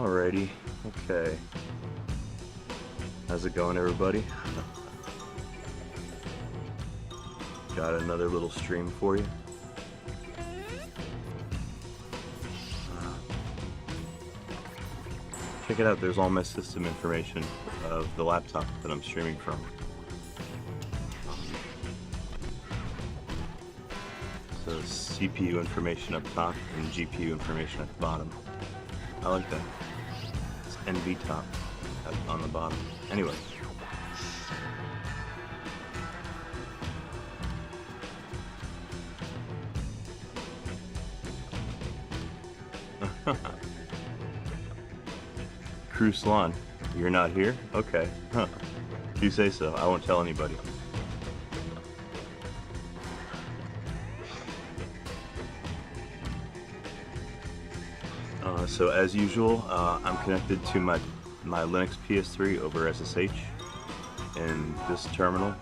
Alrighty, okay. How's it going, everybody? Got another little stream for you. Check it out, there's all my system information of the laptop that I'm streaming from. So CPU information up top and GPU information at the bottom. I like that. It's NV top on the bottom. Anyway. Ruslan, you're not here? Okay. Huh. You say so. I won't tell anybody. So as usual, I'm connected to my Linux PS3 over SSH in this terminal,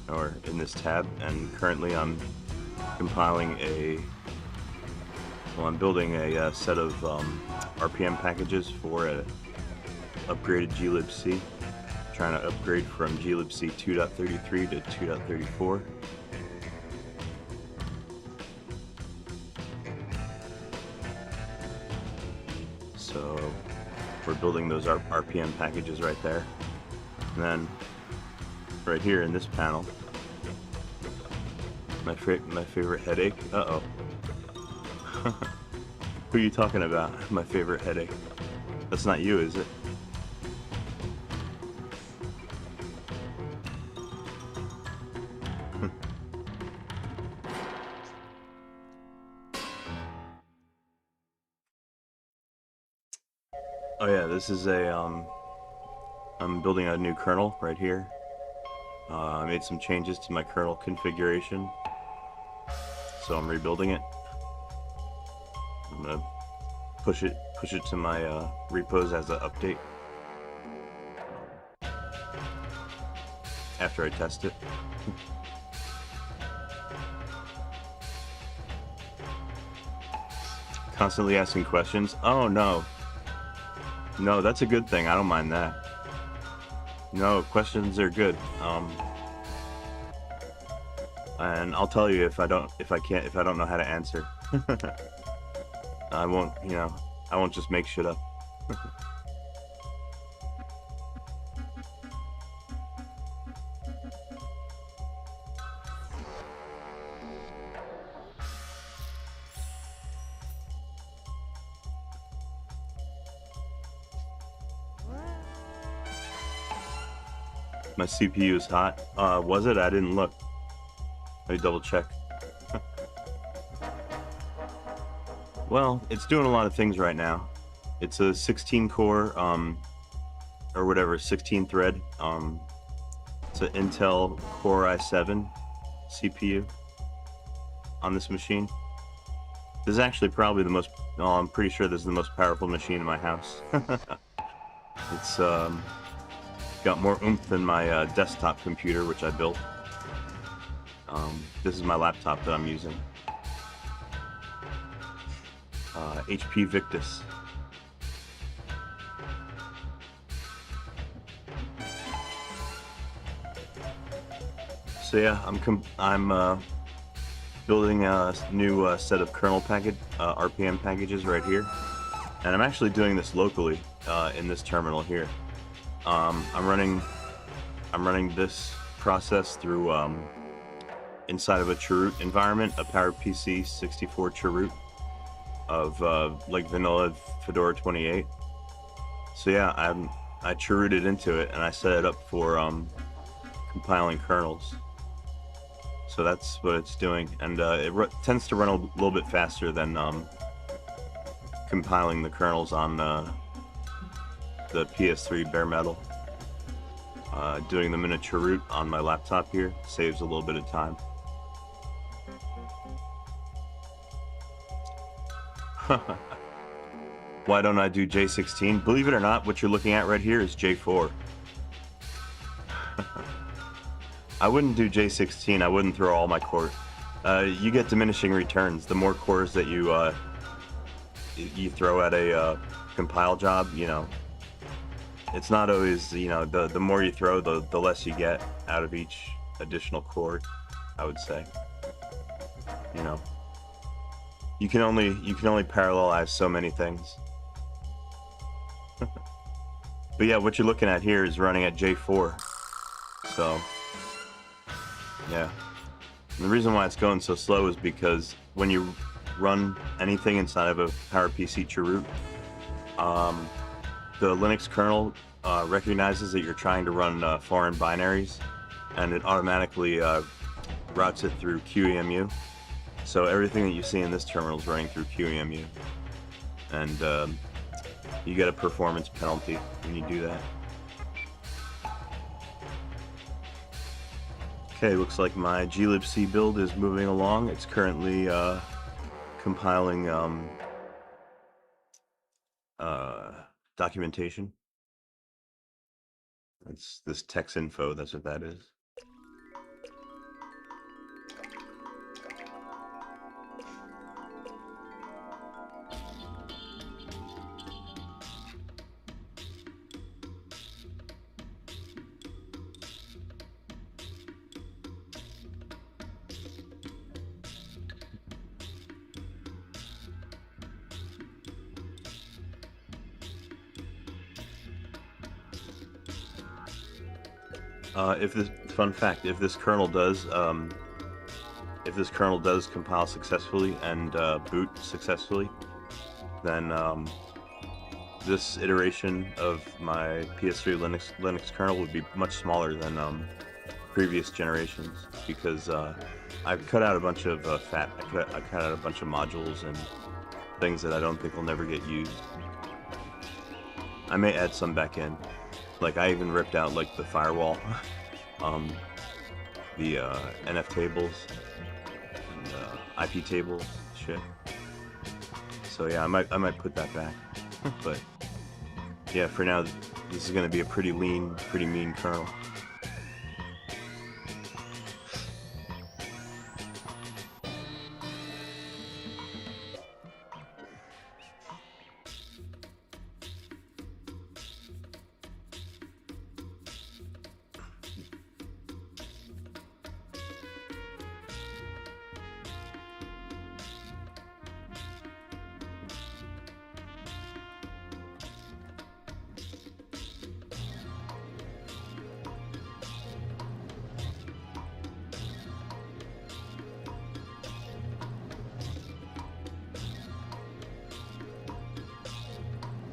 or in this tab, and currently I'm compiling I'm building a set of RPM packages for a upgraded glibc. Trying to upgrade from glibc 2.33 to 2.34. So we're building those RPM packages right there. And then right here in this panel, my favorite headache. Uh-oh. Who are you talking about? My favorite headache. That's not you, is it? Oh yeah, this is I'm building a new kernel right here. I made some changes to my kernel configuration, so I'm rebuilding it. I'm gonna push it to my repos as an update after I test it. Constantly asking questions. Oh no. No, that's a good thing. I don't mind that. No, questions are good. And I'll tell you if I don't know how to answer. I won't, I won't just make shit up. My CPU is hot. Was it? I didn't look. Let me double check. Well, it's doing a lot of things right now. It's a 16 core, or whatever, 16 thread. It's an Intel Core i7 CPU on this machine. This is actually probably the most, I'm pretty sure this is the most powerful machine in my house. It's got more oomph than my desktop computer, which I built. This is my laptop that I'm using. HP Victus. So yeah, I'm building a new set of kernel package RPM packages right here, and I'm actually doing this locally in this terminal here. I'm running this process through inside of a Chroot environment, a PowerPC 64 Chroot of like vanilla Fedora 28. So yeah, I Chrooted into it and I set it up for compiling kernels. So that's what it's doing, and it tends to run a little bit faster than compiling the kernels on the PS3 bare metal. Doing them in a Chroot on my laptop here saves a little bit of time. Why don't I do J16? Believe it or not, what you're looking at right here is J4. I wouldn't do J16. I wouldn't throw all my cores. You get diminishing returns. The more cores that you throw at a compile job, you know, it's not always, you know, the more you throw, the less you get out of each additional chord, I would say. You know, you can only parallelize so many things. But yeah, what you're looking at here is running at J4. So yeah. And the reason why it's going so slow is because when you run anything inside of a PowerPC chroot, the Linux kernel recognizes that you're trying to run foreign binaries, and it automatically routes it through QEMU. So everything that you see in this terminal is running through QEMU, and you get a performance penalty when you do that. Okay, looks like my glibc build is moving along. It's currently compiling documentation. That's this text info, that's what that is. If this fun fact, if this kernel does compile successfully and boot successfully, then this iteration of my PS3 Linux kernel would be much smaller than previous generations, because I've cut out a bunch of fat. I cut out a bunch of modules and things that I don't think will never get used. I may add some back in. Like, I even ripped out, like, the firewall, the NF tables, and IP tables, shit. So yeah, I might put that back. But yeah, for now, this is gonna be a pretty lean, pretty mean kernel.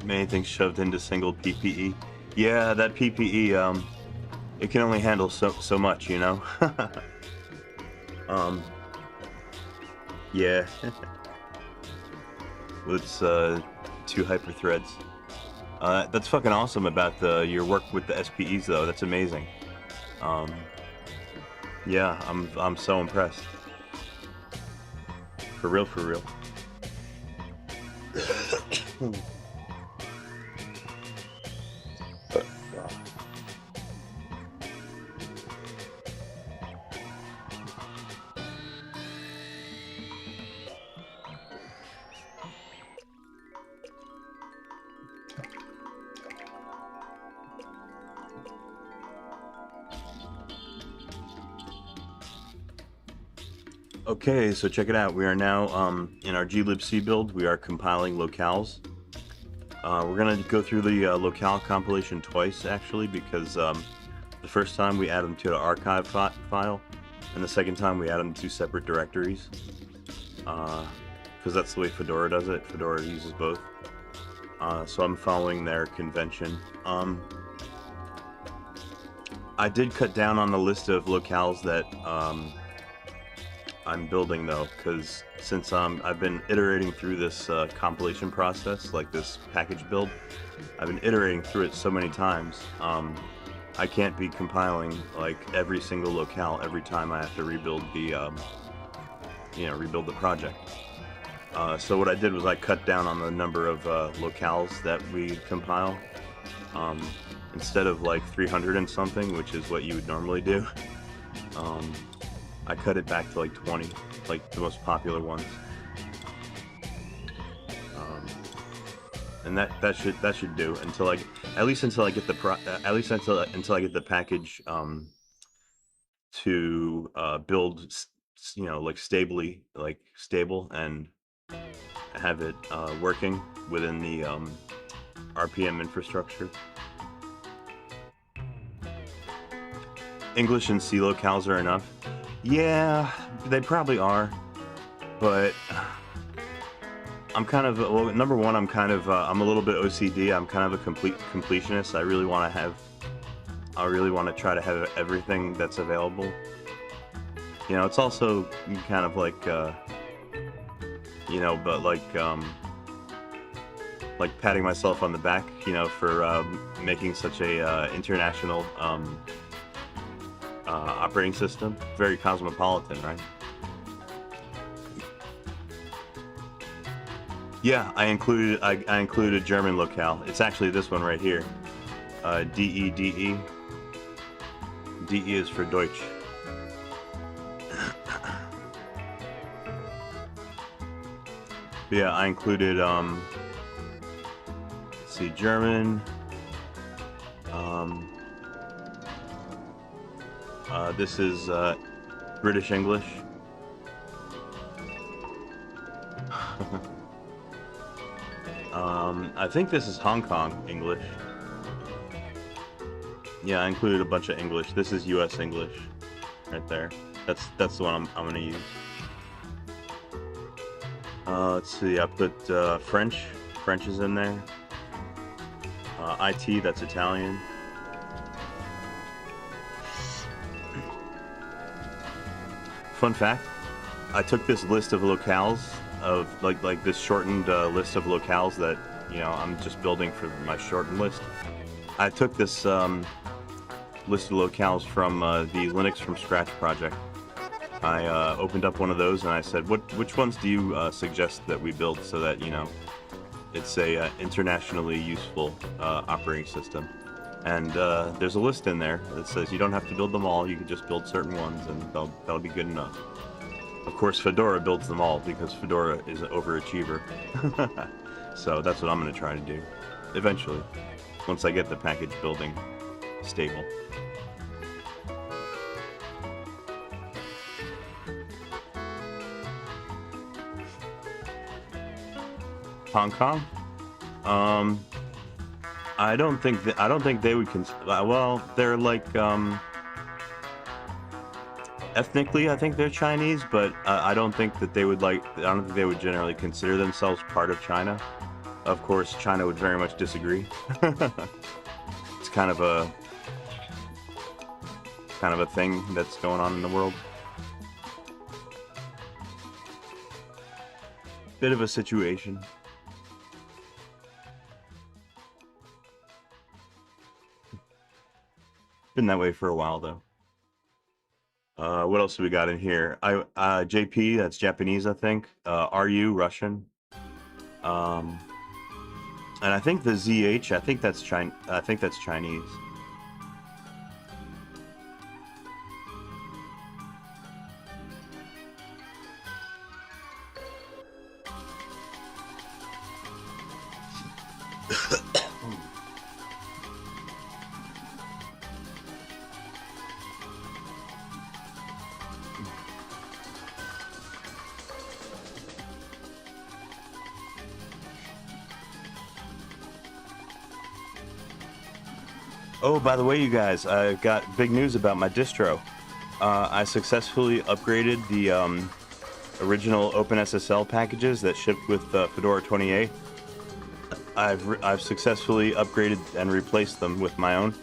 Many things shoved into single PPE. Yeah, that PPE, it can only handle so much, you know. Yeah. It's 2 hyper threads. That's fucking awesome about your work with the SPEs, though. That's amazing. Yeah, I'm so impressed. For real, for real. Okay, so check it out. We are now in our glibc build. We are compiling locales. We're gonna go through the locale compilation twice, actually, because the first time we add them to an archive file, and the second time we add them to separate directories. Because that's the way Fedora does it. Fedora uses both. So I'm following their convention. I did cut down on the list of locales that I'm building, though, because since I've been iterating through this compilation process, like this package build, I've been iterating through it so many times. I can't be compiling like every single locale every time I have to rebuild the rebuild the project. So what I did was I cut down on the number of locales that we compile. Instead of like 300 and something, which is what you would normally do, I cut it back to like 20, like the most popular ones. and that should do until at least until I get at least until I get the package to build like stable and have it working within the RPM infrastructure. English and C locales are enough. Yeah, they probably are, but I'm kind of well. Number one, I'm a little bit OCD. I'm kind of a completionist. I really want to try to have everything that's available. It's also kind of like but like patting myself on the back, for making such a international operating system. Very cosmopolitan, right? Yeah, I included German locale. It's actually this one right here. DE DE. DE is for Deutsch. Yeah, I included let's see, German. This is British English. I think this is Hong Kong English. Yeah, I included a bunch of English. This is US English right there. That's the one I'm gonna use. Let's see, I put French. French is in there. IT, that's Italian. Fun fact, I took this list of locales of like this shortened list of locales that I'm just building for my shortened list. I took this list of locales from the Linux from Scratch project. I opened up one of those and I said, which ones do you suggest that we build so that it's a internationally useful operating system? And there's a list in there that says you don't have to build them all. You can just build certain ones, and that'll be good enough. Of course, Fedora builds them all because Fedora is an overachiever. So that's what I'm going to try to do eventually, once I get the package building stable. Hong Kong? I don't think they would well, they're like ethnically, I think they're Chinese, but I don't think they would generally consider themselves part of China. Of course, China would very much disagree. It's kind of a thing that's going on in the world. Bit of a situation. Been that way for a while, though. What else do we got in here? JP, that's Japanese, I think. RU, Russian. And I think the ZH, I think that's Chinese. Oh, by the way, you guys, I've got big news about my distro. I successfully upgraded the original OpenSSL packages that shipped with Fedora 28. I've successfully upgraded and replaced them with my own.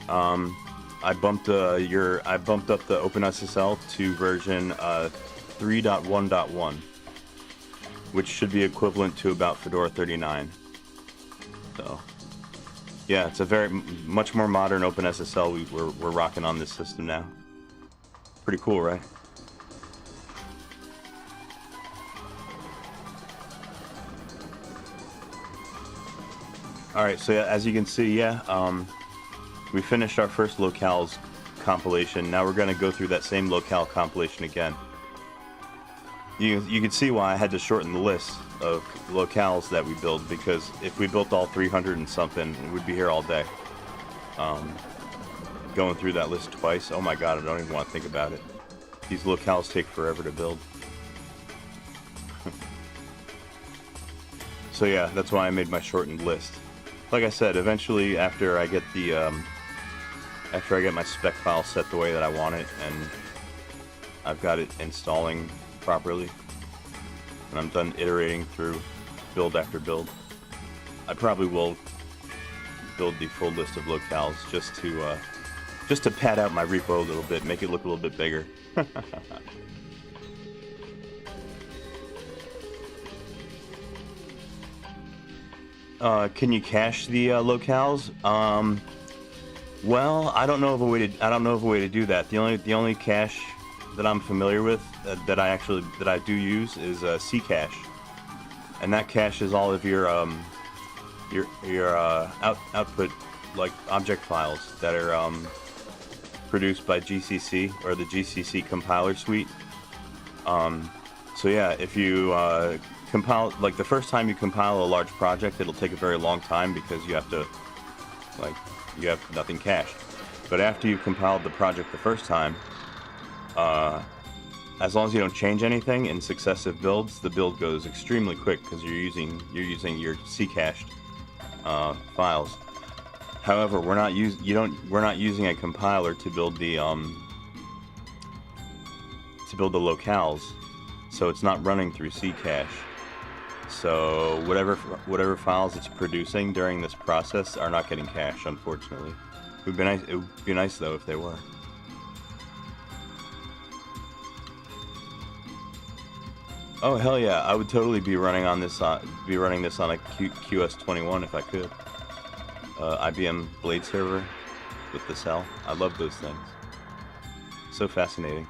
I bumped up the OpenSSL to version 3.1.1, which should be equivalent to about Fedora 39. So. Yeah, it's a much more modern OpenSSL we're rocking on this system now. Pretty cool, right? All right, so yeah, as you can see, we finished our first locales compilation. Now we're going to go through that same locale compilation again. you can see why I had to shorten the list of locales that we build, because if we built all 300 and something, we'd be here all day. Going through that list twice, oh my god, I don't even want to think about it. These locales take forever to build. So yeah, that's why I made my shortened list. Like I said, eventually after I get my spec file set the way that I want it, and I've got it installing properly, and I'm done iterating through build after build, I probably will build the full list of locales just to pad out my repo a little bit, make it look a little bit bigger. Can you cache the locales? Well, I don't know of a way to do that. The only cache that I'm familiar with that I do use is Ccache, and that caches all of your output, like object files that are produced by GCC or the GCC compiler suite. So yeah, if you compile, like the first time you compile a large project, it'll take a very long time because you have nothing cached. But after you've compiled the project the first time, as long as you don't change anything in successive builds, the build goes extremely quick because you're using your Ccached files. However, we're not using a compiler to build the locales, so it's not running through Ccache. So whatever files it's producing during this process are not getting cached, unfortunately. It would be nice though if they were. Oh hell yeah! I would totally be running this on a QS21 if I could. IBM Blade server with the cell. I love those things. So fascinating.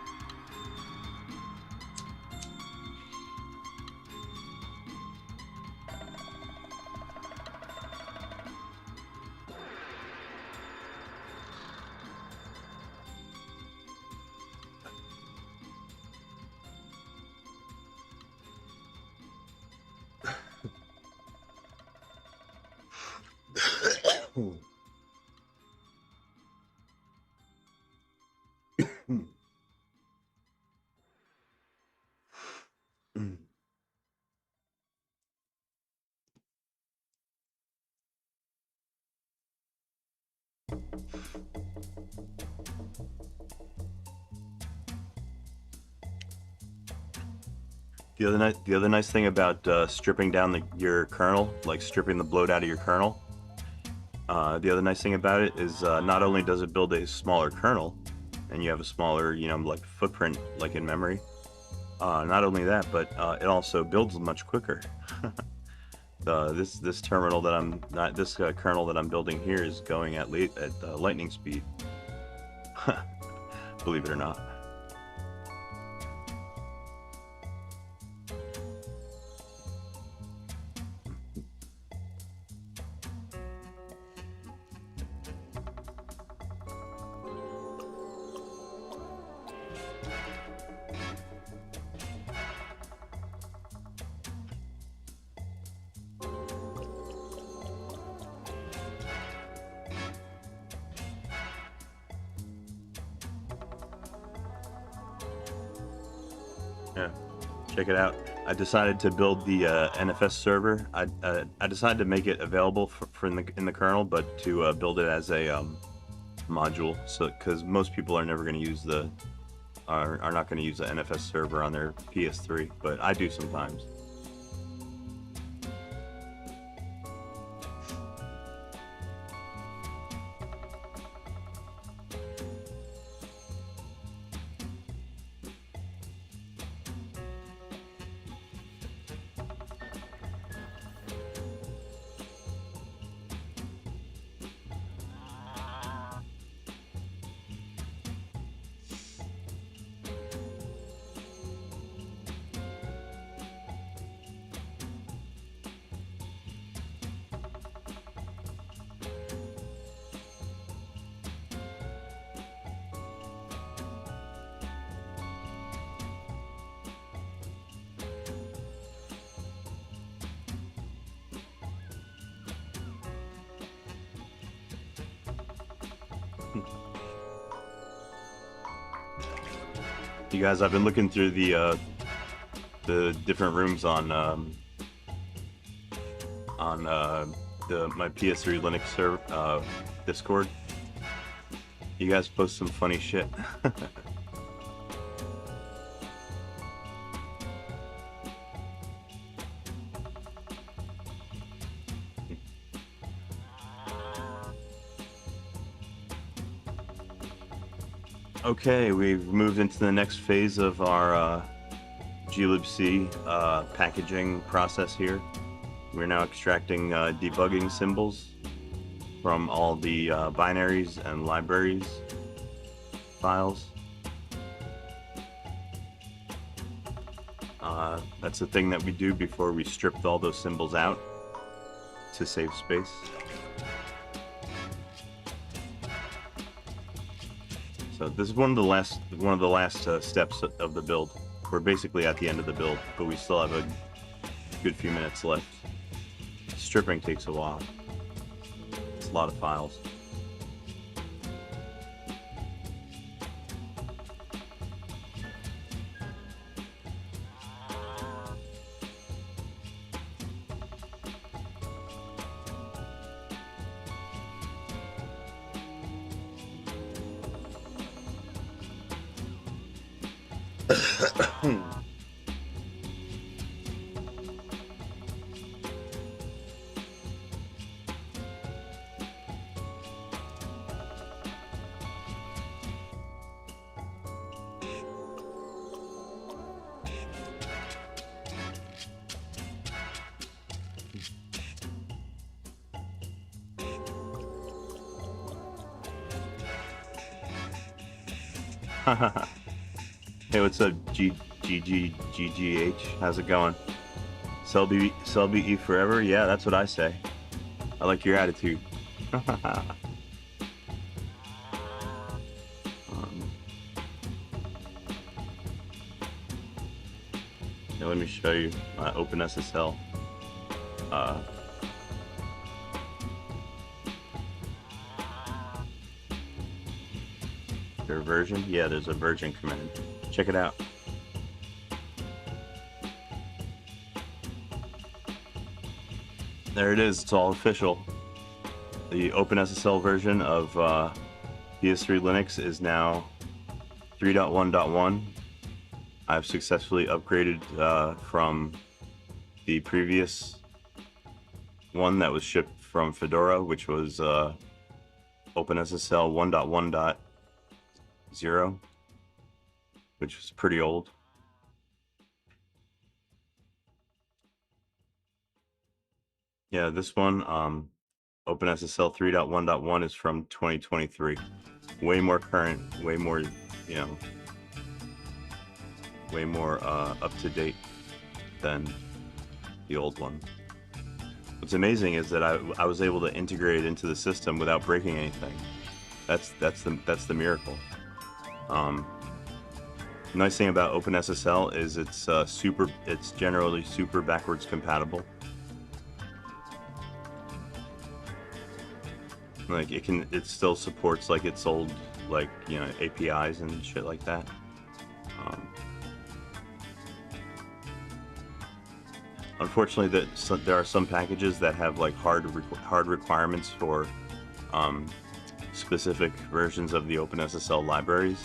The other nice thing about stripping down your kernel, like stripping the bloat out of your kernel, the other nice thing about it is not only does it build a smaller kernel, and you have a smaller, like footprint, like in memory. Not only that, but it also builds much quicker. This kernel that I'm building here is going at lightning speed. Believe it or not. Yeah, check it out. I decided to build the NFS server. I decided to make it available for in the kernel, but to build it as a module. So because most people are never going to use are not going to use the NFS server on their PS3, but I do sometimes. You guys, I've been looking through the different rooms on my PS3 Linux server Discord. You guys post some funny shit. Okay, we've moved into the next phase of our glibc packaging process here. We're now extracting debugging symbols from all the binaries and libraries files. That's the thing that we do before we stripped all those symbols out to save space. So this is one of the last steps of the build. We're basically at the end of the build, but we still have a good few minutes left. Stripping takes a while. It's a lot of files. Hey, what's up, GGGGH? How's it going? Selby E forever? Yeah, that's what I say. I like your attitude. Yeah, let me show you OpenSSL. There a version? Yeah, there's a version command. Check it out. There it is. It's all official. The OpenSSL version of PS3 Linux is now 3.1.1. I've successfully upgraded from the previous one that was shipped from Fedora, which was OpenSSL 1.1.0, which was pretty old. Yeah, this one, OpenSSL 3.1.1 is from 2023. Way more current, way more, you know, way more up to date than the old one. What's amazing is that I was able to integrate it into the system without breaking anything. That's the miracle. Nice thing about OpenSSL is it's generally super backwards compatible. Like it still supports like its old, like, you know, APIs and shit like that. Unfortunately, there are some packages that have like hard requirements for specific versions of the OpenSSL libraries,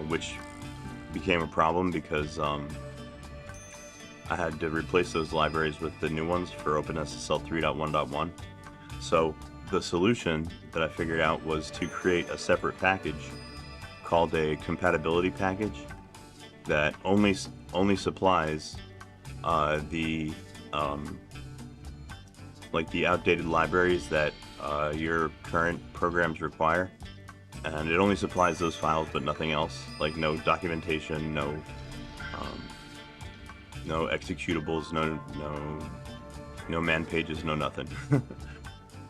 which became a problem because I had to replace those libraries with the new ones for OpenSSL 3.1.1. So the solution that I figured out was to create a separate package called a compatibility package that only supplies the outdated libraries that your current programs require, and it only supplies those files but nothing else, like no documentation, no executables, no man pages, no nothing.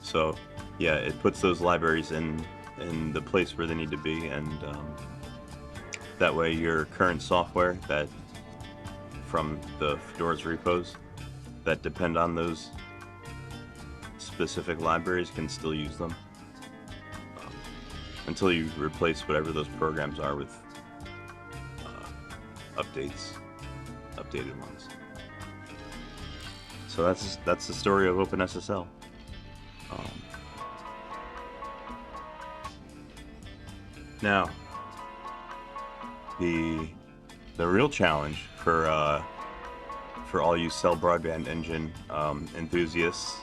So yeah, it puts those libraries in the place where they need to be, and that way your current software that from the Fedora's repos that depend on those specific libraries can still use them. until you replace whatever those programs are with updated ones. So that's the story of OpenSSL. Now, the real challenge for all you cell broadband engine enthusiasts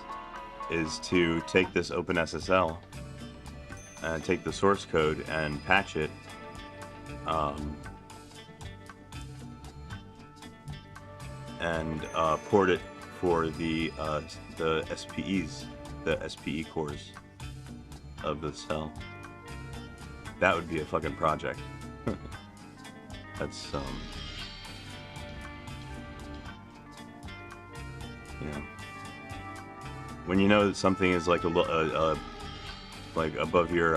is to take this OpenSSL and take the source code and patch it and port it for the SPEs, the SPE cores of the cell. That would be a fucking project. That's you know, when you know that something is like like above your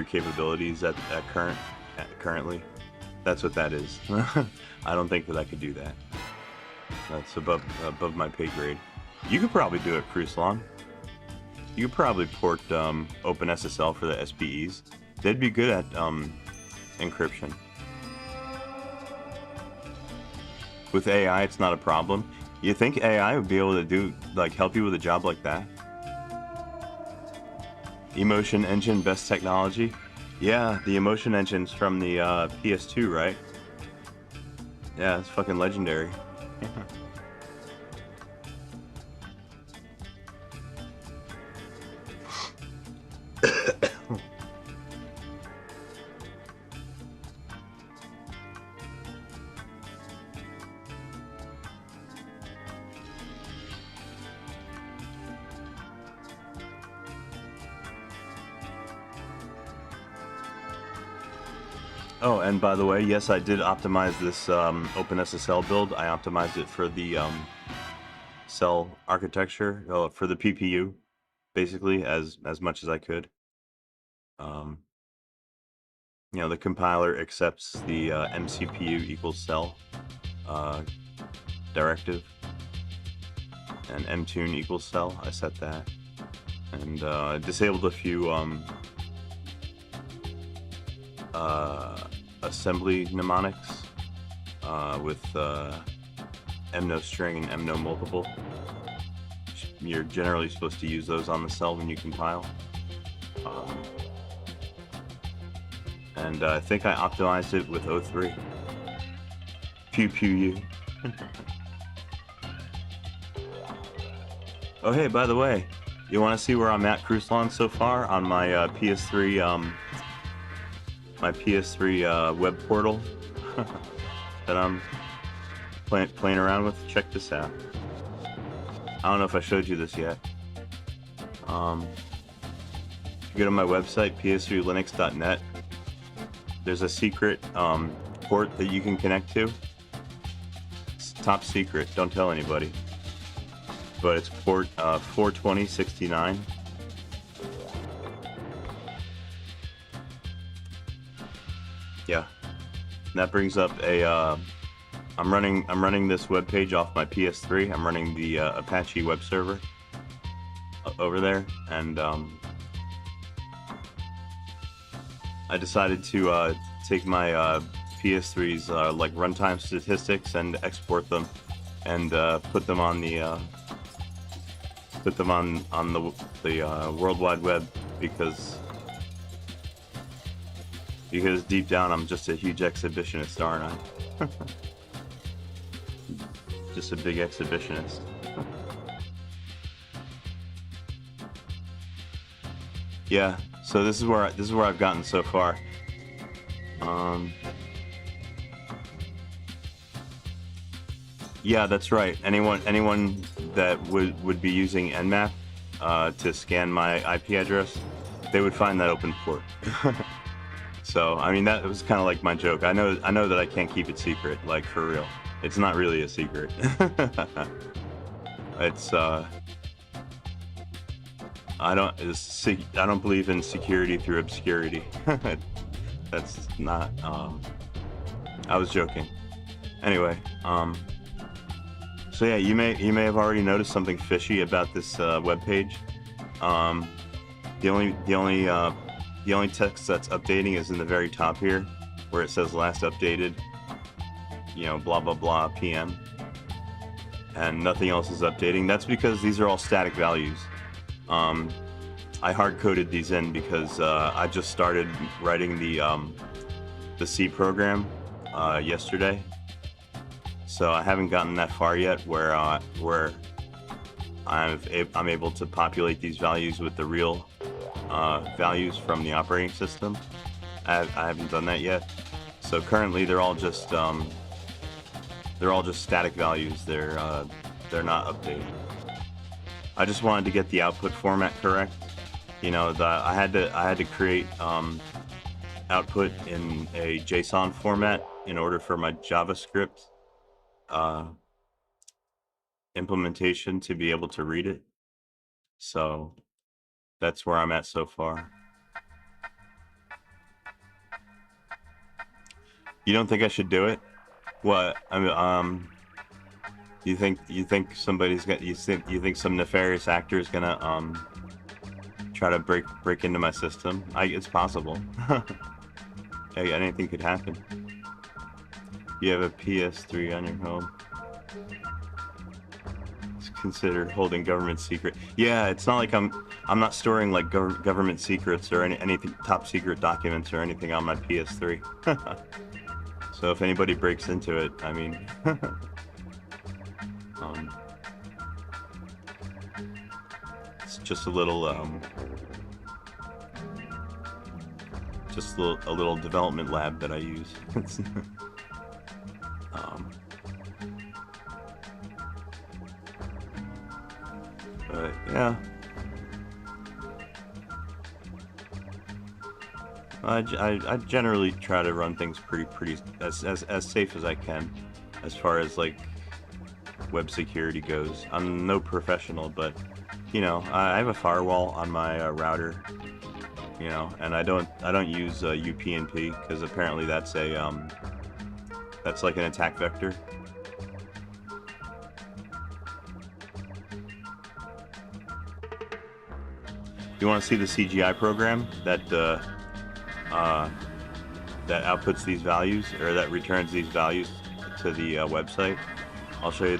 capabilities at currently, that's what that is. I don't think that I could do that. That's above my pay grade. You could probably do it, Cruiselon. You could probably port OpenSSL for the SPEs. They'd be good at encryption. With AI, it's not a problem. You think AI would be able to help you with a job like that? Emotion engine, best technology? Yeah, the emotion engine's from the PS2, right? Yeah, it's fucking legendary. Oh, and by the way, yes, I did optimize this OpenSSL build. I optimized it for the cell architecture, for the PPU, basically, as much as I could. You know, the compiler accepts the mCPU equals cell directive, and mtune equals cell. I set that, and I disabled a few assembly mnemonics with mno string and mno multiple. You're generally supposed to use those on the cell when you compile. And I think I optimized it with O3. Pew pew you. Oh hey, by the way, you want to see where I'm at, Cruiselon, so far on my PS3 web portal that I'm playing around with? Check this out. I don't know if I showed you this yet. If you go to my website, ps3linux.net, there's a secret port that you can connect to. It's top secret, don't tell anybody. But it's port 42069. Yeah, and that brings up a. I'm running this web page off my PS3. I'm running the Apache web server over there, and I decided to take my PS3's like runtime statistics and export them, and put them on the World Wide Web because deep down I'm just a huge exhibitionist, aren't I? Just a big exhibitionist. Yeah, so this is where I've gotten so far. Yeah, that's right. Anyone that would be using Nmap to scan my IP address, they would find that open port. So I mean, that was kind of like my joke. I know that I can't keep it secret, like for real. It's not really a secret. It's I don't believe in security through obscurity. That's not. I was joking. Anyway, so yeah, you may have already noticed something fishy about this web page. The the only text that's updating is in the very top here, where it says last updated, blah blah blah PM, and nothing else is updating. That's because these are all static values. I hard coded these in because I just started writing the C program yesterday, so I haven't gotten that far yet where I'm able to populate these values with the real values from the operating system. I haven't done that yet. So currently they're all just static values. They're not updated. I just wanted to get the output format correct. I had to create output in a JSON format in order for my JavaScript implementation to be able to read it. So that's where I'm at so far. You don't think I should do it? What? You think somebody's got? You think some nefarious actor is gonna try to break into my system? It's possible. Hey, anything could happen. You have a PS3 on your home. It's considered holding government secret. Yeah, it's not like I'm not storing like government secrets or anything, top secret documents or anything on my PS3. So if anybody breaks into it, I mean, it's just a little a little development lab that I use. But yeah, I generally try to run things pretty as safe as I can, as far as like web security goes. I'm no professional, but I have a firewall on my router, and I don't use UPnP because apparently that's like an attack vector. You want to see the CGI program that outputs these values, or that returns these values to the website? I'll show you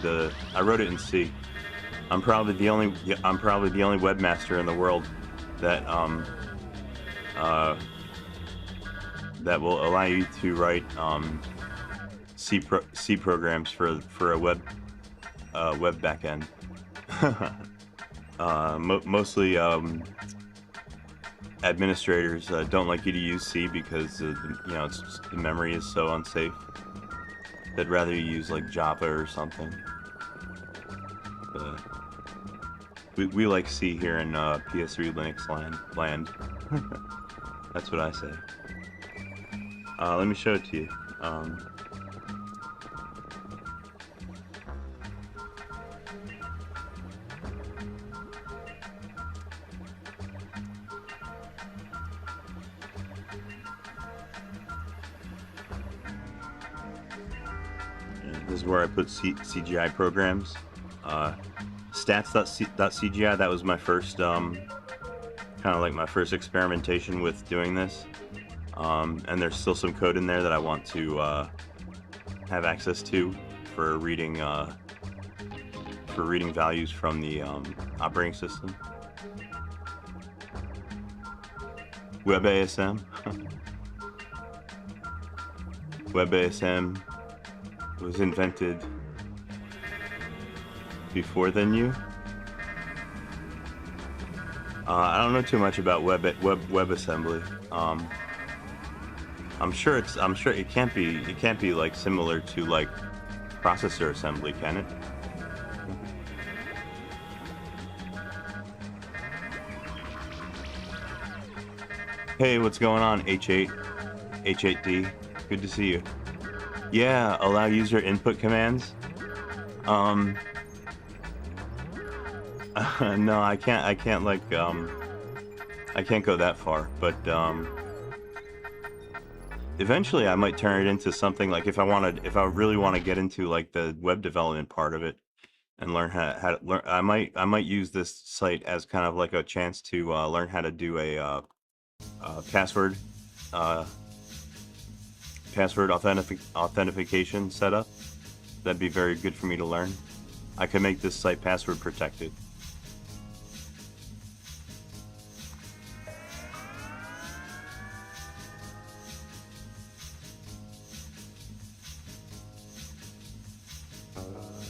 I wrote it in C. I'm probably the only webmaster in the world that that will allow you to write C programs for a web backend. Mostly administrators don't like you to use C because the memory is so unsafe. They'd rather you use like Java or something. But we like C here in PS3 Linux land. That's what I say. Let me show it to you. This is where I put CGI programs. Stats.cgi, that was my first, kind of like my first experimentation with doing this. And there's still some code in there that I want to have access to for reading values from the operating system. WebASM. WebASM was invented before than you. I don't know too much about WebAssembly. I'm sure it can't be like similar to like processor assembly, can it? Hey, what's going on, H8D? Good to see you. Yeah, allow user input commands. No, I can't like I can't go that far, but eventually I might turn it into something like if I really want to get into like the web development part of it, and learn how to learn. I might use this site as kind of like a chance to learn how to do a password uh, authentication setup. That'd be very good for me to learn. I could make this site password protected.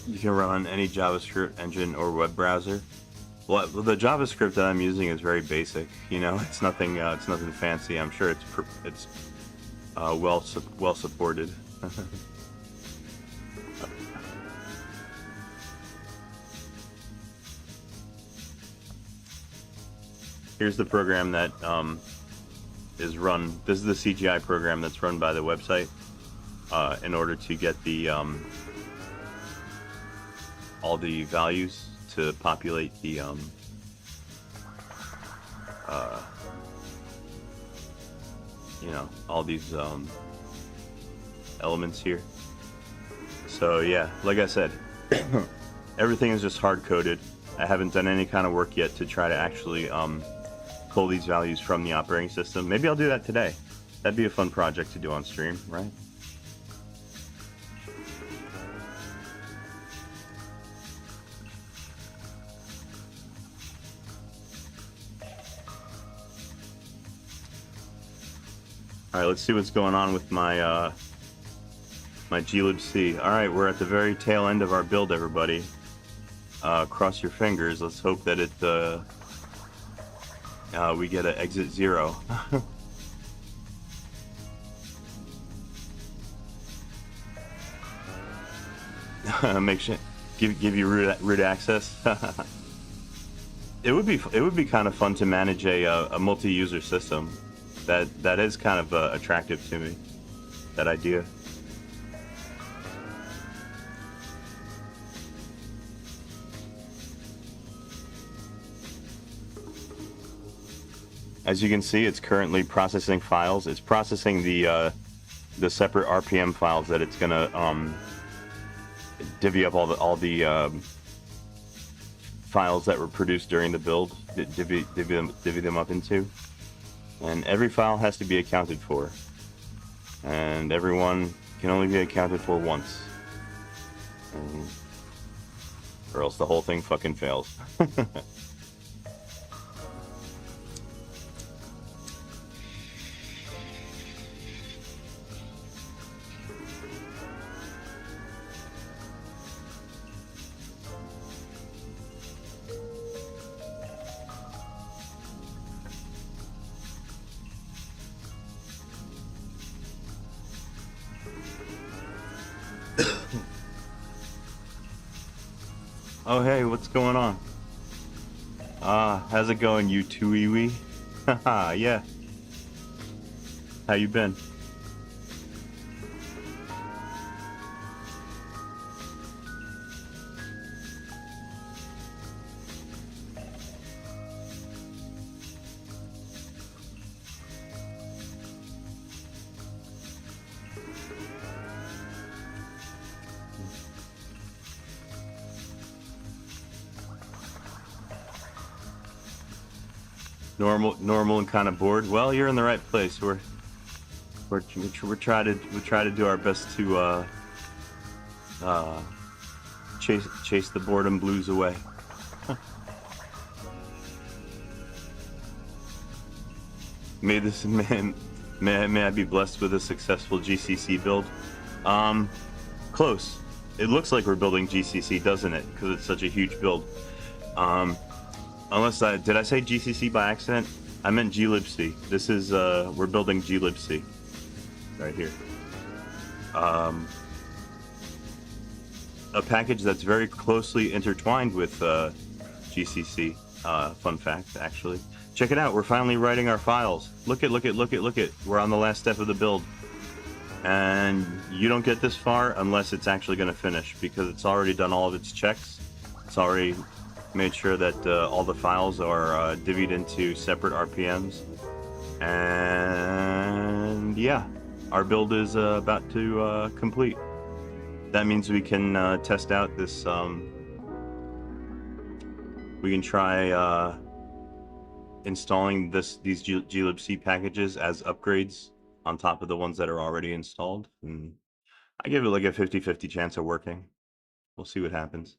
You can run on any JavaScript engine or web browser. Well, the JavaScript that I'm using is very basic. You know, it's nothing. It's nothing fancy. I'm sure it's well supported. Here's the program that is run. This is the CGI program that's run by the website in order to get the all the values to populate the you know, all these elements here. So yeah, like I said, everything is just hard coded. I haven't done any kind of work yet to try to actually pull these values from the operating system. Maybe I'll do that today. That'd be a fun project to do on stream, right? All right, let's see what's going on with my my glibc. All right, we're at the very tail end of our build, everybody. Cross your fingers. Let's hope that it we get an exit 0. Make sure give you root access. It would be kind of fun to manage a multi-user system. That is kind of attractive to me. That idea. As you can see, it's currently processing files. It's processing the separate RPM files that it's gonna divvy up all the files that were produced during the build. Divvy them up into, and every file has to be accounted for, and everyone can only be accounted for once, or else the whole thing fucking fails. Oh hey, what's going on? How's it going, you two-wee-wee? Haha, yeah. How you been? Normal and kind of bored. Well, you're in the right place. We're try to do our best to chase the boredom blues away. May I be blessed with a successful GCC build. Close. It looks like we're building GCC, doesn't it? Because it's such a huge build. Unless did I say GCC by accident? I meant glibc. This is we're building glibc right here. A package that's very closely intertwined with GCC. Fun fact, actually. Check it out. We're finally writing our files. Look it. We're on the last step of the build, and you don't get this far unless it's actually going to finish, because it's already done all of its checks. It's already made sure that all the files are divvied into separate RPMs, and yeah, our build is about to complete. That means we can test out this we can try installing these glibc packages as upgrades on top of the ones that are already installed. And I give it like a 50-50 chance of working. We'll see what happens.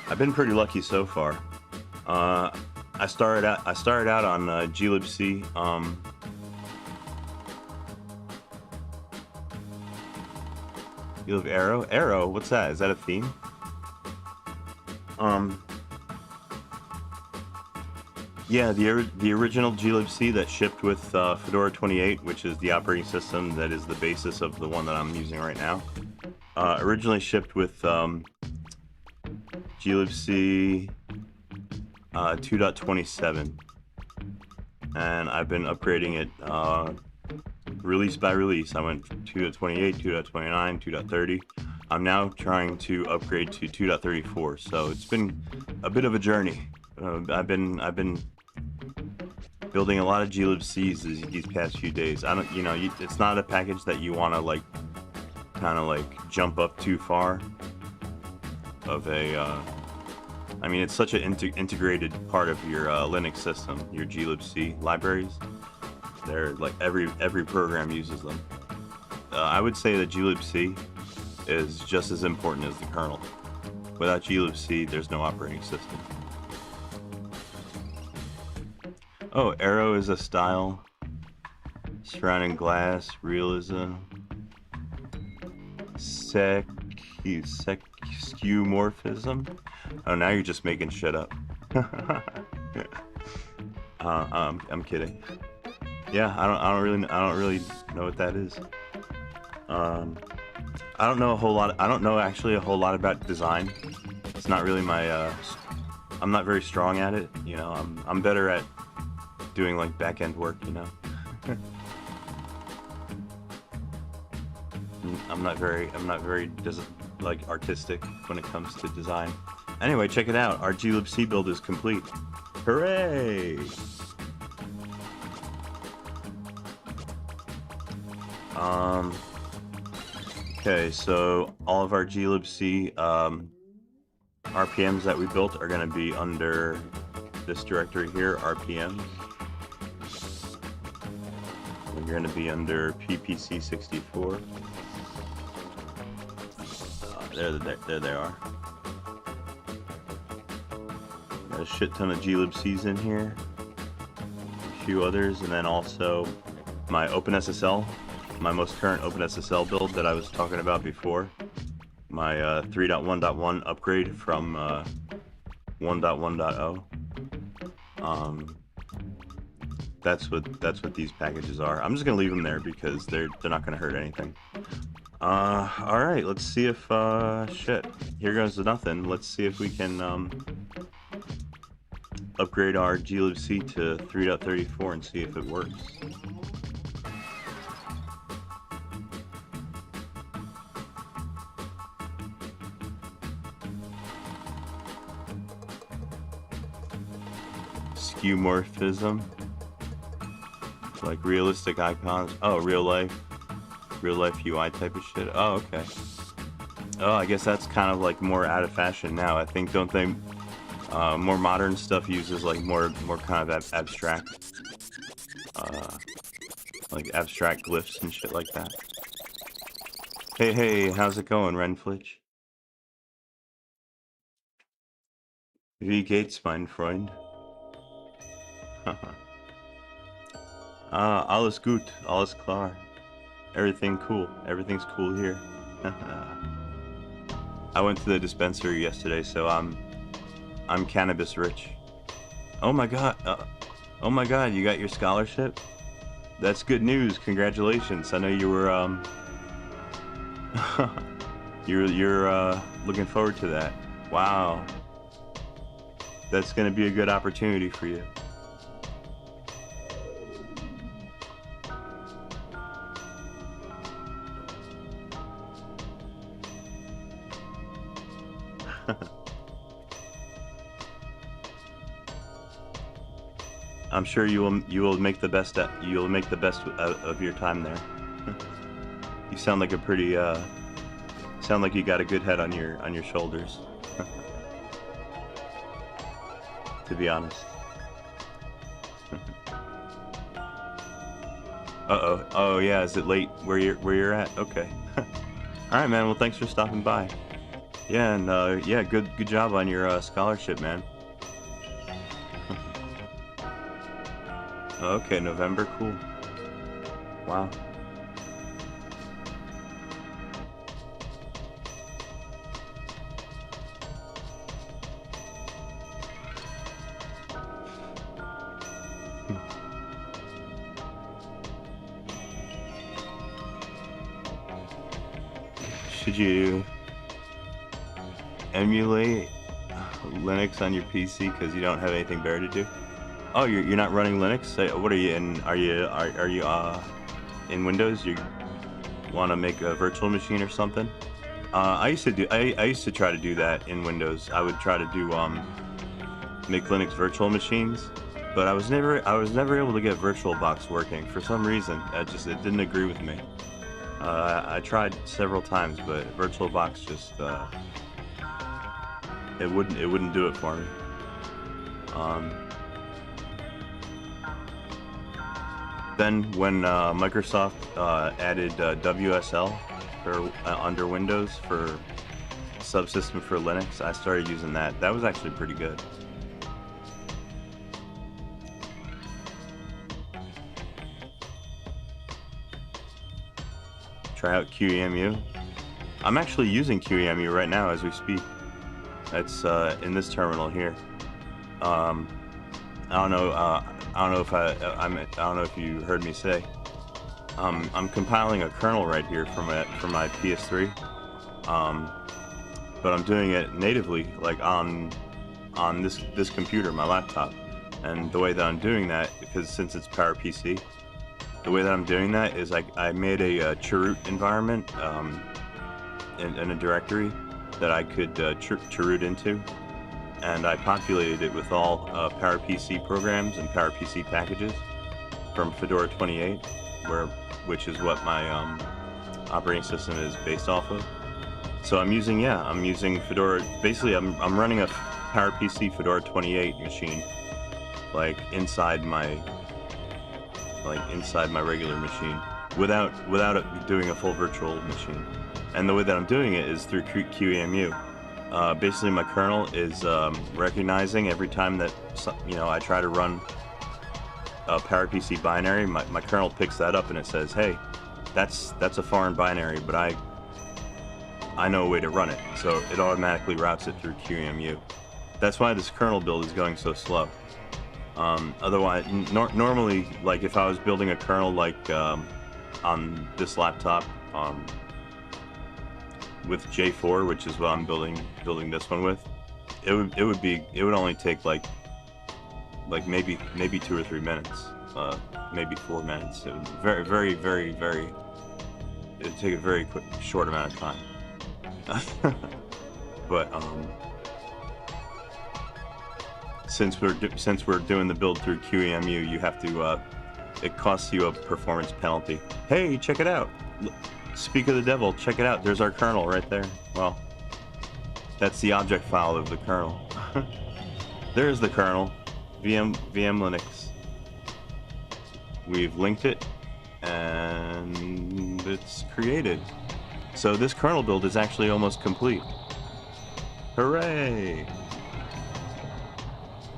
I've been pretty lucky so far. I started out on glibc. You have Arrow? Arrow? What's that? Is that a theme? Yeah, the original glibc that shipped with Fedora 28, which is the operating system that is the basis of the one that I'm using right now. Originally shipped with glibc 2.27, and I've been upgrading it release by release. I went 2.28, 2.29, 2.30. I'm now trying to upgrade to 2.34, so it's been a bit of a journey. I've been building a lot of glibcs these past few days. It's not a package that you want to like kind of like jump up too far of a I mean, it's such an integrated part of your Linux system, your glibc libraries. They're like every program uses them. I would say that glibc is just as important as the kernel. Without glibc, there's no operating system. Oh, Arrow is a style surrounding glass, realism, skeuomorphism. Oh, now you're just making shit up. I'm kidding. Yeah, I don't really know what that is. I don't know a whole lot. I don't know actually a whole lot about design. It's not really my. I'm not very strong at it. You know, I'm better at doing like back end work. You know. I'm not very like artistic when it comes to design. Anyway, check it out. Our glibc build is complete. Hooray! Okay, so all of our glibc RPMs that we built are going to be under this directory here, RPMs. We're going to be under ppc64. There they are. Got a shit ton of glibcs in here, a few others, and then also my OpenSSL, my most current OpenSSL build that I was talking about before, my 3.1.1 upgrade from 1.1.0. That's what these packages are. I'm just gonna leave them there because they're not gonna hurt anything. All right, let's see if shit. Here goes to nothing. Let's see if we can upgrade our glibc to 3.34 and see if it works. Skeuomorphism, like realistic icons. Oh, real life UI type of shit. Oh, okay. Oh, I guess that's kind of like more out of fashion now. I think, don't they? More modern stuff uses like more kind of abstract, like abstract glyphs and shit like that. Hey, how's it going, Renflich? Wie geht's, mein Freund? Alles gut, alles klar. Everything's cool here. I went to the dispensary yesterday, so I'm cannabis rich. Oh my god, you got your scholarship? That's good news, congratulations. I know you were you're looking forward to that. Wow. That's gonna be a good opportunity for you. I'm sure you will make the best out of your time there. You sound like a pretty sound like you got a good head on your shoulders, to be honest. Uh-oh. Oh yeah, is it late where you're at? Okay. All right, man. Well, thanks for stopping by. Yeah, and yeah, good job on your scholarship, man. Okay, November, cool. Wow. Should you emulate Linux on your PC because you don't have anything better to do? Oh, you're not running Linux? What are you in? Are you in Windows? You want to make a virtual machine or something? I used to try to do that in Windows. I would try to do make Linux virtual machines, but I was never able to get VirtualBox working for some reason. It didn't agree with me. I tried several times, but VirtualBox just it wouldn't do it for me. Um, then when Microsoft added WSL for under Windows for subsystem for Linux, I started using that. That was actually pretty good. Try out QEMU. I'm actually using QEMU right now as we speak. It's in this terminal here. Um, I don't know. I don't know if I don't know if you heard me say. I'm compiling a kernel right here for my PS3. But I'm doing it natively, like on this computer, my laptop. And the way that I'm doing that, because since it's PowerPC, the way that I'm doing that is I made a chroot environment in a directory that I could chroot into, and I populated it with all PowerPC programs and PowerPC packages from Fedora 28, which is what my operating system is based off of. So I'm using Fedora. Basically, I'm running a PowerPC Fedora 28 machine, like inside my regular machine, without it doing a full virtual machine. And the way that I'm doing it is through QEMU. Basically, my kernel is recognizing every time that I try to run a PowerPC binary, my kernel picks that up and it says, "Hey, that's a foreign binary, but I know a way to run it." So it automatically routes it through QEMU. That's why this kernel build is going so slow. Otherwise, normally, like if I was building a kernel like on this laptop with J4, which is what I'm building this one with, it would only take like maybe 2 or 3 minutes, maybe 4 minutes. It would it'd take a very quick, short amount of time. But since we're doing the build through QEMU, you have to it costs you a performance penalty. Hey, check it out. Speak of the devil, check it out. There's our kernel right there. Well, that's the object file of the kernel. There's the kernel, VM Linux. We've linked it, and it's created. So this kernel build is actually almost complete. Hooray!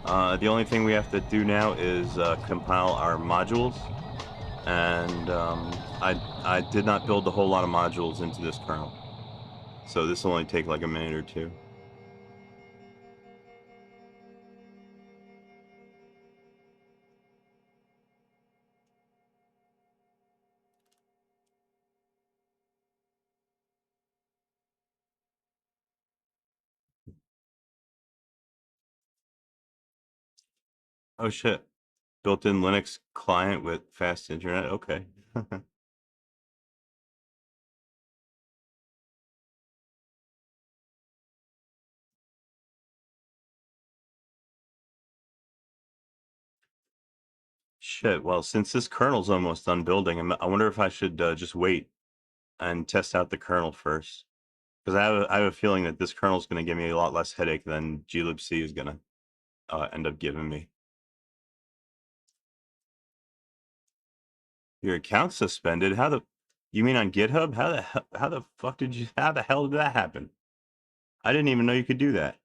The only thing we have to do now is compile our modules, and I did not build a whole lot of modules into this kernel, so this will only take like a minute or two. Oh shit. Built-in Linux client with fast internet. Okay. Shit. Well, since this kernel's almost done building, I wonder if I should just wait and test out the kernel first. because I have a feeling that this kernel is going to give me a lot less headache than glibc is going to end up giving me. Your account suspended? How the? You mean on GitHub? How the fuck did you? How the hell did that happen? I didn't even know you could do that.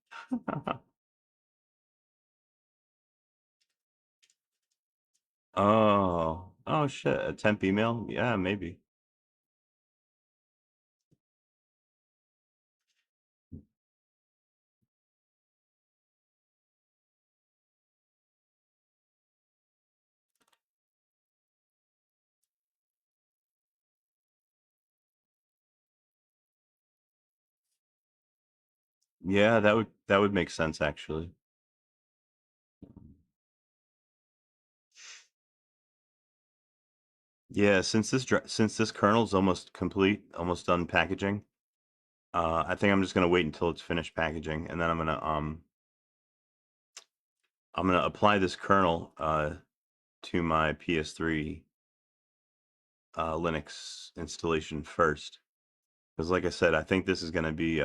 Oh shit! A temp email? Yeah, maybe. Yeah, that would make sense actually. Yeah, since this kernel's almost complete, almost done packaging, I think I'm just gonna wait until it's finished packaging, and then I'm gonna apply this kernel to my PS3 Linux installation first, because like I said, I think this is gonna be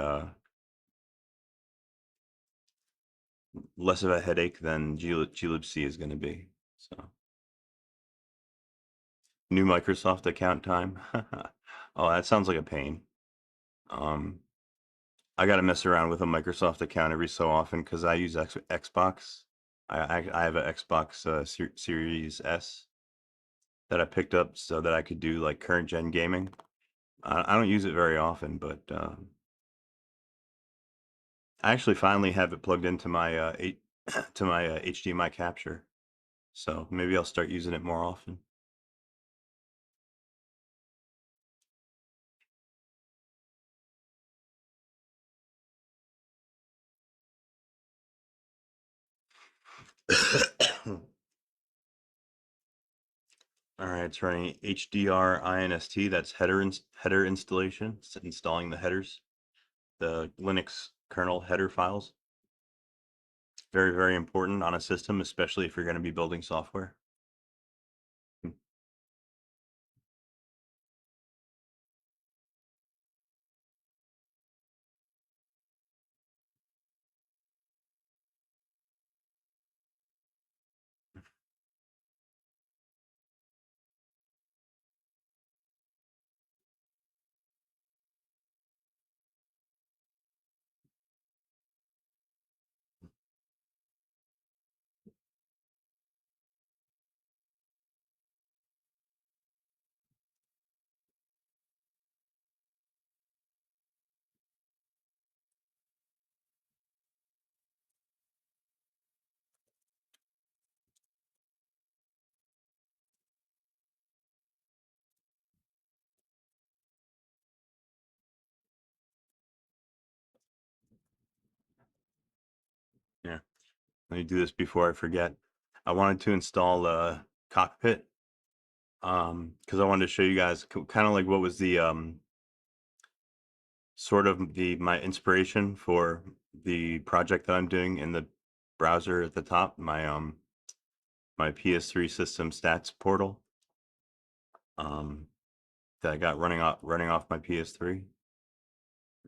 less of a headache than glibc is gonna be. So new Microsoft account time. Oh, that sounds like a pain. Um, I got to mess around with a Microsoft account every so often because I use Xbox. I have an Xbox Series S that I picked up so that I could do like current gen gaming. I don't use it very often, but I actually finally have it plugged into my to my HDMI capture. So maybe I'll start using it more often. All right, it's running HDR INST. That's header installation. It's installing the headers, the Linux kernel header files. Very, very important on a system, especially if you're going to be building software. Hmm. Yeah, let me do this before I forget. I wanted to install Cockpit because I wanted to show you guys kind of like what was the sort of the my inspiration for the project that I'm doing in the browser at the top, my PS3 system stats portal that I got running off my PS3.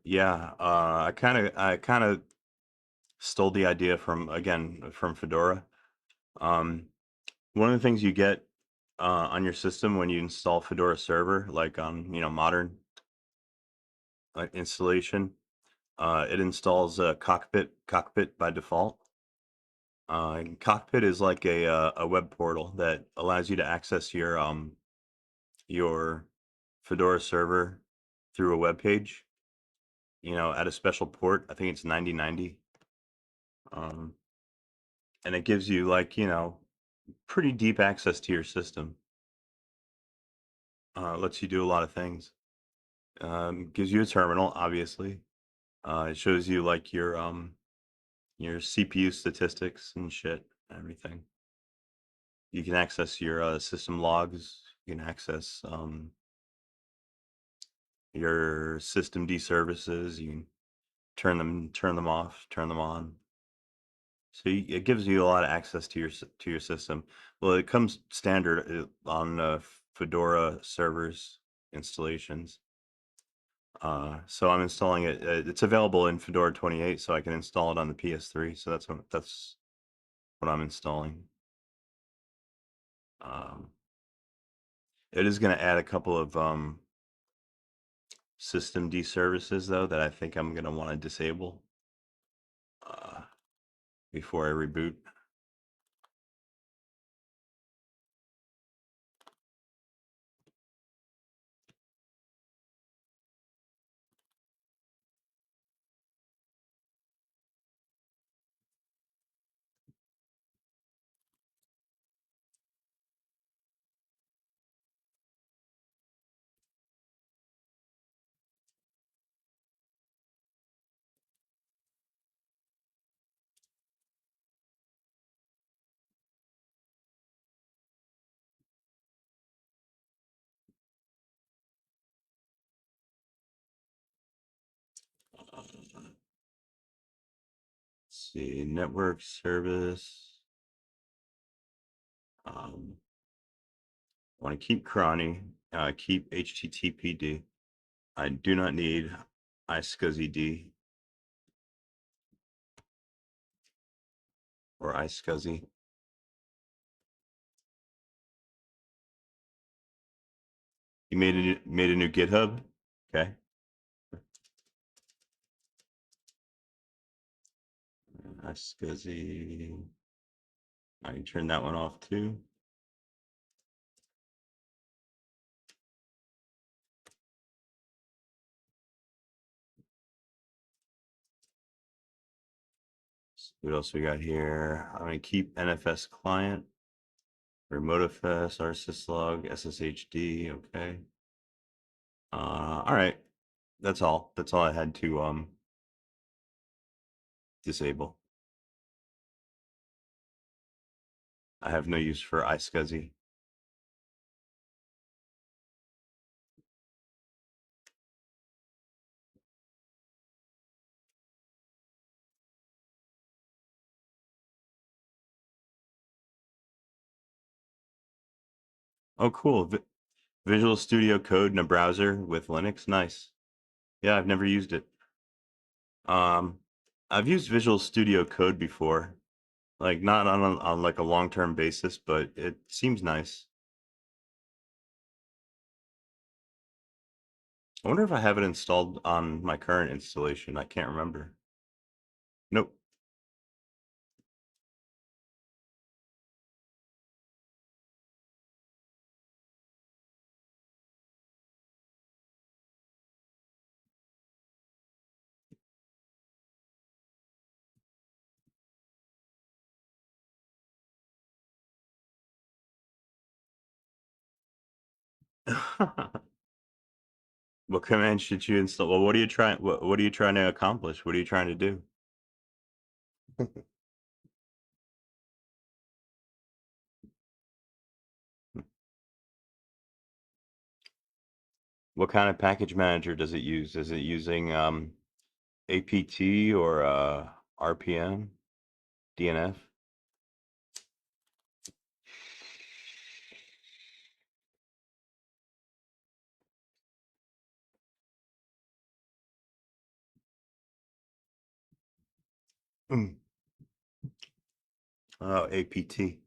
Yeah, I kind of stole the idea from again from Fedora. Um, One of the things you get on your system when you install Fedora Server, like on modern installation, it installs Cockpit by default. And Cockpit is like a web portal that allows you to access your Fedora server through a web page. At a special port. I think it's 9090. Um, and it gives you like pretty deep access to your system. Lets you do a lot of things. Gives you a terminal, obviously. It shows you like your CPU statistics and shit, everything. You can access your system logs. You can access your system D services. You can turn them off, turn them on. So it gives you a lot of access to your system. Well, it comes standard on Fedora servers installations. So I'm installing it. It's available in Fedora 28, so I can install it on the PS3. So that's what I'm installing. Um, it is going to add a couple of system D services though that I think I'm going to want to disable uh, before I reboot. Let's see, network service. I want to keep cronny, keep HTTPD. I do not need iSCSI or iSCSI. You made a new GitHub, okay? iSCSI. I can turn that one off too. What else we got here? I'm gonna keep NFS client, RemoteFS, rsyslog, SSHD. Okay. All right. That's all. That's all I had to disable. I have no use for iSCSI. Oh, cool. Visual Studio Code in a browser with Linux. Nice. Yeah, I've never used it. Um, I've used Visual Studio Code before, like not on like a long-term basis, but it seems nice. I wonder if I have it installed on my current installation. I can't remember. Nope. What command should you install? Well, what are you trying? What are you trying to accomplish? What are you trying to do? What kind of package manager does it use? Is it using APT or RPM, DNF? Mm. Oh, APT.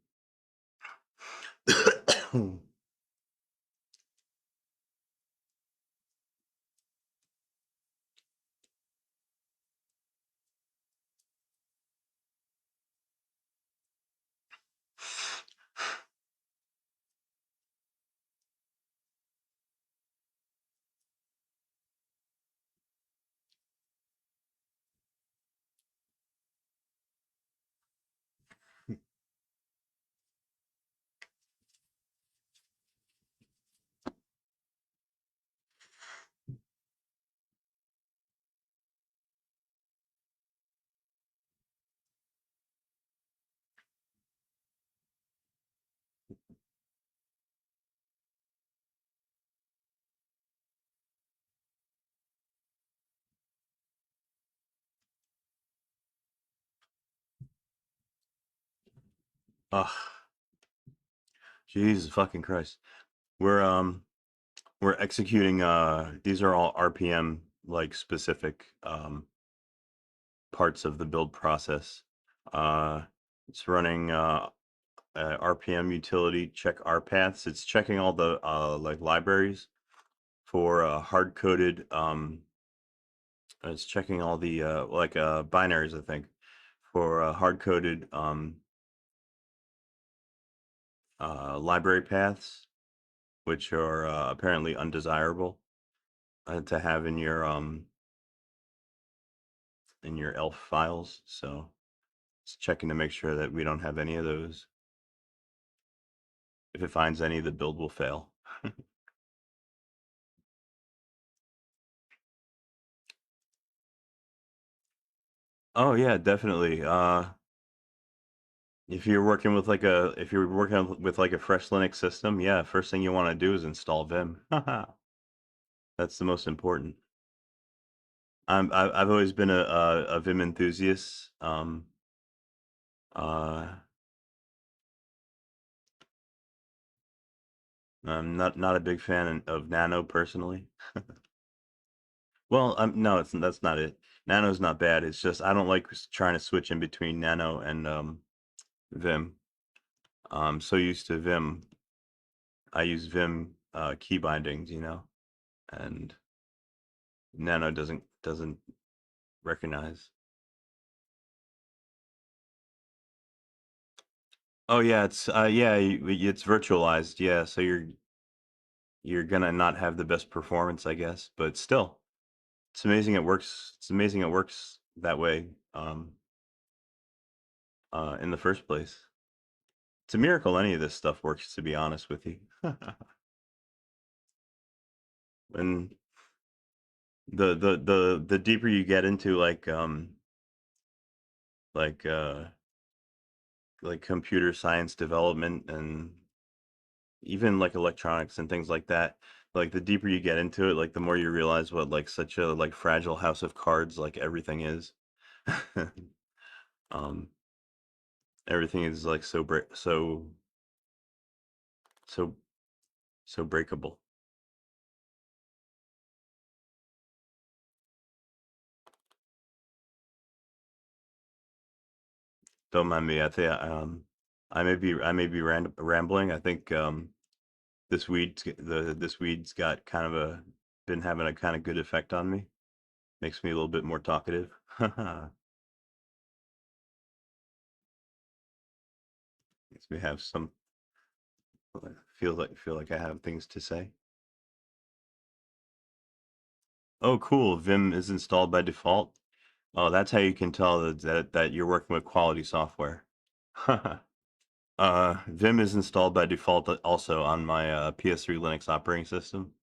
Oh, Jesus fucking Christ. We're we're executing these are all RPM like specific parts of the build process. Uh it's running RPM utility check R paths. It's checking all the like libraries for hard coded it's checking all the like binaries, I think, for hard coded library paths, which are apparently undesirable to have in your ELF files. So it's checking to make sure that we don't have any of those. If it finds any, the build will fail. Oh yeah, definitely. If you're working with like a fresh Linux system, yeah, first thing you want to do is install Vim. That's the most important. I've always been a Vim enthusiast. Uh, I'm not a big fan of Nano personally. Well, no, that's not it. Nano's not bad. It's just I don't like trying to switch in between Nano and Vim. I'm so used to Vim. I use Vim key bindings, and Nano doesn't recognize. Oh yeah, it's virtualized. Yeah, so you're gonna not have the best performance, I guess, but still, it's amazing it works. It's amazing it works that way in the first place. It's a miracle any of this stuff works, to be honest with you. And the deeper you get into like uh like computer science development and even like electronics and things like that, like the deeper you get into it, like the more you realize what like such a like fragile house of cards like everything is. um Everything is like so so breakable. Don't mind me. I think I may be rambling. I think this weed's got kind of a been having a kind of good effect on me. Makes me a little bit more talkative. Makes me have some feel like I have things to say. Oh, cool. Vim is installed by default. Oh, that's how you can tell that you're working with quality software. Vim is installed by default also on my PS3 Linux operating system.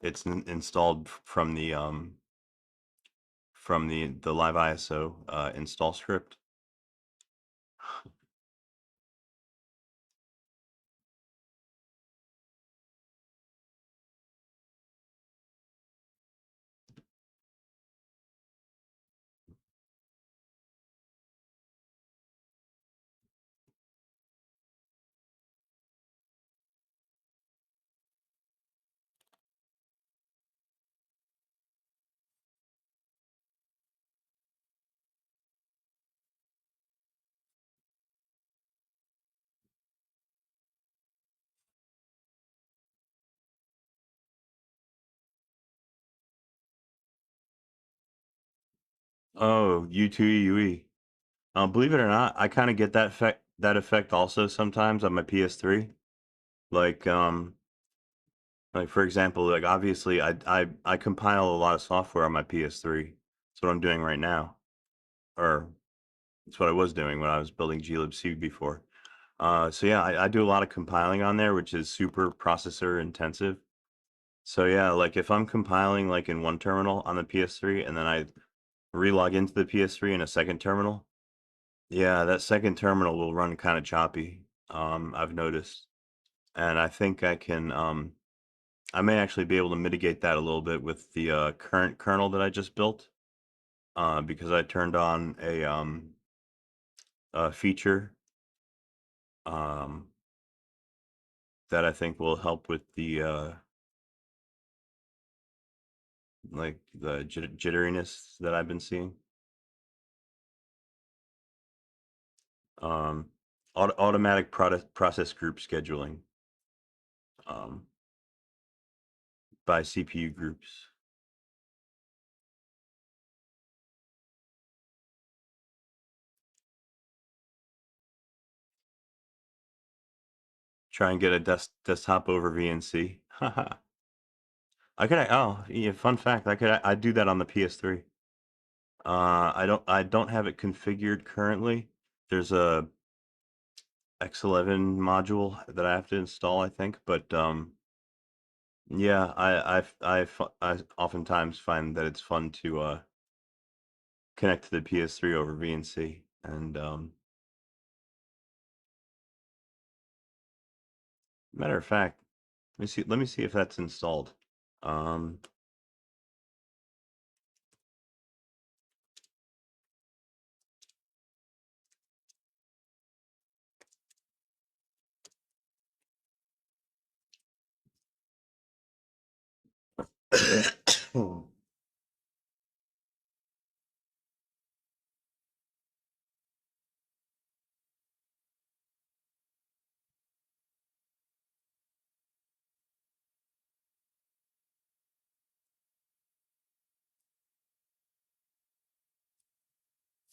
It's installed from the live ISO install script. Oh, U2 UE. Believe it or not, I kind of get that effect also sometimes on my PS3. Like like for example, like obviously I compile a lot of software on my PS3. That's what I'm doing right now, or that's what I was doing when I was building glibc before. So yeah, I do a lot of compiling on there, which is super processor intensive. So yeah, like if I'm compiling like in one terminal on the PS3 and then I relog into the PS3 in a second terminal, yeah, that second terminal will run kind of choppy. I've noticed, and I think I may actually be able to mitigate that a little bit with the current kernel that I just built, because I turned on a feature um that I think will help with the like the jitteriness that I've been seeing. Um, automatic process group scheduling um, by CPU groups. Try and get a desktop over VNC. Haha. I could. Oh, yeah, fun fact. I do that on the PS3. I don't have it configured currently. There's a X11 module that I have to install, I think, but yeah, I oftentimes find that it's fun to connect to the PS3 over VNC, and matter of fact, let me see if that's installed. Um,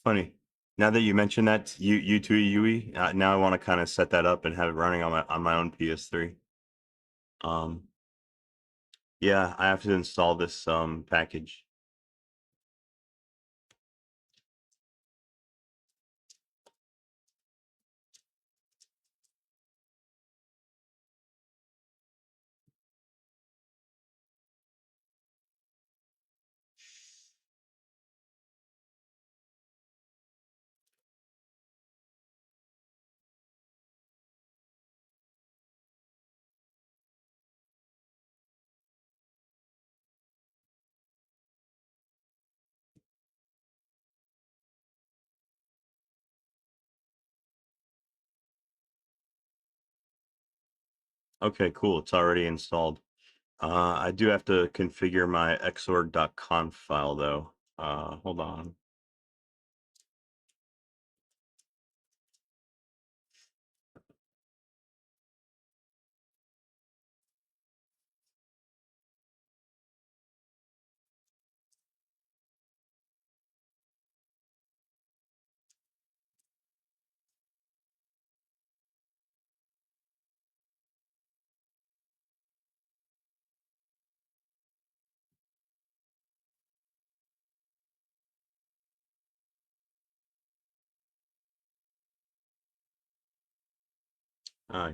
funny. Now that you mention that U2 UE, now I want to kind of set that up and have it running on my own PS3. Um, yeah, I have to install this package. Okay, cool. It's already installed. I do have to configure my xorg.conf file though. Hold on.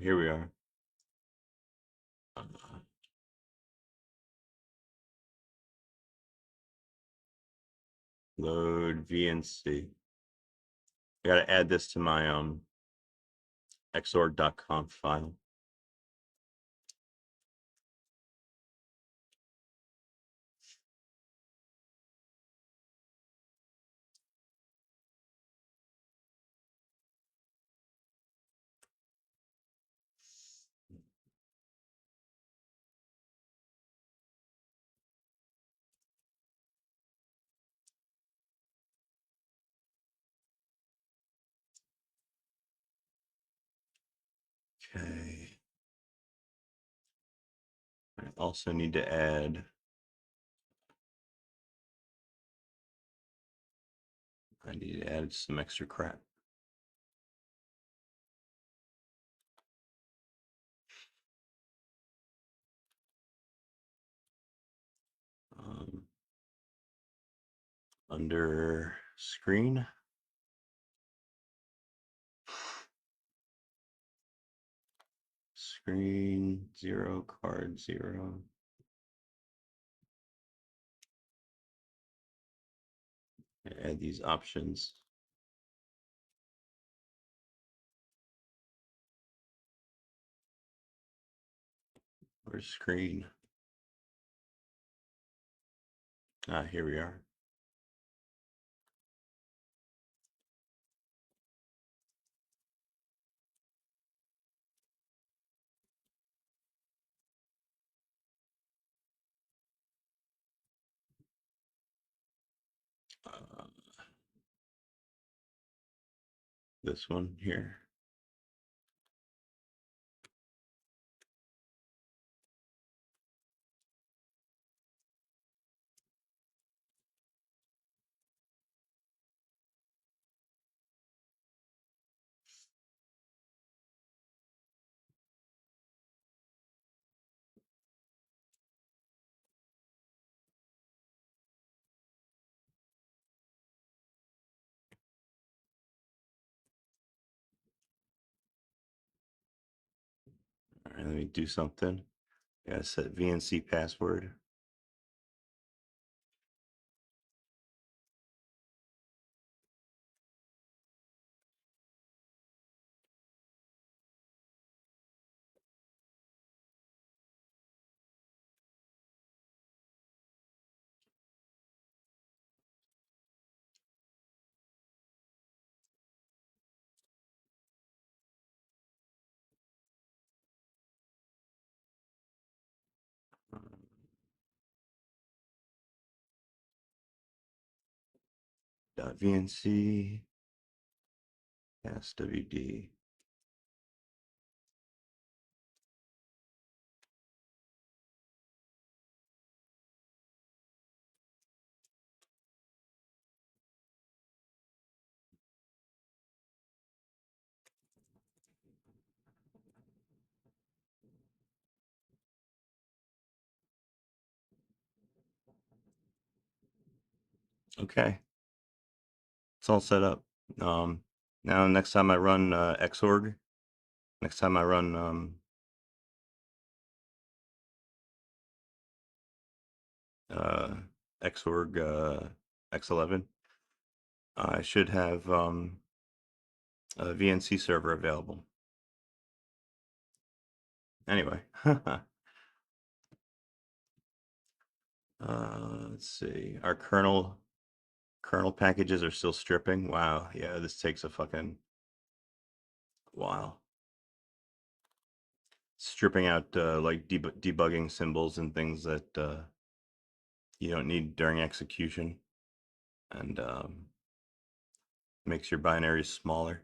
Here we are. Uh, Load VNC. I gotta add this to my xorg.conf file. Okay. I also need to add. I need to add some extra crap. Um, Under screen. Screen 0, card 0. Add these options. Where's screen? Here we are. this one here. All right, let me do something. I gotta set VNC password. .vnc swd. Okay, it's all set up. Now next time I run xorg, next time I run xorg x11, I should have a VNC server available. Anyway, let's see. Our kernel packages are still stripping. Wow, yeah, this takes a fucking while. Stripping out like debugging symbols and things that you don't need during execution, and makes your binaries smaller.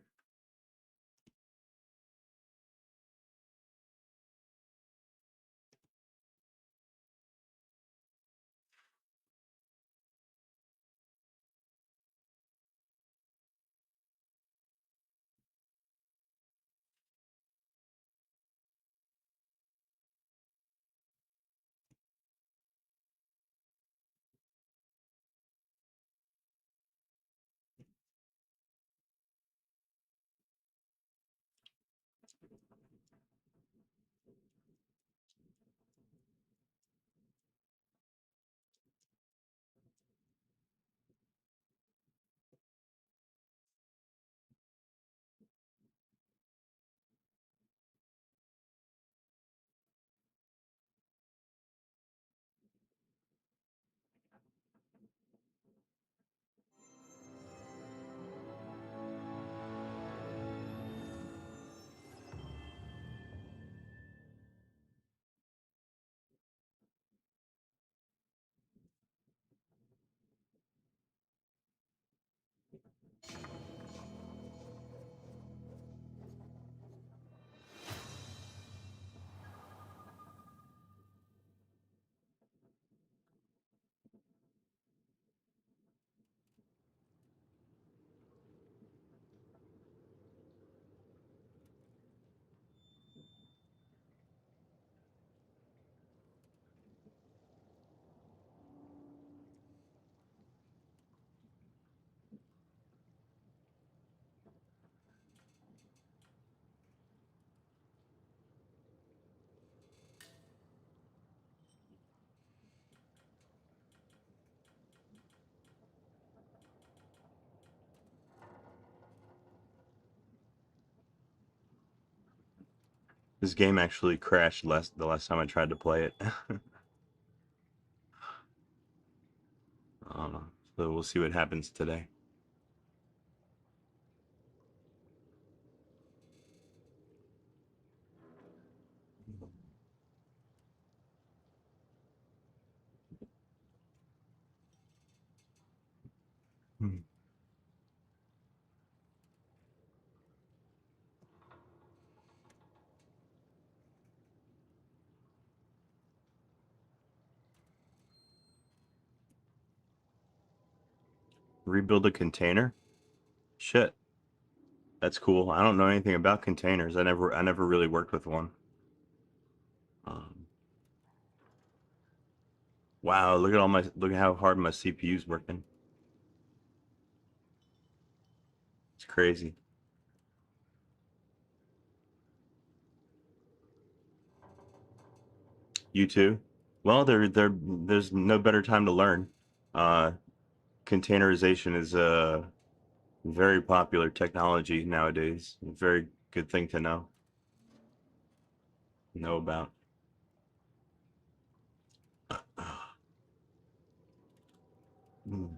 This game actually crashed the last time I tried to play it. So we'll see what happens today. Hmm. Rebuild a container? Shit, that's cool. I don't know anything about containers. I never really worked with one. Um, wow, look at how hard my CPU's working. It's crazy. You too? Well, there's no better time to learn. Uh, Containerization is a very popular technology nowadays. A very good thing to know about. Mm.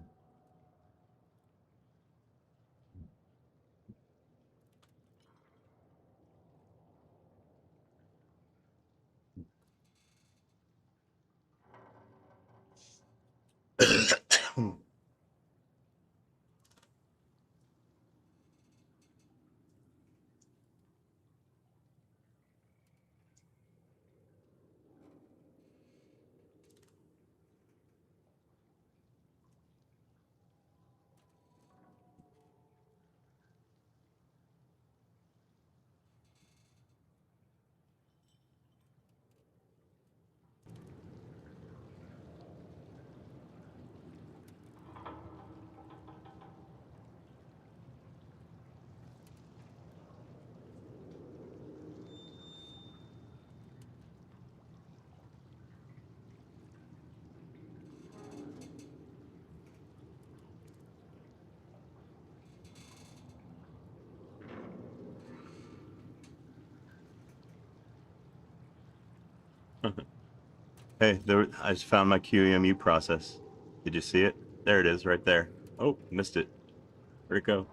Hey, I just found my QEMU process. Did you see it? There it is, right there. Oh, missed it. Where'd it go?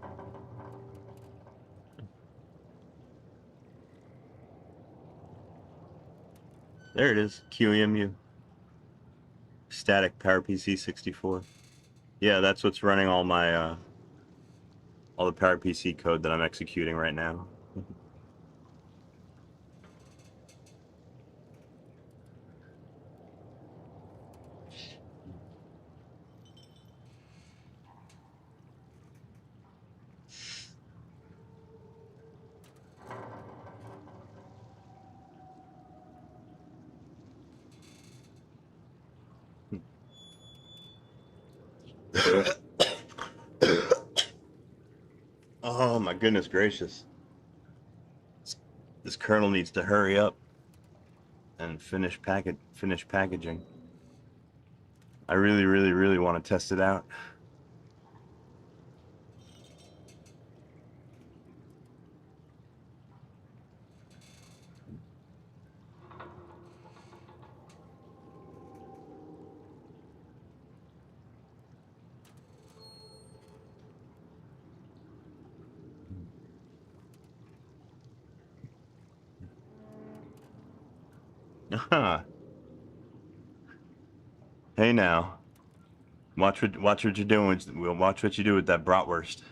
There it is. QEMU. Static PowerPC 64. Yeah, that's what's running all the PowerPC code that I'm executing right now. Oh my goodness gracious. This kernel needs to hurry up and finish packaging. I really, really, really want to test it out. Hey now, watch what you're doing. We'll watch what you do with that bratwurst.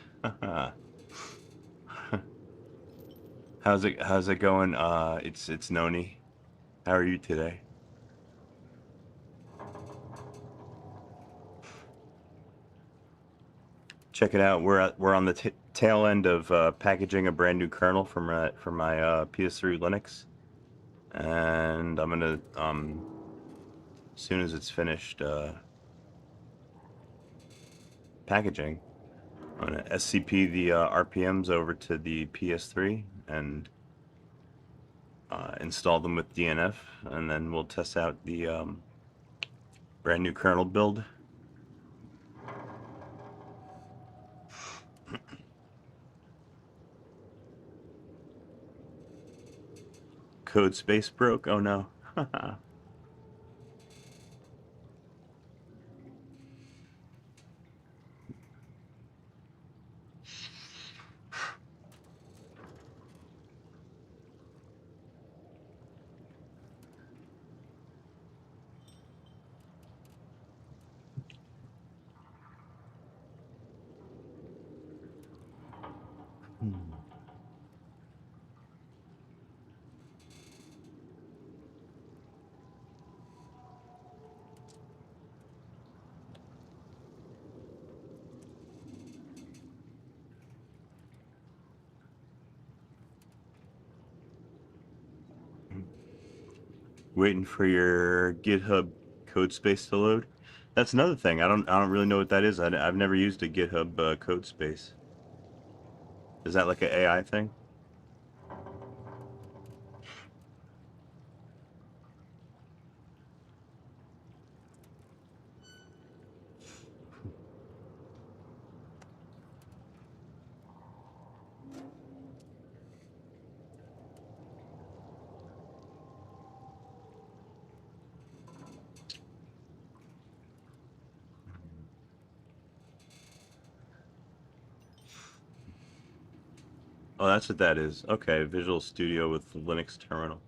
How's it going? It's Noni. How are you today? Check it out. We're on the t tail end of packaging a brand new kernel for my PS3 Linux, and I'm gonna as soon as it's finished packaging, I'm gonna SCP the RPMs over to the PS3 and install them with DNF, and then we'll test out the brand new kernel build. Code space broke. Oh no. Waiting for your GitHub code space to load. That's another thing. I don't really know what that is. I've never used a GitHub code space. Is that like an AI thing? Oh, that's what that is. Okay, Visual Studio with Linux terminal.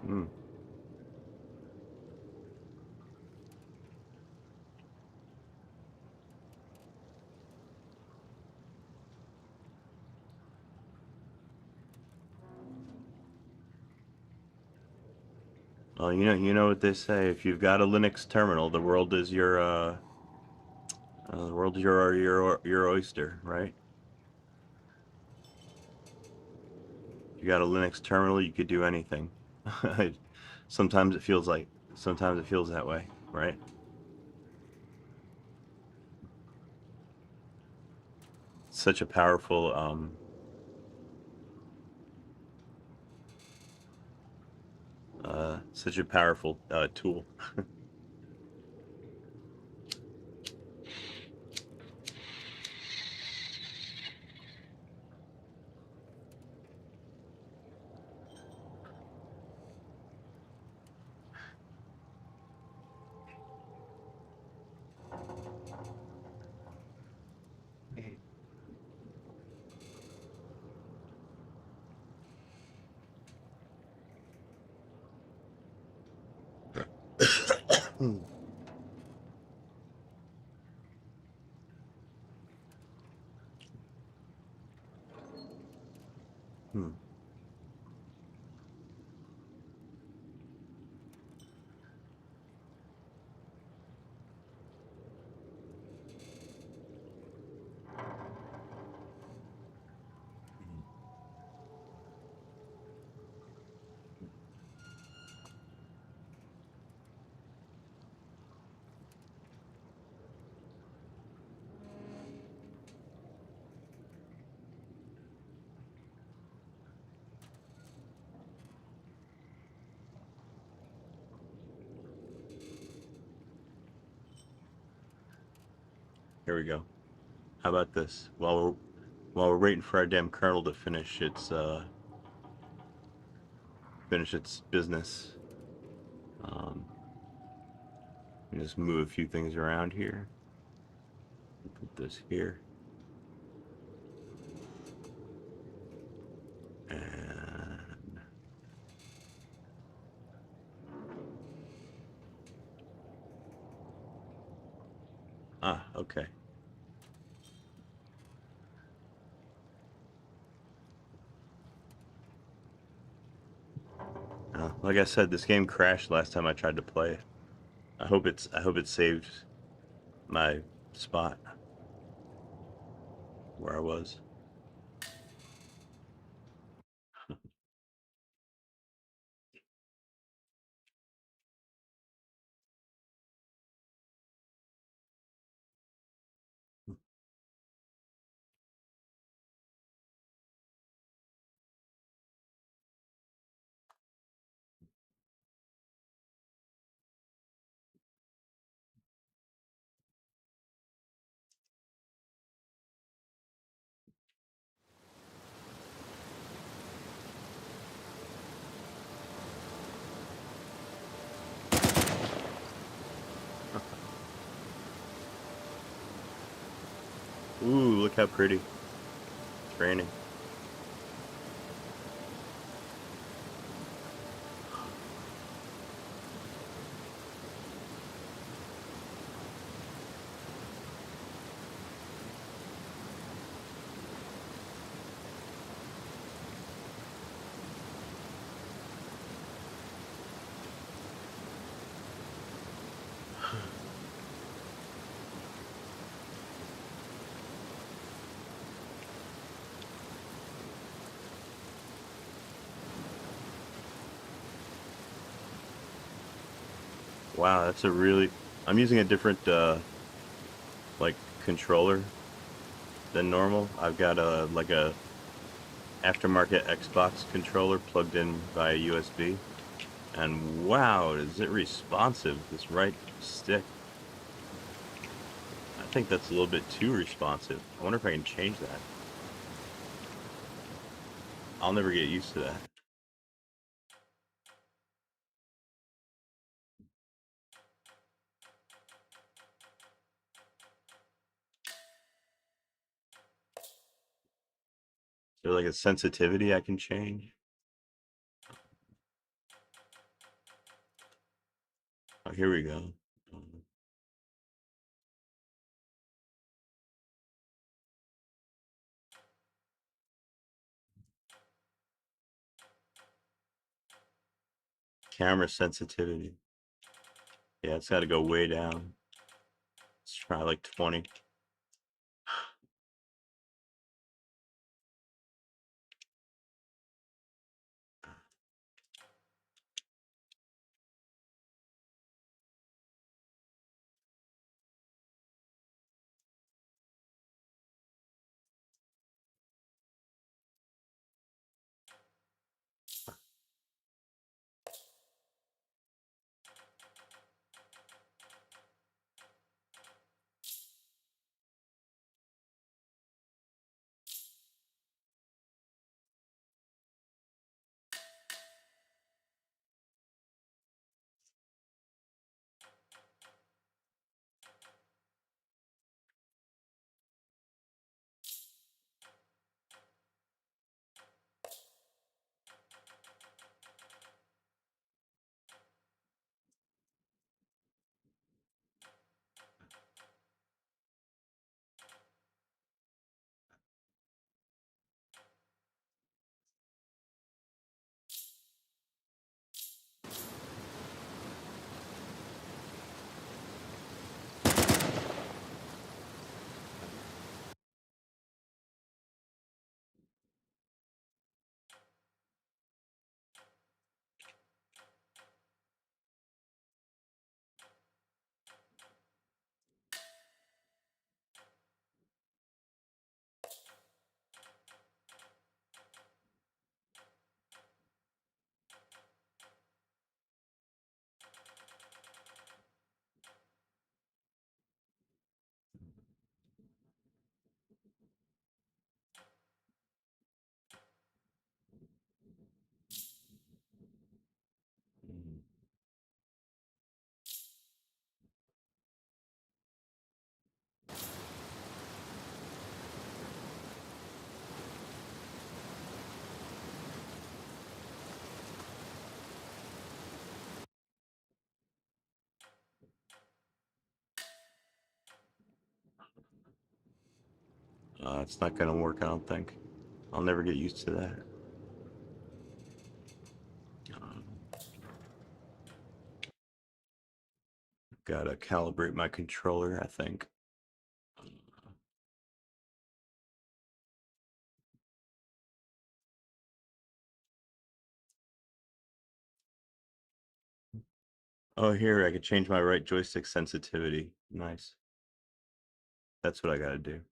Hmm. Well, you know what they say. If you've got a Linux terminal, the world is your oyster, right? If you got a Linux terminal, you could do anything. Sometimes it feels like, sometimes it feels that way, right? Such a powerful, tool. Hmm. Hmm. Here we go. How about this? While we're waiting for our damn kernel to finish its business, um, just move a few things around here. Put this here, and okay. Like I said, this game crashed last time I tried to play it. I hope it saved my spot where I was. Ooh, look how pretty. It's raining. Wow, that's a really. I'm using a different like controller than normal. I've got a like a aftermarket Xbox controller plugged in via USB, and wow, is it responsive? This right stick. I think that's a little bit too responsive. I wonder if I can change that. I'll never get used to that. Is there like a sensitivity I can change? Oh, here we go. Camera sensitivity. Yeah, it's got to go way down. Let's try like 20. It's not gonna work, I don't think. I'll never get used to that. Gotta calibrate my controller, I think. Oh, here, I could change my right joystick sensitivity. Nice. That's what I gotta do.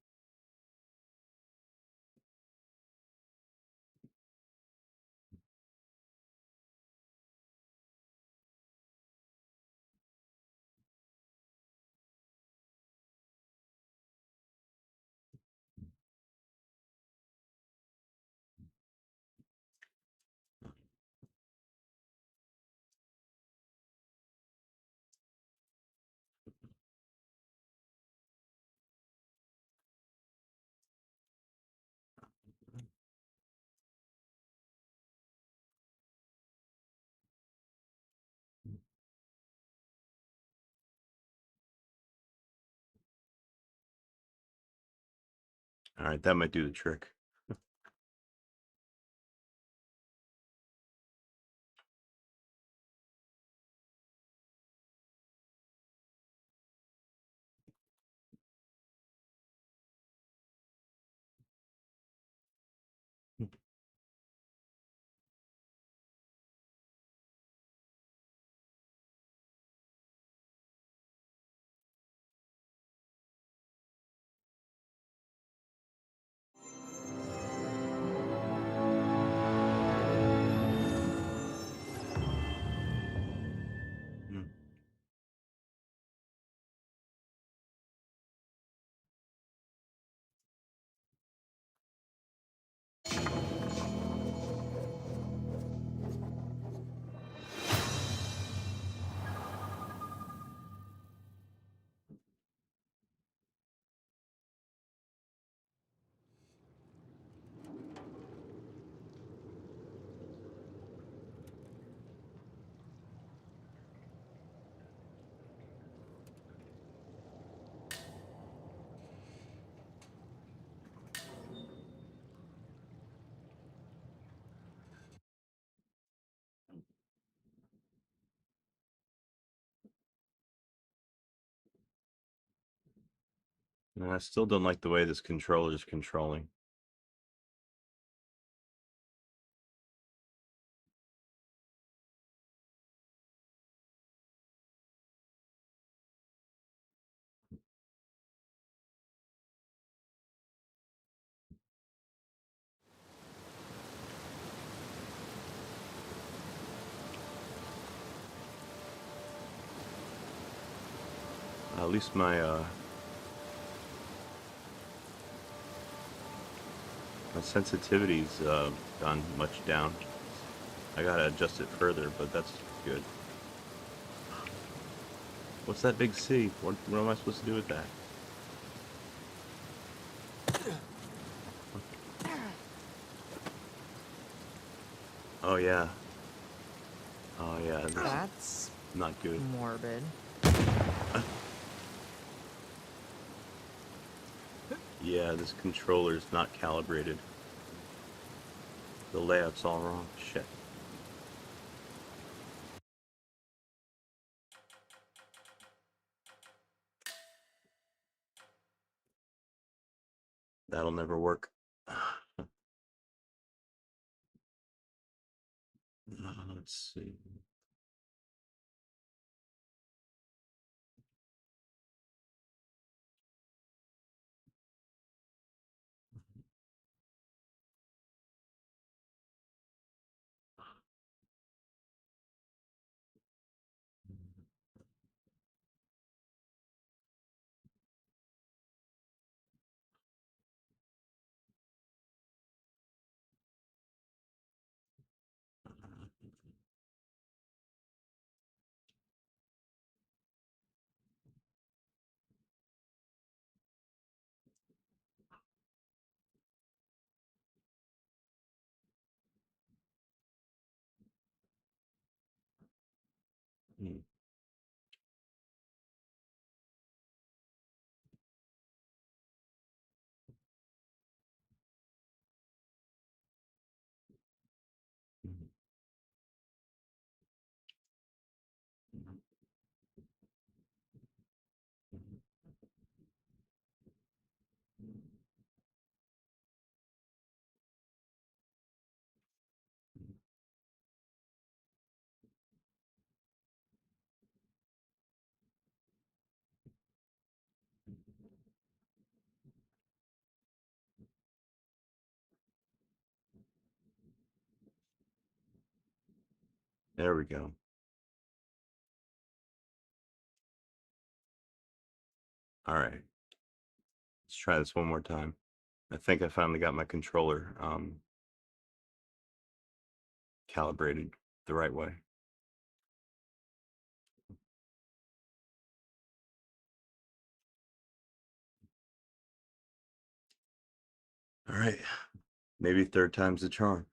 All right, that might do the trick. And I still don't like the way this controller is controlling. At least my sensitivity's gone much down. I gotta adjust it further, but that's good. What's that big C? What am I supposed to do with that? Oh yeah. Oh yeah. This That's is not good. morbid. Yeah, this controller's not calibrated. The layout's all wrong. Shit. That'll never work. Let's see. Hmm. There we go. All right. Let's try this one more time. I think I finally got my controller calibrated the right way. All right. Maybe third time's the charm.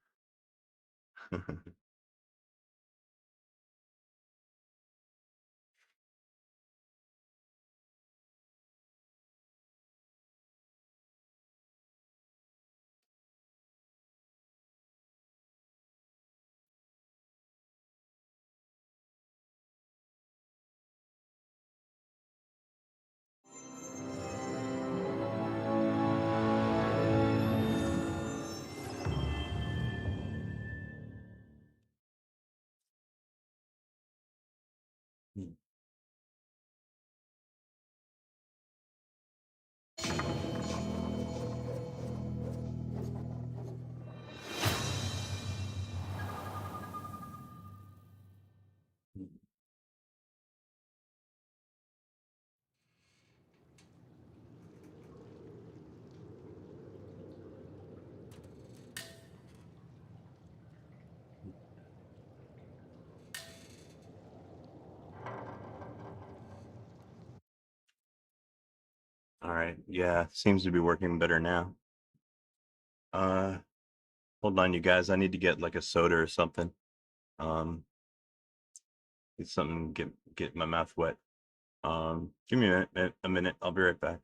All right. Yeah, seems to be working better now. Uh, Hold on, you guys. I need to get like a soda or something. Um, Need something to get my mouth wet. Give me a minute. I'll be right back.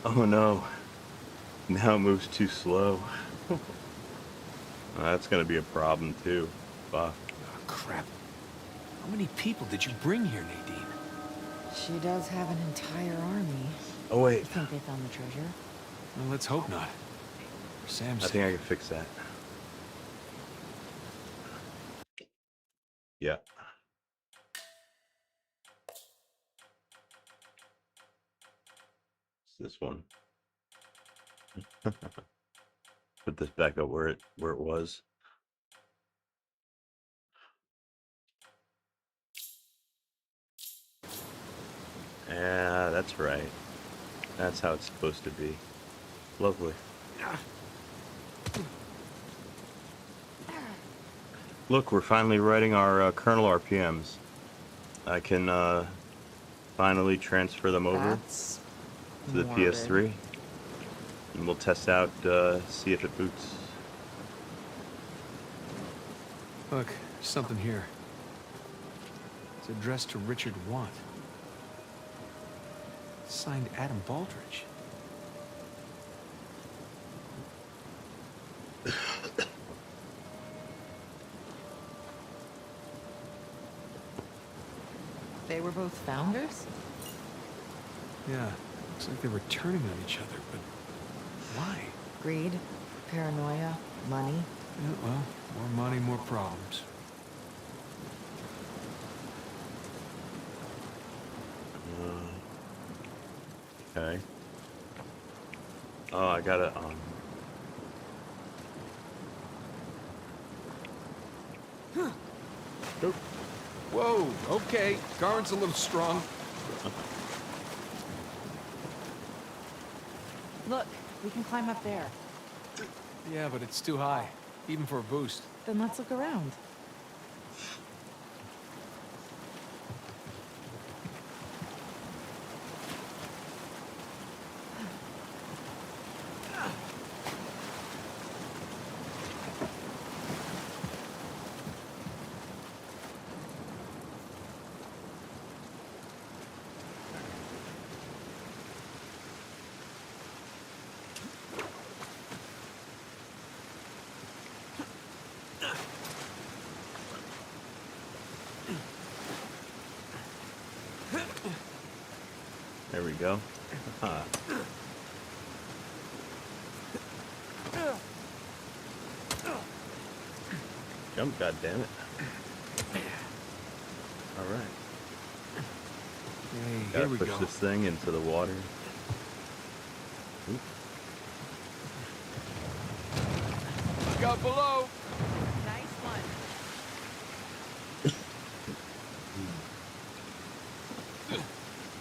Oh no, now it moves too slow. That's gonna be a problem too. Fuck. Oh, crap. How many people did you bring here, Nadine? She does have an entire army. Oh wait, You think they found the treasure? Well, let's hope not. For Sam's I think I sake. can fix that. Yeah. It's this one. Put this back up where it was. Yeah, that's right. That's how it's supposed to be. Lovely. Look, we're finally writing our kernel RPMs. I can finally transfer them over That's to the morbid. PS3, and we'll test out, see if it boots. Look, there's something here. It's addressed to Richard Want. Signed Adam Baldridge. They were both founders? Yeah, looks like they were turning on each other, but why? Greed, paranoia, money. Yeah, well, more money, more problems. Okay. Oh, I gotta, Oop. Whoa, okay. Current's a little strong. Look, we can climb up there. Yeah, but it's too high, even for a boost. Then let's look around. There we go. Huh. Jump, goddammit. Alright. Hey, Gotta here we push go. this thing into the water. Oop. Look out below. Nice one.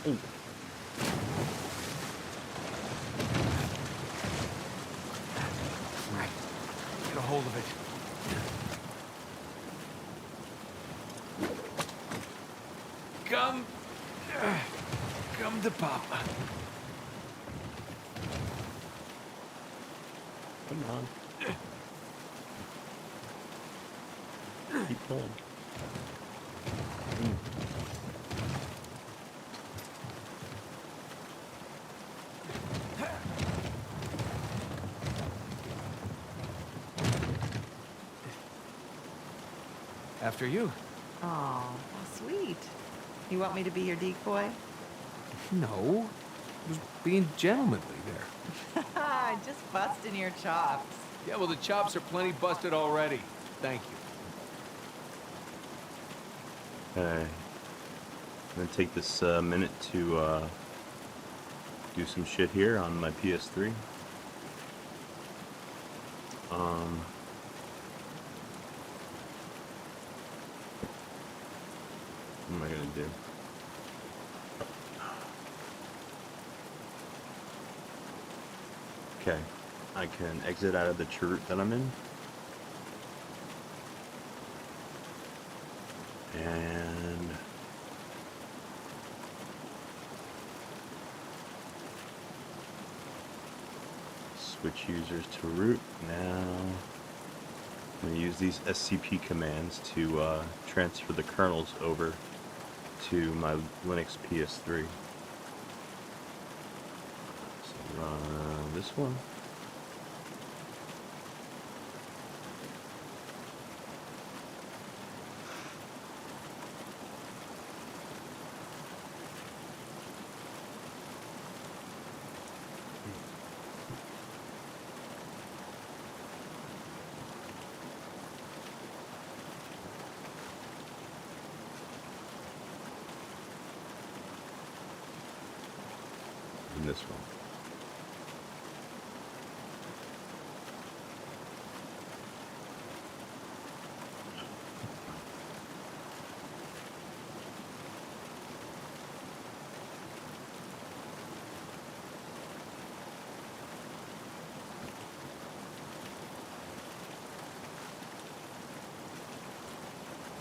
Ooh. Right. Get a hold of it. Come. Come to Papa. Come on. Keep pulling. After you. Oh, how sweet. You want me to be your decoy? No. I was being gentlemanly there. Just busting your chops. Yeah, well, the chops are plenty busted already. Thank you. Okay. I'm gonna take this minute to do some shit here on my PS3. What am I gonna do? Okay, I can exit out of the church that I'm in. And switch users to root. Now I'm going to use these SCP commands to transfer the kernels over to my Linux PS3. So This one. And this one.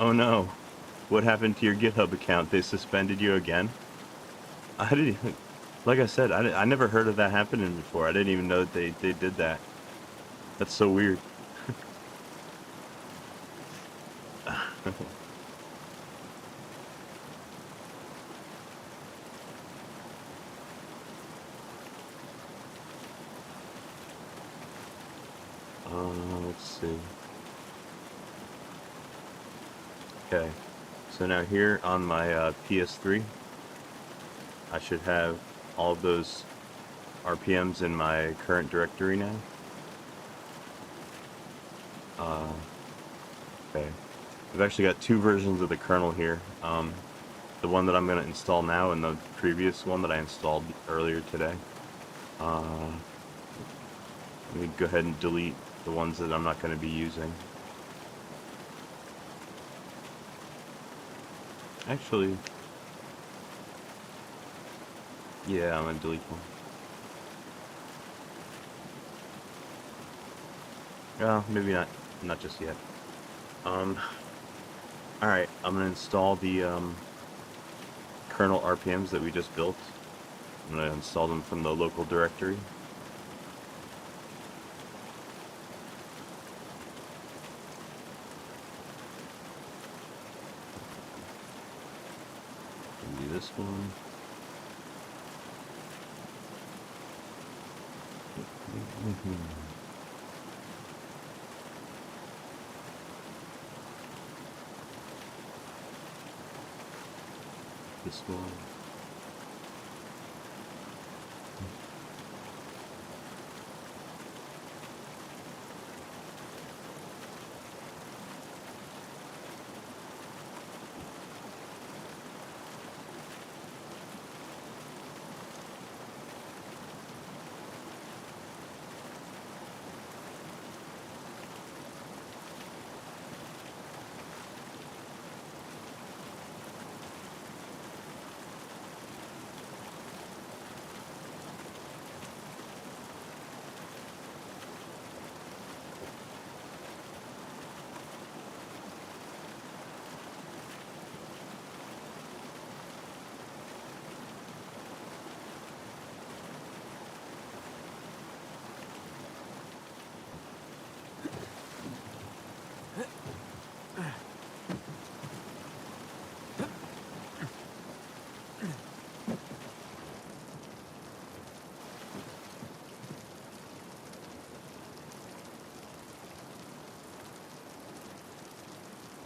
Oh no. What happened to your GitHub account? They suspended you again? I didn't even, like I said, I never heard of that happening before. I didn't even know that they did that. That's so weird. Let's see. Okay, so now here on my PS3, I should have all of those RPMs in my current directory now. Okay, I've actually got two versions of the kernel here. The one that I'm going to install now and the previous one that I installed earlier today. Let me go ahead and delete the ones that I'm not going to be using. Actually, yeah, I'm going to delete one. Well, maybe not just yet. Alright, I'm going to install the kernel RPMs that we just built. I'm going to install them from the local directory. Do this one. This one.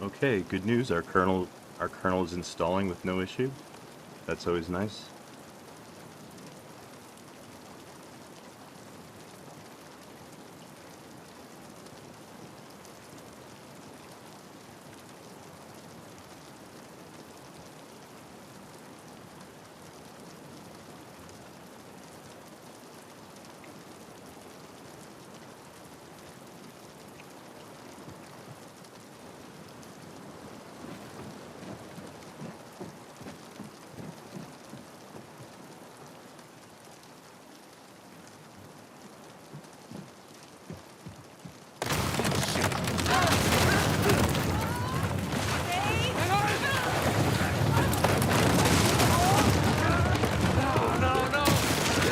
Okay, good news. Our kernel is installing with no issue. That's always nice.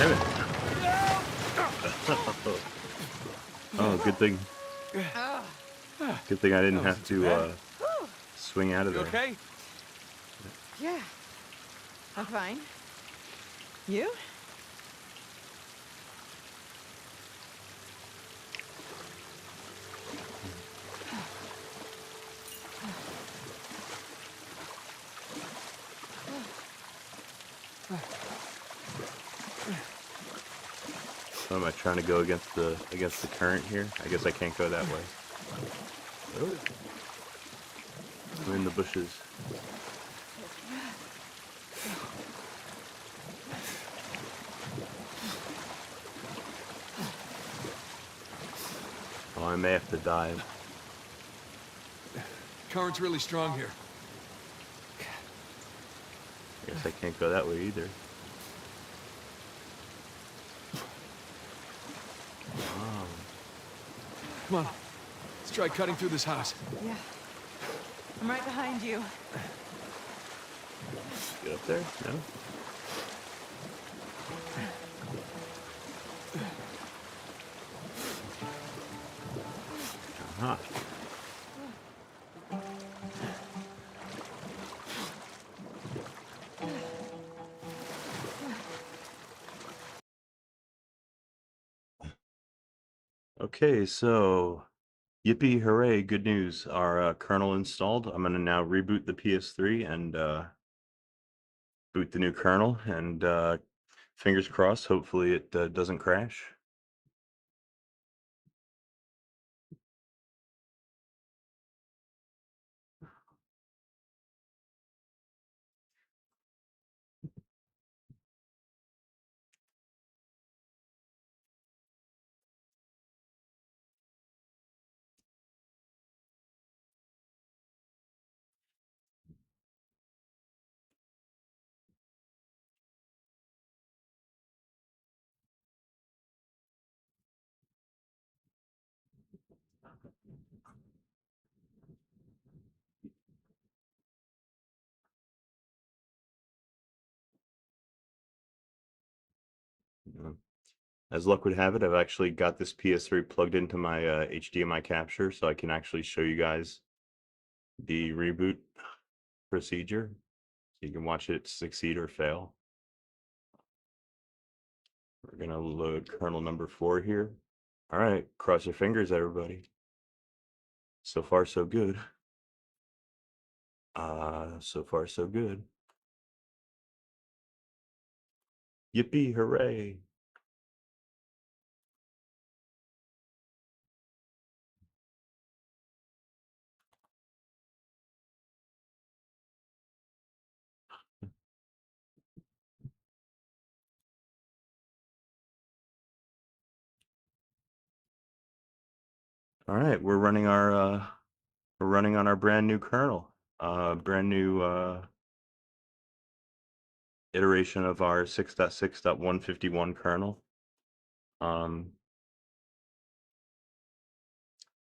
Damn it. Oh, good thing. Good thing I didn't have to swing out of there. Okay? Yeah. I'm fine. You? What am I trying to go against the current here? I guess I can't go that way. Oh, I'm in the bushes. Oh, I may have to dive. Current's really strong here. I guess I can't go that way either. Oh. Come on, let's try cutting through this house. Yeah. I'm right behind you. Get up there? No? Uh-huh. Okay, so yippee hooray, good news. Our kernel installed. I'm gonna now reboot the PS3 and boot the new kernel, and fingers crossed, hopefully it doesn't crash. Uh, As luck would have it, I've actually got this PS3 plugged into my HDMI capture, so I can actually show you guys the reboot procedure, so you can watch it succeed or fail. We're gonna load kernel number 4 here. All right, cross your fingers, everybody. So far, so good. So far, so good. Yippee, hooray. All right, we're running on our brand new kernel. Brand new iteration of our 6.6.151 kernel.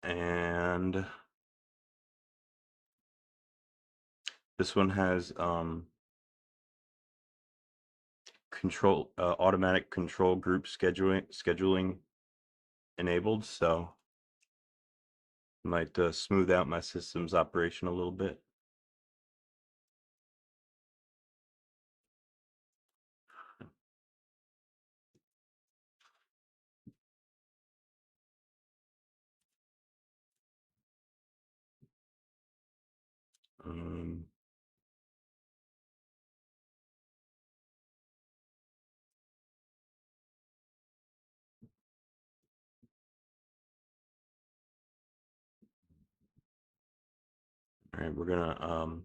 And this one has automatic control group scheduling enabled, so might smooth out my system's operation a little bit. Um, all right, we're gonna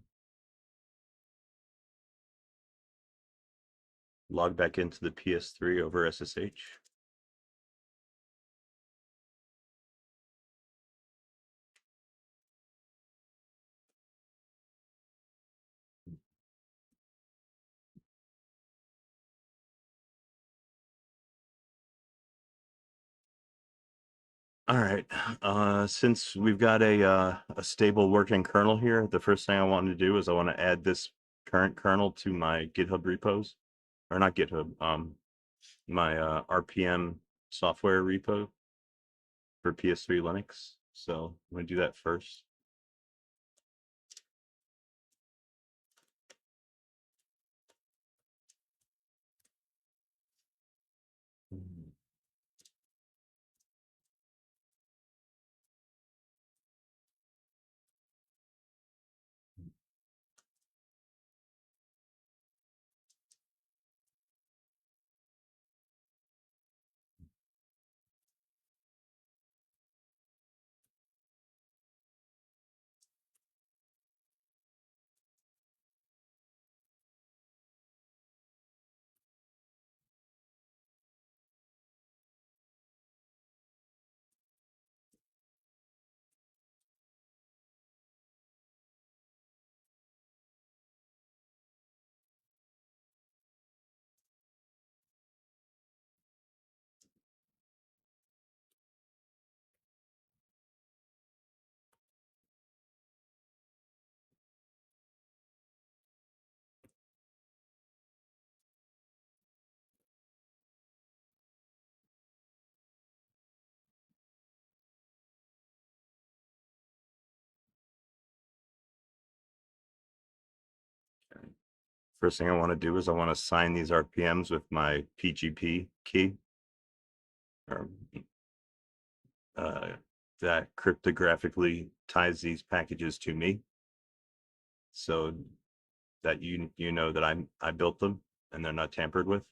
log back into the PS3 over SSH. All right, since we've got a stable working kernel here, the first thing I want to do is I want to add this current kernel to my GitHub repos, or not GitHub, my RPM software repo for PS3 Linux. So I'm gonna do that first. First thing I want to do is I want to sign these RPMs with my PGP key, or uh, that cryptographically ties these packages to me, so that you know that I built them and they're not tampered with.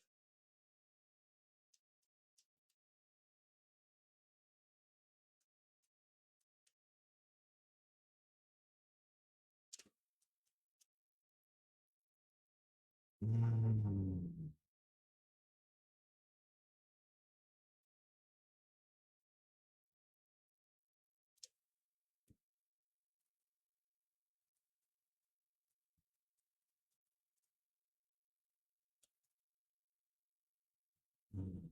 Mm. Mm.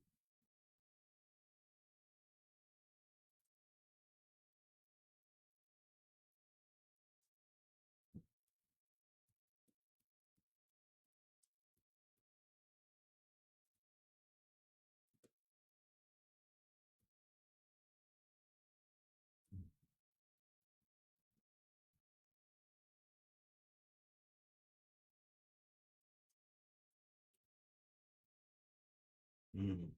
Mm.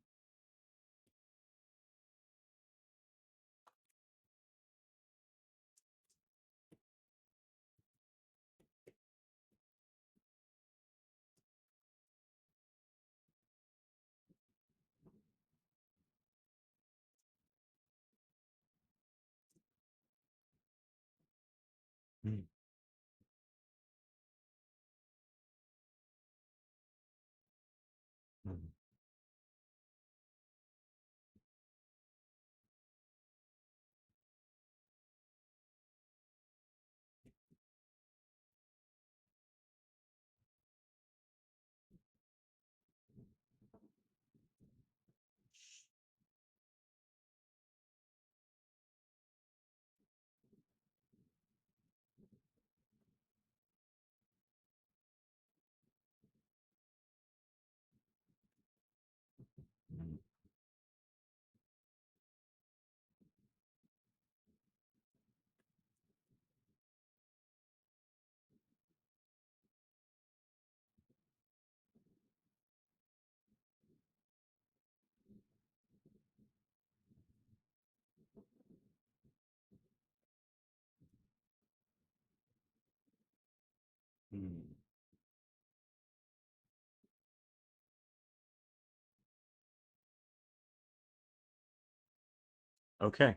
Mm. Mm. Mm. Okay,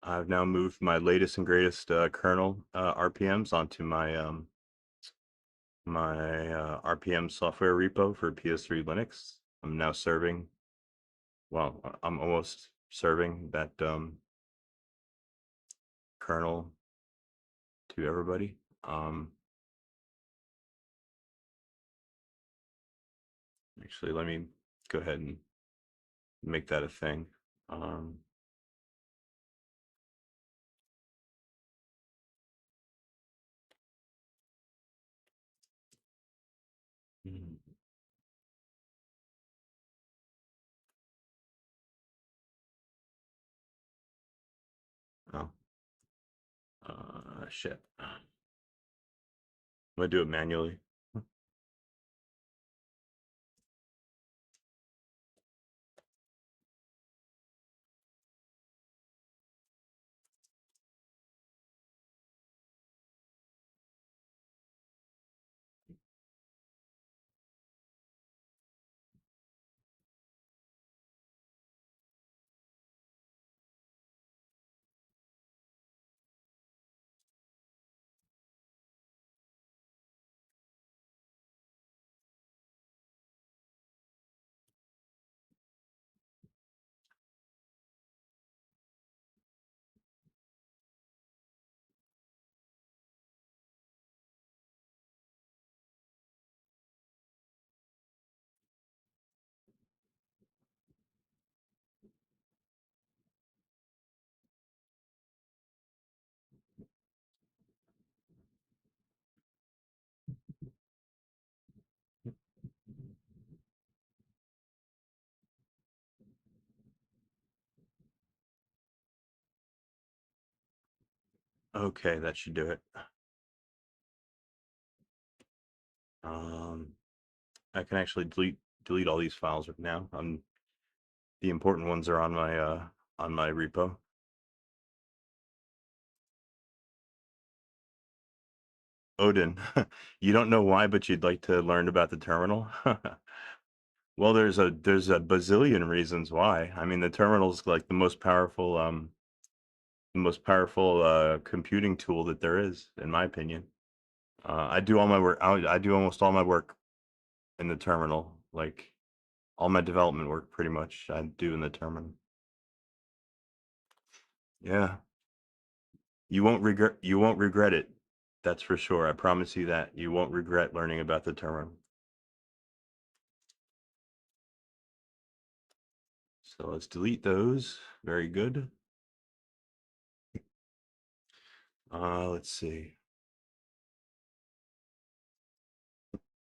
I've now moved my latest and greatest kernel RPMs onto my RPM software repo for PS3 Linux. I'm now serving, well, I'm almost serving that kernel to everybody. Actually, let me go ahead and make that a thing. Um, hmm, oh, shit. I'm gonna do it manually. Okay, that should do it. Um, I can actually delete all these files right now. The important ones are on my repo. Odin, you don't know why, but you'd like to learn about the terminal? Well, there's a bazillion reasons why. I mean, the terminal's like the most powerful computing tool that there is, in my opinion. I do all my work. I do almost all my work in the terminal. Like all my development work, pretty much, I do in the terminal. Yeah, you won't regret it. That's for sure. I promise you that you won't regret learning about the terminal. So let's delete those. Very good. Let's see.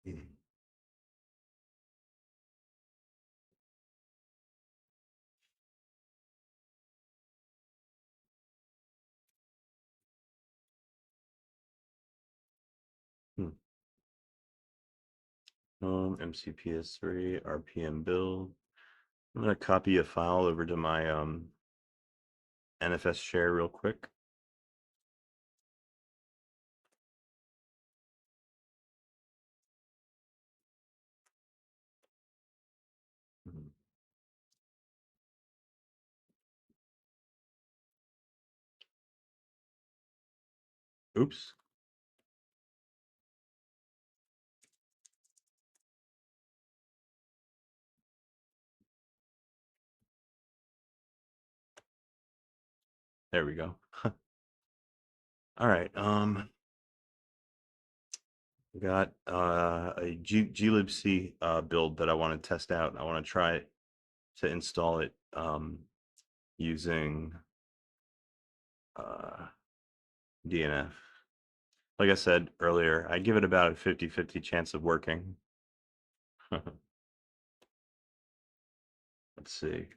Hmm. MCPS3 RPM build. I'm gonna copy a file over to my NFS share real quick. Hmm. Oops. There we go. All right. Got a glibc build that I want to test out. I want to try to install it using uh, DNF. Like I said earlier, I give it about a 50-50 chance of working. Let's see.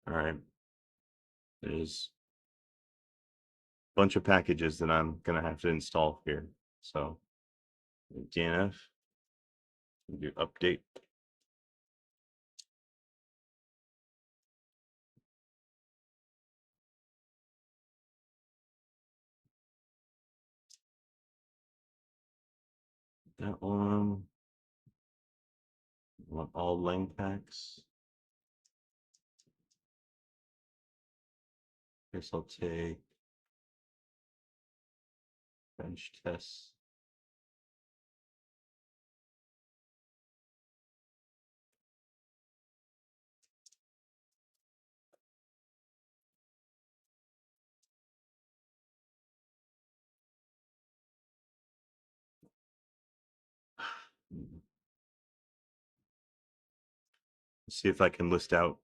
All right. There's a bunch of packages that I'm gonna have to install here. So DNF, do update. That one. I want all lang packs. Guess I'll take bench tests. See if I can list out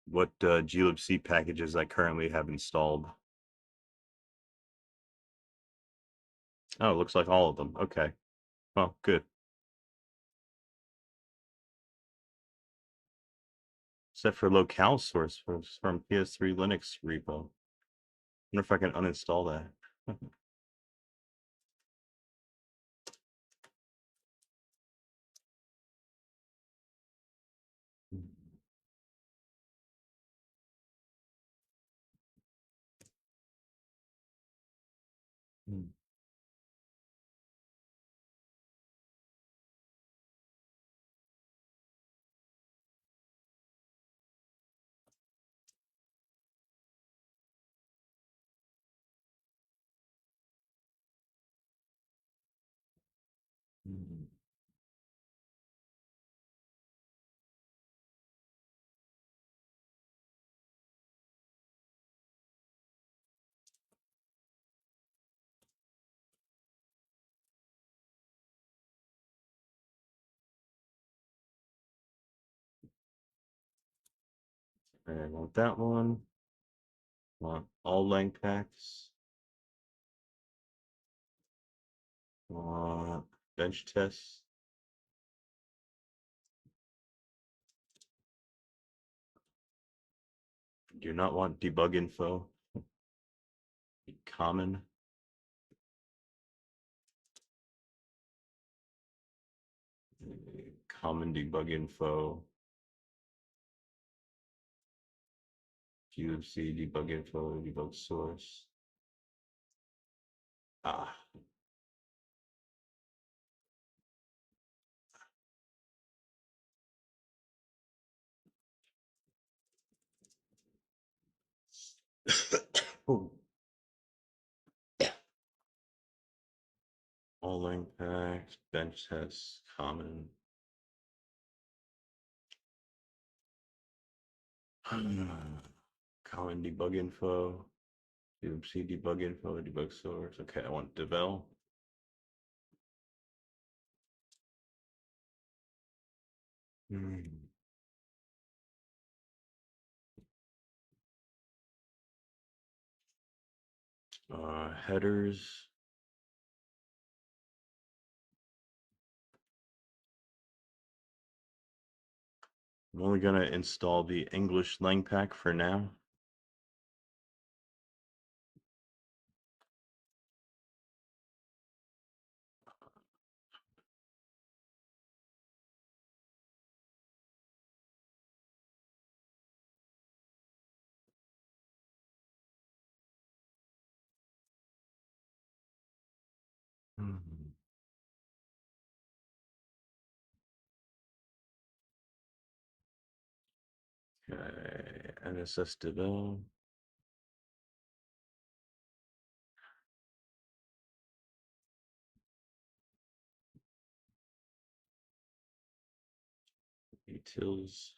what glibc packages I currently have installed. Oh, it looks like all of them. Okay. Well, good. Except for locale source from PS3 Linux repo. I wonder if I can uninstall that. I want that one. Want all lang packs. Want bench tests. Do not want debug info. Common. Common debug info. GUC debug info, debug source. Ah. Ooh. All lang packs, bench tests, common. Common debug info. GUC debug info, debug source. Okay, I want devel. Headers. I'm only gonna install the English lang pack for now. Okay, NSS devel. Utils.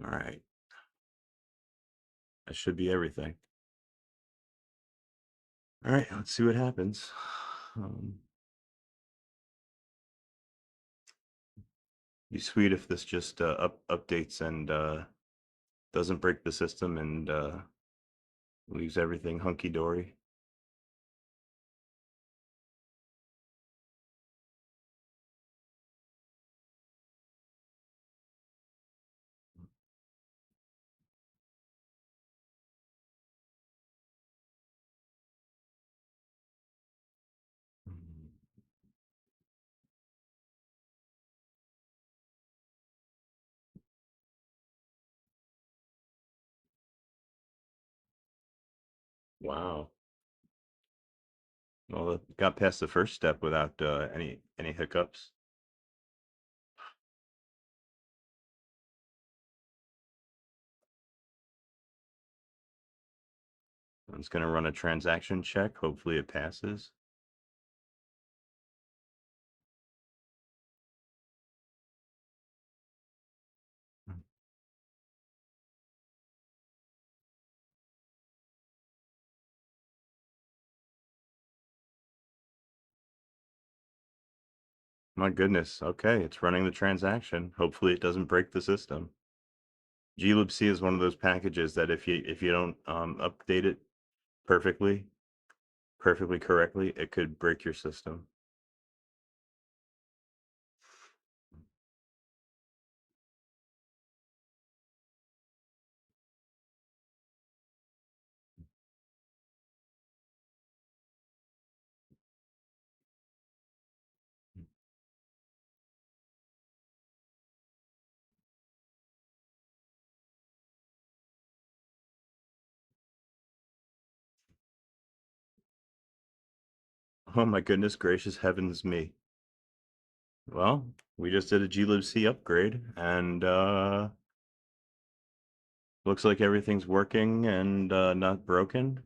All right. That should be everything. All right, let's see what happens. Be sweet if this just updates and doesn't break the system and leaves everything hunky dory. Wow. Well, it got past the first step without any hiccups. I'm just gonna run a transaction check. Hopefully it passes. My goodness. Okay, it's running the transaction. Hopefully it doesn't break the system. glibc is one of those packages that if you don't update it perfectly correctly, it could break your system. Oh my goodness gracious heavens me. Well, we just did a glibc upgrade and looks like everything's working and not broken.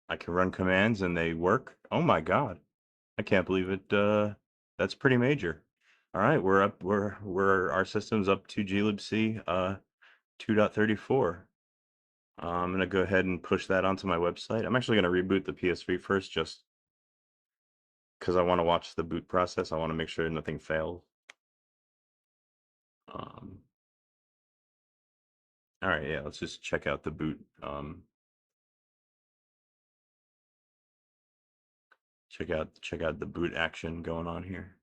I can run commands and they work. Oh my god. I can't believe it. That's pretty major. All right, we're up. Our system's up to glibc 2.34. I'm gonna go ahead and push that onto my website. I'm actually gonna reboot the PS3 first, just because I want to watch the boot process. I want to make sure nothing fails. Um, all right, yeah, let's just check out the boot. Check out the boot action going on here.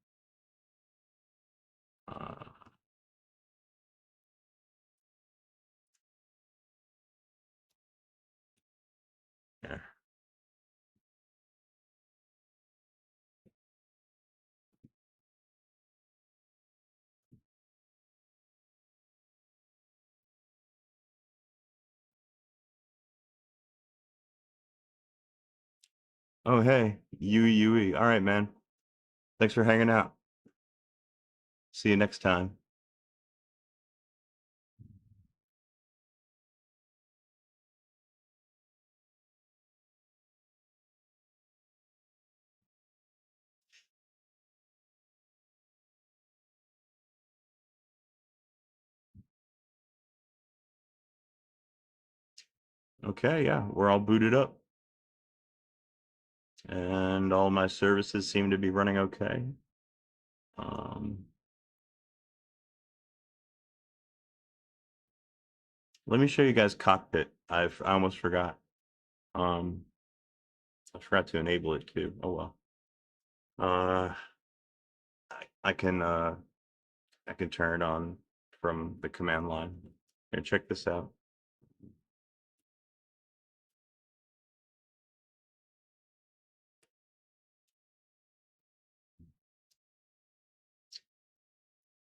Uh, yeah. Oh, hey, Yui. All right, man. Thanks for hanging out. See you next time. Okay, yeah, we're all booted up. And all my services seem to be running okay. Um, Let me show you guys cockpit. I almost forgot. Um, I forgot to enable it too. Oh well. Uh, I can turn it on from the command line. Here, check this out.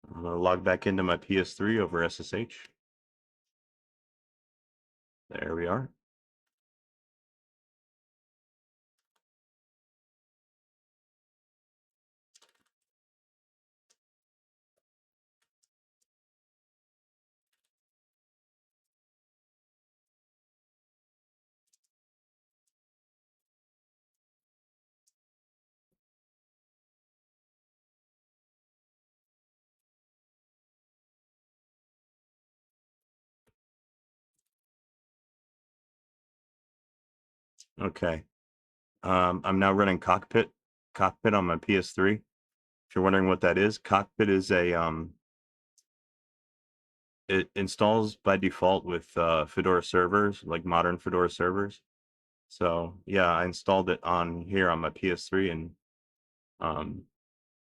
I'm gonna log back into my PS3 over SSH. There we are. Okay. I'm now running Cockpit on my PS3. If you're wondering what that is, Cockpit is it installs by default with Fedora servers, like modern Fedora servers. So yeah, I installed it on here on my PS3, and um,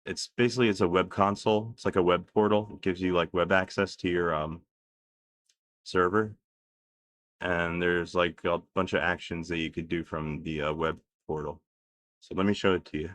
it's a web console. It's like a web portal. It gives you like web access to your server, and there's like a bunch of actions that you could do from the web portal. So let me show it to you.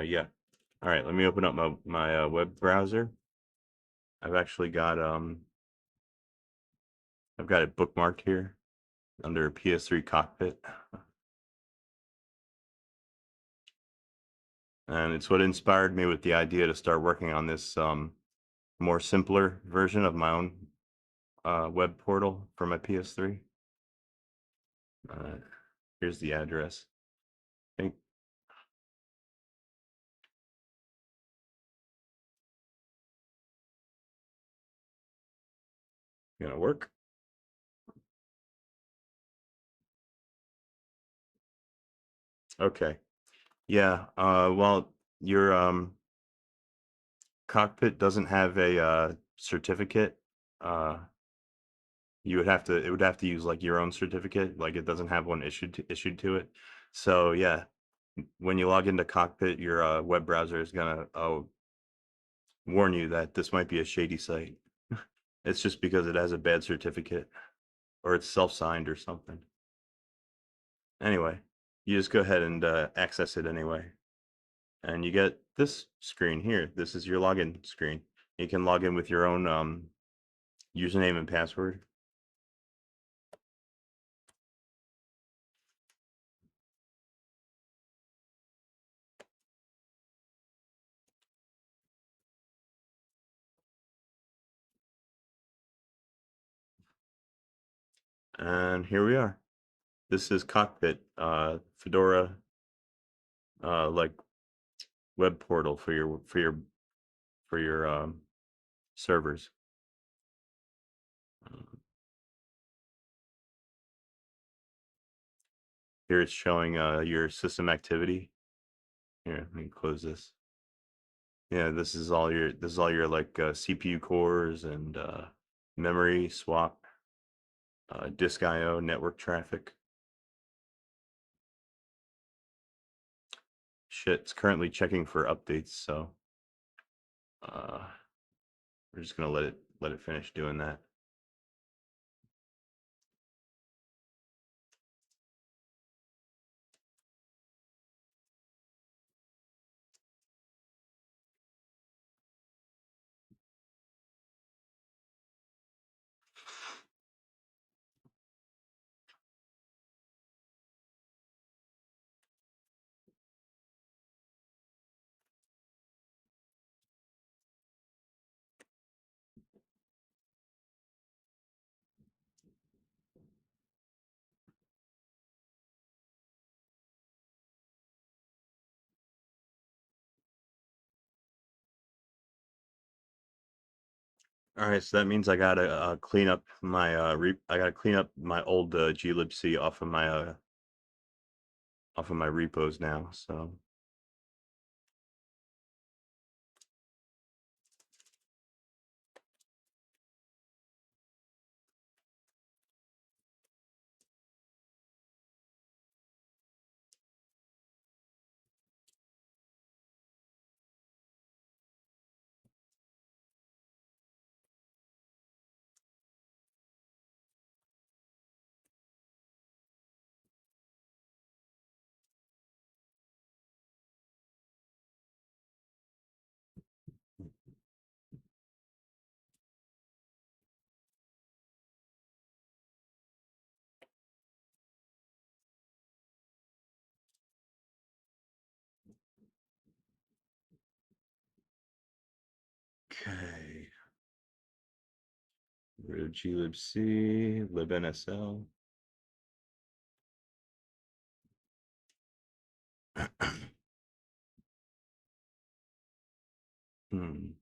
Yeah. All right, let me open up my web browser. I've actually got I've got it bookmarked here under PS3 Cockpit. And it's what inspired me with the idea to start working on this more simpler version of my own web portal for my PS3. Uh, Here's the address. I think it's gonna work. Okay. Yeah. Well, your Cockpit doesn't have a certificate. Uh, it would have to use like your own certificate. Like it doesn't have one issued to it. So yeah, when you log into Cockpit, your web browser is gonna warn you that this might be a shady site. It's just because it has a bad certificate or it's self-signed or something. Anyway, you just go ahead and access it anyway. And you get this screen here. This is your login screen. You can log in with your own username and password. And here we are. This is Cockpit, Fedora, like web portal for your servers. Here it's showing your system activity. Here, let me close this. Yeah, this is all your like CPU cores and memory swap, disk I/O, network traffic. Shit, it's currently checking for updates, so we're just gonna let it finish doing that. All right, so that means I gotta clean up my I gotta clean up my old glibc off of my repos now. So okay, rid of glibc, libnsl. Hmm.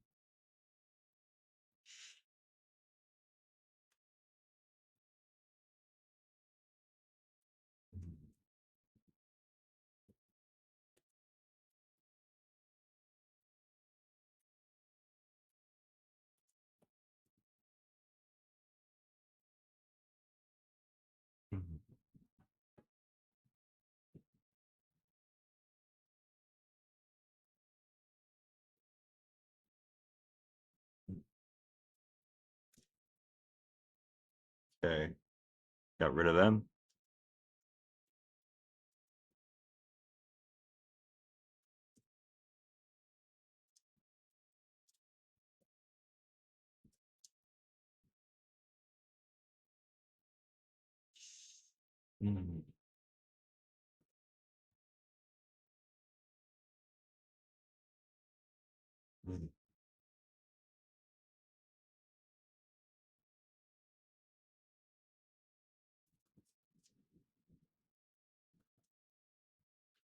Okay, got rid of them. Hmm. Hmm.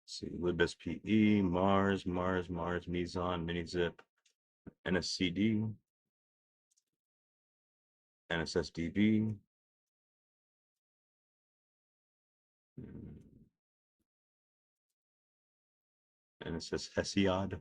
See, libspe, Mars, Meson, Minizip, NSCD, NSSDB, NSS Hesiod.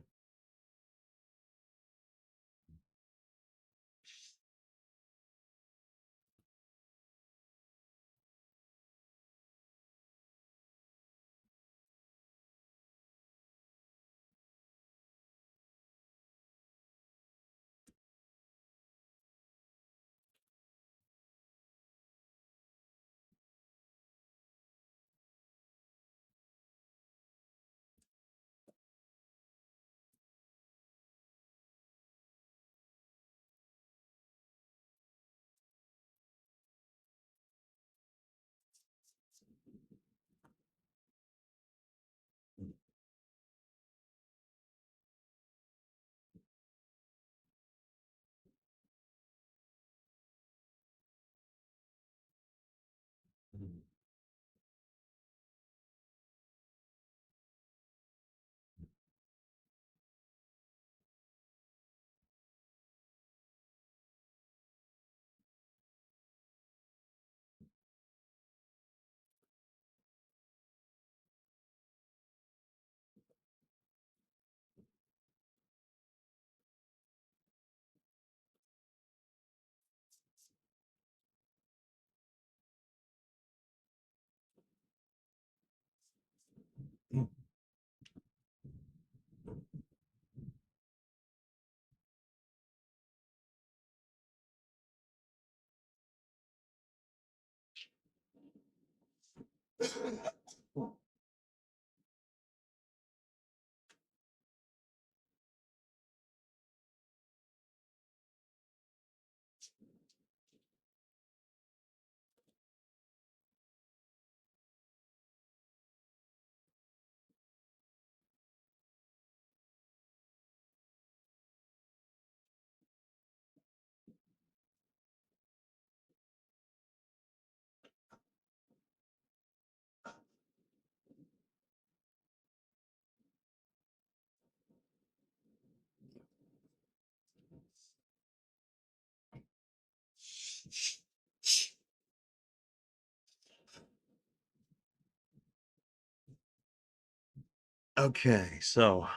Okay, so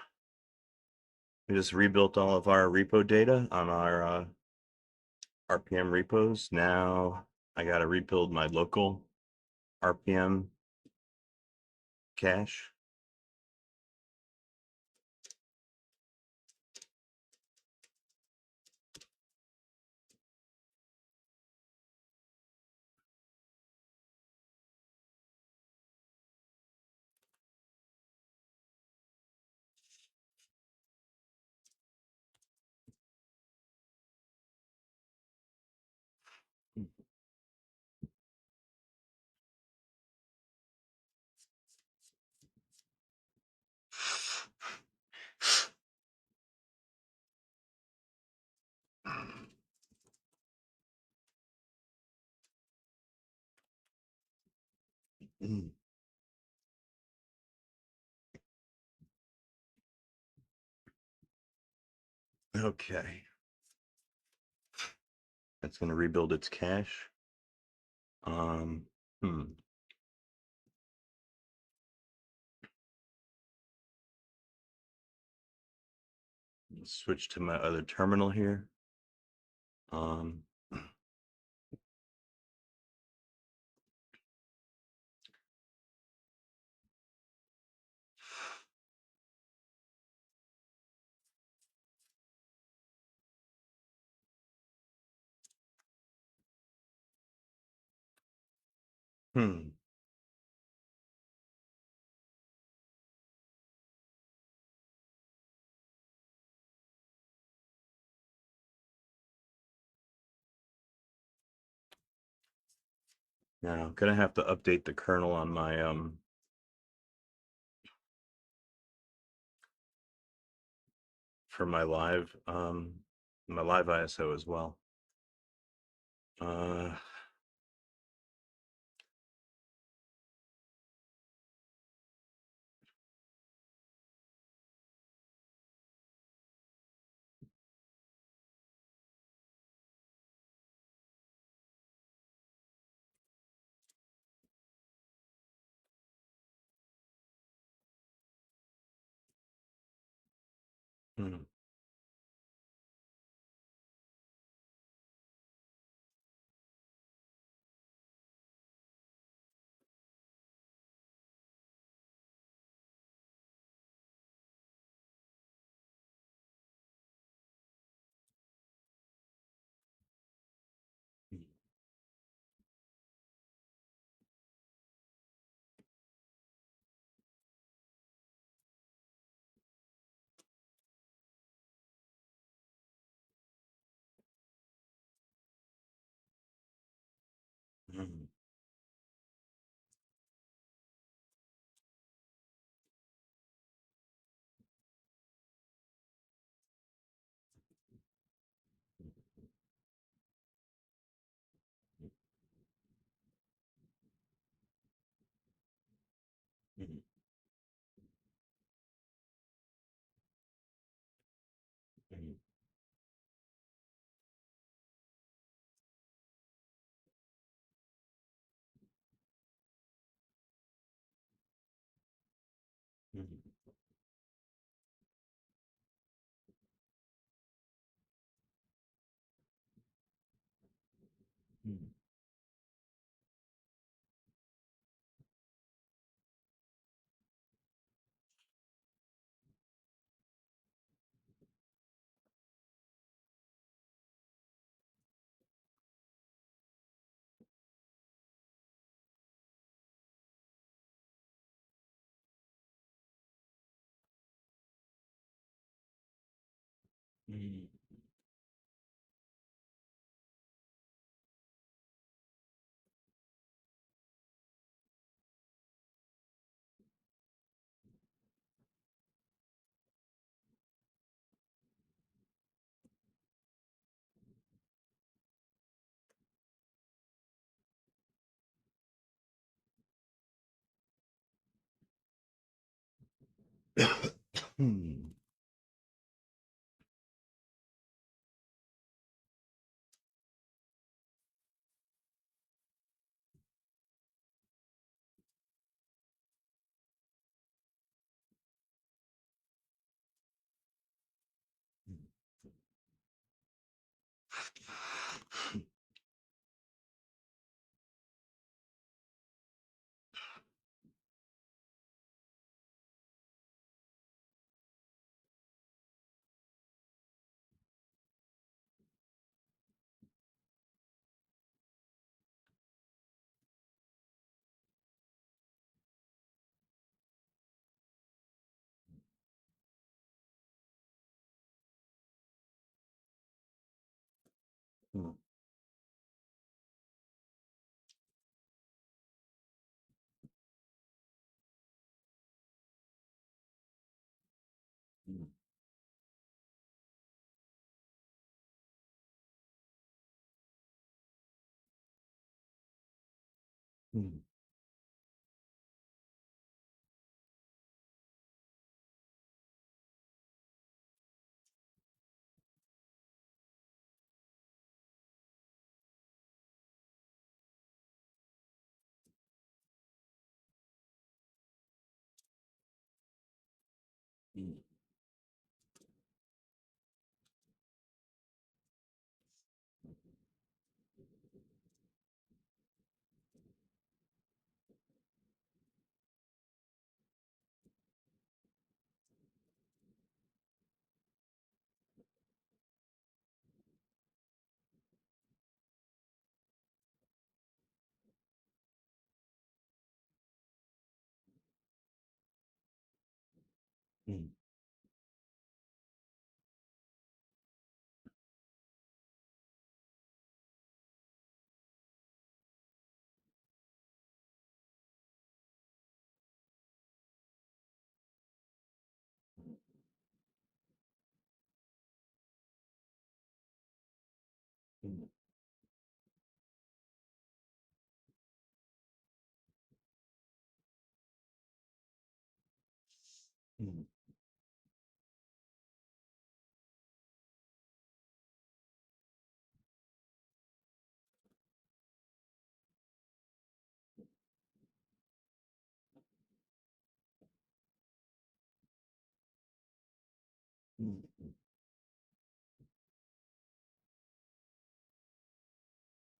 we just rebuilt all of our repo data on our RPM repos. Now I got to rebuild my local RPM cache. Okay, that's going to rebuild its cache. Um, hmm. Let's switch to my other terminal here. Um, hmm. Now, I'm gonna have to update the kernel on for my live ISO as well. Uh, hmm. Mm. Hmm. Mm. Mm. Mm. Mm. Mm. Mm. Mm.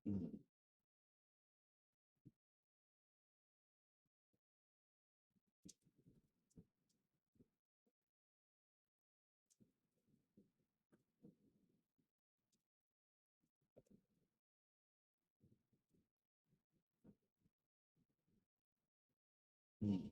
Mm. Mm. Mm.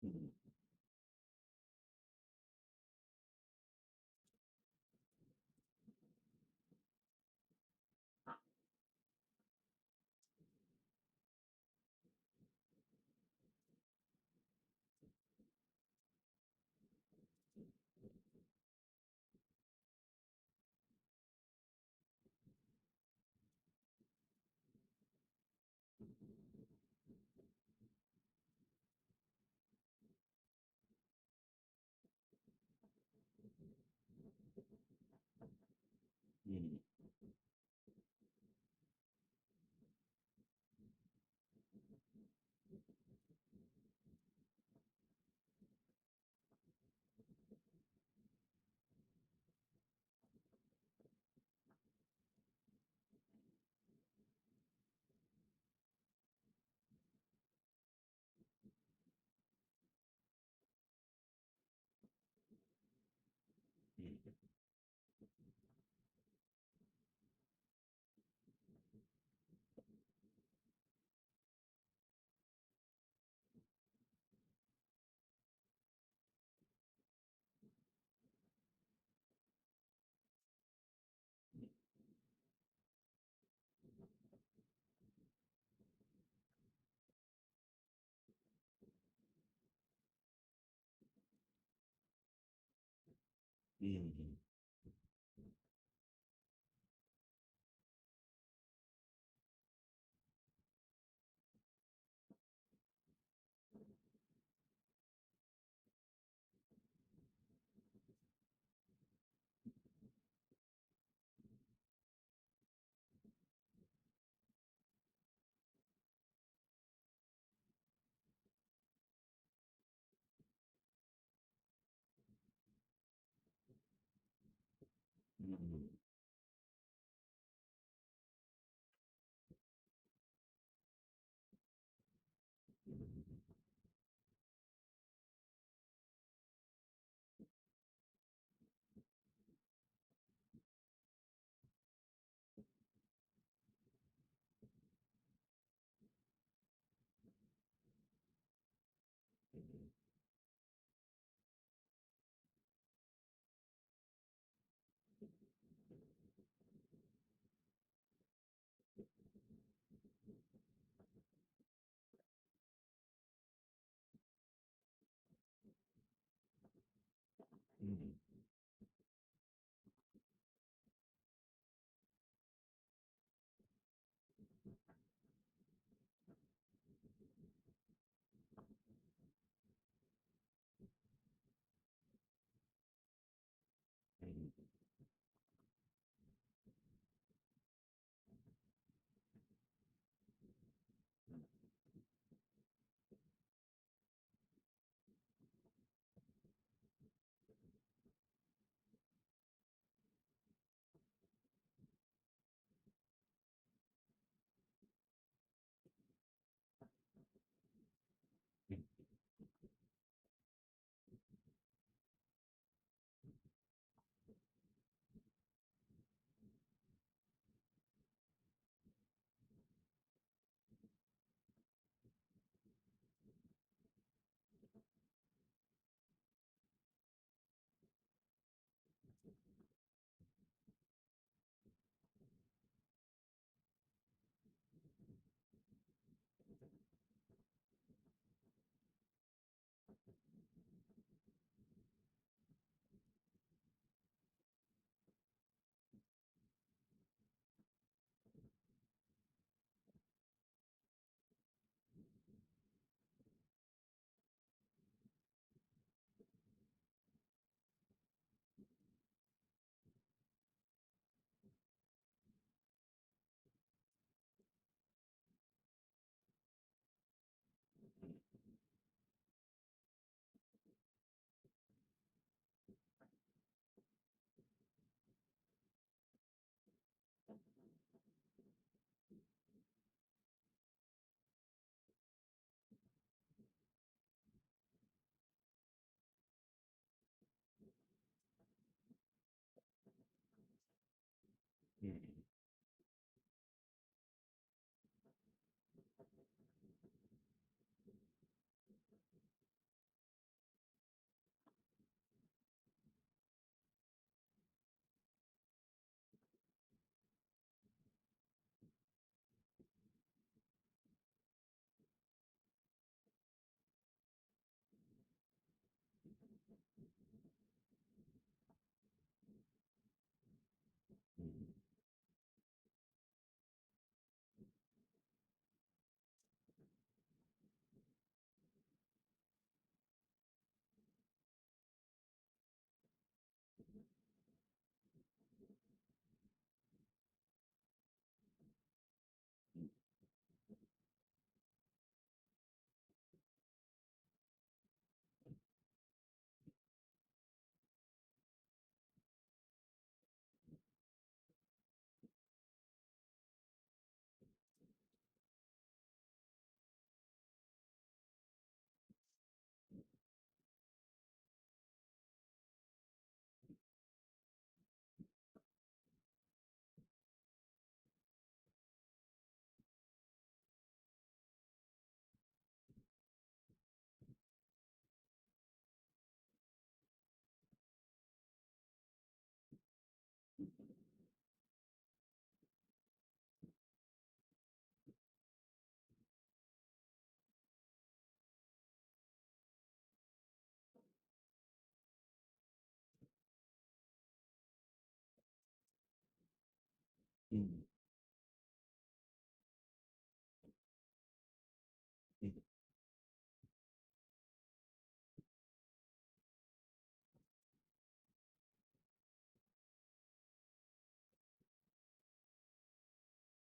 Mm. Mm. Mm.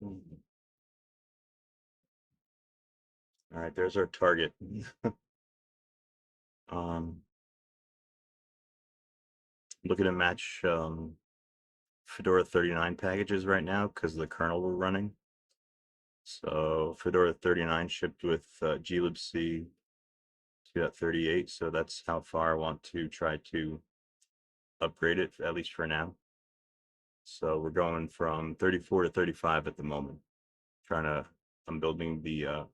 All right, there's our target. um, Looking to match Fedora 39 packages right now because of the kernel we're running. So Fedora 39 shipped with glibc 2.38, so that's how far I want to try to upgrade it, at least for now. So we're going from 34 to 35 at the moment. I'm building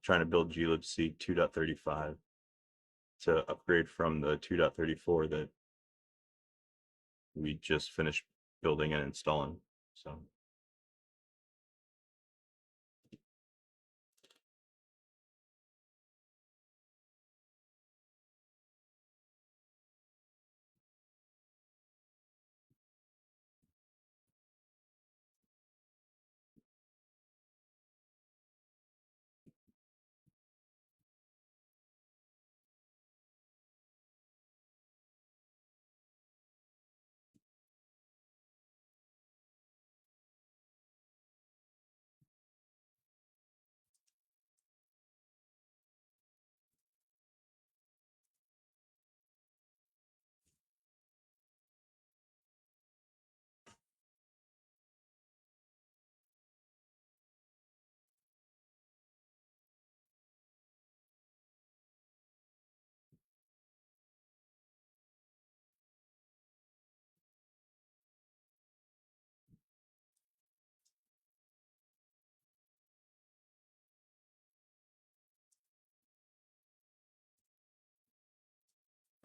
trying to build glibc 2.35 to upgrade from the 2.34 that we just finished building and installing. So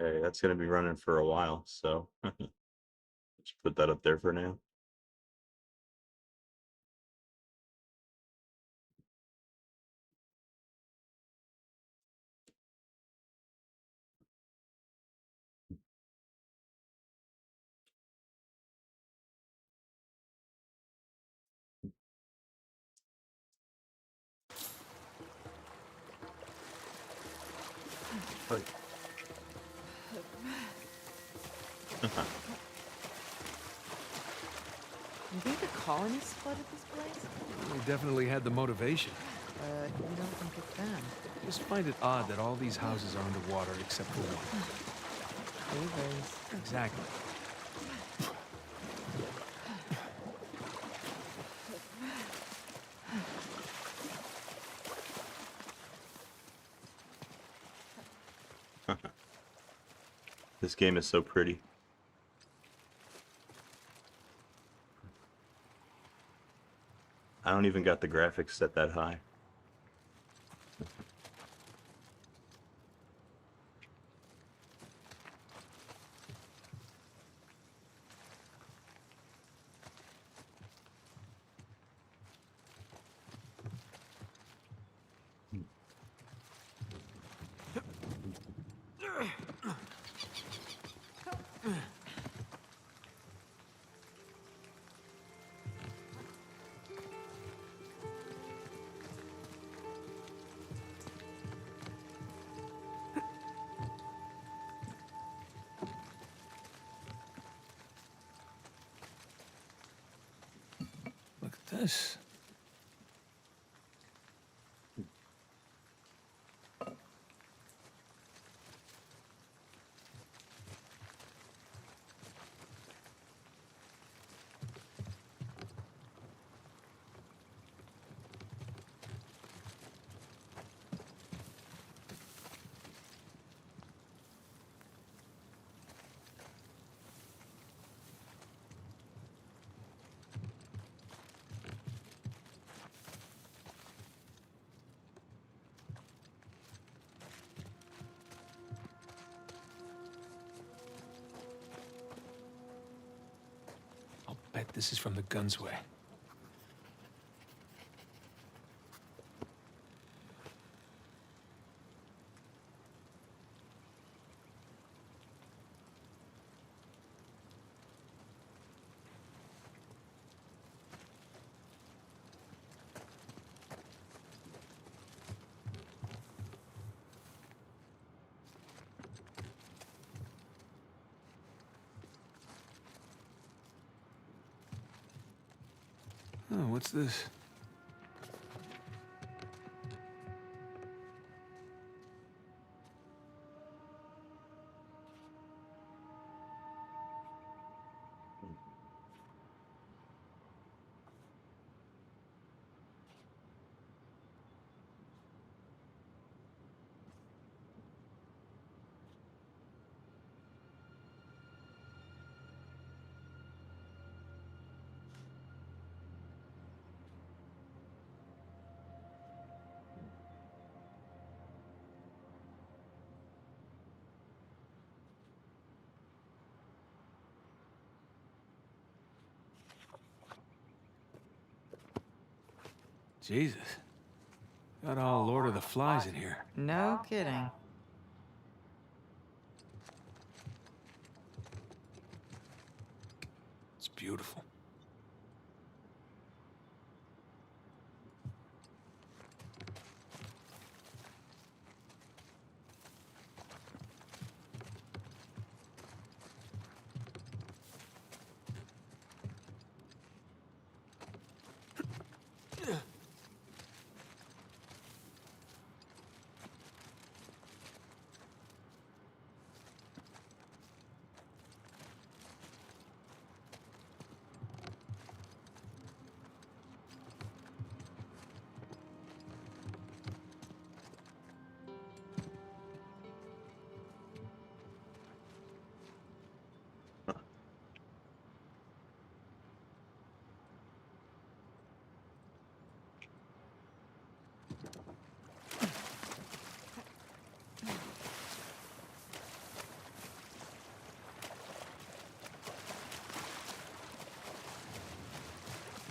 okay, that's going to be running for a while. So let's put that up there for now. Oh, You think the colonists flooded this place? They definitely had the motivation. But you don't think it's them. Just find it odd that all these houses are underwater except for one. Beavers. Exactly. This game is so pretty. I don't even got the graphics set that high. Look at this. I'll bet this is from the Gunsway. Oh, what's this? Jesus. Got all Lord of the Flies in here. No kidding. It's beautiful.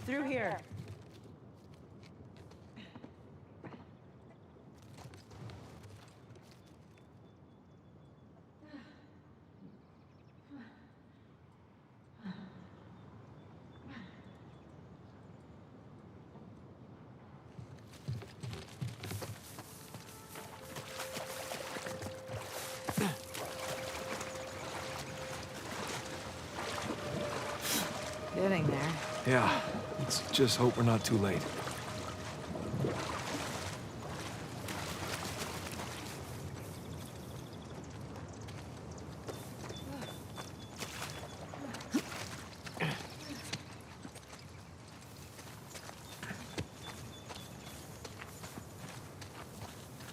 Through here. Getting there. Yeah, let's just hope we're not too late.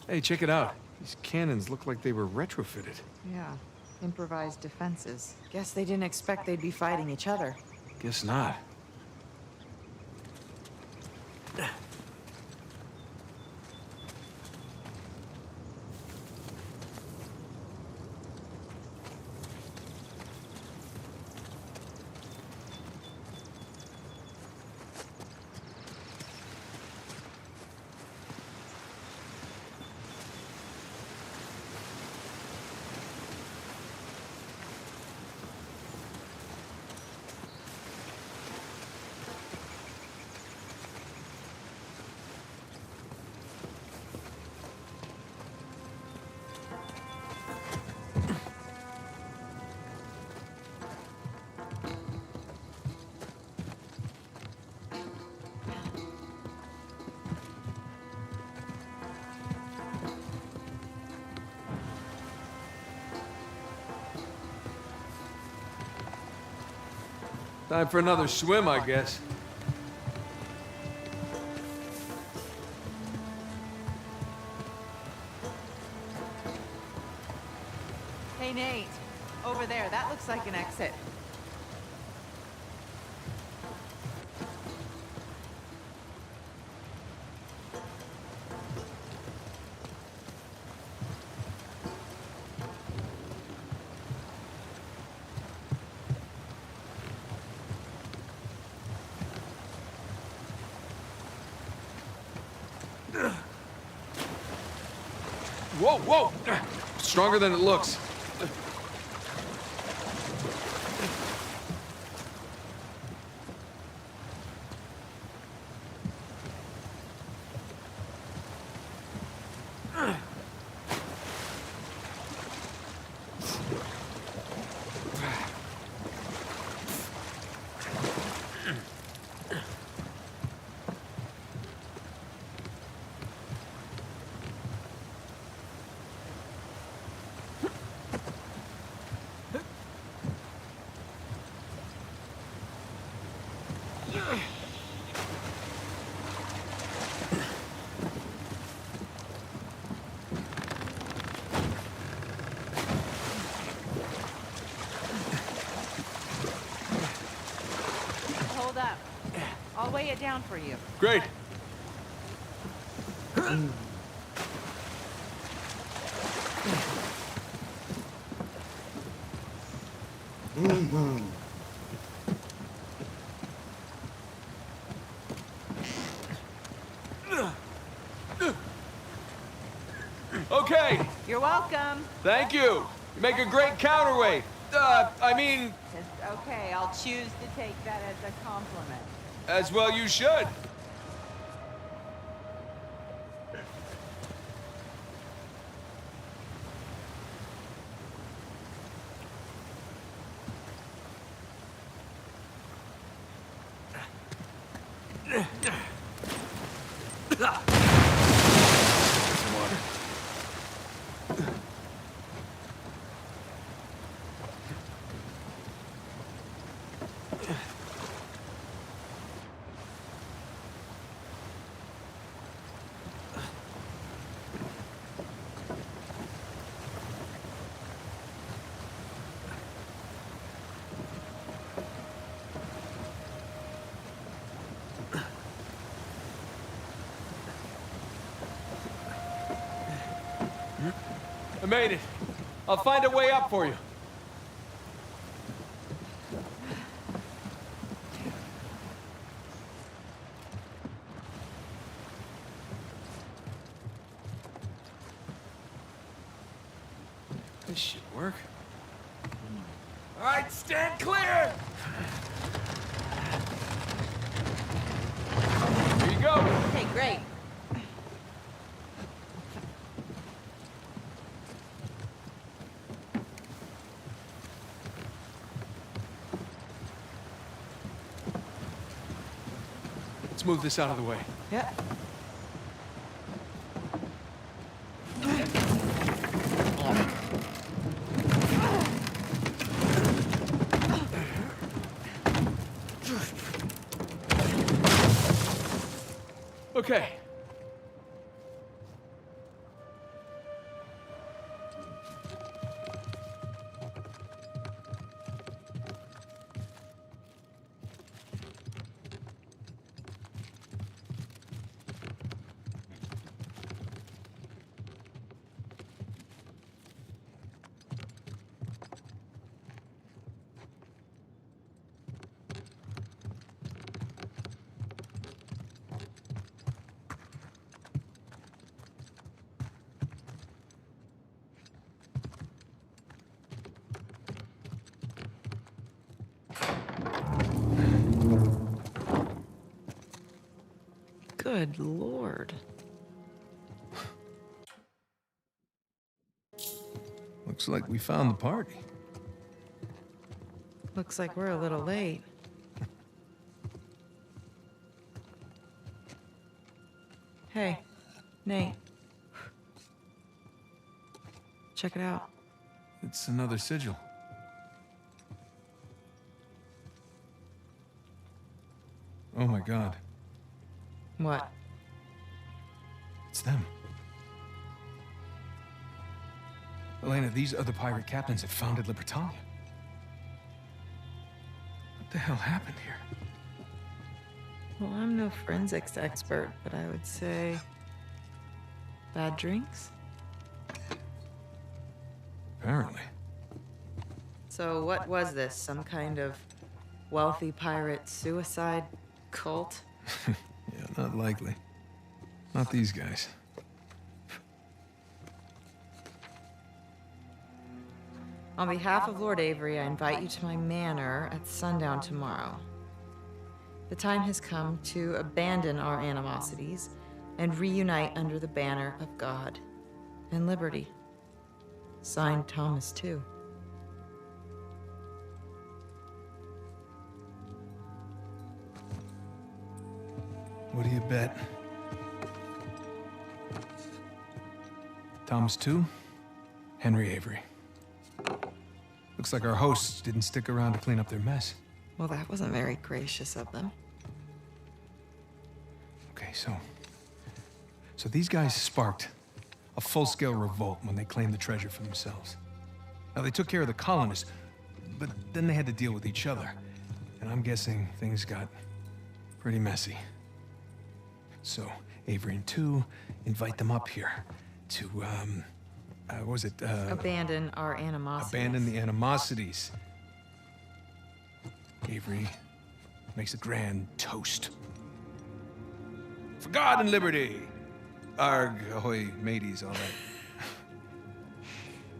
Hey, check it out. These cannons look like they were retrofitted. Yeah. Improvised defenses. Guess they didn't expect they'd be fighting each other. Guess not. Time for another swim, I guess. Hey, Nate. Over there. That looks like an exit. Whoa, whoa! Stronger than it looks. Hold up. I'll weigh it down for you. Great. Okay, You're welcome. thank you. You make a great counterweight. I mean, Okay, I'll choose to take that as a compliment. as well you should. I made it. I'll find a way up for you. This should work. All right, stand clear! Here you go. Okay, great. Let's move this out of the way. Yeah. Okay. Good Lord. Looks like we found the party. Looks like we're a little late. Hey, Nate. Check it out. It's another sigil. Oh my God. What? It's them. Elena, these are the pirate captains that founded Libertalia. What the hell happened here? Well, I'm no forensics expert, but I would say bad drinks. Apparently. So what was this? Some kind of wealthy pirate suicide cult? Yeah, not likely. Not these guys. On behalf of Lord Avery, I invite you to my manor at sundown tomorrow. The time has come to abandon our animosities and reunite under the banner of God and liberty. Signed, Thomas, too. What do you bet? Thomas 2, Henry Avery. Looks like our hosts didn't stick around to clean up their mess. Well, that wasn't very gracious of them. Okay, so these guys sparked a full-scale revolt when they claimed the treasure for themselves. Now, they took care of the colonists, but then they had to deal with each other. And I'm guessing things got pretty messy. So, Avery and 2 invite them up here to, what was it? Abandon our animosities. Abandon the animosities. Avery makes a grand toast. For God and liberty! Arg, ahoy, mateys, all that.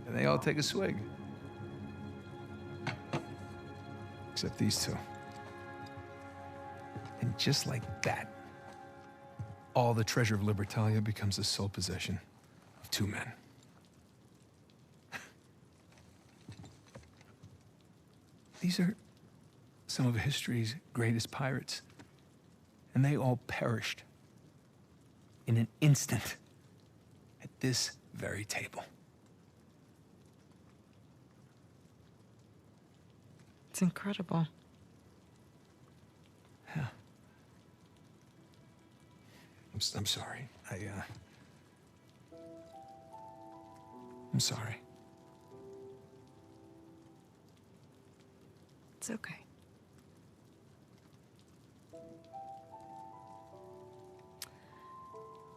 and they all take a swig. Except these two. And just like that, all the treasure of Libertalia becomes the sole possession of two men. These are some of history's greatest pirates, and they all perished in an instant at this very table. It's incredible. Yeah. I'm sorry. I'm sorry. It's okay.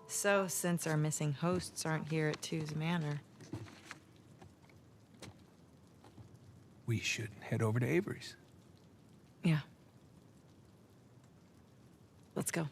So, since our missing hosts aren't here at Two's Manor, We should head over to Avery's. yeah. Let's go.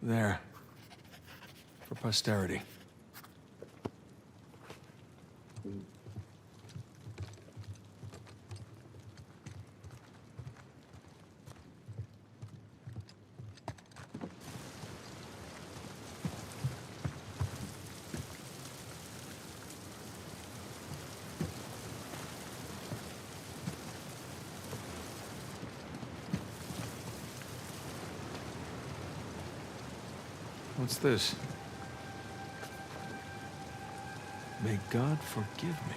There. For posterity. What's this? May God forgive me.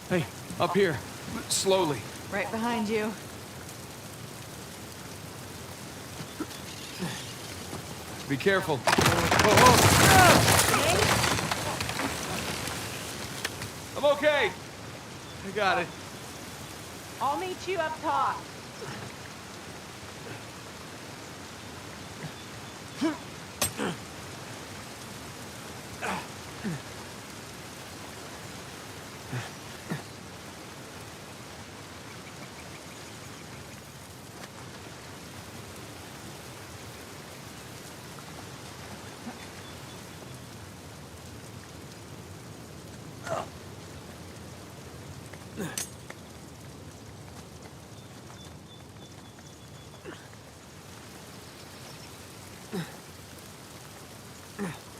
Hey, up here. Slowly. Right behind you. Be careful. I'm okay. I got it. I'll meet you up top.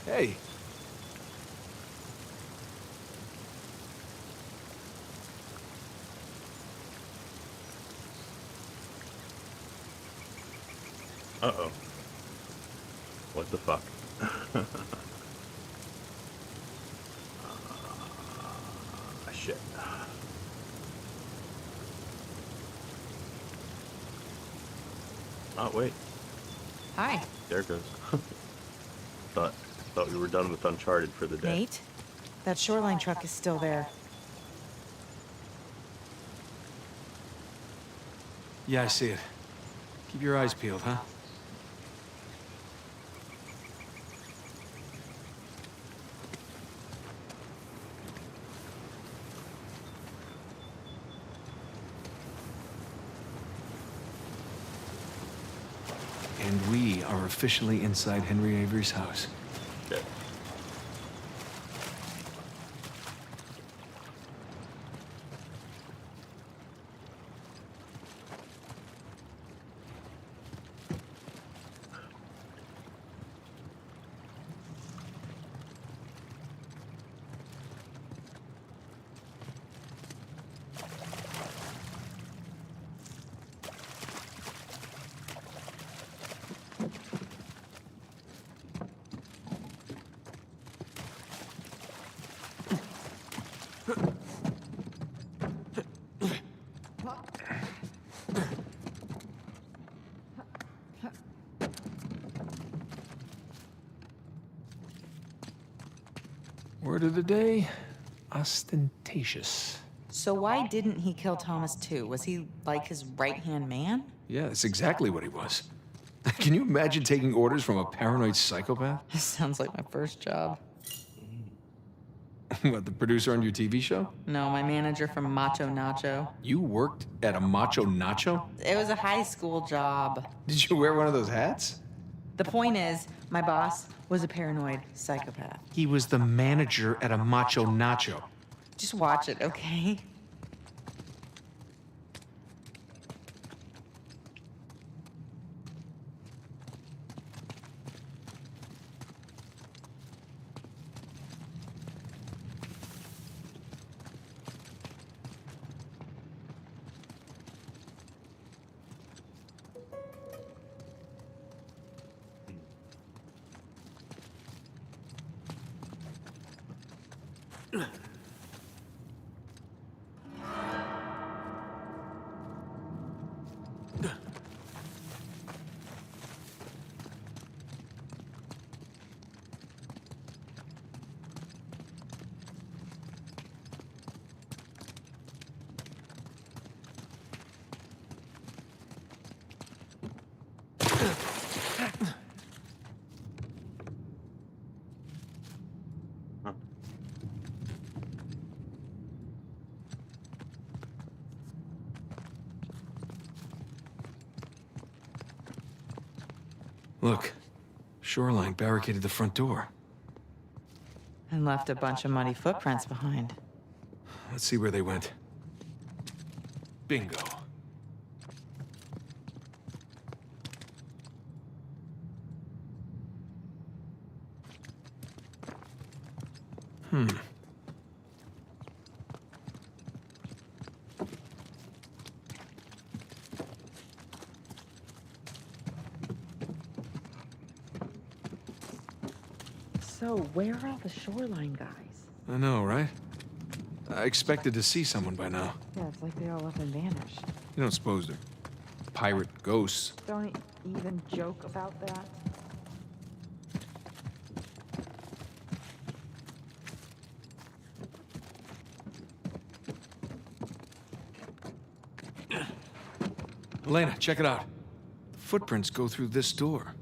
Hey. Uh-oh. What the fuck? Shit. Oh, wait. Hi. There it goes. Thought we were done with Uncharted for the day. Nate? That shoreline truck is still there. Yeah, I see it. Keep your eyes peeled, huh? And we are officially inside Henry Avery's house. Shit. Word of the day, ostentatious. So why didn't he kill Thomas too? Was he like his right-hand man? Yeah, that's exactly what he was. Can you imagine taking orders from a paranoid psychopath? This sounds like my first job. What, the producer on your TV show? No, my manager from Macho Nacho. You worked at a Macho Nacho? It was a high school job. Did you wear one of those hats? The point is, my boss was a paranoid psychopath. He was the manager at a Macho Nacho. Just watch it, okay? Look, Shoreline barricaded the front door. And left a bunch of muddy footprints behind. Let's see where they went. Bingo. So, where are all the Shoreline guys? I know, right? I expected to see someone by now. Yeah, it's like they all up and vanished. You don't suppose they're pirate ghosts? Don't even joke about that. Elena, check it out. The footprints go through this door.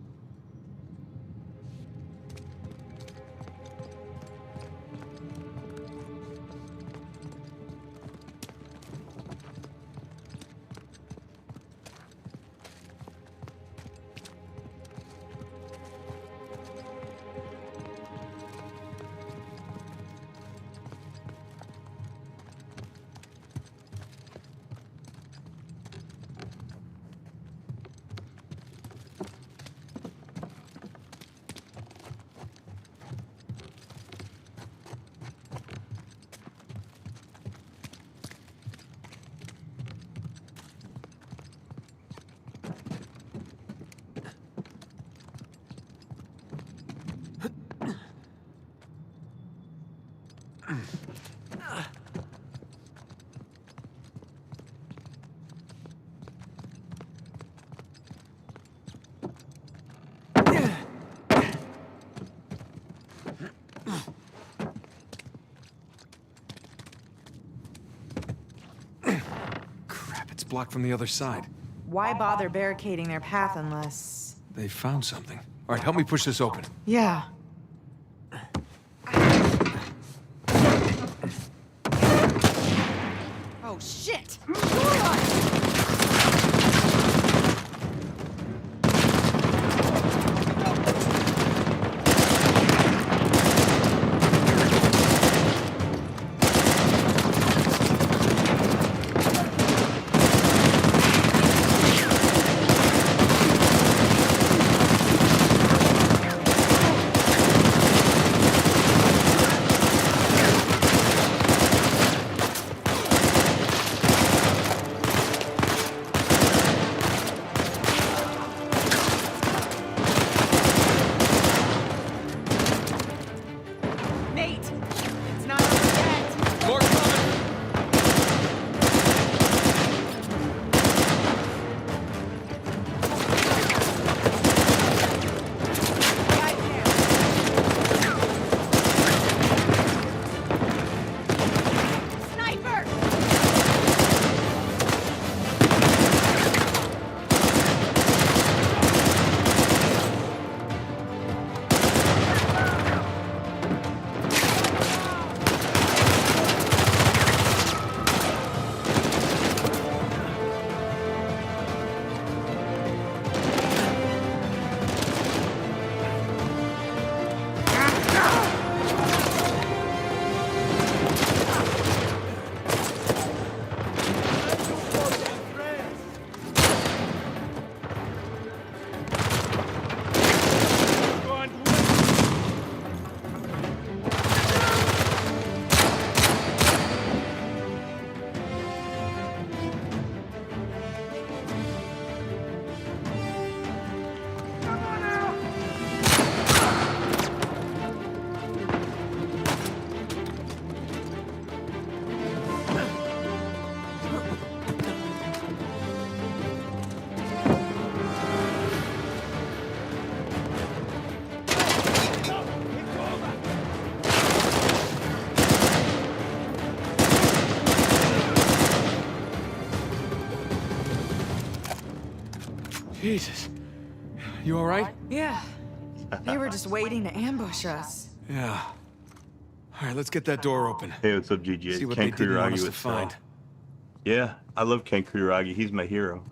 Crap, it's blocked from the other side. Why bother barricading their path unless... They found something. All right, help me push this open. Yeah. Oh, shit! Jesus. You all right? Yeah. They were just waiting to ambush us. Yeah. All right, let's get that door open. Hey, what's up, GG? See what Ken they didn't want Kuragi us to with find. Cell. Yeah, I love Ken Kuragi. He's my hero.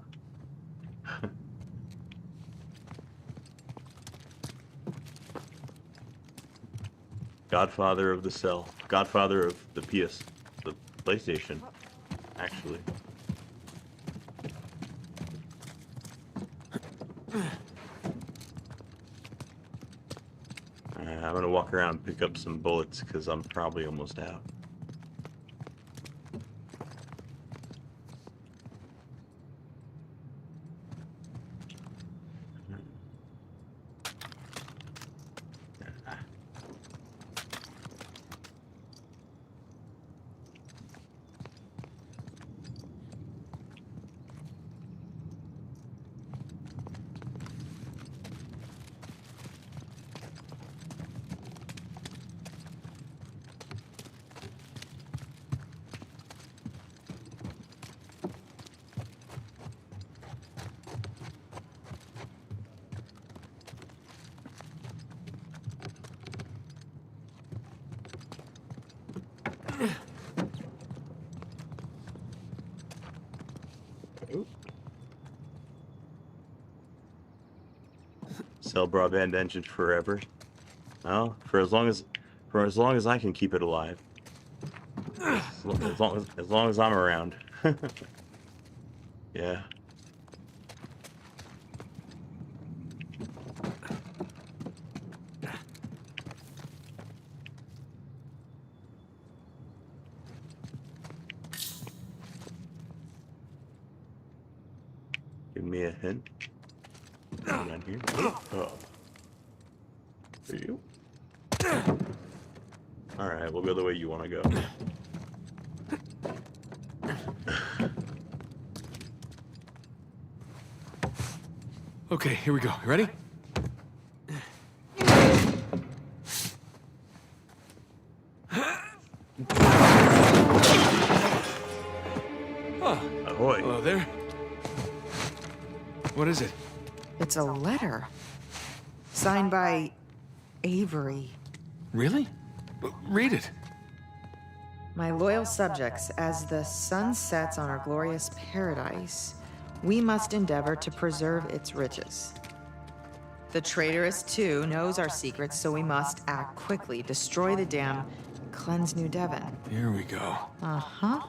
Godfather of the Cell. Godfather of the the PlayStation, actually. I'm gonna walk around and pick up some bullets because I'm probably almost out. Cell broadband engine forever. Well, for as long as I can keep it alive. As long as I'm around. Yeah. Give me a hint. Down here. Oh. For you. All right, we'll go the way you want to go. Okay, here we go. You ready? Oh, Ahoy. hello there. What is it? It's a letter. Signed by Avery. Really? Read it. My loyal subjects, as the sun sets on our glorious paradise, we must endeavor to preserve its riches. The traitorous, too, knows our secrets, so we must act quickly, destroy the dam, cleanse New Devon. Here we go. Uh-huh.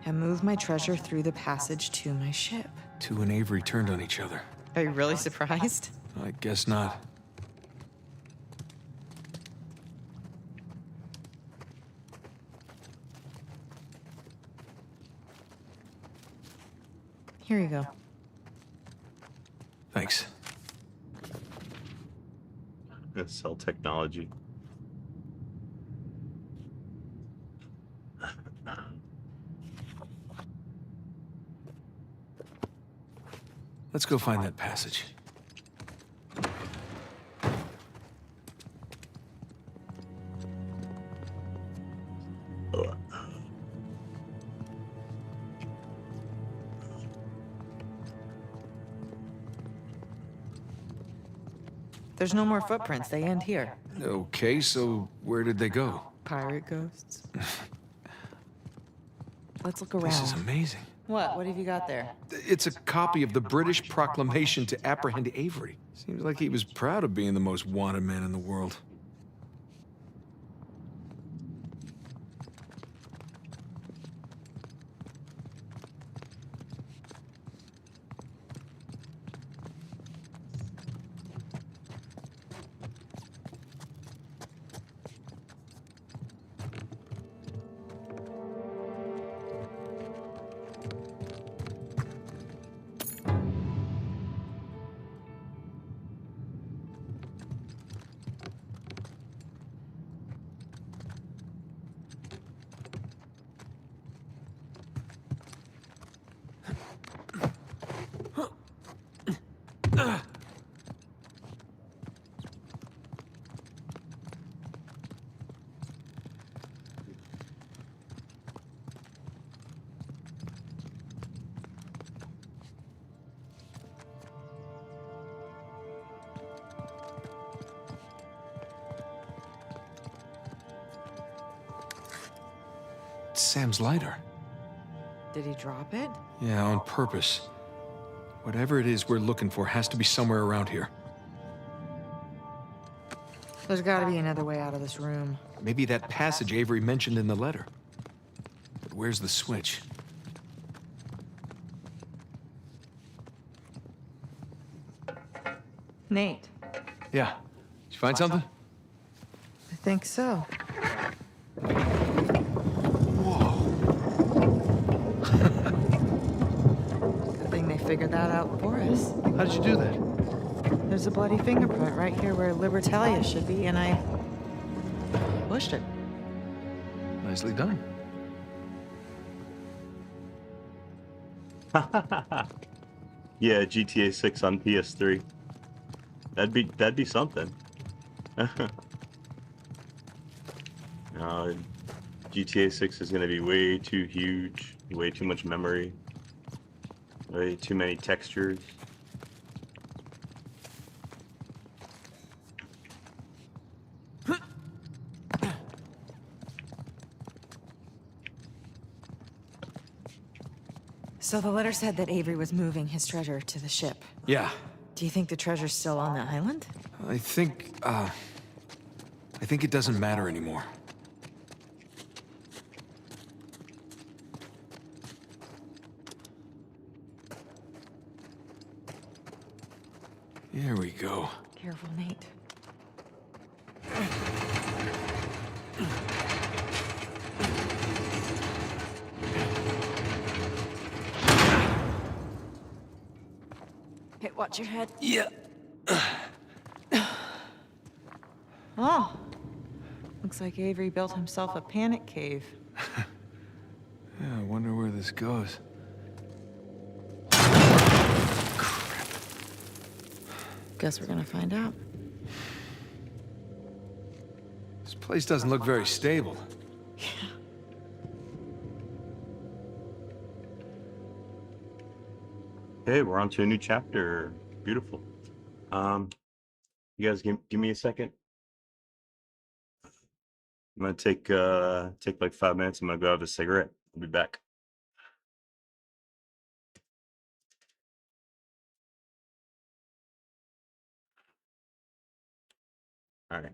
And move my treasure through the passage to my ship. Two and Avery turned on each other. Are you really surprised? I guess not. Here you go. Thanks. Cell technology. Let's go find that passage. There's no more footprints. They end here. Okay, so where did they go? Pirate ghosts. Let's look around. This is amazing. What? What have you got there? It's a copy of the British proclamation to apprehend Avery. Seems like he was proud of being the most wanted man in the world. Sam's lighter. Did he drop it? Yeah, on purpose. Whatever it is we're looking for has to be somewhere around here. There's gotta be another way out of this room. Maybe that passage Avery mentioned in the letter. But where's the switch? Nate, Yeah. Did you find something? I think so. Good thing they figured that out for us. How did you do that? There's a bloody fingerprint right here where Libertalia should be, and I pushed it. Nicely done. Yeah, GTA 6 on PS3. That'd be something. No, GTA 6 is gonna be way too huge, way too much memory, way too many textures. So the letter said that Avery was moving his treasure to the ship. Yeah. Do you think the treasure's still on the island? I think it doesn't matter anymore. Here we go. Careful, Nate. Hey, watch your head. Yeah. Oh, looks like Avery built himself a panic cave. Yeah, I wonder where this goes. Guess we're gonna find out. This place doesn't look very stable. Okay, we're on to a new chapter. Beautiful. You guys give me a second. I'm gonna take like 5 minutes. I'm gonna go have a cigarette. I'll be back. All right.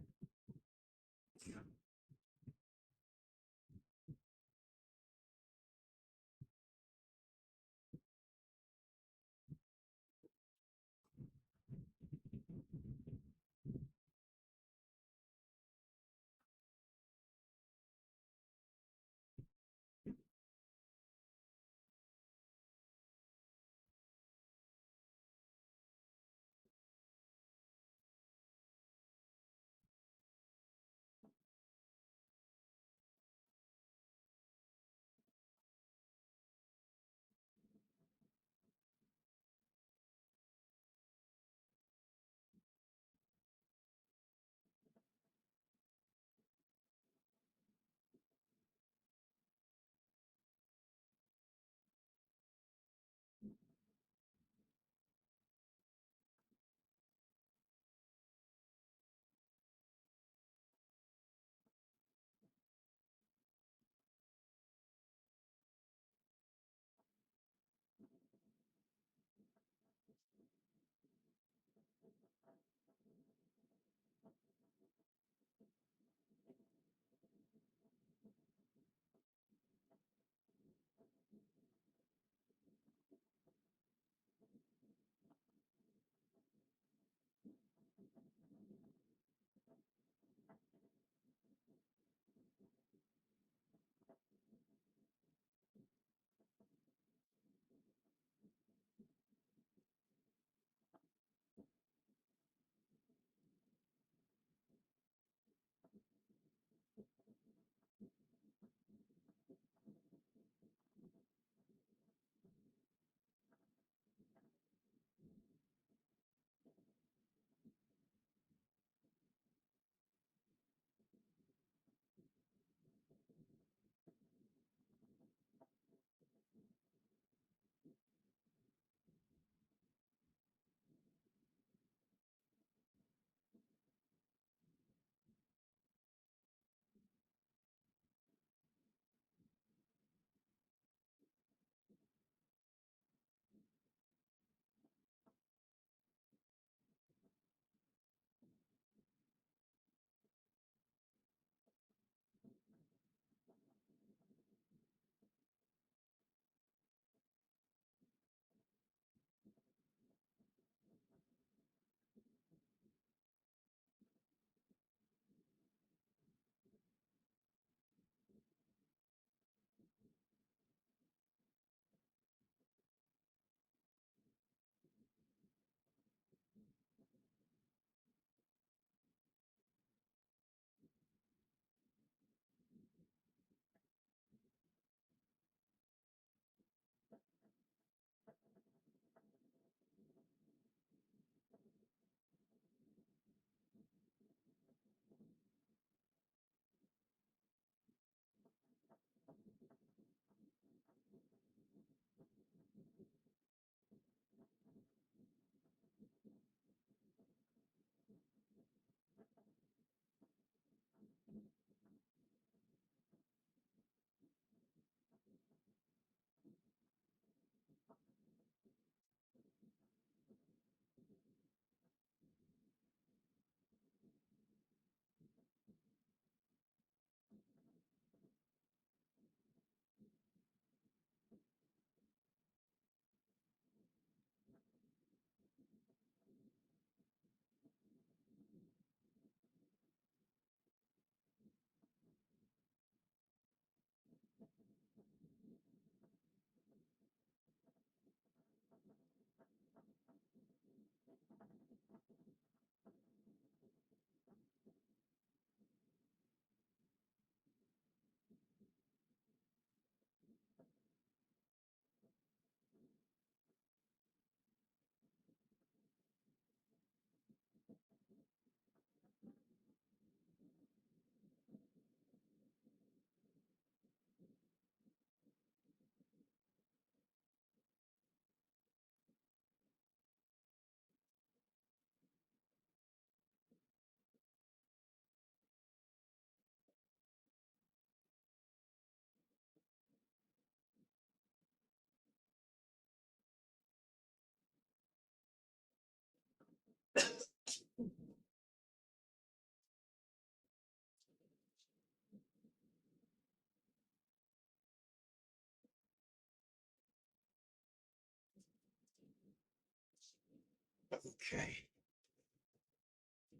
Okay.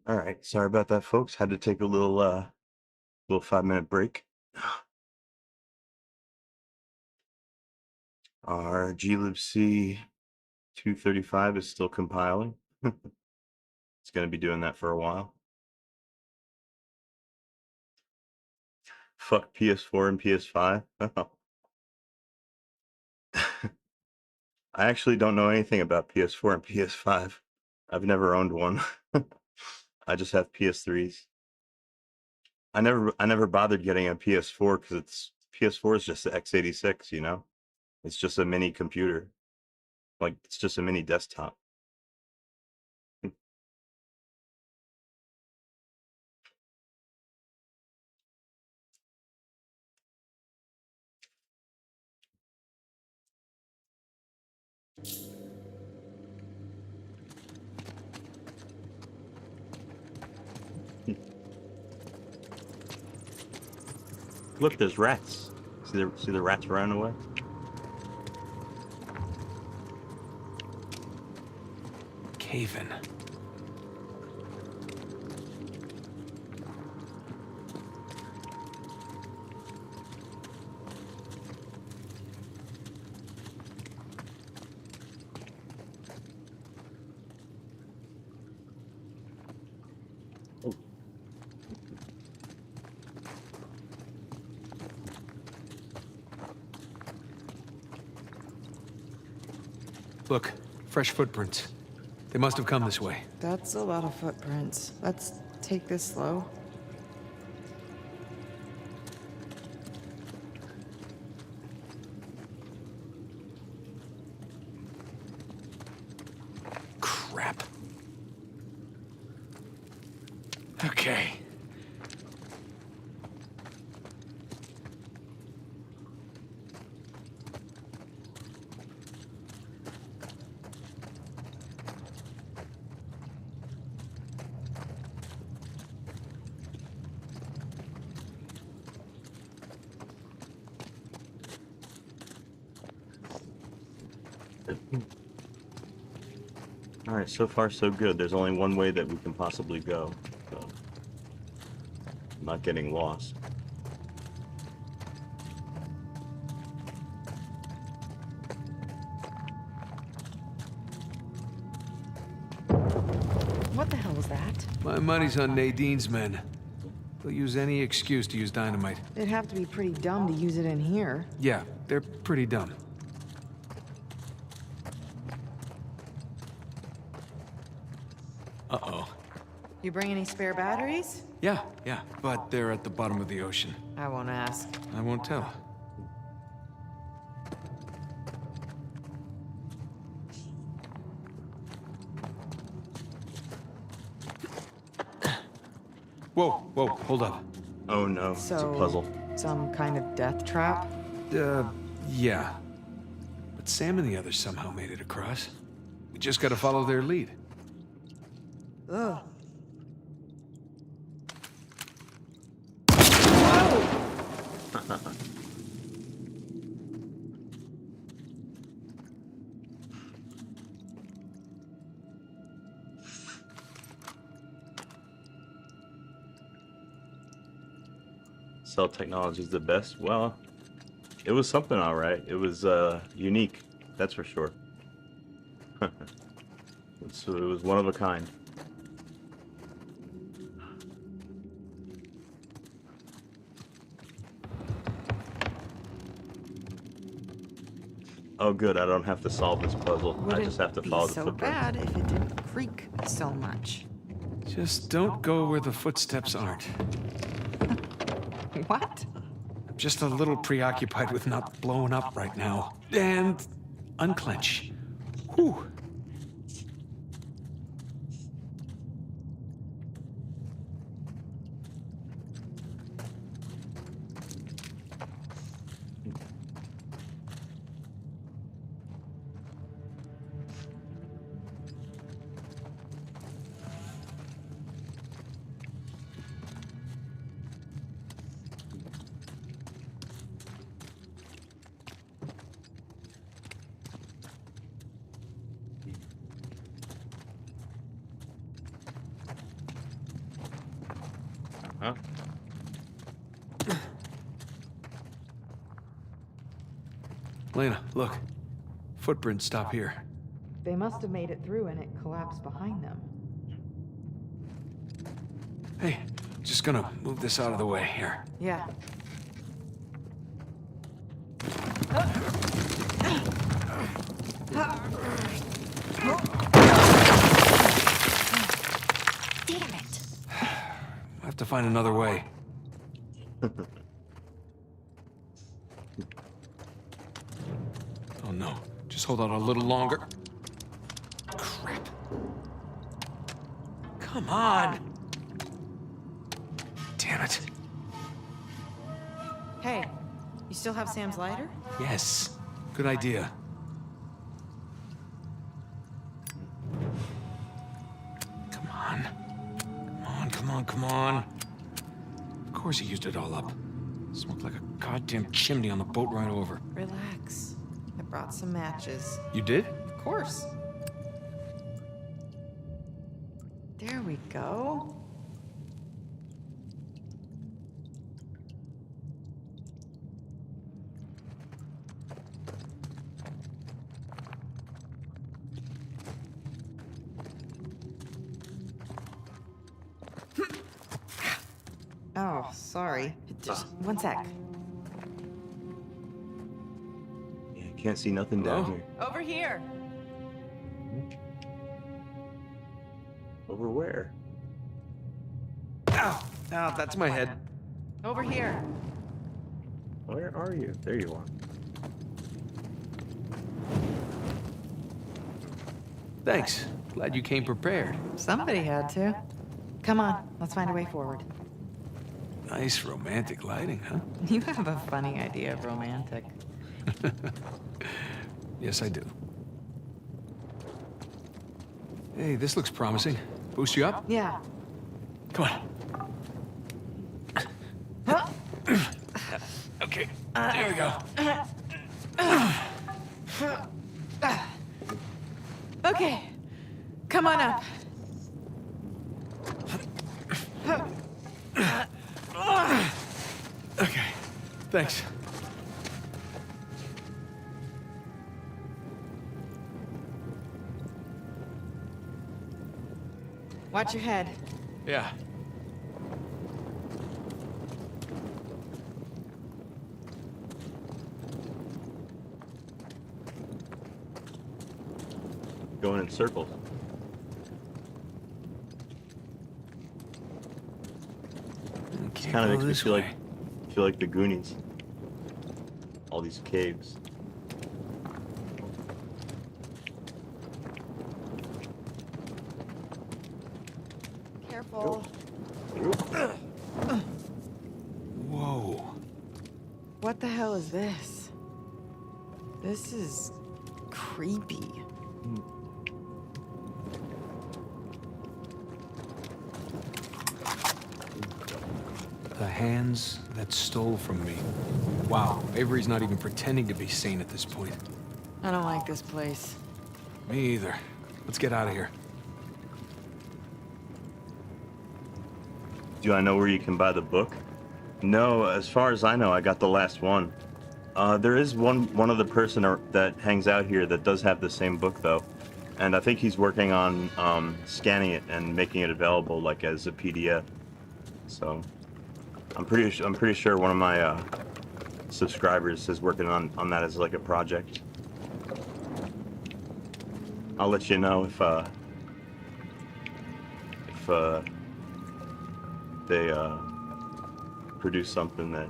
All right. Sorry about that, folks. Had to take a little 5-minute break. Our glibc 235 is still compiling. It's going to be doing that for a while. Fuck PS4 and PS5. I actually don't know anything about PS4 and PS5. I've never owned one. I just have PS3s. I never bothered getting a PS4 because PS4 is just the x86, you know? It's just a mini computer. Like it's just a mini desktop. Look, there's rats. See the rats running away? Cave-in. Look, fresh footprints. They must have come this way. That's a lot of footprints. Let's take this slow. Crap. Okay. All right, so far so good. There's only one way that we can possibly go. So I'm not getting lost. What the hell was that? My money's on Nadine's men. They'll use any excuse to use dynamite. They'd have to be pretty dumb to use it in here. Yeah, they're pretty dumb. Uh-oh. You bring any spare batteries? Yeah, but they're at the bottom of the ocean. I won't ask. I won't tell. Whoa, hold up. Oh no, it's a So, puzzle. some kind of death trap? Yeah. But Sam and the others somehow made it across. We just gotta follow their lead. Ugh. Cell technology is the best. Well, it was something, all right. It was unique, that's for sure. So it was one of a kind. Oh, good. I don't have to solve this puzzle. I Wouldn't just have to be follow the so footprints. bad if it didn't creak so much. Just don't go where the footsteps aren't. What? I'm just a little preoccupied with not blowing up right now. And unclench. Whew. Huh? Lena, look. Footprints stop here. They must have made it through and it collapsed behind them. Hey, just gonna move this out of the way here. Yeah. Damn it. I have to find another way. Oh no. Just hold on a little longer. Crap. Come on! Damn it. Hey, you still have Sam's lighter? Yes. Good idea. Come on. Come on, come on. Of course he used it all up. Smoked like a goddamn chimney on the boat ride over. Relax. I brought some matches. You did? Of course. There we go. Oh, sorry. Just one sec. Yeah, can't see nothing down Hello? here. Over here. Over where? Ow! Ow, that's my head. Over here. Where are you? There you are. Thanks. Glad you came prepared. Somebody had to. Come on, let's find a way forward. Nice romantic lighting, huh? You have a funny idea of romantic. Yes, I do. Hey, this looks promising. Boost you up? Yeah. Come on. Okay, there we go. Okay. Come on up. Okay, thanks. Watch your head. Yeah. Going in circles. Can't Kind of go makes me this way. feel like the Goonies. All these caves. Careful. Whoa. What the hell is this? This is creepy. The hands that stole from me. Wow, Avery's not even pretending to be sane at this point. I don't like this place. Me either. Let's get out of here. Do I know where you can buy the book? No, as far as I know, I got the last one. There is one other person that hangs out here that does have the same book though, and I think he's working on scanning it and making it available like as a PDF. So I'm pretty sure one of my subscribers is working on that as like a project. I'll let you know if they produce something that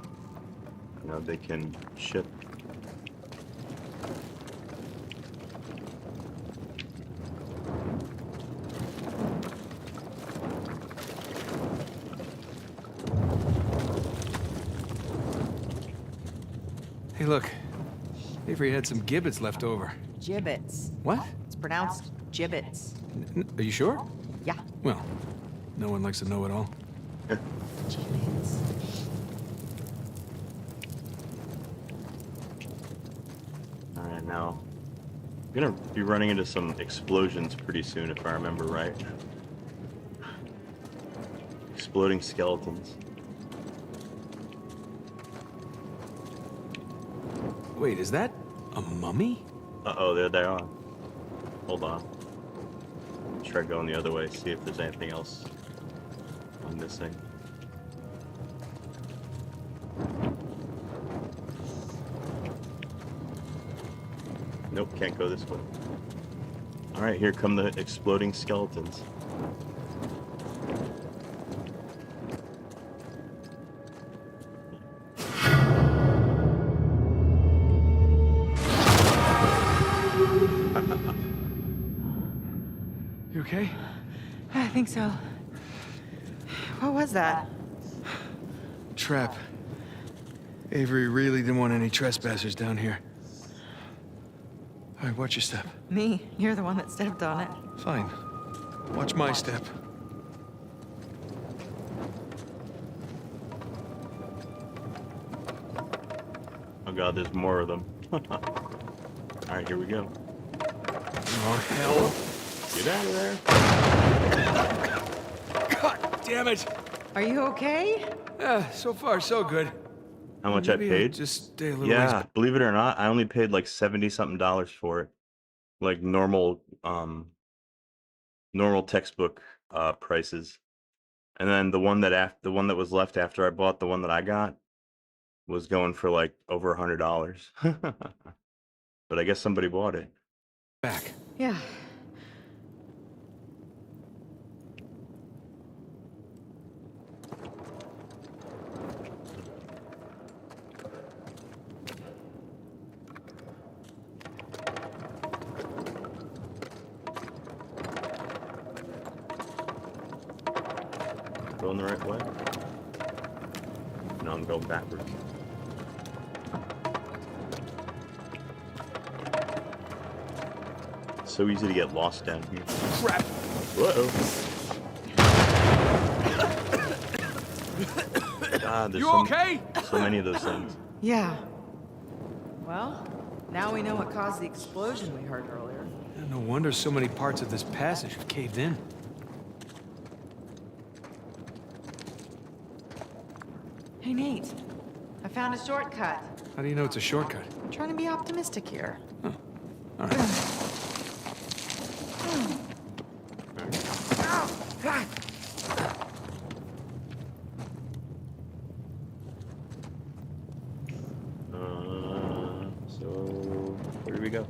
they can ship. Hey, look. Avery had some gibbets left over. Gibbets. What? It's pronounced gibbets. Are you sure? Yeah. Well, no one likes to know it all. Gibbets. Alright, now I'm gonna be running into some explosions pretty soon if I remember right. Exploding skeletons. Wait, is that a mummy? Uh-oh, there they are. Hold on. Try going the other way, see if there's anything else I'm missing. Nope, can't go this way. Alright, here come the exploding skeletons. You okay? I think so. What was that? Trap. Avery really didn't want any trespassers down here. All right, watch your step. Me. You're the one that stepped on it. Fine. Watch my step. Oh god, there's more of them. Alright, here we go. Oh, hell. Get out of there. God damn it. Are you okay? So far, so good. How much Maybe I I'll paid? just stay a little Yeah, ways. believe it or not, I only paid like $70-something for it. Like normal normal textbook prices. And then the one that was left after I bought the one that I got was going for like over $100. But I guess somebody bought it. Back. Yeah. Going the right way? No, I'm going backwards. It's so easy to get lost down here. Crap. Whoa. God, there's You okay? so many of those things. Yeah. Well, now we know what caused the explosion we heard earlier. No wonder so many parts of this passage have caved in. Hey, Nate. I found a shortcut. How do you know it's a shortcut? I'm trying to be optimistic here. All right. So where do we go?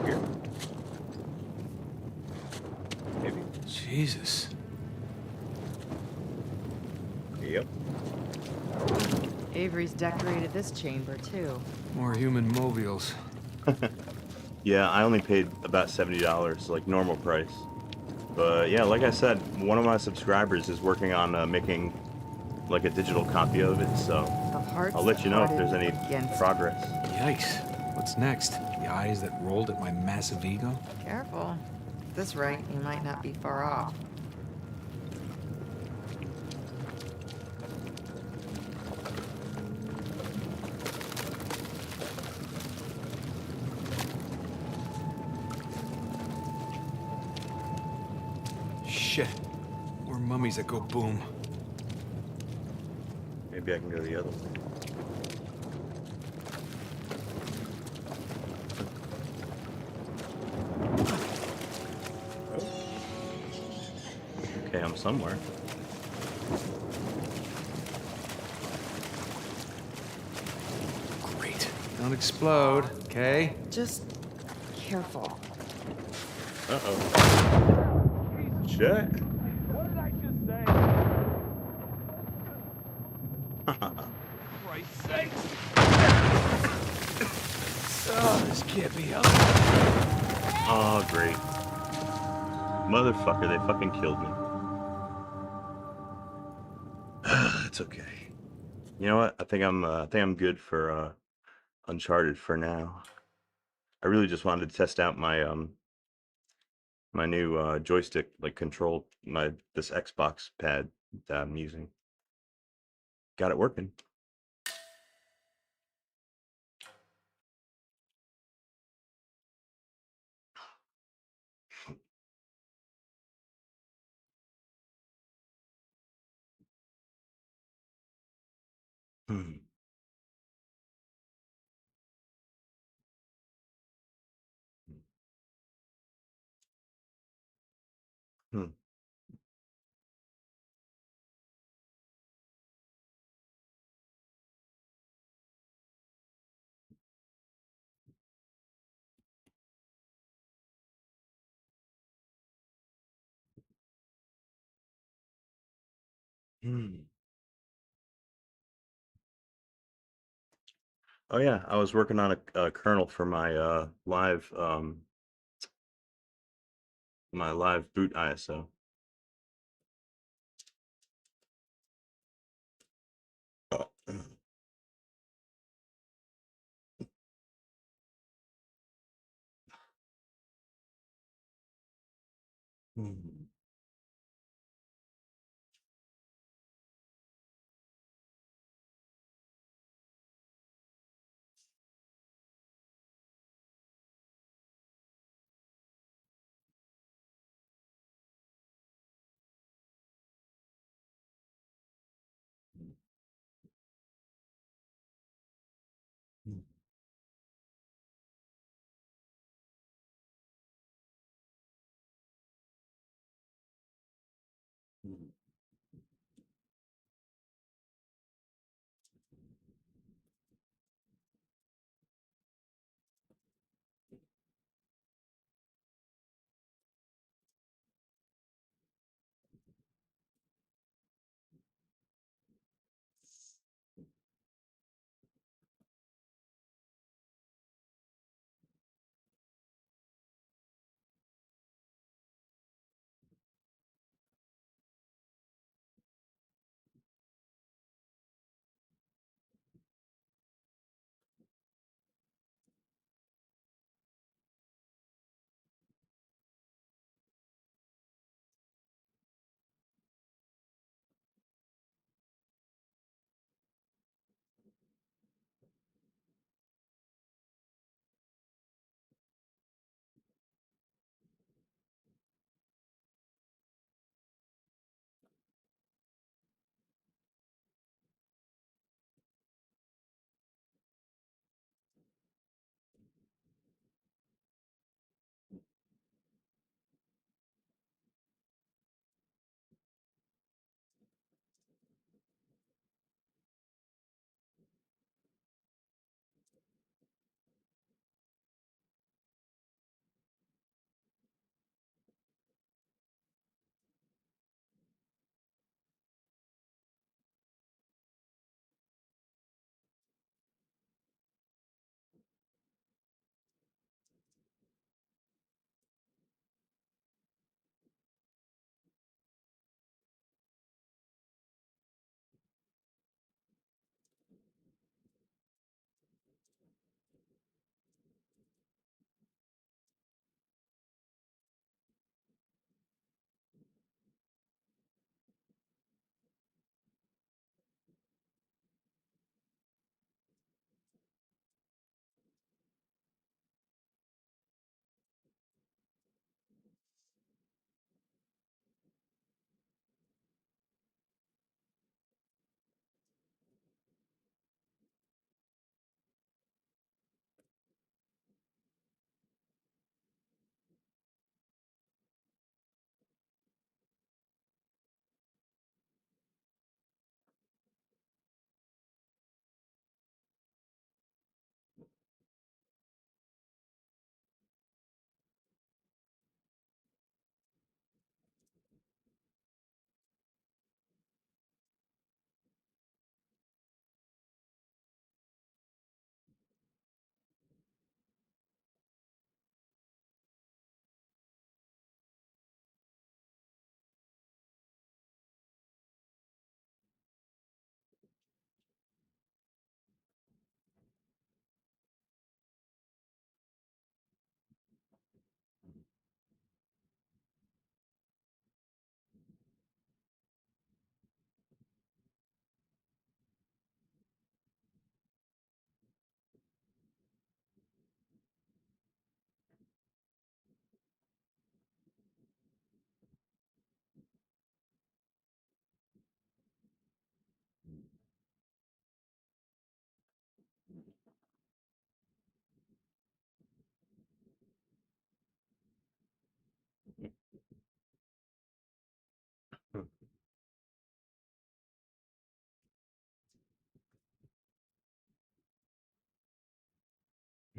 Here? Maybe. Jesus. Yep. Avery's decorated this chamber, too. More human mobiles. Yeah, I only paid about $70, like normal price. But yeah, like I said, one of my subscribers is working on making like a digital copy of it, so The hearts I'll let you know if there's any against- progress. Yikes. What's next? The eyes that rolled at my massive ego? Careful. At this rate, you might not be far off. Shit. More mummies that go boom. Maybe I can go the other way. Okay, I'm somewhere. Great. Now Don't explode, okay? Just careful. Uh-oh. Check. What did I just say? Christ's sakes! Oh, this can't be helped. Oh, great. Motherfucker, they fucking killed me. It's okay. You know what? I think I'm good for Uncharted for now. I really just wanted to test out my new joystick, like control this Xbox pad that I'm using. Got it working. Hmm. Hmm. Hmm. Oh yeah, I was working on a kernel for my live boot ISO. Hmm. Hmm.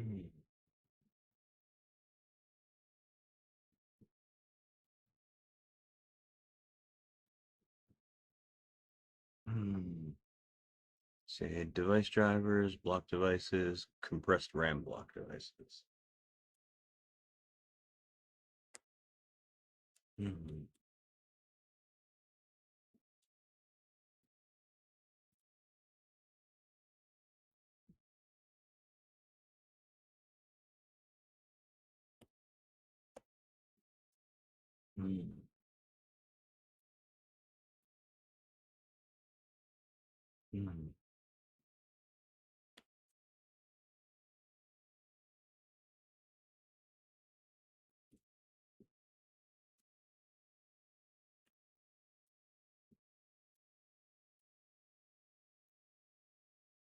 Mm. Mm. Say device drivers, block devices, compressed RAM block devices. Mm. Mm. Mm.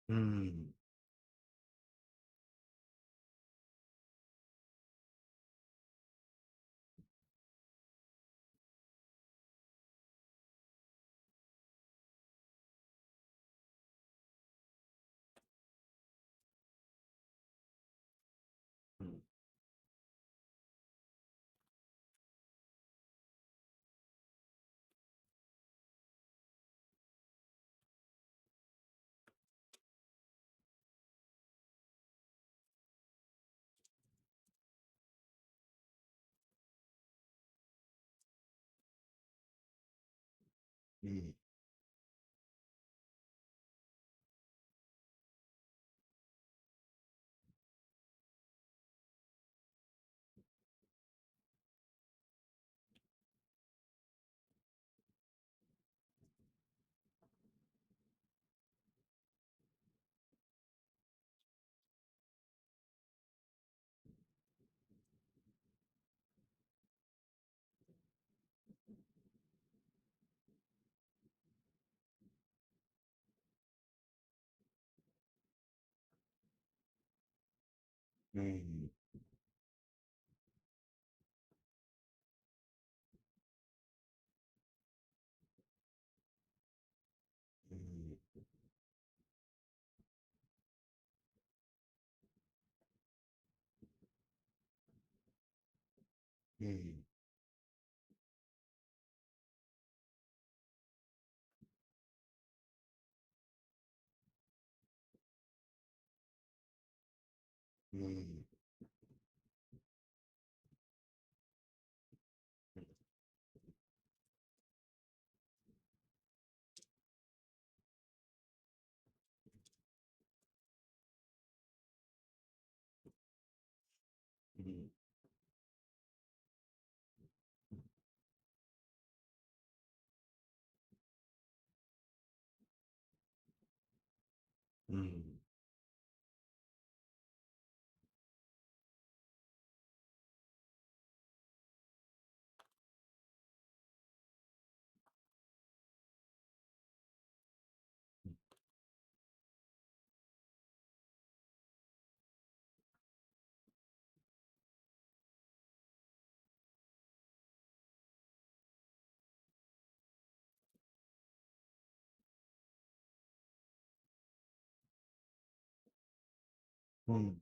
Mm. Mm. Mm. Mm. Mm. Mm. Mm. Mm. Mm. Mm.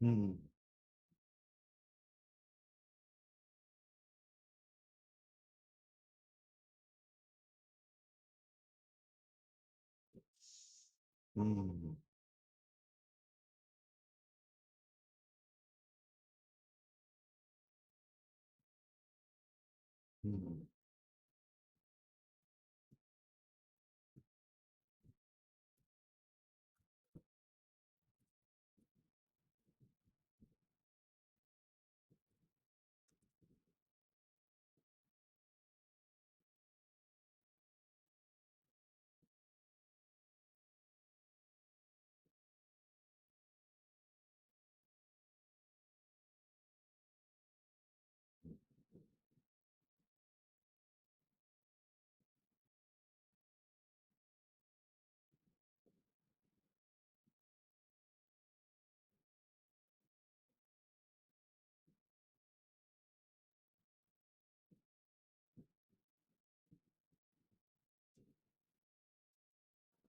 Mm. Mm. Mm.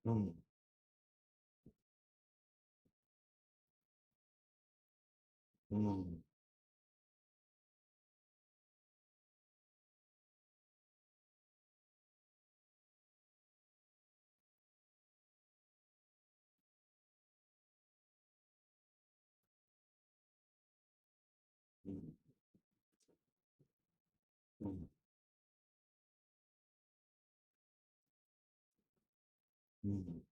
Mm, mm, mm, mm, mm,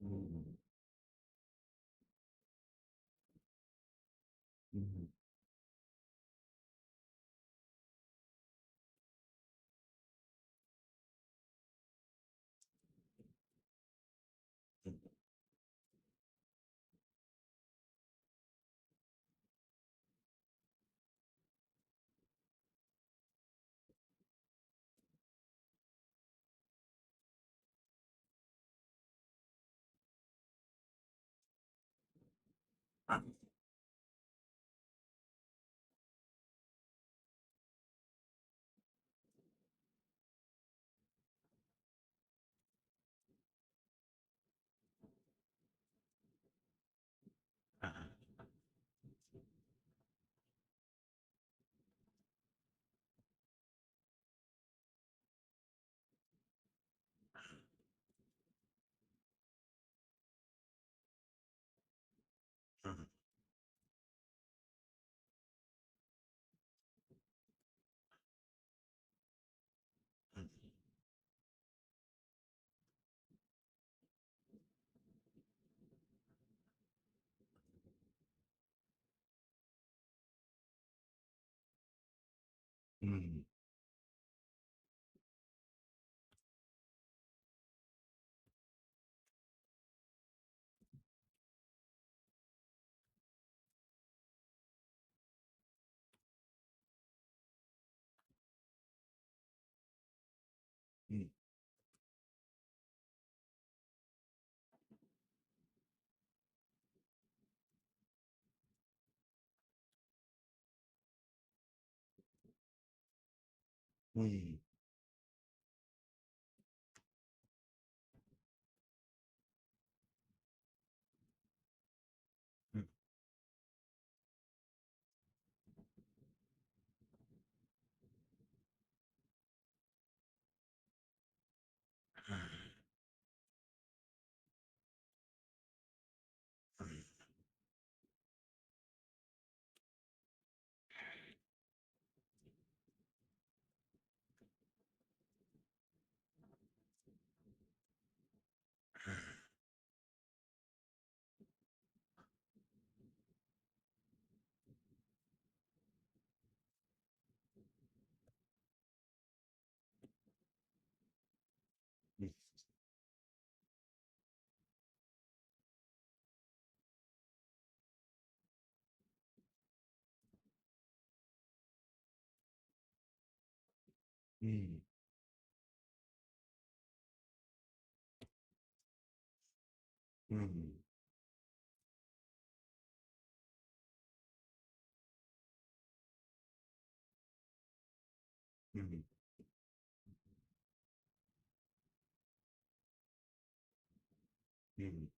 mm, mm, mm, mm, mm, mm. Mm, mm, mm, mm, mm,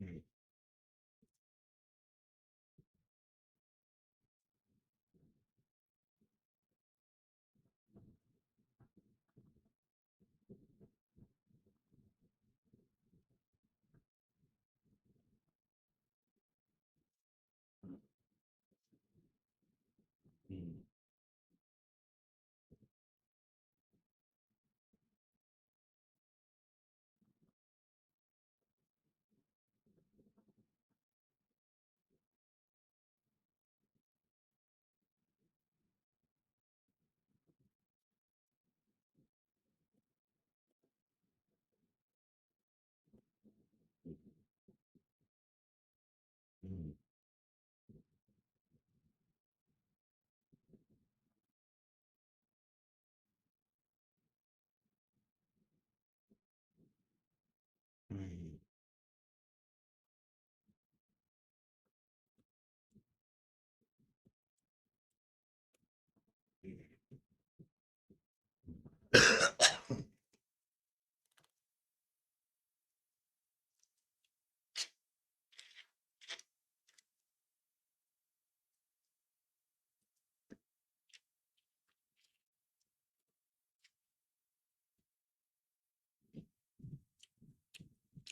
mm.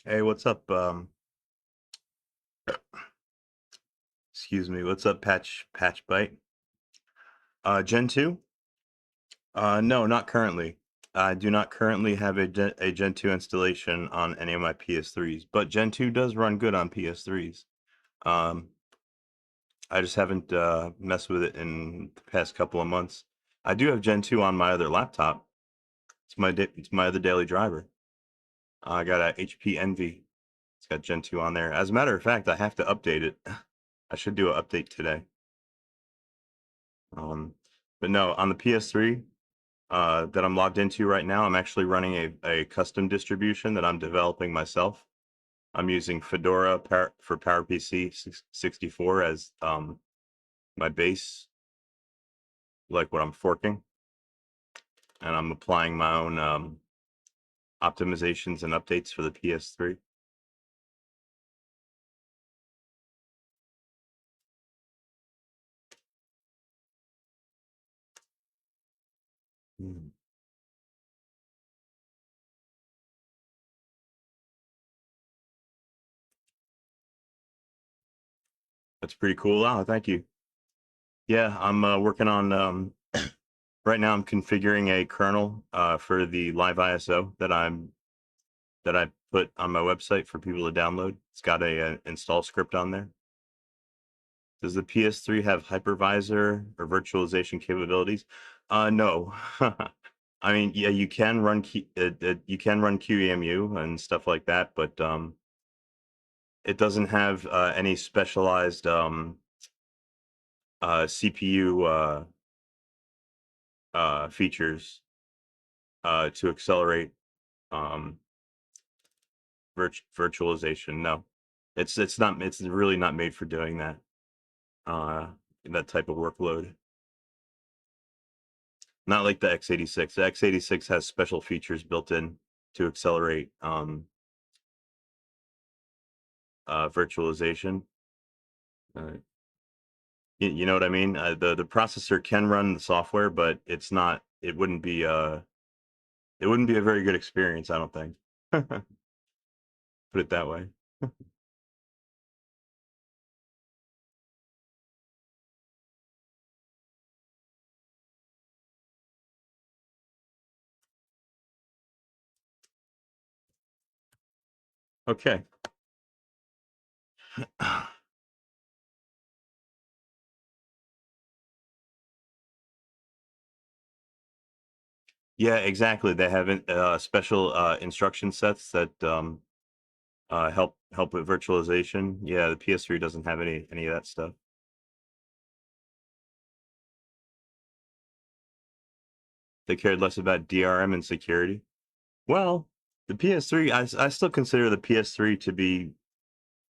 Hey, what's up? Excuse me. What's up, Patch Bite? Gen 2? No, not currently. I do not currently have a Gen 2 installation on any of my PS3s, but Gen 2 does run good on PS3s. Um, I just haven't messed with it in the past couple of months. I do have Gen 2 on my other laptop. It's my other daily driver. I got a HP Envy. It's got Gen 2 on there. As a matter of fact, I have to update it. I should do an update today. But no, on the PS3 that I'm logged into right now, I'm actually running a custom distribution that I'm developing myself. I'm using Fedora for PowerPC 64 as my base, like what I'm forking, and I'm applying my own optimizations and updates for the PS3. Hmm. That's pretty cool. Oh, thank you. Yeah, I'm working on right now. I'm configuring a kernel for the live ISO that I put on my website for people to download. It's got a install script on there. Does the PS3 have hypervisor or virtualization capabilities? No. I mean, yeah, you can run you can run QEMU and stuff like that, but it doesn't have any specialized CPU features to accelerate um, virtualization. No, it's really not made for doing that uh, that type of workload. Not like the x86. The x86 has special features built in to accelerate virtualization. Uh, you know what I mean? The processor can run the software, but it's not. It wouldn't be a very good experience, I don't think. Put it that way. Okay. Yeah, exactly. They have special instruction sets that help with virtualization. Yeah, the PS3 doesn't have any of that stuff. They cared less about DRM and security. Well, the PS3, I still consider the PS3 to be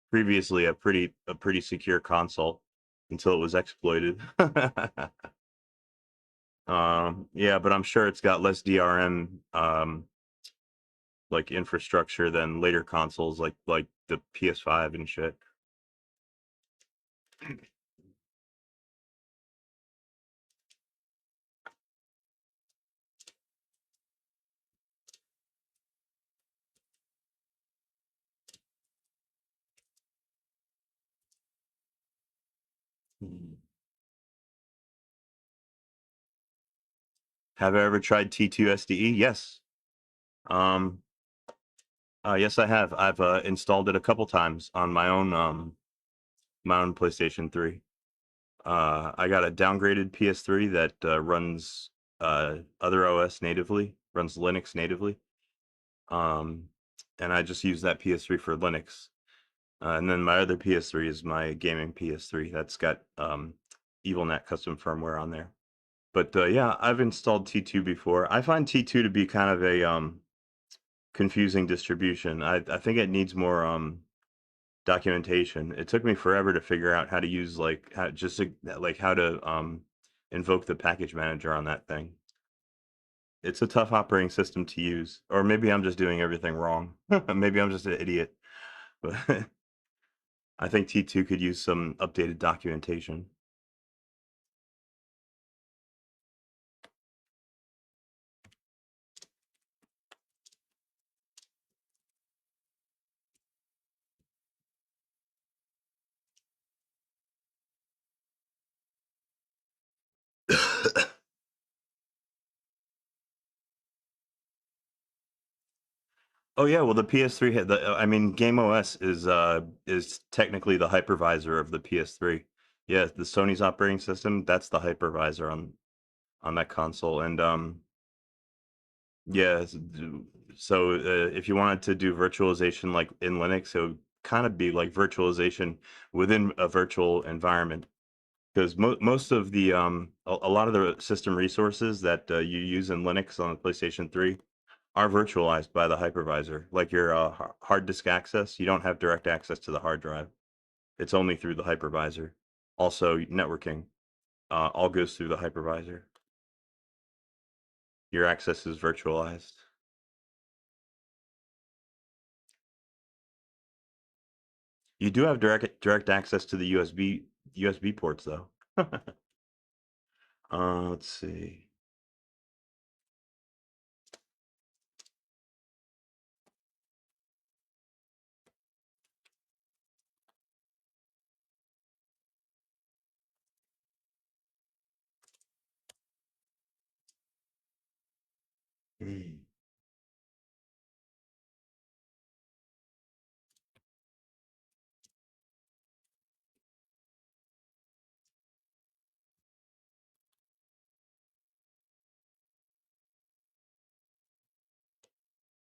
previously a pretty secure console until it was exploited. Yeah, but I'm sure it's got less DRM like infrastructure than later consoles like the PS5 and shit. Have I ever tried T2 SDE? Yes. Um, yes, I have. I've installed it a couple times on my own PlayStation 3. I got a downgraded PS3 that runs other OS natively, runs Linux natively. Um, and I just use that PS3 for Linux. And then my other PS3 is my gaming PS3 that's got EvilNet custom firmware on there. But yeah, I've installed T2 before. I find T2 to be kind of a confusing distribution. I think it needs more documentation. It took me forever to figure out how to use like how to invoke the package manager on that thing. It's a tough operating system to use, or maybe I'm just doing everything wrong. Maybe I'm just an idiot, but I think T2 could use some updated documentation. Oh yeah, well the PS3 had the I mean Game OS is technically the hypervisor of the PS3. Yeah, the Sony's operating system, that's the hypervisor on that console. And yeah, so if you wanted to do virtualization like in Linux, it would kind of be like virtualization within a virtual environment. Because most of the a lot of the system resources that you use in Linux on the PlayStation 3 are virtualized by the hypervisor. Like your hard disk access, you don't have direct access to the hard drive. It's only through the hypervisor. Also, networking all goes through the hypervisor. Your access is virtualized. You do have direct access to the USB ports though. Let's see. Hmm.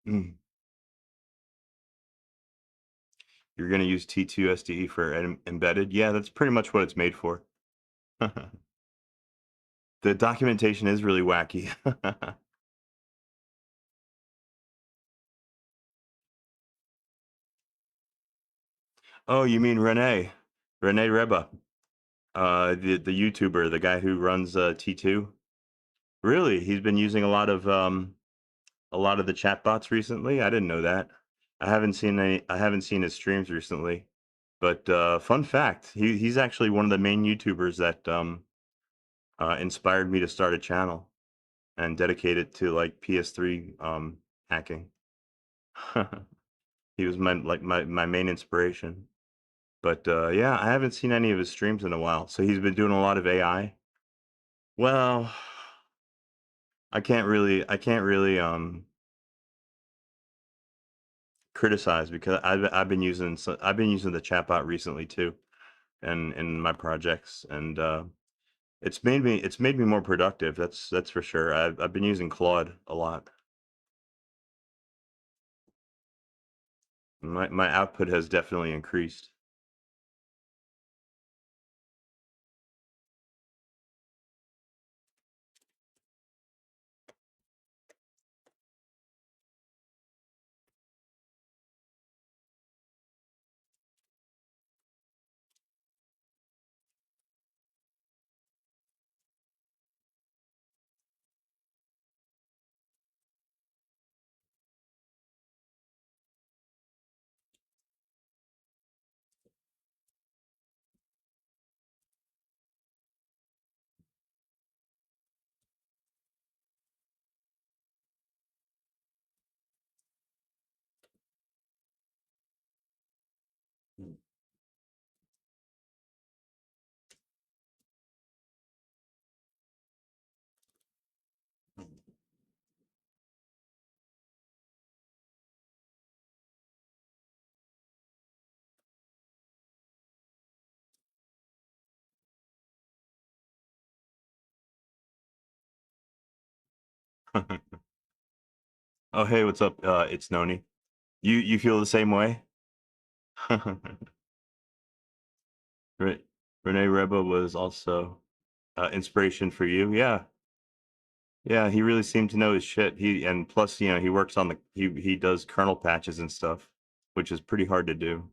Hmm. You're going to use T2 SDE for embedded? Yeah, that's pretty much what it's made for. The documentation is really wacky. Oh, you mean Renee? Renee Reba, the YouTuber, the guy who runs T2. Really, he's been using a lot of the chatbots recently. I didn't know that. I haven't seen any. I haven't seen his streams recently. But fun fact, he's actually one of the main YouTubers that inspired me to start a channel and dedicate it to like PS3 hacking. He was my main inspiration. But yeah, I haven't seen any of his streams in a while. So he's been doing a lot of AI. Well, I can't really criticize because I've been using I've been using the chatbot recently too, and in my projects, and it's made me more productive. That's for sure. I've been using Claude a lot. My output has definitely increased. Oh hey, what's up? It's Noni. You feel the same way? Re- Renee Reba was also inspiration for you. Yeah, yeah. He really seemed to know his shit. He and plus, you know, he works on the he does kernel patches and stuff, which is pretty hard to do.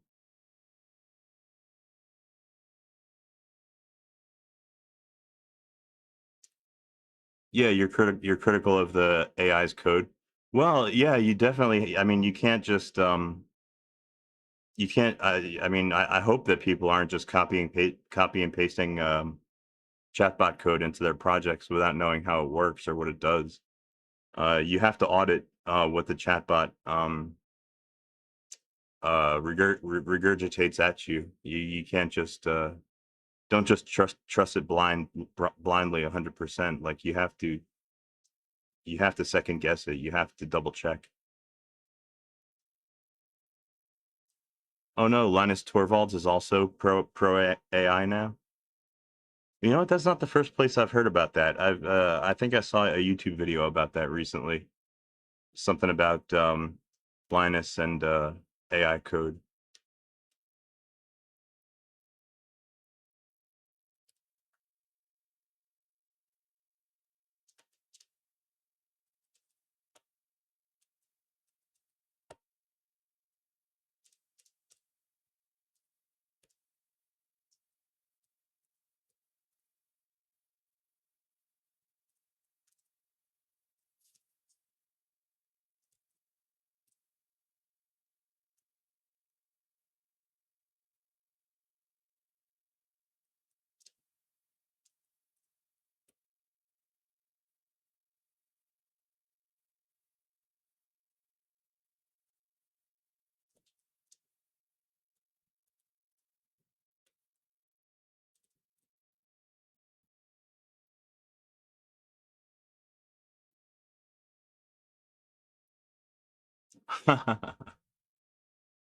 Yeah, you're critical of the AI's code. Well, yeah, you definitely. I mean, you can't just you can't. I mean, I hope that people aren't just copy and pasting chatbot code into their projects without knowing how it works or what it does. You have to audit what the chatbot regurgitates at you. You can't just don't just trust it blindly 100%. Like you have to second guess it. You have to double check. Oh no, Linus Torvalds is also pro AI now. You know what? That's not the first place I've heard about that. I think I saw a YouTube video about that recently. Something about Linus and AI code.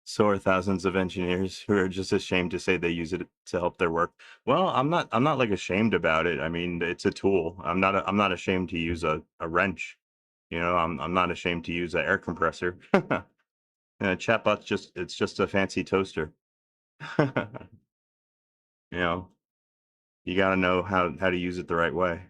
So are thousands of engineers who are just ashamed to say they use it to help their work. Well, I'm not like ashamed about it. I mean, it's a tool. I'm not ashamed to use a wrench. You know, I'm not ashamed to use an air compressor. Chatbot's just it's just a fancy toaster. You know, you got to know how to use it the right way.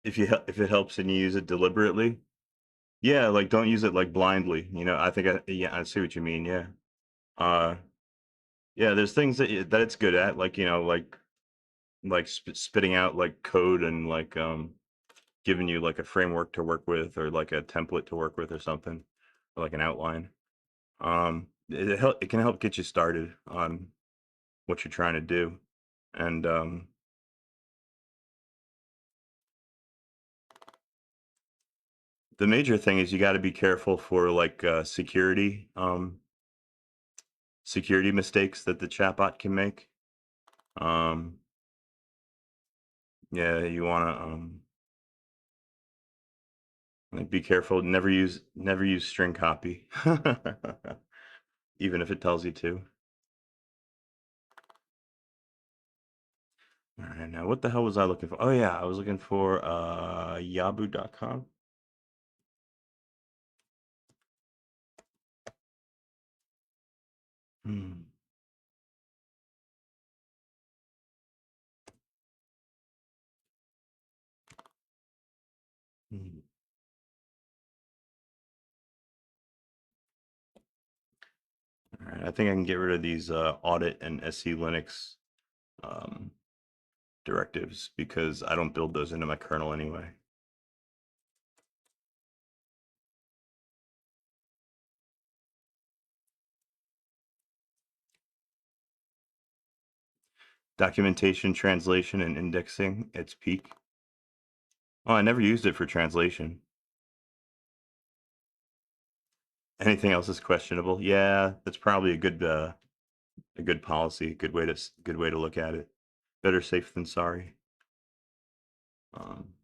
If it helps and you use it deliberately, yeah, like don't use it like blindly. You know, I think I see what you mean. Yeah. Uh, yeah, there's things that it's good at, like like spitting out like code and like giving you like a framework to work with or like a template to work with or something, or like an outline. It can help get you started on what you're trying to do, and the major thing is you got to be careful for like security mistakes that the chatbot can make. Um, yeah, you want to like be careful. Never use string copy, even if it tells you to. All right, now what the hell was I looking for? Oh yeah, I was looking for yabu.com. Hmm. Hmm. All right, I think I can get rid of these audit and SC Linux um, directives because I don't build those into my kernel anyway. Documentation, translation, and indexing, its peak. Oh, I never used it for translation. Anything else is questionable. Yeah, that's probably a good policy, good way to look at it. Better safe than sorry. Um,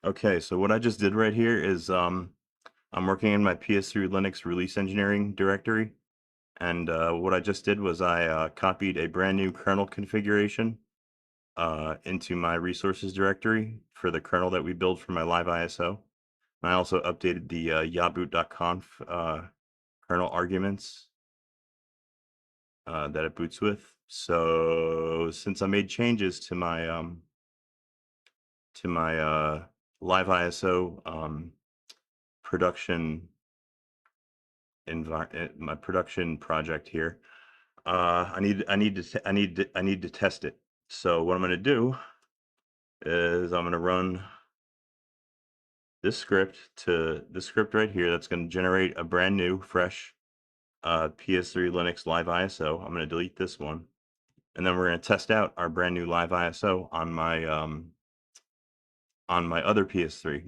okay, so what I just did right here is I'm working in my PS3 Linux release engineering directory, and what I just did was I copied a brand new kernel configuration into my resources directory for the kernel that we build for my live ISO. I also updated the yaboot.conf kernel arguments that it boots with. So since I made changes to my live ISO production my production project here, I need to test it So what I'm going to do is I'm going to run this script to this script right here. That's going to generate a brand new, fresh PS3 Linux live ISO. I'm going to delete this one, and then we're going to test out our brand new live ISO on my other PS3,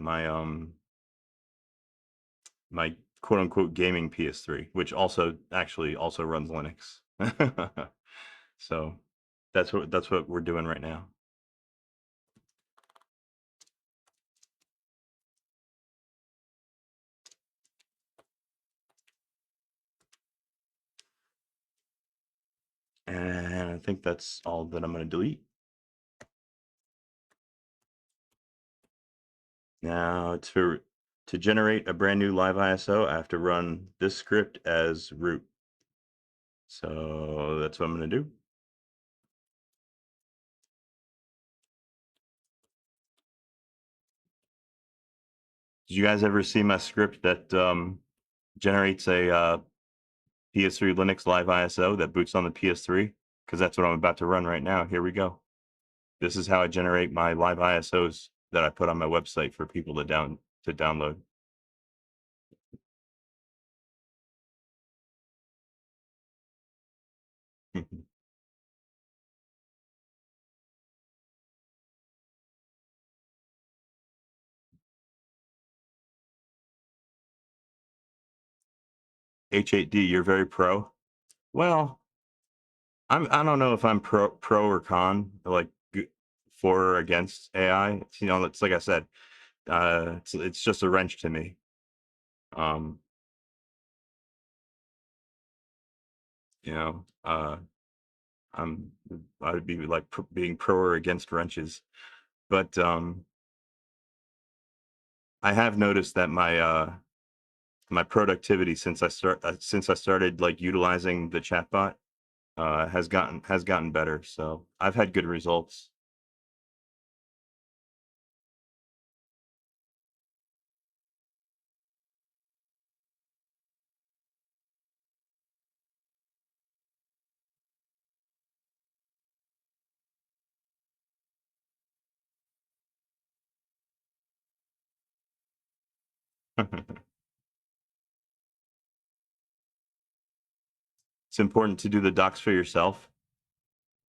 my quote unquote gaming PS3, which also actually also runs Linux. So that's what we're doing right now. And I think that's all that I'm going to delete. Now to generate a brand new live ISO, I have to run this script as root. So that's what I'm going to do. Did you guys ever see my script that generates a PS3 Linux live ISO that boots on the PS3? Because that's what I'm about to run right now. Here we go. This is how I generate my live ISOs that I put on my website for people to download. H8D, you're very pro. Well, I don't know if I'm pro or con, like for or against AI. It's like I said, it's just a wrench to me. Um, you know, I would be like being pro or against wrenches, but I have noticed that my productivity since I started like utilizing the chatbot has gotten better. So I've had good results. It's important to do the docs for yourself.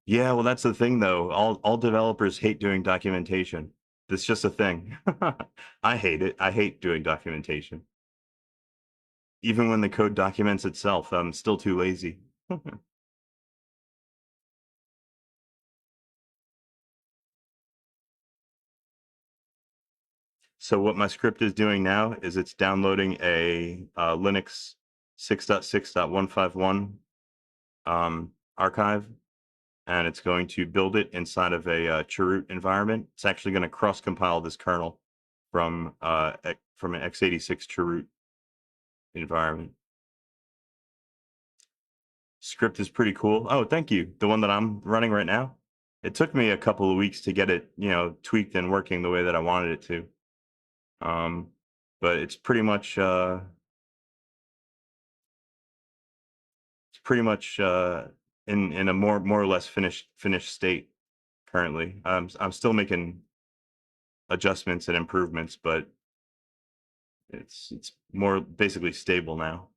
Yeah, well, that's the thing, though. All developers hate doing documentation. It's just a thing. I hate it. I hate doing documentation. Even when the code documents itself, I'm still too lazy. So what my script is doing now is it's downloading a Linux 6.6.151 archive, and it's going to build it inside of a chroot environment. It's actually going to cross-compile this kernel from an x86 chroot environment. Script is pretty cool. Oh, thank you. The one that I'm running right now. It took me a couple of weeks to get it, tweaked and working the way that I wanted it to. But it's pretty much in a more or less finished state currently. I'm still making adjustments and improvements, but it's more basically stable now.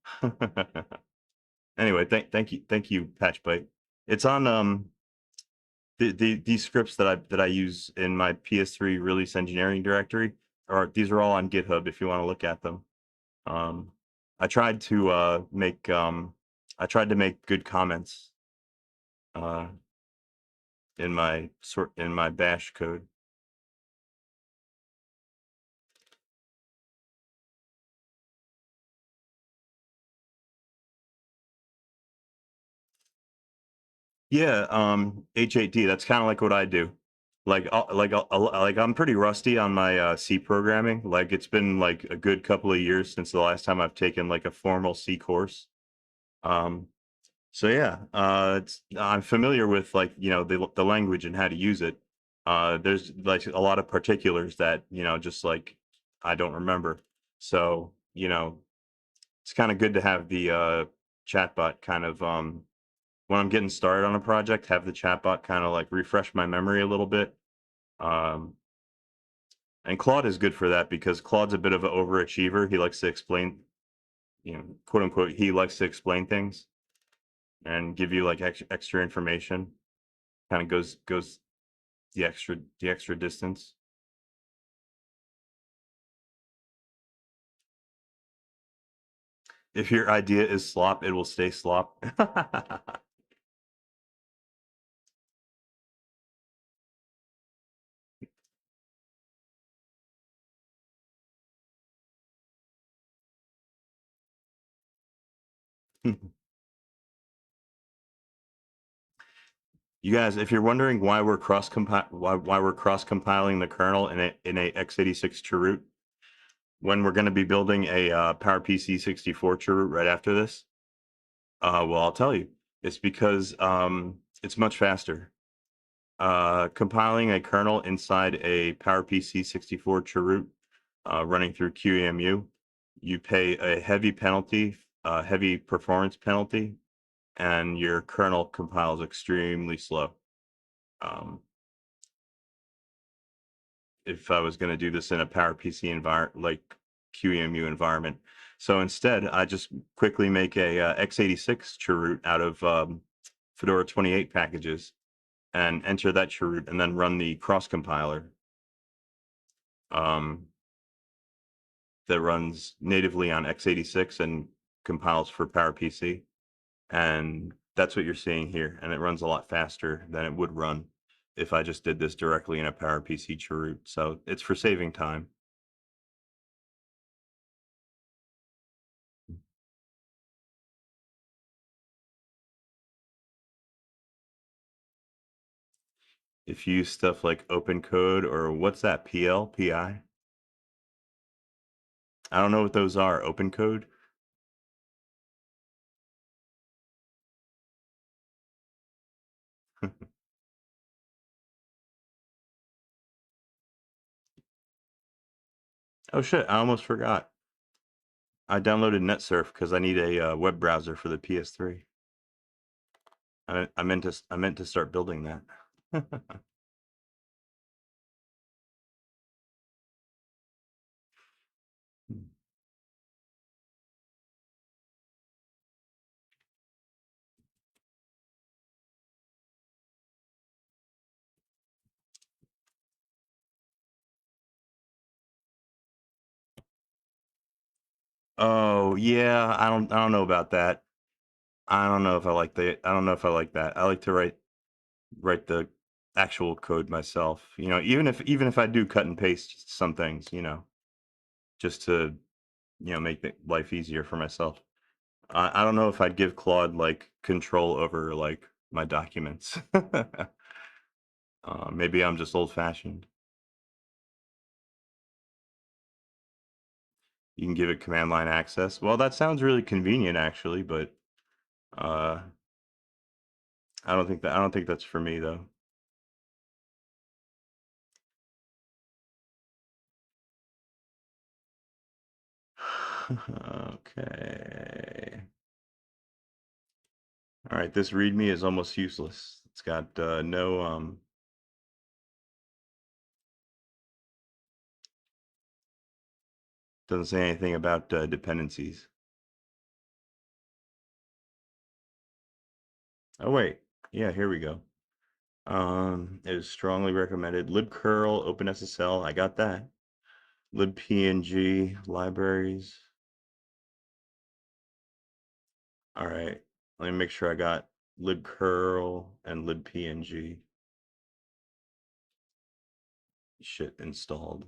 Anyway, thank you, Patchbite. It's on these scripts that I use in my PS3 release engineering directory, or these are all on GitHub if you want to look at them. Um, I tried to make good comments in my bash code. Yeah, H8D. That's kind of like what I do. Like I'm pretty rusty on my C programming. Like it's been like a good couple of years since the last time I've taken like a formal C course. Um, so yeah, I'm familiar with like the language and how to use it. There's like a lot of particulars that just like I don't remember. So it's kind of good to have the chatbot kind of when I'm getting started on a project, have the chatbot kind of like refresh my memory a little bit. Um, and Claude is good for that because Claude's a bit of an overachiever. He likes to explain, quote unquote, he likes to explain things and give you like extra information. Kind of goes the extra distance. If your idea is slop, it will stay slop. You guys, if you're wondering why we're cross compiling the kernel in a x86 chroot, when we're going to be building a PowerPC 64 chroot right after this, well, I'll tell you, it's because it's much faster. Compiling a kernel inside a PowerPC 64 chroot running through QEMU, you pay a heavy penalty, heavy performance penalty, and your kernel compiles extremely slow. If I was going to do this in a PowerPC environment, like QEMU environment. So instead, I just quickly make a x86 chroot out of Fedora 28 packages and enter that chroot and then run the cross compiler that runs natively on x86 and compiles for PowerPC. And that's what you're seeing here. And it runs a lot faster than it would run if I just did this directly in a PowerPC chroot. So it's for saving time. If you use stuff like open code or what's that, PL, PI? I don't know what those are. Open code? Oh shit, I almost forgot. I downloaded NetSurf because I need a web browser for the PS3. I meant to start building that. Oh yeah, I don't know about that. I don't know if I like the I don't know if I like that. I like to write the actual code myself. Even if I do cut and paste some things, just to make life easier for myself. I don't know if I'd give Claude like control over like my documents. Maybe I'm just old fashioned. You can give it command line access. Well, that sounds really convenient actually, but uh, I don't think that's for me though. Okay. All right, this README is almost useless. It's got no doesn't say anything about dependencies. Oh wait, yeah, here we go. It is strongly recommended. libcurl, OpenSSL, I got that. libpng, libraries. All right, let me make sure I got libcurl and libpng shit installed.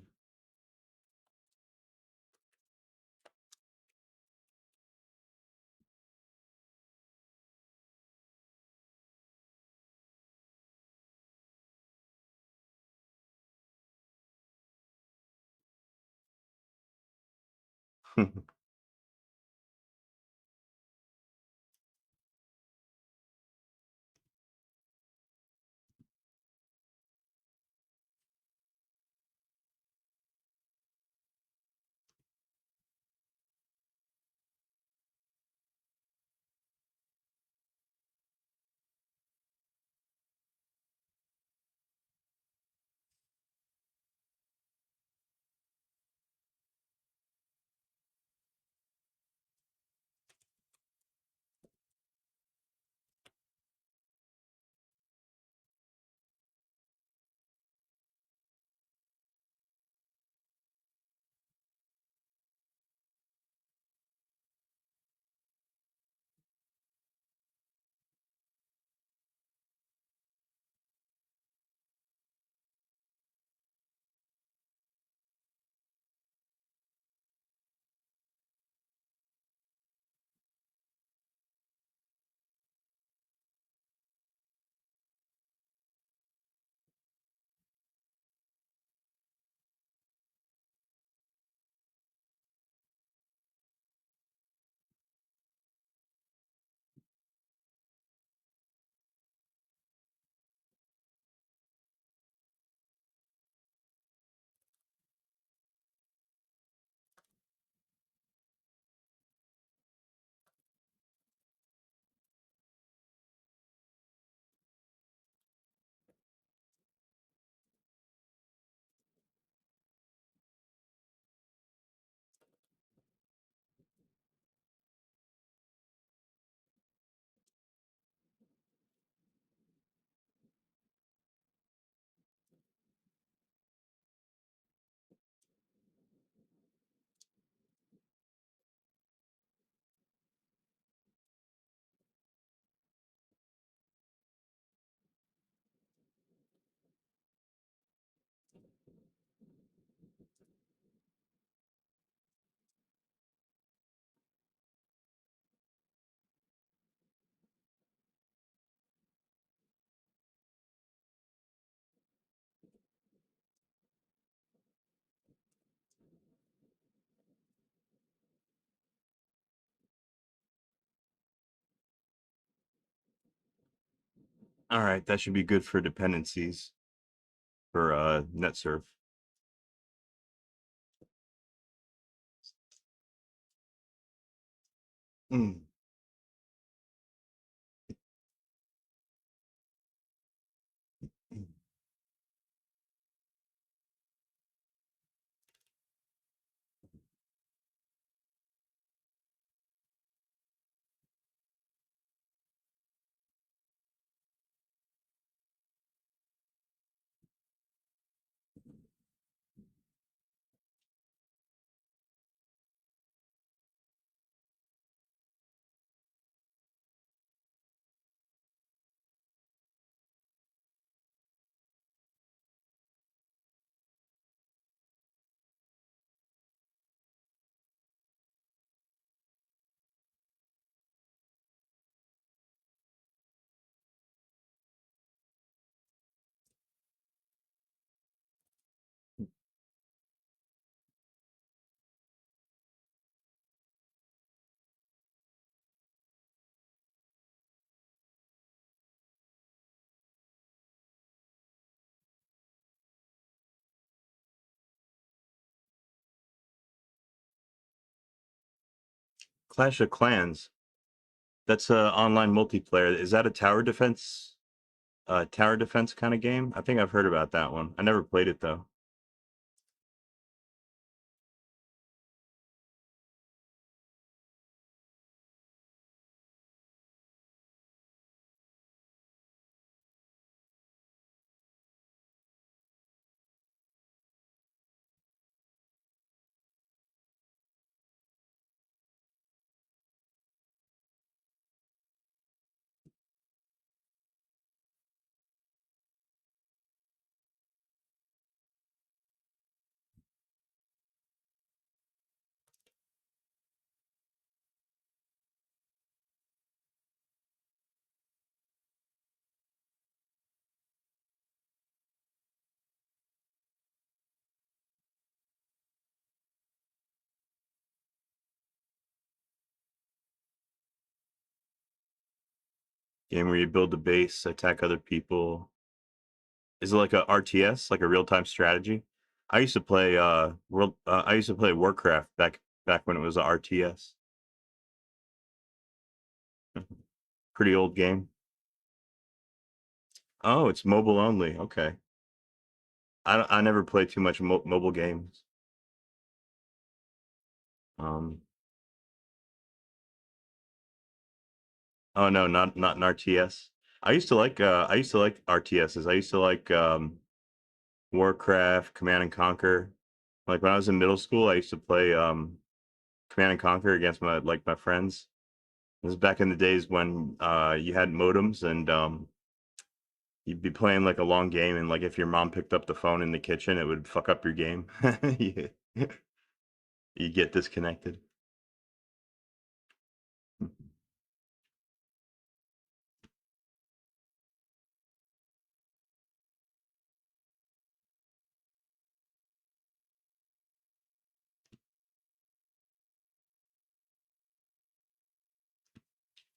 All right, that should be good for dependencies for NetSurf. Mm. Clash of Clans. That's a online multiplayer. Is that a tower defense kind of game? I think I've heard about that one. I never played it though. Game where you build a base, attack other people. Is it like a RTS, like a real-time strategy? I used to play Warcraft back when it was a RTS. Pretty old game. Oh, it's mobile only. Okay. I never play too much mobile games. Um, oh no, not an RTS. I used to like RTSs. I used to like Warcraft, Command and Conquer. Like when I was in middle school, I used to play Command and Conquer against my friends. This is back in the days when you had modems and you'd be playing like a long game and like if your mom picked up the phone in the kitchen, it would fuck up your game. you, you get disconnected.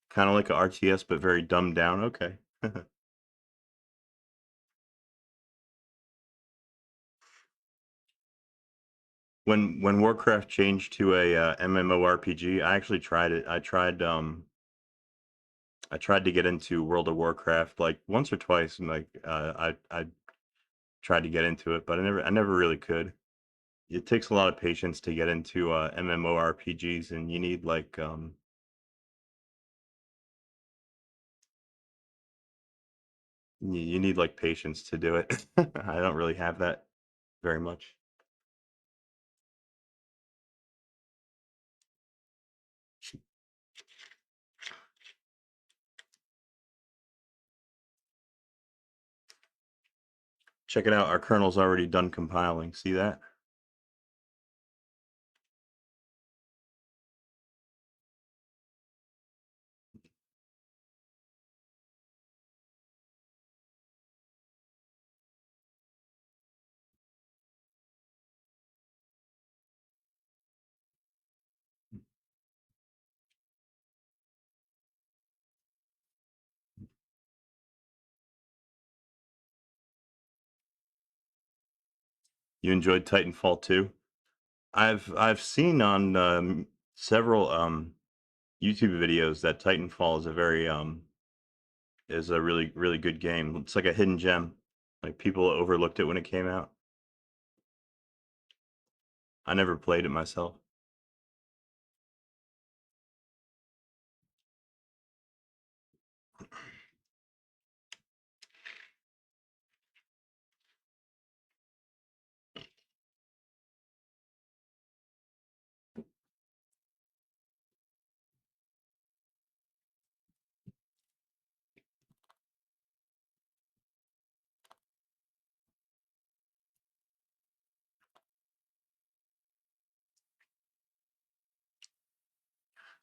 Kind of like a RTS, but very dumbed down. Okay. When Warcraft changed to a MMORPG, I actually tried it. I tried to get into World of Warcraft like once or twice, and like I tried to get into it, but I never really could. It takes a lot of patience to get into MMORPGs, and you need like you need like patience to do it. I don't really have that very much. Check it out. Our kernel's already done compiling. See that? You enjoyed Titanfall 2? I've seen on several YouTube videos that Titanfall is a very is a really good game. It's like a hidden gem. Like people overlooked it when it came out. I never played it myself.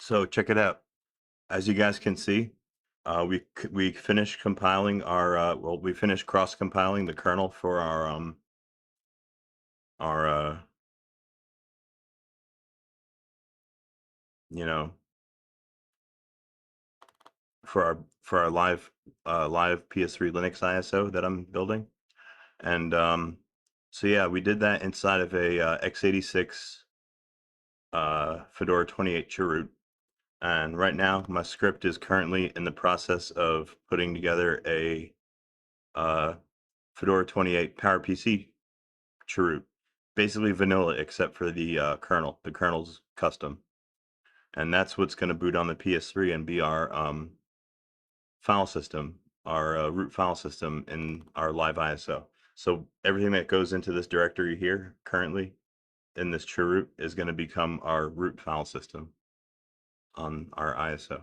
So check it out. As you guys can see, we finished compiling our well, we finished cross compiling the kernel for our you know, for our live PS3 Linux ISO that I'm building. And so yeah, we did that inside of a x86 Fedora 28 chroot. And right now, my script is currently in the process of putting together a Fedora 28 PowerPC chroot, basically vanilla except for the kernel. The kernel's custom, and that's what's going to boot on the PS3 and be our file system, our root file system in our live ISO. So everything that goes into this directory here currently in this chroot is going to become our root file system on our ISO.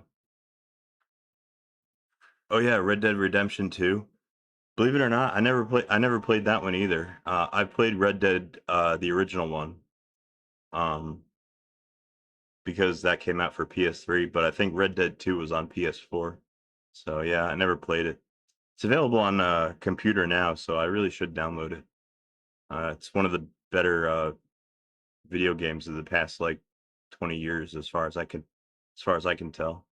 Oh yeah, Red Dead Redemption 2. Believe it or not, I never played that one either. I played Red Dead the original one. Because that came out for PS3, but I think Red Dead 2 was on PS4. So yeah, I never played it. It's available on computer now, so I really should download it. It's one of the better video games of the past like 20 years as far as I can tell.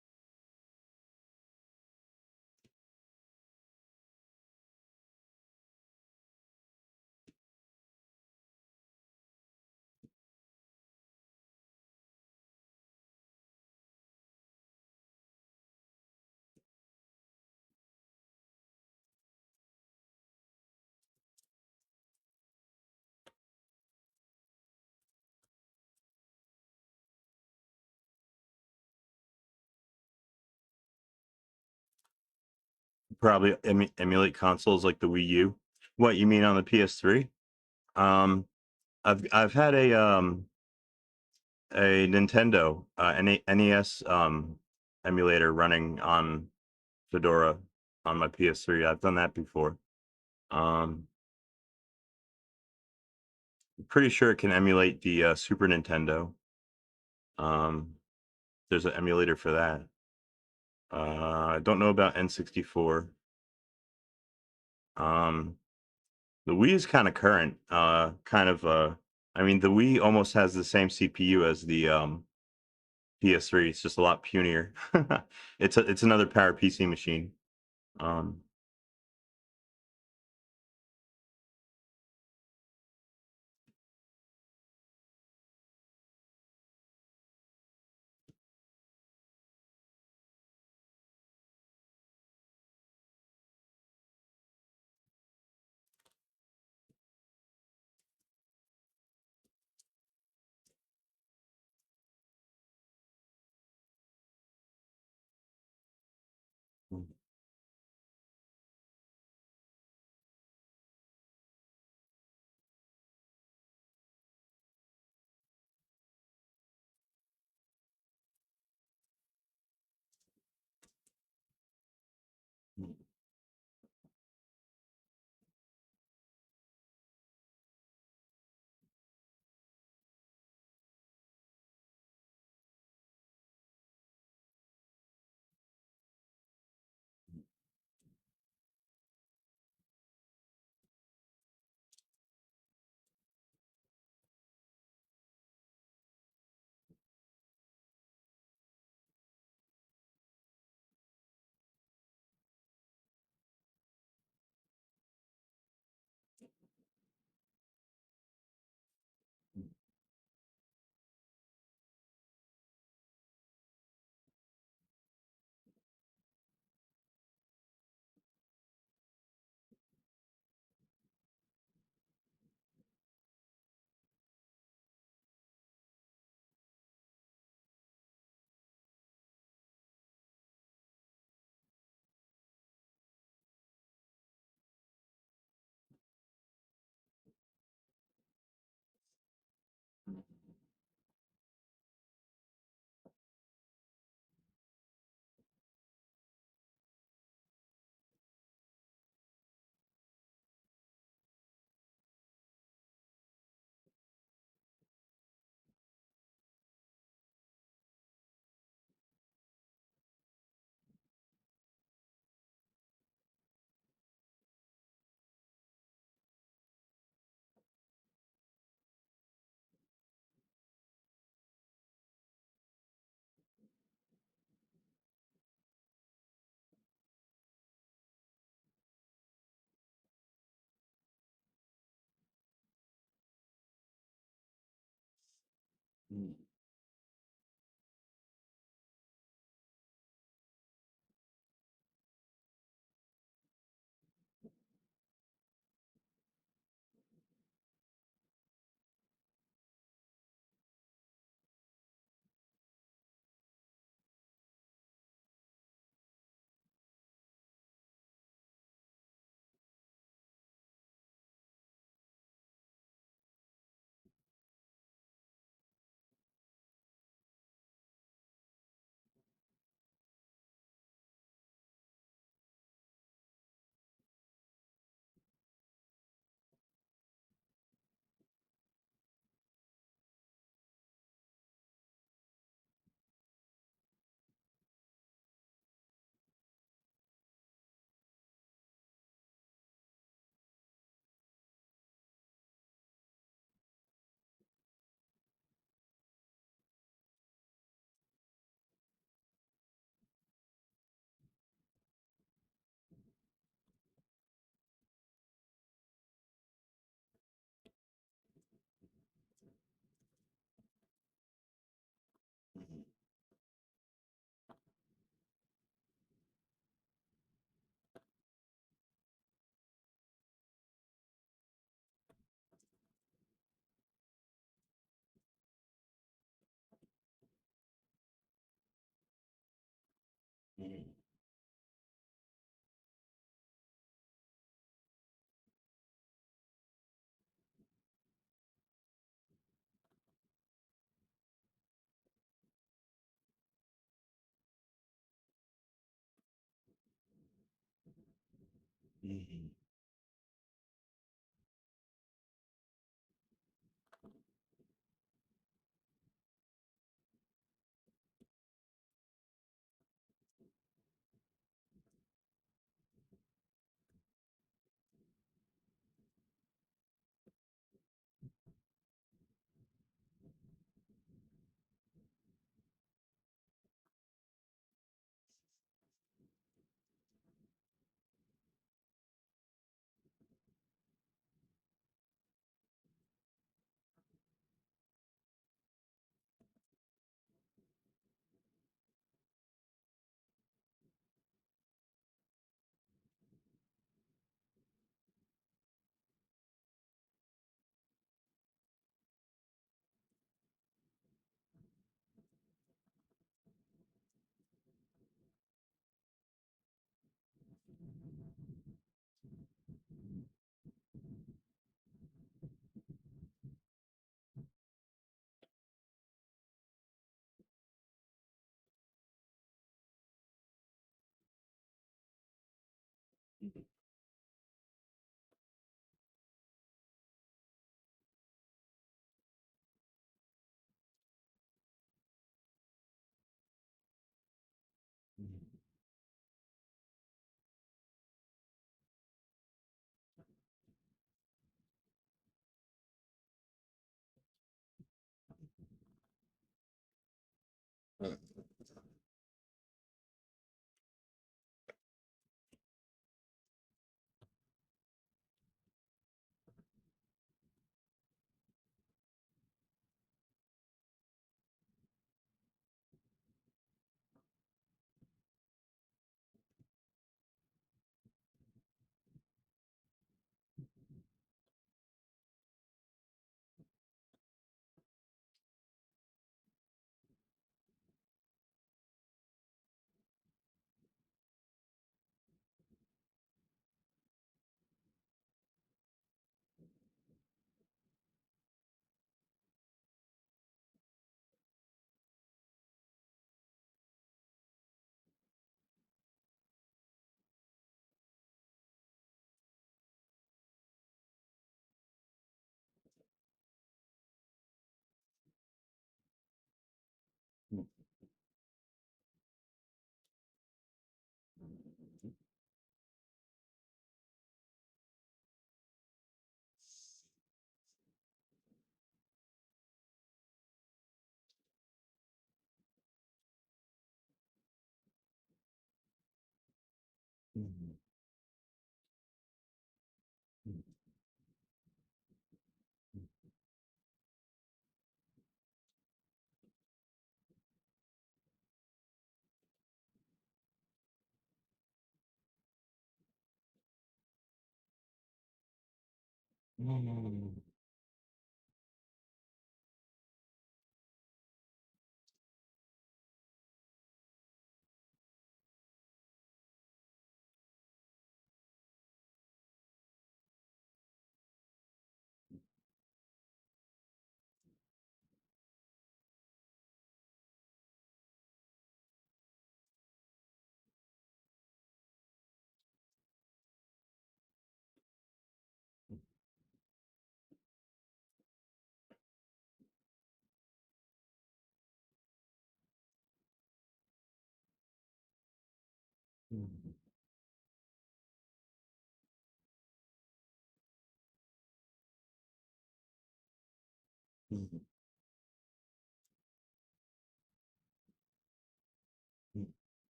Probably emulate consoles like the Wii U. What you mean on the PS3? Um, I've had a Nintendo NES emulator running on Fedora on my PS3. I've done that before. Um, Pretty sure it can emulate the Super Nintendo. Um, there's an emulator for that. I don't know about N64. Um, the Wii is kind of current. I mean, the Wii almost has the same CPU as the PS3. It's just a lot punier. It's another Power PC machine. Um,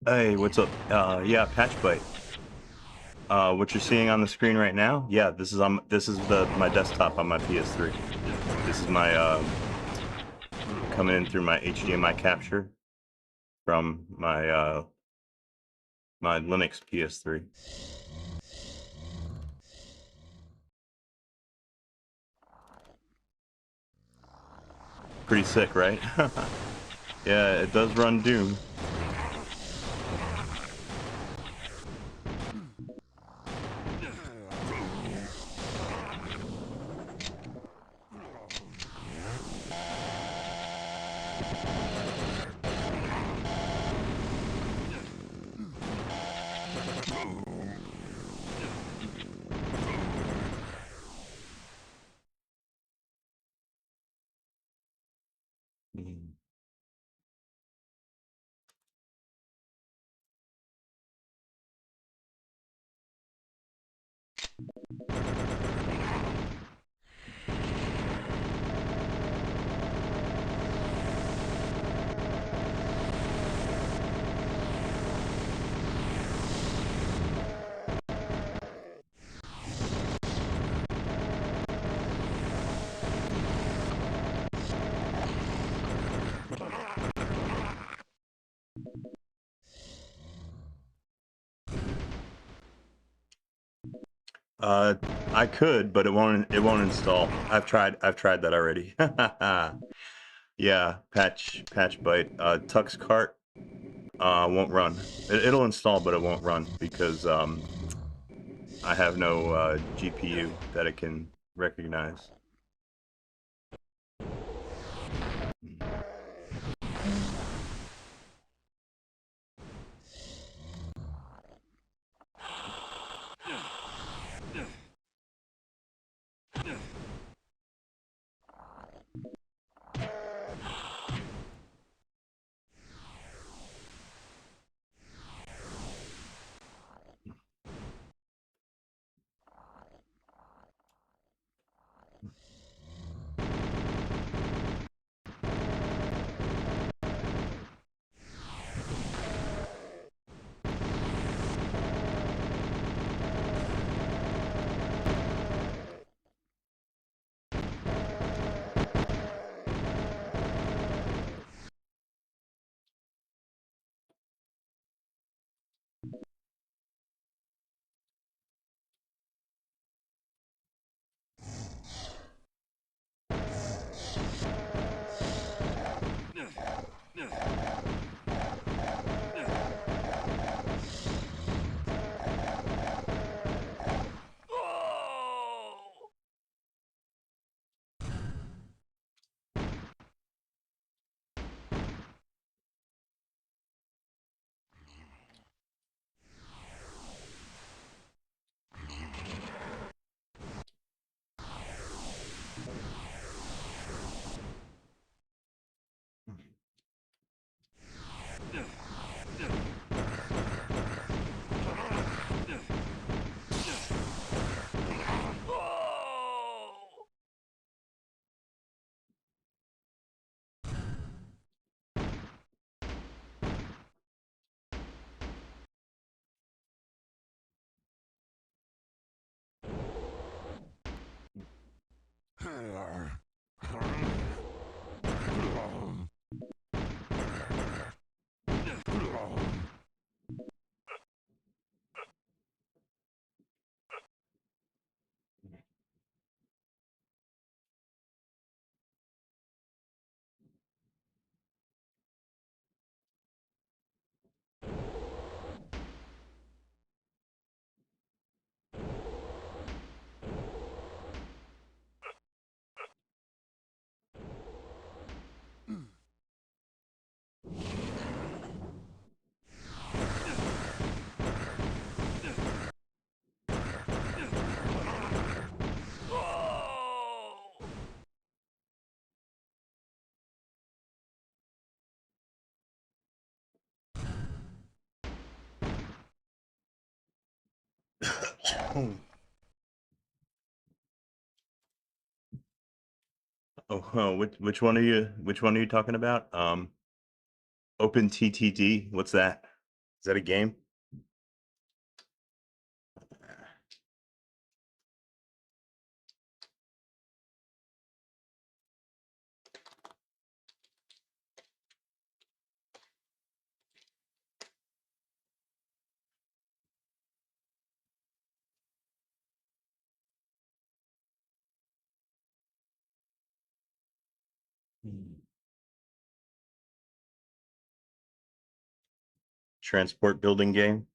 Hey, what's up? Yeah, patch bite. What you're seeing on the screen right now? Yeah, this is my desktop on my PS3. This is my coming in through my HDMI capture from my my Linux PS3. Pretty sick, right? Yeah, it does run Doom. I could, but it won't install. I've tried that already. Yeah, patch bite. Tux cart won't run. It'll install, but it won't run because I have no GPU that it can recognize. Oh, which one are you talking about? Open TTD. What's that? Is that a game? Transport building game.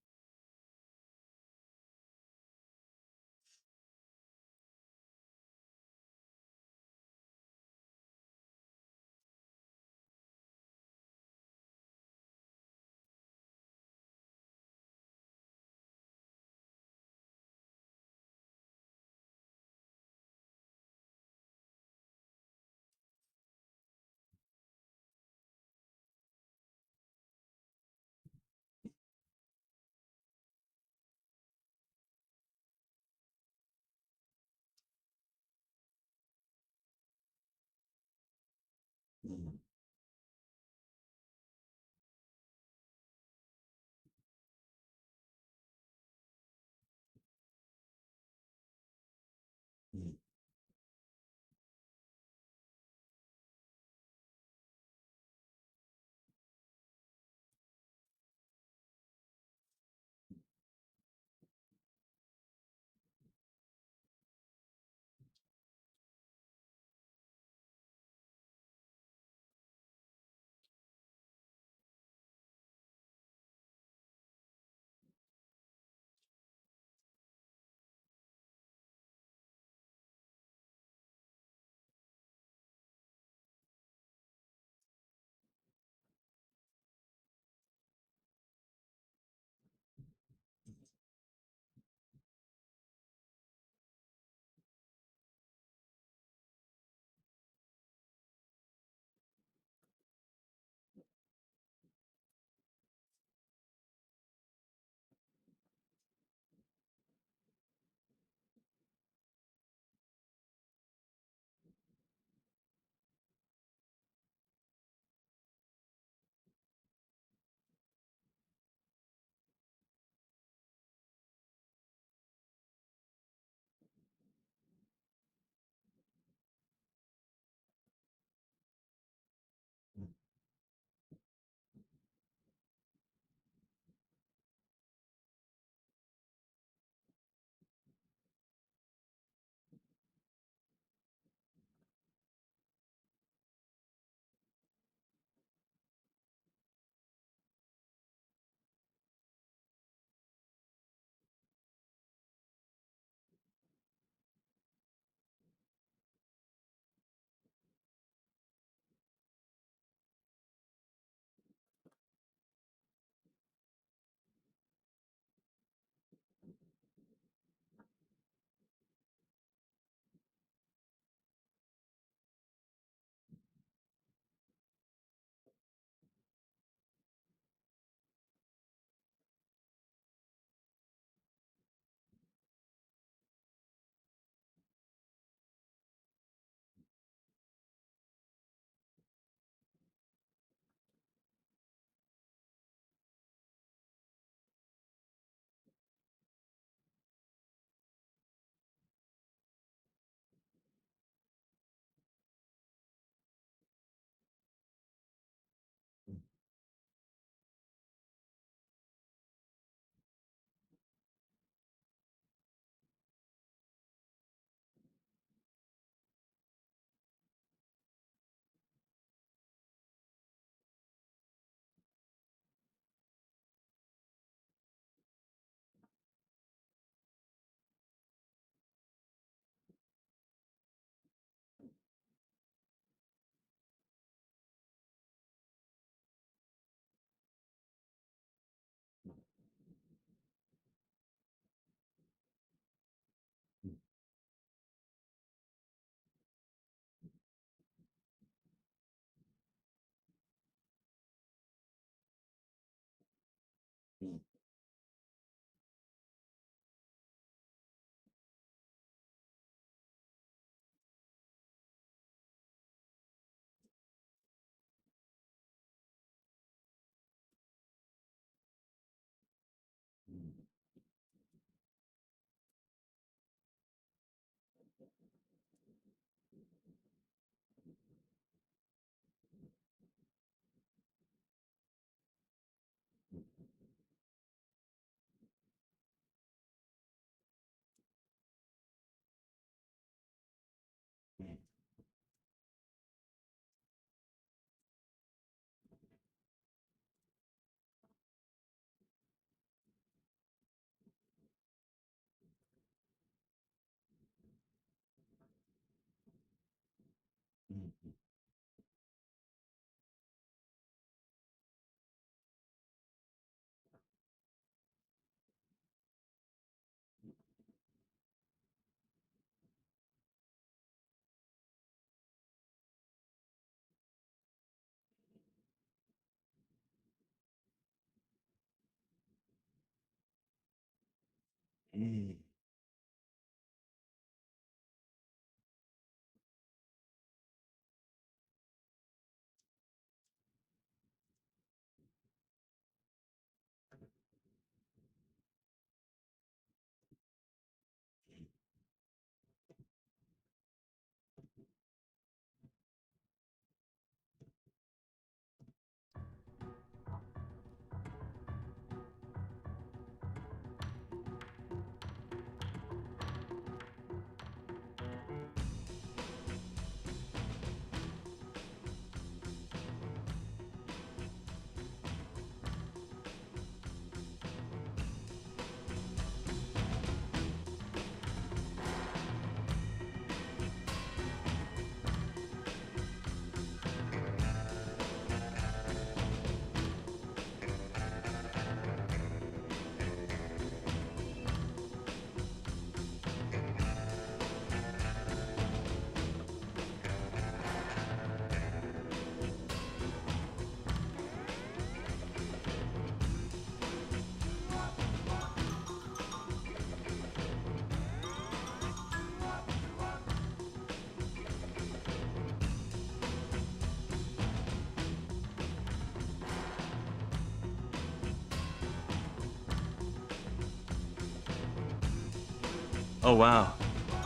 Oh wow,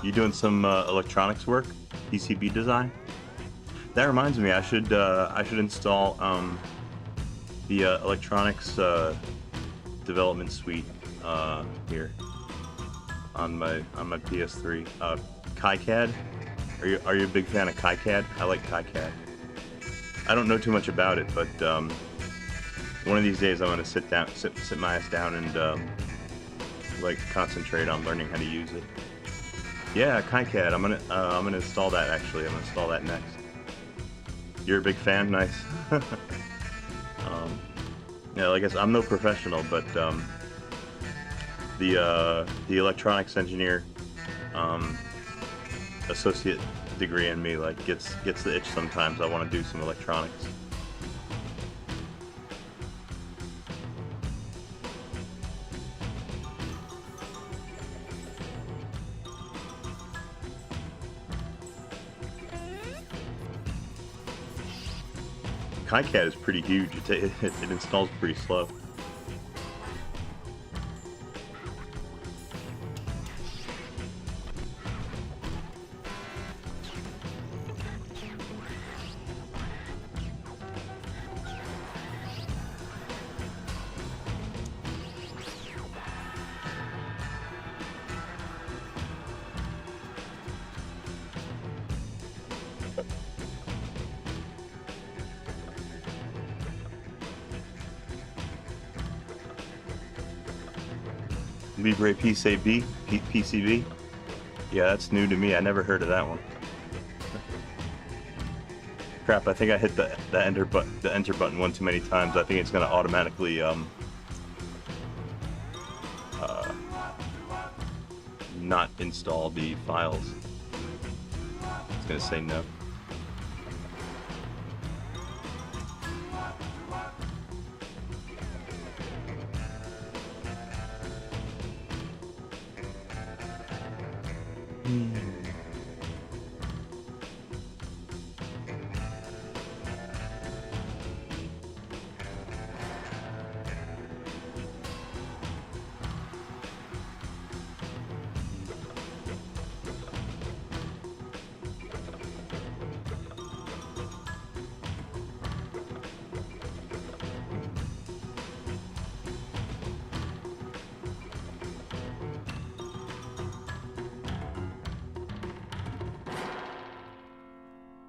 you doing some electronics work, PCB design? That reminds me, I should install the electronics development suite here on my PS3. KiCad. Are you a big fan of KiCad? I like KiCad. I don't know too much about it, but one of these days I'm gonna sit my ass down and like concentrate on learning how to use it. Yeah, KiCad. I'm gonna install that actually. I'm gonna install that next. You're a big fan? Nice. Yeah, like I guess I'm no professional, but the electronics engineer associate degree in me like gets the itch sometimes. I want to do some electronics. KiCad is pretty huge. It installs pretty slow. Libre PCB? Yeah, that's new to me. I never heard of that one. Crap, I think I hit the enter button one too many times. I think it's gonna automatically not install the files. It's gonna say no.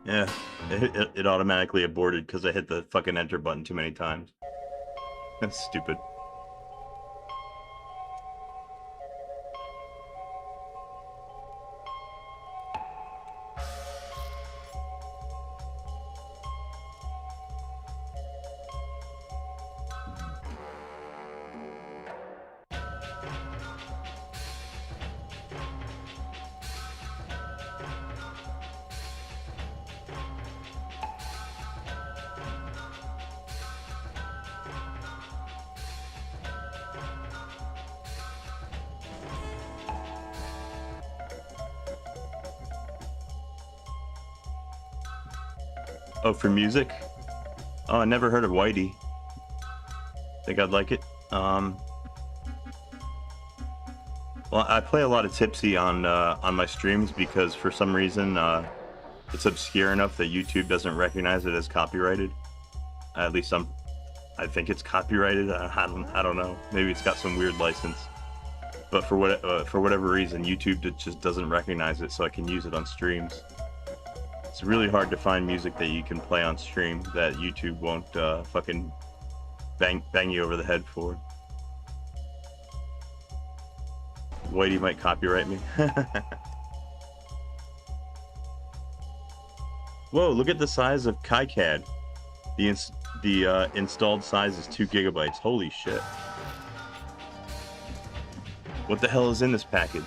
Yeah, it automatically aborted because I hit the fucking enter button too many times. That's stupid. Oh, for music? Oh, I never heard of Whitey. Think I'd like it. Well, I play a lot of Tipsy on my streams because for some reason it's obscure enough that YouTube doesn't recognize it as copyrighted. At least I think it's copyrighted. I don't know. Maybe it's got some weird license. But for whatever reason, YouTube just doesn't recognize it, so I can use it on streams. It's really hard to find music that you can play on stream that YouTube won't fucking bang you over the head for. Whitey might copyright me. Whoa, look at the size of KiCad. The installed size is 2 gigabytes. Holy shit. What the hell is in this package?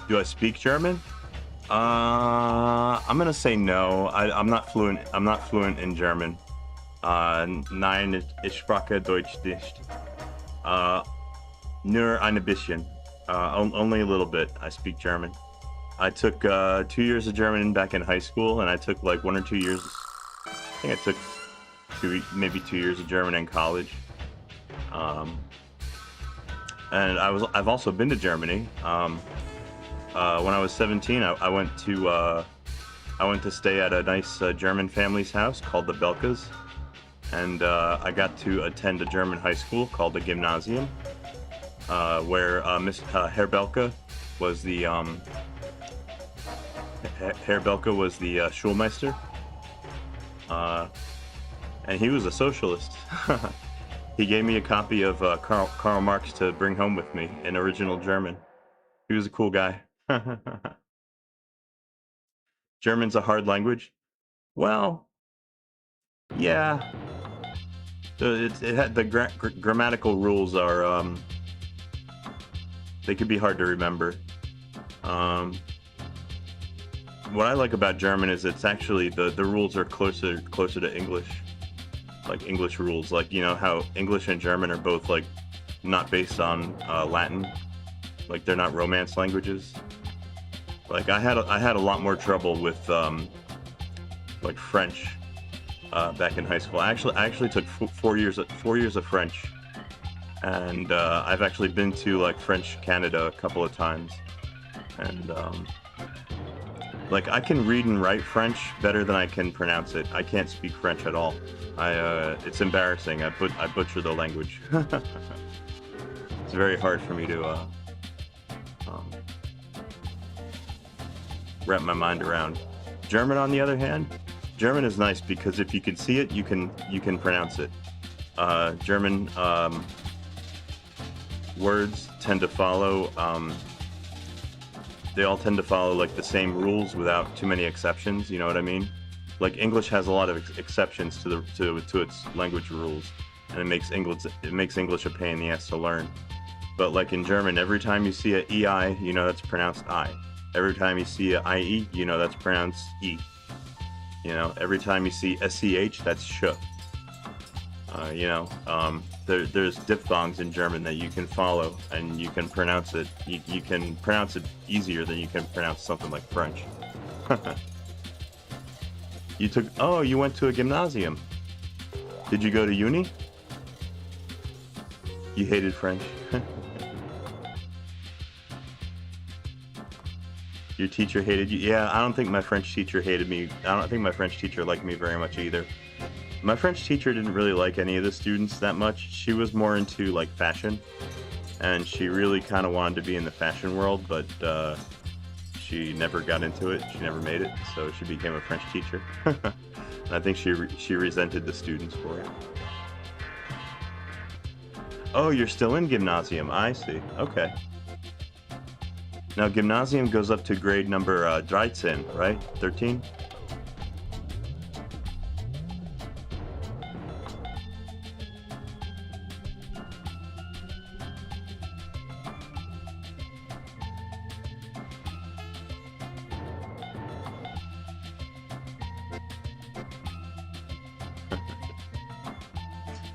Do I speak German? I'm gonna say no. I'm not fluent. I'm not fluent in German. Nein, ich spreche Deutsch nicht. Nur ein bisschen. Only a little bit. I speak German. I took 2 years of German back in high school, and I took like 1 or 2 years. I think I took maybe 2 years of German in college. And I've also been to Germany. When I was 17, I went to stay at a nice German family's house called the Belkas, and I got to attend a German high school called the Gymnasium, where Herr Belka was the Schulmeister, and he was a socialist. He gave me a copy of Karl Marx to bring home with me in original German. He was a cool guy. German's a hard language. Well, yeah. The grammatical rules are they could be hard to remember. What I like about German is it's actually the rules are closer to English, like English rules. Like, you know how English and German are both like not based on Latin, like they're not Romance languages. Like I had a lot more trouble with like French back in high school. I actually took 4 years of French, and I've actually been to like French Canada a couple of times, and like I can read and write French better than I can pronounce it. I can't speak French at all. It's embarrassing. I butcher the language. It's very hard for me to wrap my mind around. German, on the other hand, German is nice because if you can see it, you can pronounce it. German words tend to follow. They all tend to follow like the same rules without too many exceptions. You know what I mean? Like English has a lot of exceptions to its language rules, and it makes English a pain in the ass to learn. But like in German, every time you see a EI, you know that's pronounced I. Every time you see a IE, you know that's pronounced E. You know, every time you see SCH, that's sh. There's diphthongs in German that you can follow, and you can pronounce it. You can pronounce it easier than you can pronounce something like French. You went to a gymnasium. Did you go to uni? You hated French. Your teacher hated you? Yeah, I don't think my French teacher hated me. I don't think my French teacher liked me very much either. My French teacher didn't really like any of the students that much. She was more into like fashion, and she really kind of wanted to be in the fashion world, but she never got into it. She never made it, so she became a French teacher. And I think she resented the students for it. Oh, you're still in gymnasium. I see. Okay. Now, gymnasium goes up to grade number 13, right? 13?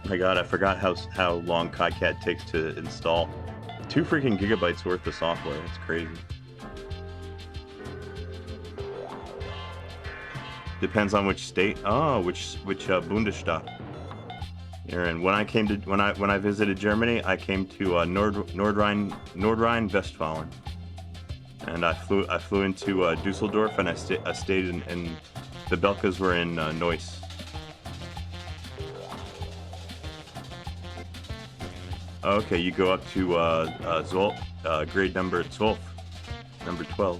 My god, I forgot how long KiCad takes to install. 2 freaking gigabytes worth of software. It's crazy. Depends on which state. Oh, which Bundesstaat you're in. When I visited Germany, I came to Nordrhein-Westfalen, and I flew into Dusseldorf, and I stayed in the Belkas were in Neuss. Okay, you go up to grade number 12. Number 12.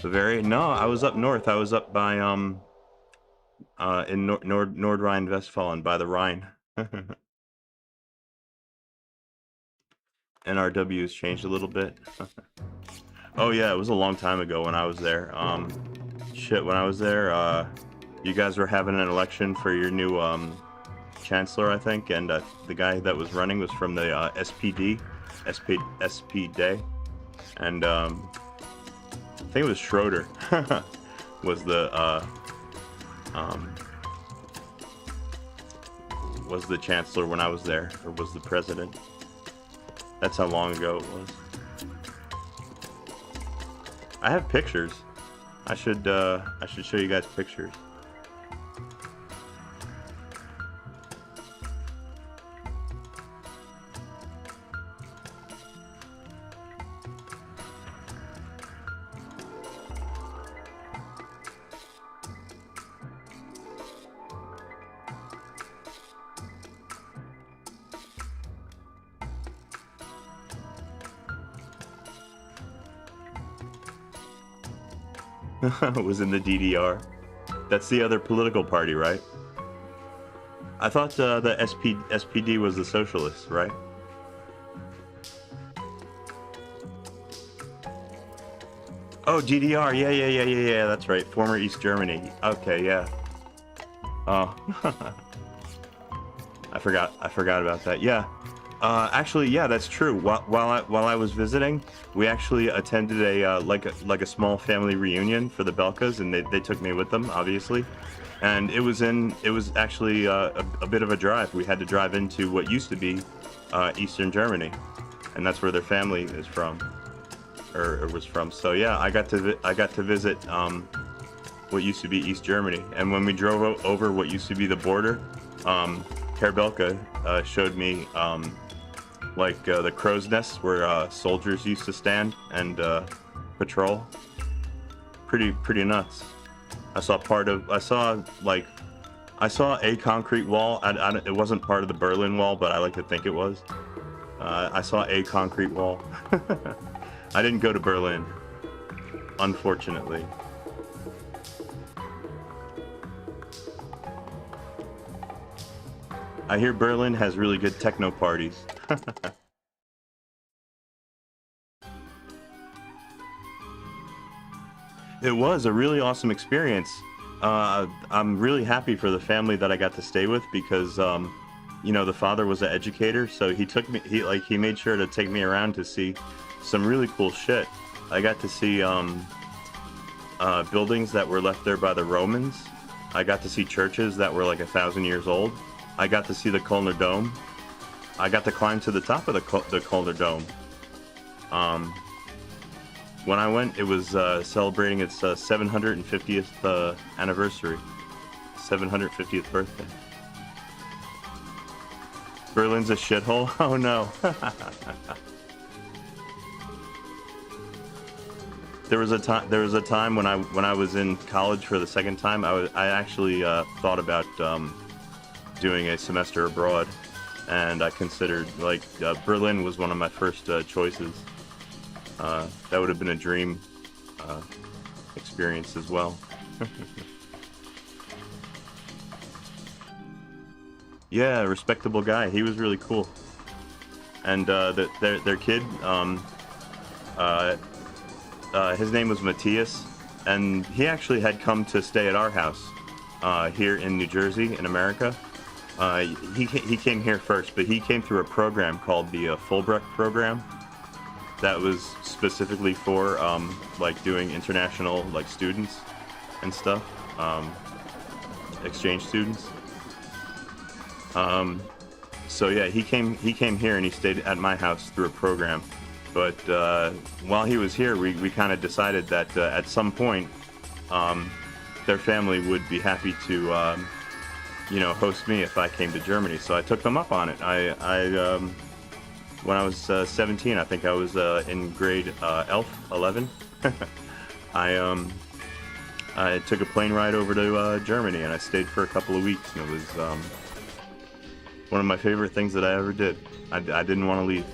Bavaria? No, I was up north. I was up by in Nordrhein-Westfalen by the Rhine. NRW's changed a little bit. Oh yeah, it was a long time ago when I was there. When I was there, you guys were having an election for your new chancellor, I think, and the guy that was running was from the SPD, SPD, and I think it was Schroeder was the chancellor when I was there, or was the president. That's how long ago it was. I have pictures. I should show you guys pictures. Was in the DDR. That's the other political party, right? I thought the SPD was the socialists, right? Oh, GDR. Yeah. That's right. Former East Germany. Okay, yeah. Oh, I forgot about that. Yeah. Actually, yeah, that's true. While I was visiting, we actually attended a like a small family reunion for the Belkas, and they took me with them, obviously. And it was actually a bit of a drive. We had to drive into what used to be Eastern Germany, and that's where their family is from, or was from. So yeah, I got to visit what used to be East Germany, and when we drove over what used to be the border, Herr Belka showed me the crow's nests where soldiers used to stand and patrol. Pretty nuts. I saw a concrete wall. It wasn't part of the Berlin Wall, but I like to think it was. I saw a concrete wall. I didn't go to Berlin, unfortunately. I hear Berlin has really good techno parties. It was a really awesome experience. I'm really happy for the family that I got to stay with because, the father was an educator, so he made sure to take me around to see some really cool shit. I got to see buildings that were left there by the Romans. I got to see churches that were like 1,000 years old. I got to see the Kölner Dome. I got to climb to the top of the Kölner Dome. When I went, it was celebrating its 750th anniversary, 750th birthday. Berlin's a shithole? Oh no. There was a time when I was in college for the second time. I actually thought about doing a semester abroad, and I considered Berlin was one of my first choices. That would have been a dream experience as well. Yeah, respectable guy. He was really cool, and their kid. His name was Matthias, and he actually had come to stay at our house here in New Jersey, in America. He came here first, but he came through a program called the Fulbright program that was specifically for doing international students and stuff, exchange students. So yeah, he came here and he stayed at my house through a program. But while he was here, we kind of decided that at some point, their family would be happy to, host me if I came to Germany. So I took them up on it. When I was 17, I think I was in grade 11. I took a plane ride over to Germany, and I stayed for a couple of weeks, and it was one of my favorite things that I ever did. I didn't want to leave.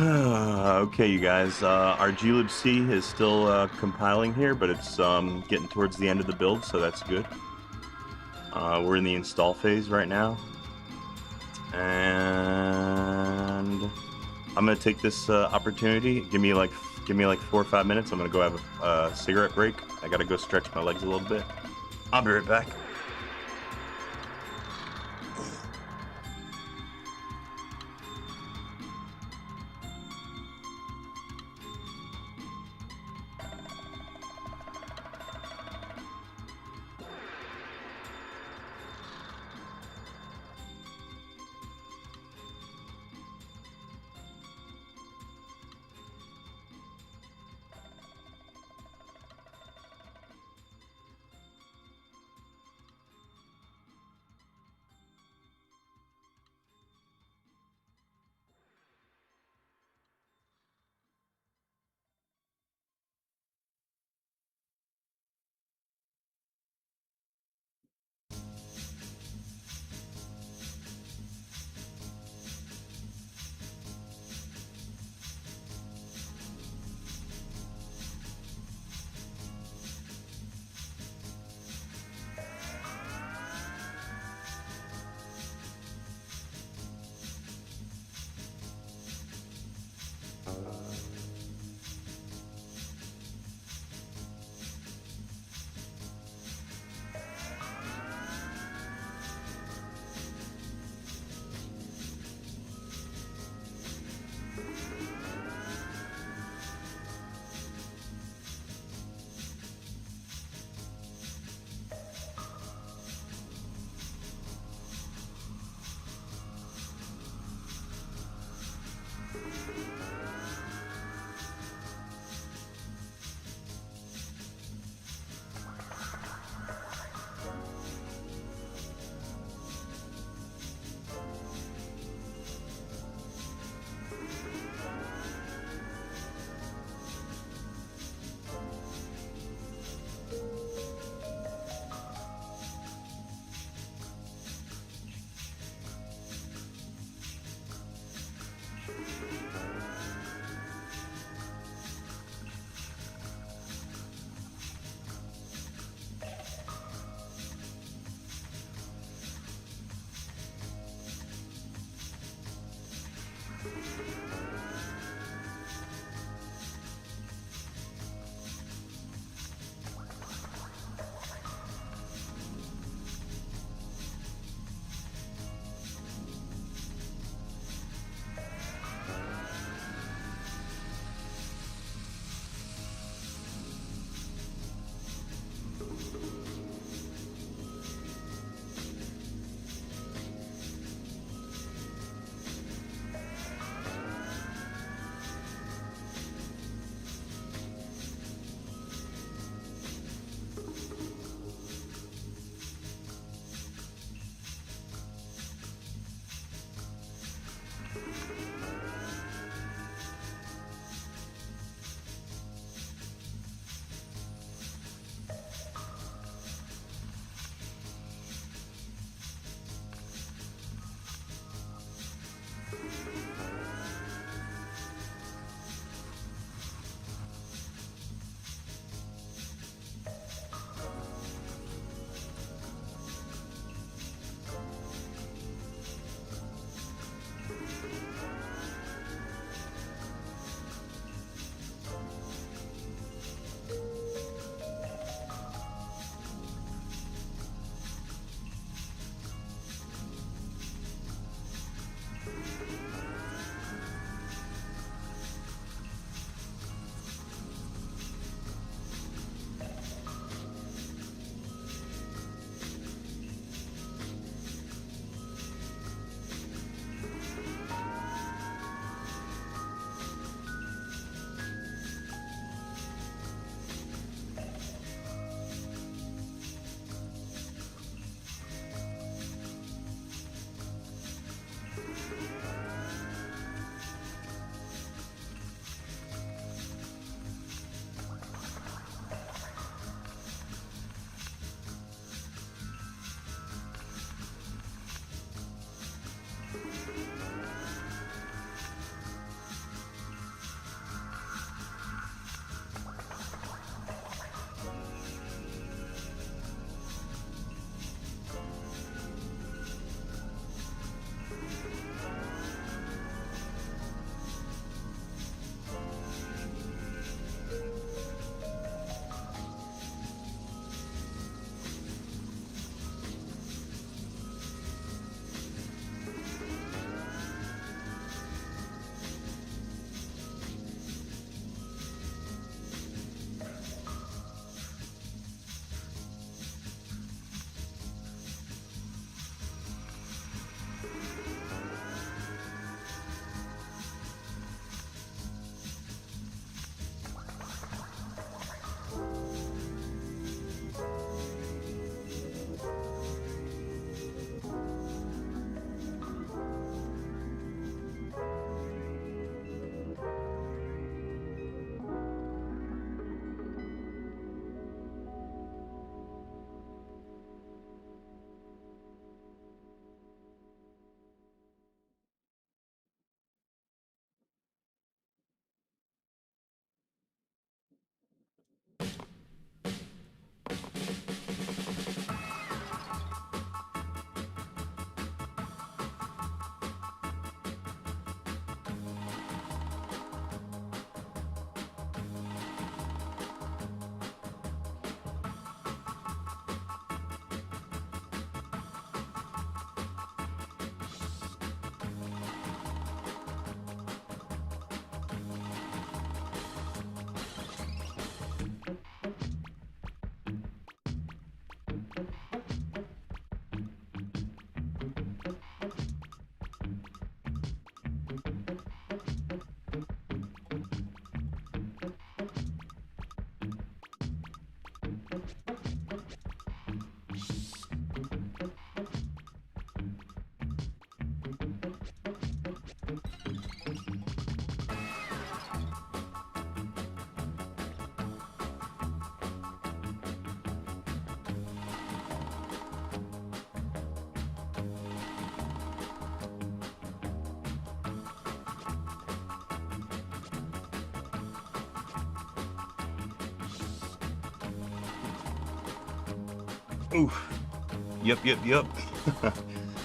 Okay, you guys, our glibc is still compiling here, but it's getting towards the end of the build, so that's good. We're in the install phase right now, and I'm gonna take this opportunity. Give me like 4 or 5 minutes. I'm gonna go have a cigarette break. I gotta go stretch my legs a little bit. I'll be right back. Oof. Yep.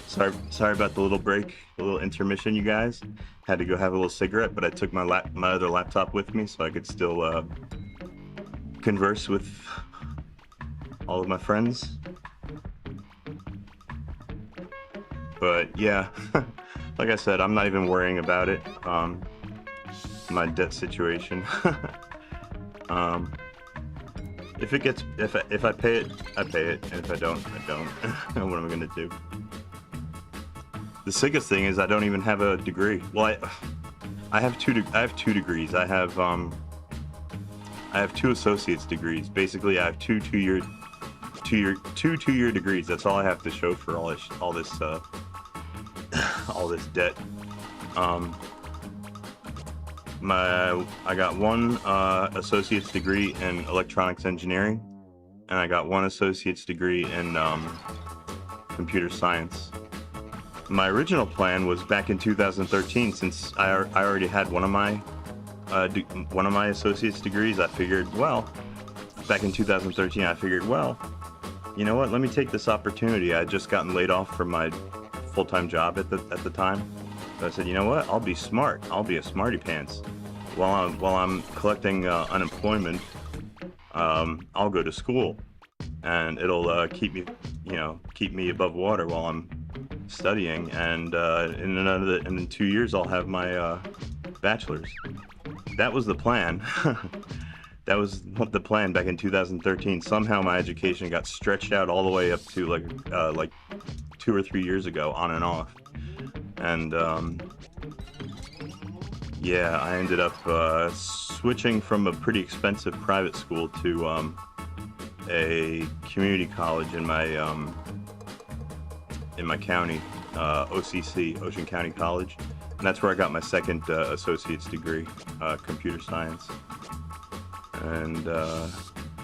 Sorry about the little break, the little intermission, you guys. Had to go have a little cigarette, but I took my other laptop with me so I could still converse with all of my friends. But yeah, like I said, I'm not even worrying about it. My debt situation. If I pay it, I pay it, and if I don't, I don't. What am I gonna do? The sickest thing is I don't even have a degree. Well, I have two degrees. I have two associate's degrees. Basically, I have two two-year degrees. That's all I have to show for all this debt. I got one associate's degree in electronics engineering, and I got one associate's degree in computer science. My original plan was back in 2013, since I already had one of my associate's degrees. I figured, well, back in 2013, I figured, well, you know what? Let me take this opportunity. I had just gotten laid off from my full-time job at the time. So I said, you know what? I'll be smart. I'll be a smarty pants. While I'm collecting unemployment, I'll go to school, and it'll keep me above water while I'm studying. And in 2 years, I'll have my bachelor's. That was the plan. That was the plan back in 2013. Somehow my education got stretched out all the way up to like 2 or 3 years ago, on and off. And yeah, I ended up switching from a pretty expensive private school to a community college in my county, OCC, Ocean County College, and that's where I got my second associate's degree, computer science. And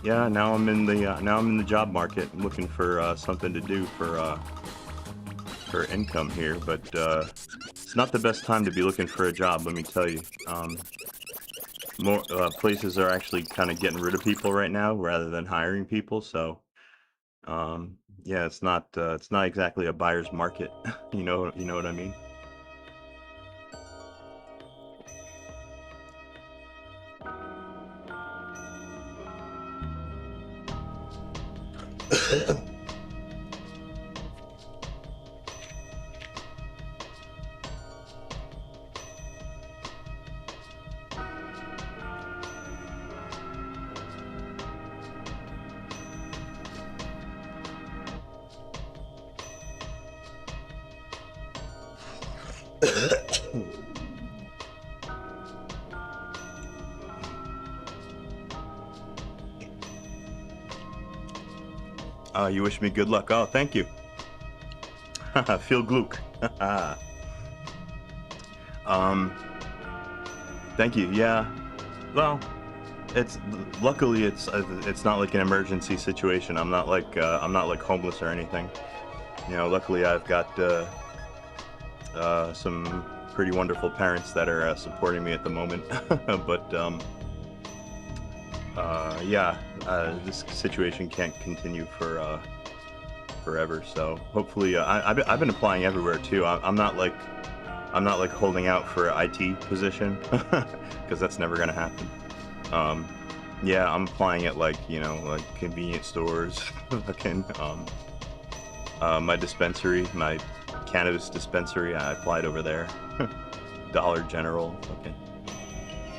yeah, now I'm in the job market. I'm looking for something to do for income here, but it's not the best time to be looking for a job, let me tell you. More places are actually kind of getting rid of people right now rather than hiring people, so yeah, it's not exactly a buyer's market. You know what I mean? You wish me good luck. Oh, thank you. Feel gluck. Thank you. Yeah. Well, luckily it's not like an emergency situation. I'm not like homeless or anything. You know, luckily I've got some pretty wonderful parents that are supporting me at the moment. But yeah, this situation can't continue for forever. So hopefully, I've been applying everywhere too. I'm not like holding out for an IT position because that's never gonna happen. Yeah, I'm applying at like convenience stores, fucking my dispensary, my cannabis dispensary. I applied over there. Dollar General, fucking.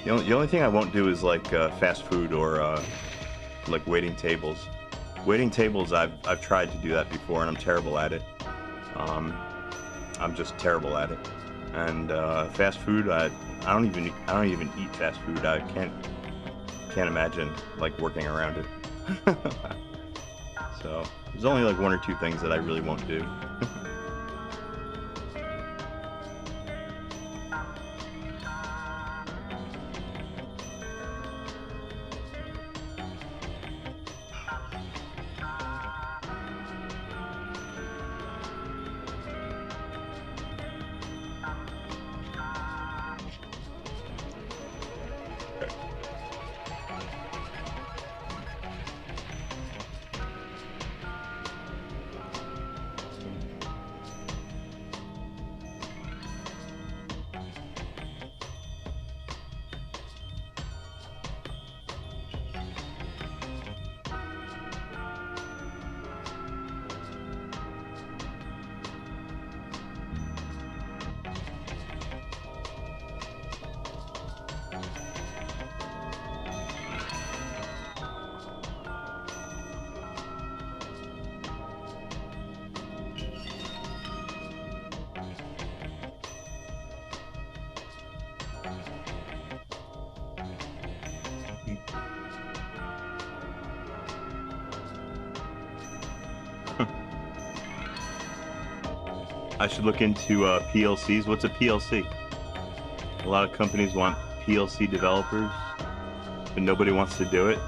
The only thing I won't do is like fast food or like waiting tables. Waiting tables, I've tried to do that before, and I'm terrible at it. I'm just terrible at it. And fast food, I don't even eat fast food. I can't imagine like working around it. So there's only like 1 or 2 things that I really won't do. I should look into PLCs. What's a PLC? A lot of companies want PLC developers, but nobody wants to do it.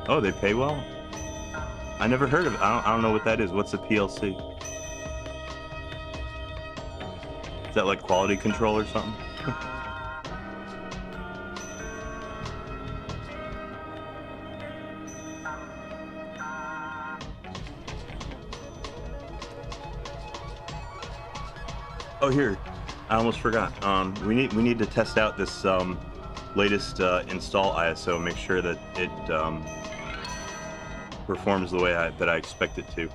Oh, they pay well? I never heard of it. I don't know what that is. What's a PLC? Is that like quality control or something? Oh, here, I almost forgot. We need to test out this latest install ISO. Make sure that it performs the way that I expect it to.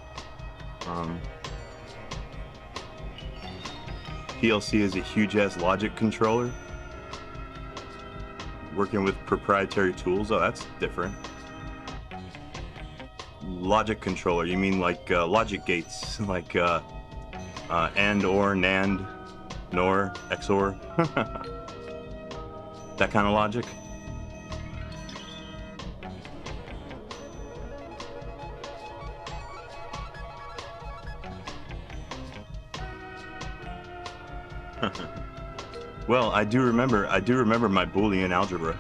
PLC is a huge ass logic controller. Working with proprietary tools. Oh, that's different. Logic controller. You mean like logic gates, like and, or, NAND, NOR, XOR, that kind of logic. Well, I do remember my Boolean algebra.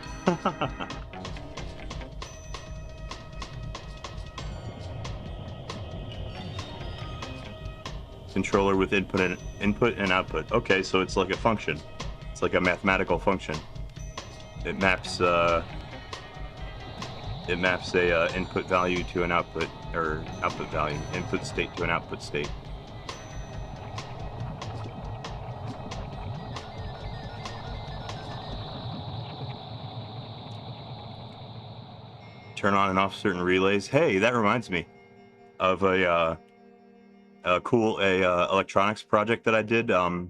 Controller with input and output. Okay, so it's like a function. It's like a mathematical function. It maps a input value to an output, or output value, input state to an output state. Turn on and off certain relays. Hey, that reminds me of a cool electronics project that I did a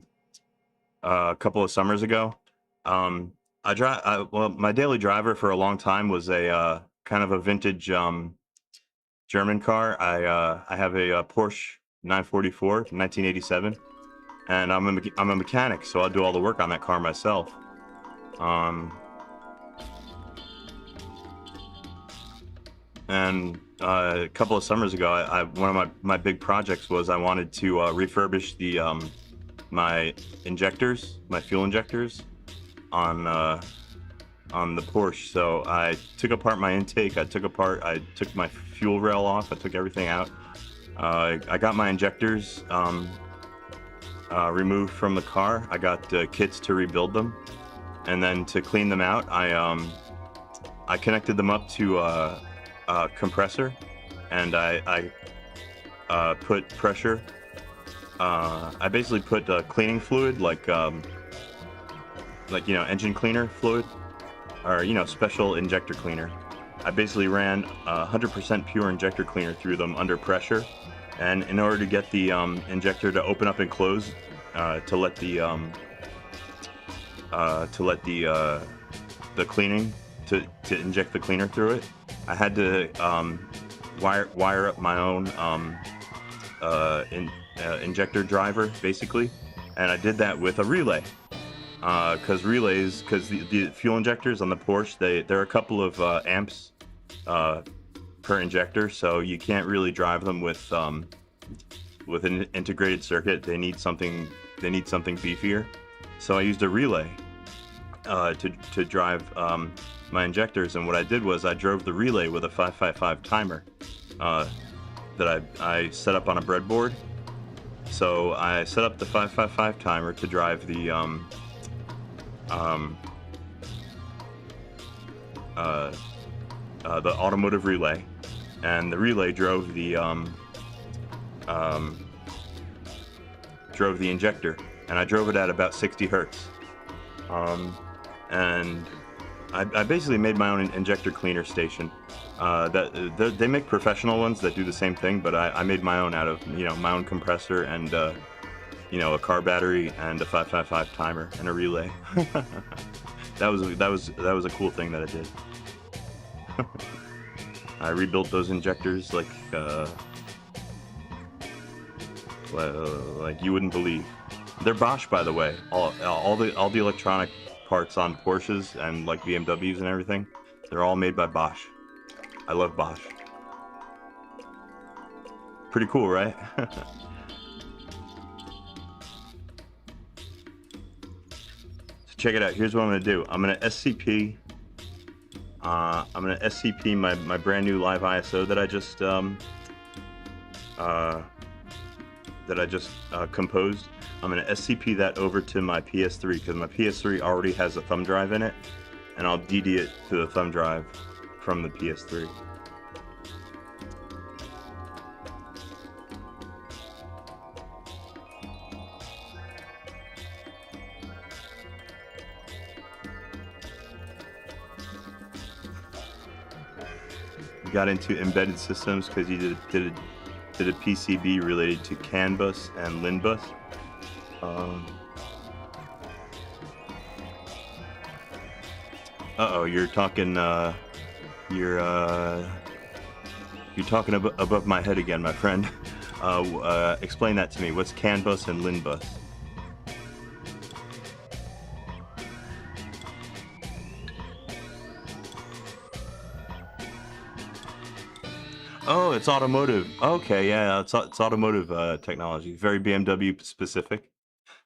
couple of summers ago. Well, my daily driver for a long time was a kind of a vintage German car. I have a Porsche 944 from 1987, and I'm a mechanic, so I'll do all the work on that car myself. And a couple of summers ago, one of my big projects was I wanted to refurbish the my injectors, my fuel injectors, on the Porsche. So I took apart my intake. I took my fuel rail off. I took everything out. I got my injectors removed from the car. I got kits to rebuild them, and then to clean them out, I connected them up to compressor, and I put pressure. I basically put cleaning fluid, like engine cleaner fluid, or special injector cleaner. I basically ran 100% pure injector cleaner through them under pressure, and in order to get the injector to open up and close, to let the cleaning to inject the cleaner through it, I had to wire up my own injector driver, basically, and I did that with a relay. Because the fuel injectors on the Porsche, they're a couple of amps per injector, so you can't really drive them with an integrated circuit. They need something beefier. So I used a relay to drive my injectors, and what I did was I drove the relay with a 555 timer that I set up on a breadboard. So I set up the 555 timer to drive the automotive relay, and the relay drove the injector, and I drove it at about 60 hertz. And I basically made my own injector cleaner station. They make professional ones that do the same thing, but I made my own out of my own compressor and a car battery and a 555 timer and a relay. that was a cool thing that I did. I rebuilt those injectors like you wouldn't believe. They're Bosch, by the way. All the electronic parts on Porsches and like BMWs and everything, they're all made by Bosch. I love Bosch. Pretty cool, right? check it out. Here's what I'm gonna do. I'm gonna SCP. I'm gonna SCP my brand new live ISO that I just composed. I'm gonna SCP that over to my PS3 because my PS3 already has a thumb drive in it, and I'll DD it to the thumb drive from the PS3. Got into embedded systems because he did a PCB related to CAN bus and LIN bus. Uh-oh, you're talking above my head again, my friend. Explain that to me. What's CAN bus and LIN bus? Oh, it's automotive. Okay, yeah, it's automotive technology. Very BMW specific.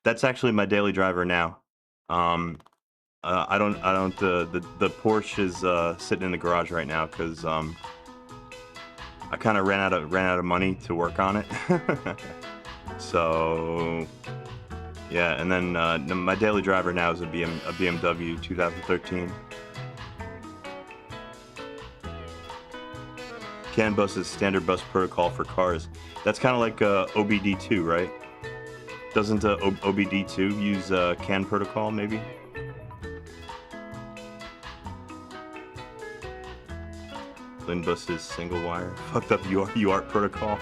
That's actually my daily driver now. I don't. The Porsche is sitting in the garage right now because I kind of ran out of money to work on it. So yeah, and then my daily driver now is a BMW 2013. CAN bus is standard bus protocol for cars. That's kind of like OBD2, right? Doesn't OBD2 use CAN protocol, maybe? LIN bus is single wire. Fucked up UART protocol.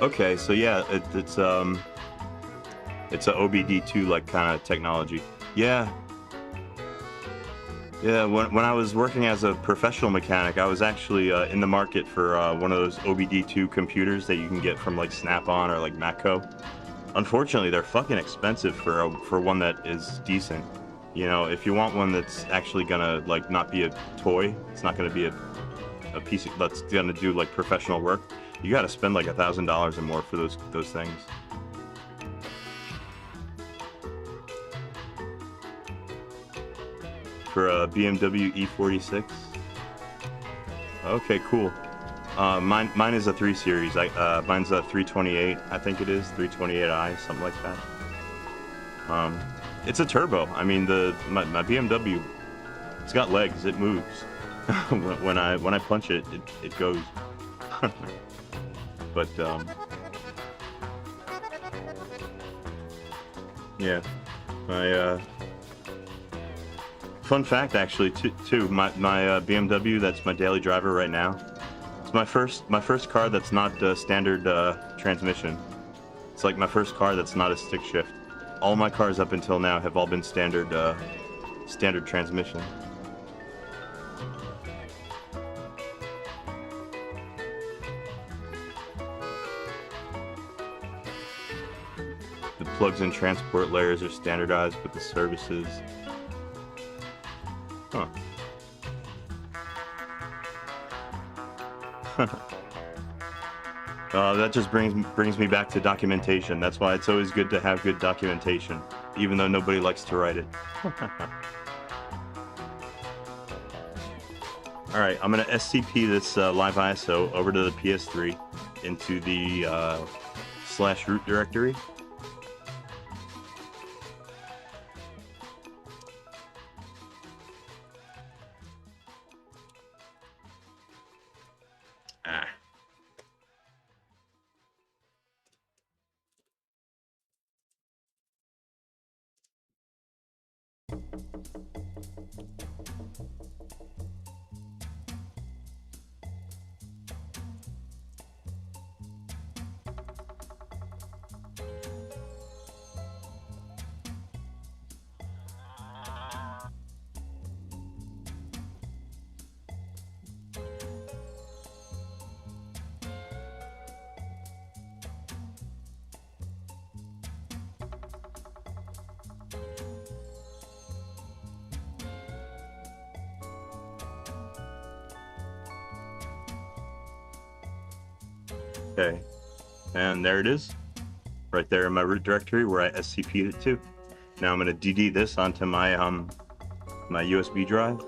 Okay, so yeah, it's a OBD2 like kind of technology. Yeah. Yeah, when I was working as a professional mechanic, I was actually in the market for one of those OBD2 computers that you can get from like Snap-on or like Matco. Unfortunately, they're fucking expensive for one that is decent. You know, if you want one that's actually gonna like not be a toy, it's not gonna be a piece that's gonna do like professional work. You gotta spend like $1,000 or more for those things. For a BMW E46. Okay, cool. Mine is a 3 Series. Mine's a 328. I think it is 328i, something like that. It's a turbo. I mean, my BMW, it's got legs. It moves. when I punch it, it goes. But yeah, my fun fact actually too. My BMW, that's my daily driver right now. It's my first car that's not standard transmission. It's like my first car that's not a stick shift. All my cars up until now have all been standard transmission. The plugs and transport layers are standardized with the services. Huh. That just brings me back to documentation. That's why it's always good to have good documentation, even though nobody likes to write it. All right, I'm gonna SCP this live ISO over to the PS3 into the /root directory. Okay, and there it is, right there in my root directory where I SCP'd it to. Now I'm going to DD this onto my my USB drive.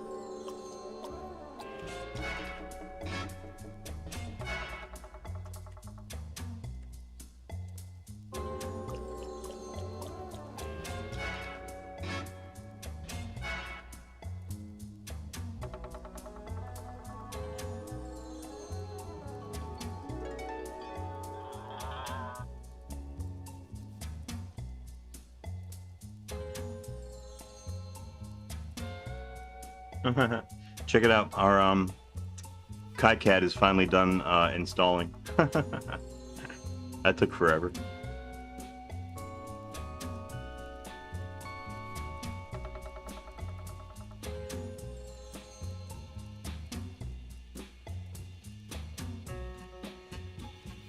Check it out. Our KiCad is finally done installing. That took forever.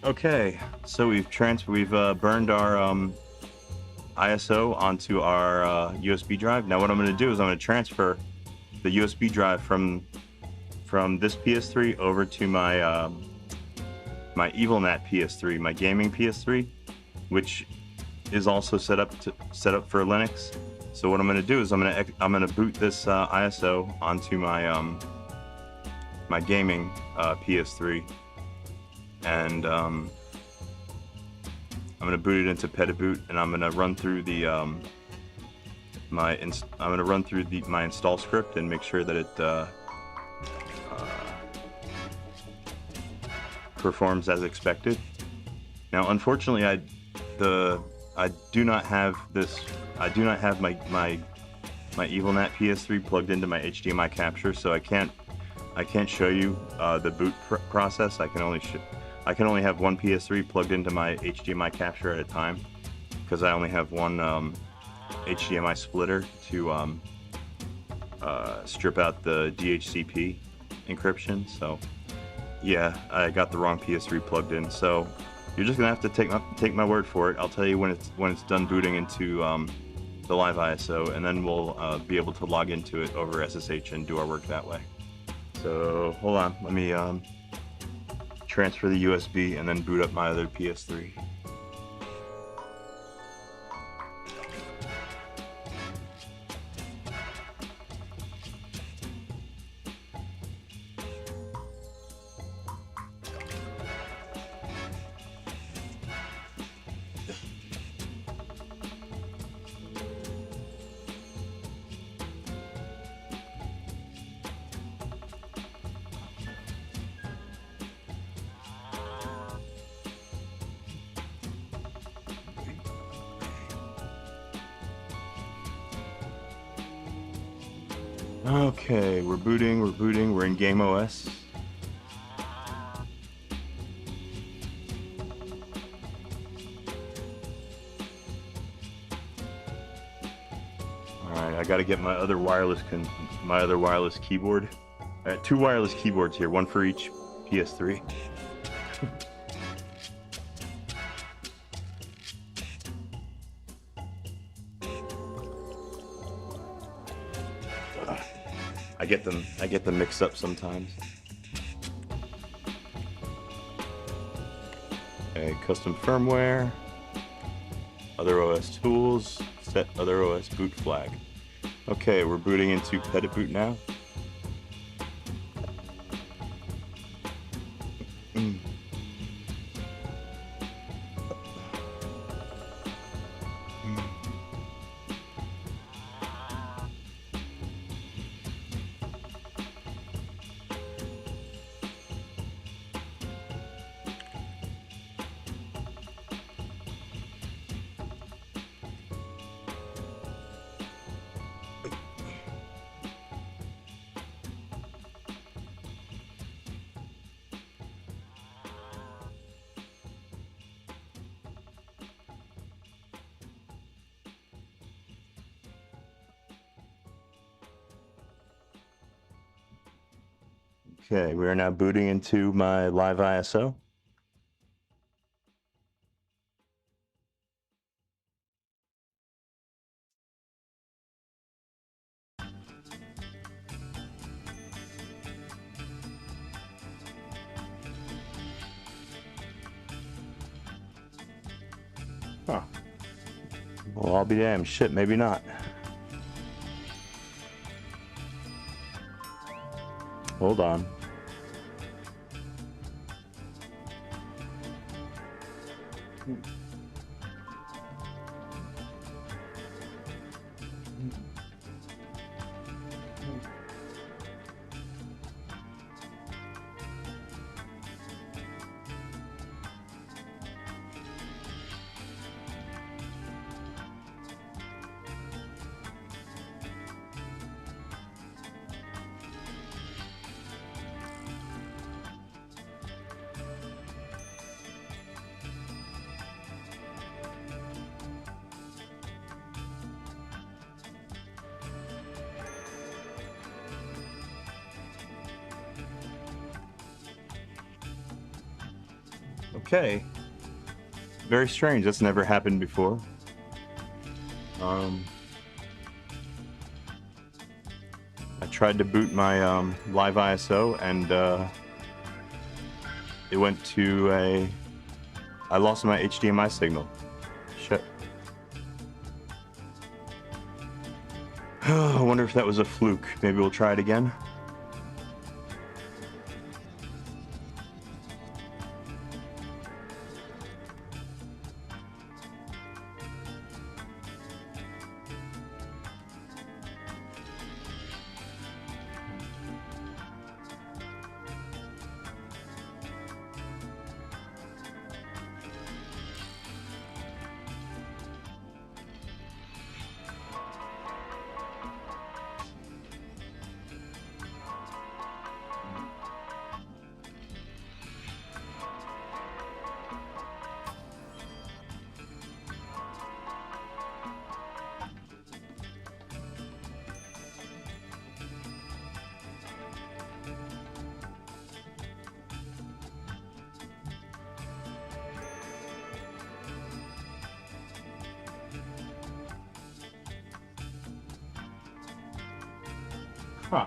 Okay, so we've burned our ISO onto our USB drive. Now what I'm going to do is I'm going to transfer the USB drive from this PS3 over to my my EvilNat PS3, my gaming PS3, which is also set up for Linux. So what I'm going to do is I'm going to boot this ISO onto my my gaming PS3, and I'm going to boot it into Petaboot, and I'm going to run through the my install script and make sure that it performs as expected. Now, unfortunately, I do not have my EvilNat PS3 plugged into my HDMI capture, so I can't show you the boot process. I can only have one PS3 plugged into my HDMI capture at a time, because I only have one HDMI splitter to strip out the DHCP encryption. So yeah, I got the wrong PS3 plugged in. So you're just gonna have to take my word for it. I'll tell you when it's done booting into the live ISO, and then we'll be able to log into it over SSH and do our work that way. So hold on, let me transfer the USB and then boot up my other PS3. Okay, we're booting, we're in Game OS. Alright, I gotta get my other wireless keyboard. I got two wireless keyboards here, one for each PS3. I get them mixed up sometimes. Okay, custom firmware, other OS tools, set other OS boot flag. Okay, we're booting into Petaboot now. Okay, we are now booting into my live ISO. Huh. Well, I'll be damned. Shit, maybe not. Hold on. Okay. Very strange. That's never happened before. I tried to boot my live ISO and it went to I lost my HDMI signal. Shit. I wonder if that was a fluke. Maybe we'll try it again. Huh.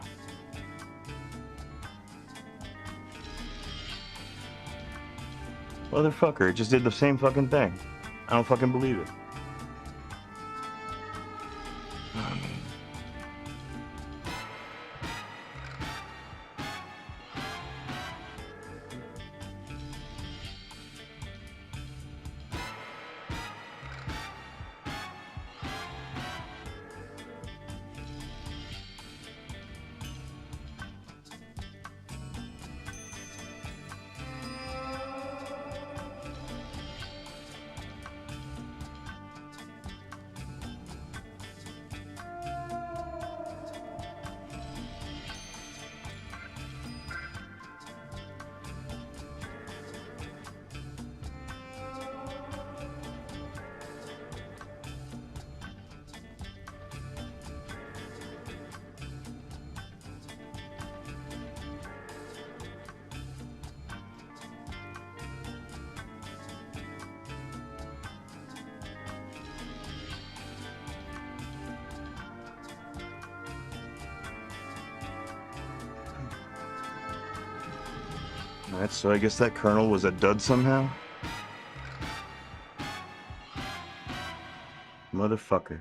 Motherfucker, it just did the same fucking thing. I don't fucking believe it. Alright, so I guess that kernel was a dud somehow? Motherfucker.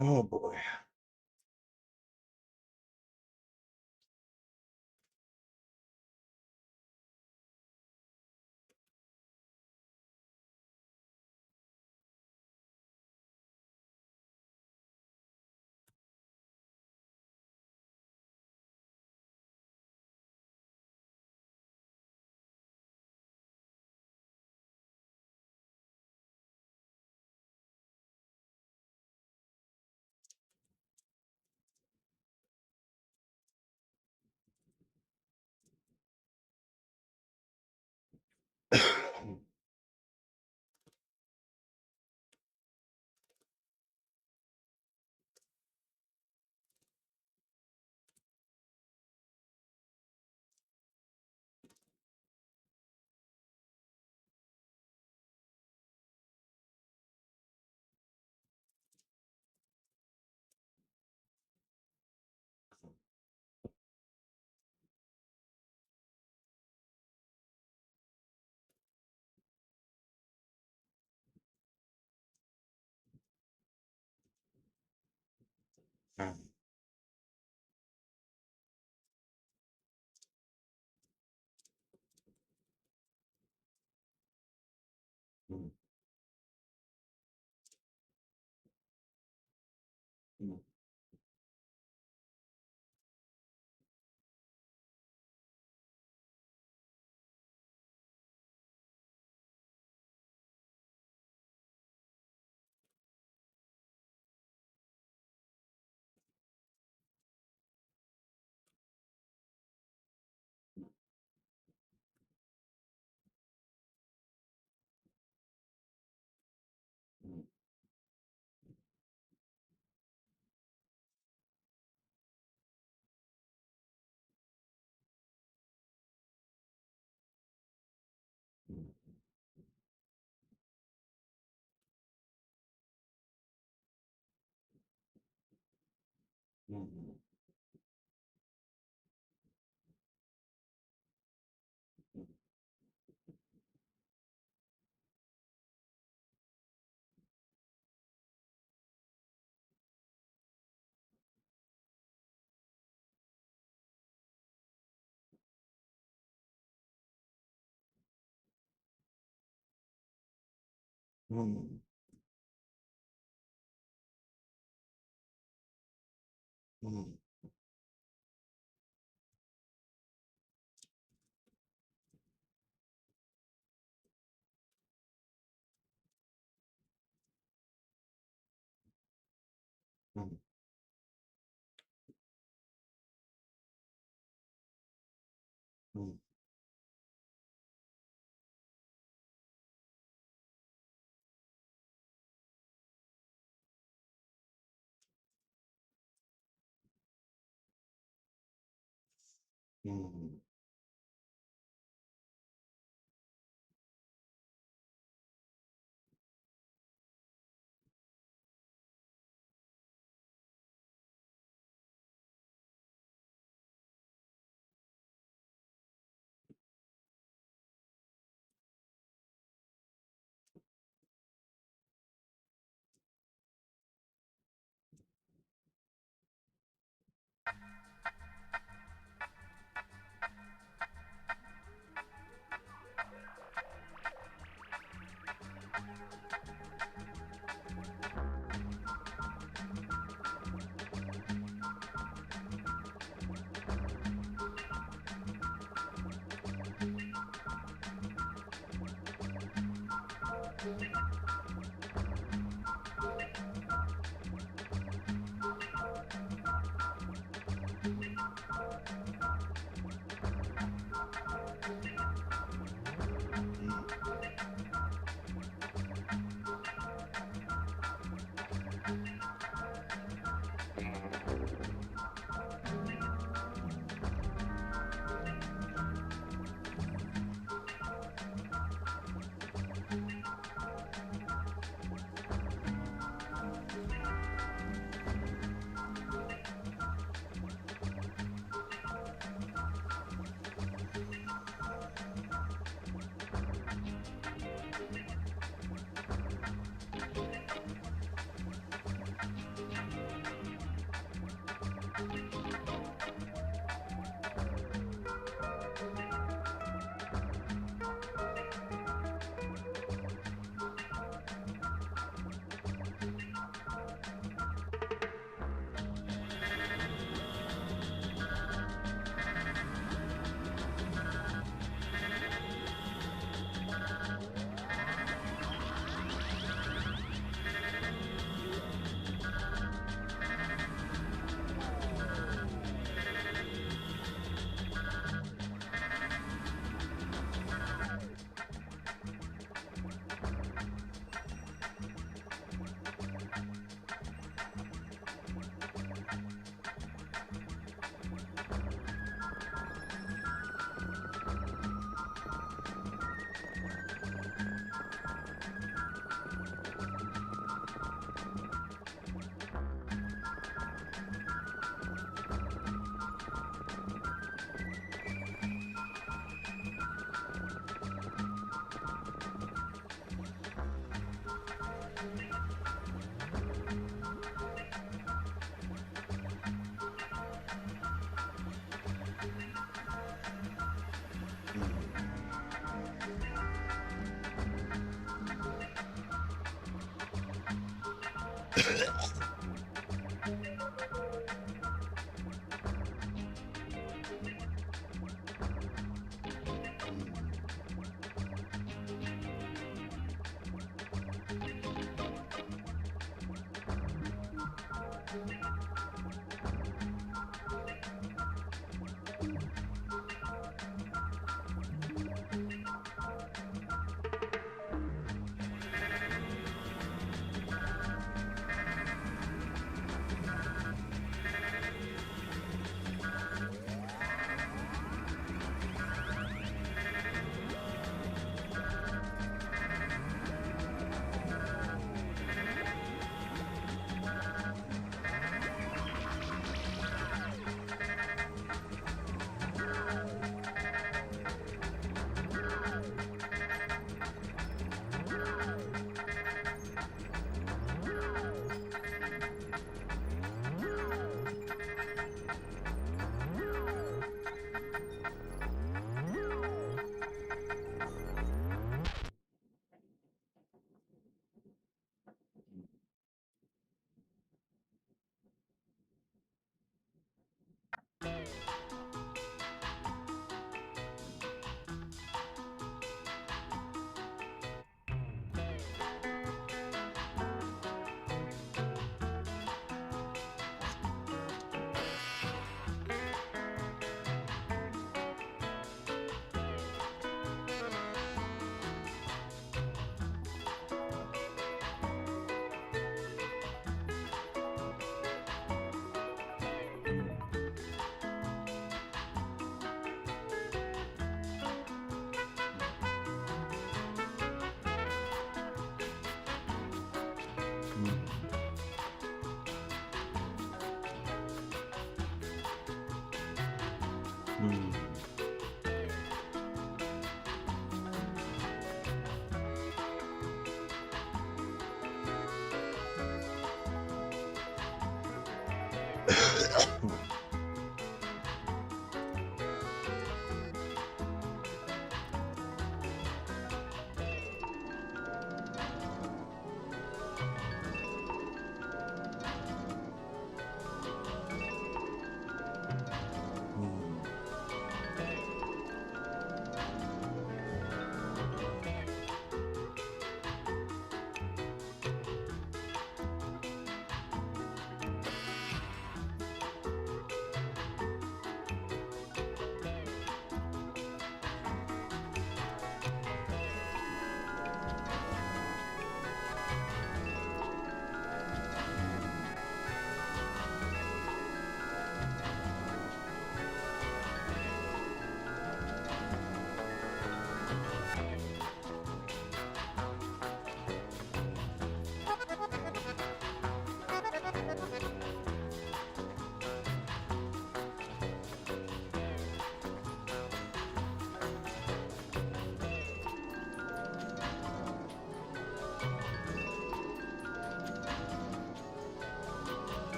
Oh boy. Mm. Mm.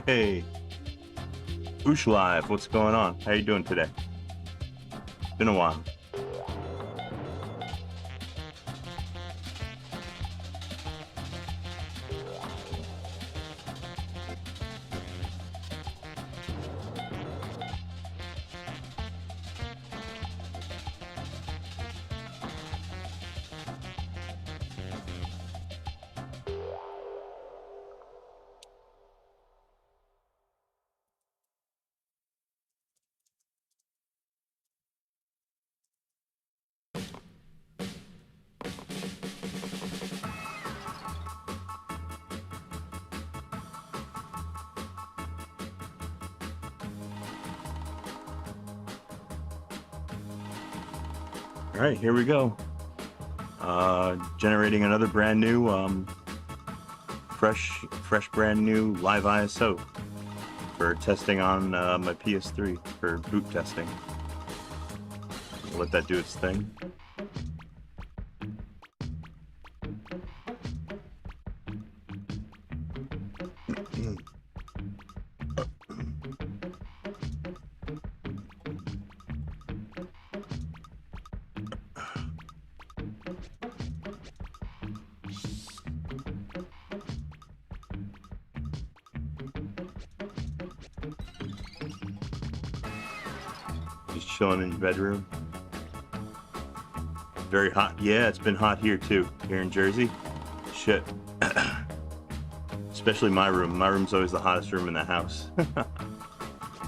Hey, Oosh Live, what's going on? How you doing today? Been a while. All right, here we go. Generating another brand new, fresh brand new live ISO for testing on my PS3 for boot testing. I'll let that do its thing. Just chilling in your bedroom. Very hot. Yeah, it's been hot here too, here in Jersey. Shit. Especially my room. My room's always the hottest room in the house.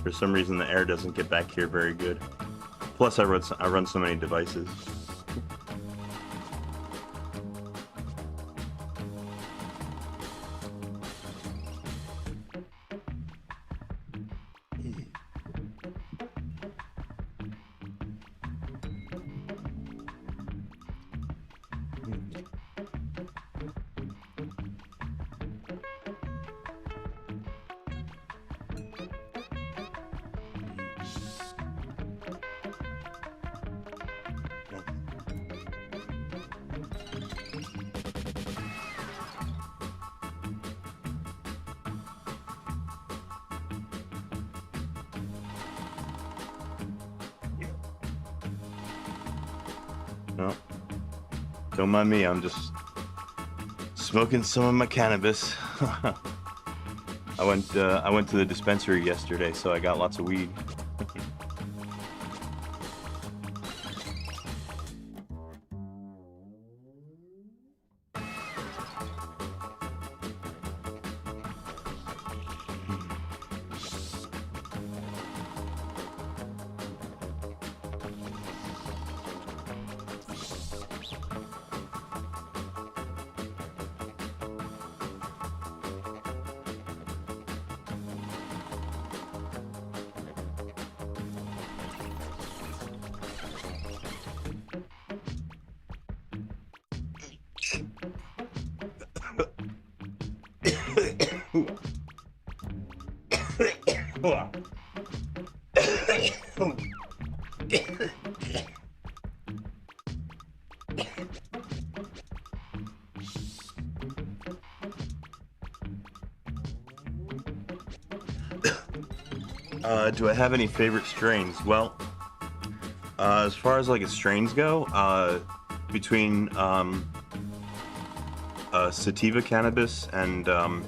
For some reason, the air doesn't get back here very good. Plus, I run so many devices. No, don't mind me. I'm just smoking some of my cannabis. I went to the dispensary yesterday, so I got lots of weed. Do I have any favorite strains? Well, as far as like strains go, between sativa cannabis and oh,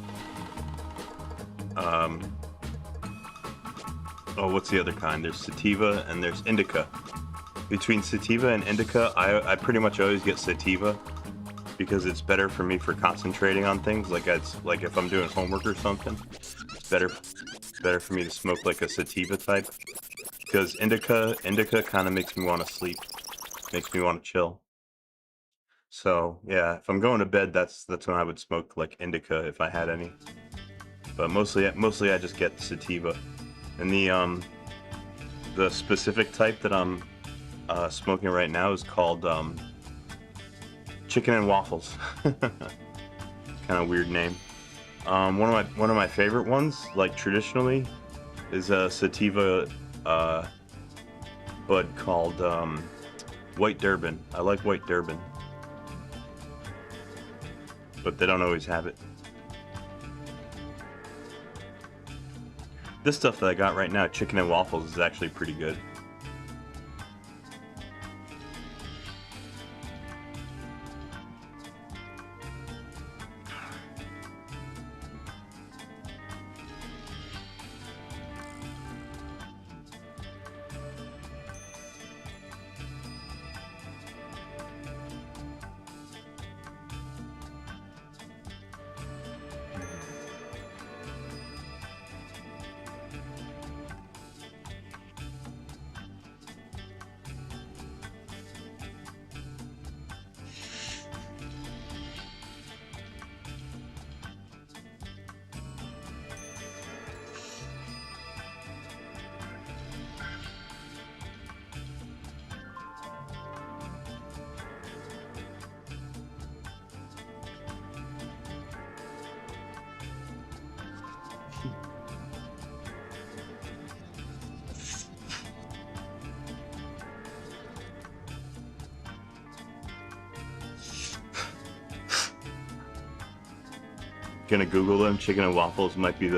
what's the other kind? There's sativa and there's indica. Between sativa and indica, I pretty much always get sativa because it's better for me for concentrating on things. Like if I'm doing homework or something, it's better for me to smoke like a sativa type. Because indica kind of makes me want to sleep, makes me want to chill. So yeah, if I'm going to bed, that's when I would smoke like indica if I had any. But mostly I just get sativa. And the specific type that I'm smoking right now is called chicken and waffles. Kind of weird name. One of my favorite ones, like traditionally, is a sativa bud called White Durban. I like White Durban, but they don't always have it. This stuff that I got right now, chicken and waffles, is actually pretty good. Gonna Google them. Chicken and waffles might be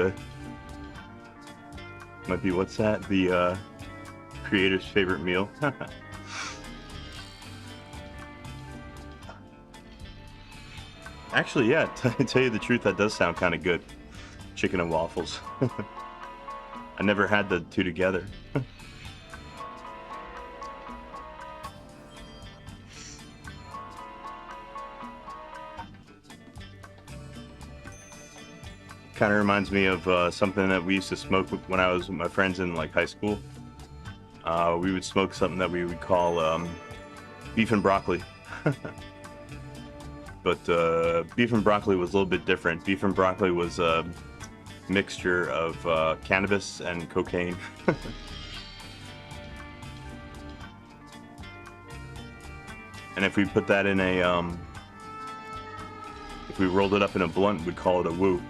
what's that? The creator's favorite meal. Actually, yeah. To tell you the truth, that does sound kind of good. Chicken and waffles. I never had the two together. Kind of reminds me of something that we used to smoke when I was with my friends in like high school. We would smoke something that we would call beef and broccoli. But beef and broccoli was a little bit different. Beef and broccoli was a mixture of cannabis and cocaine. And if we put that in a, if we rolled it up in a blunt, we'd call it a woo.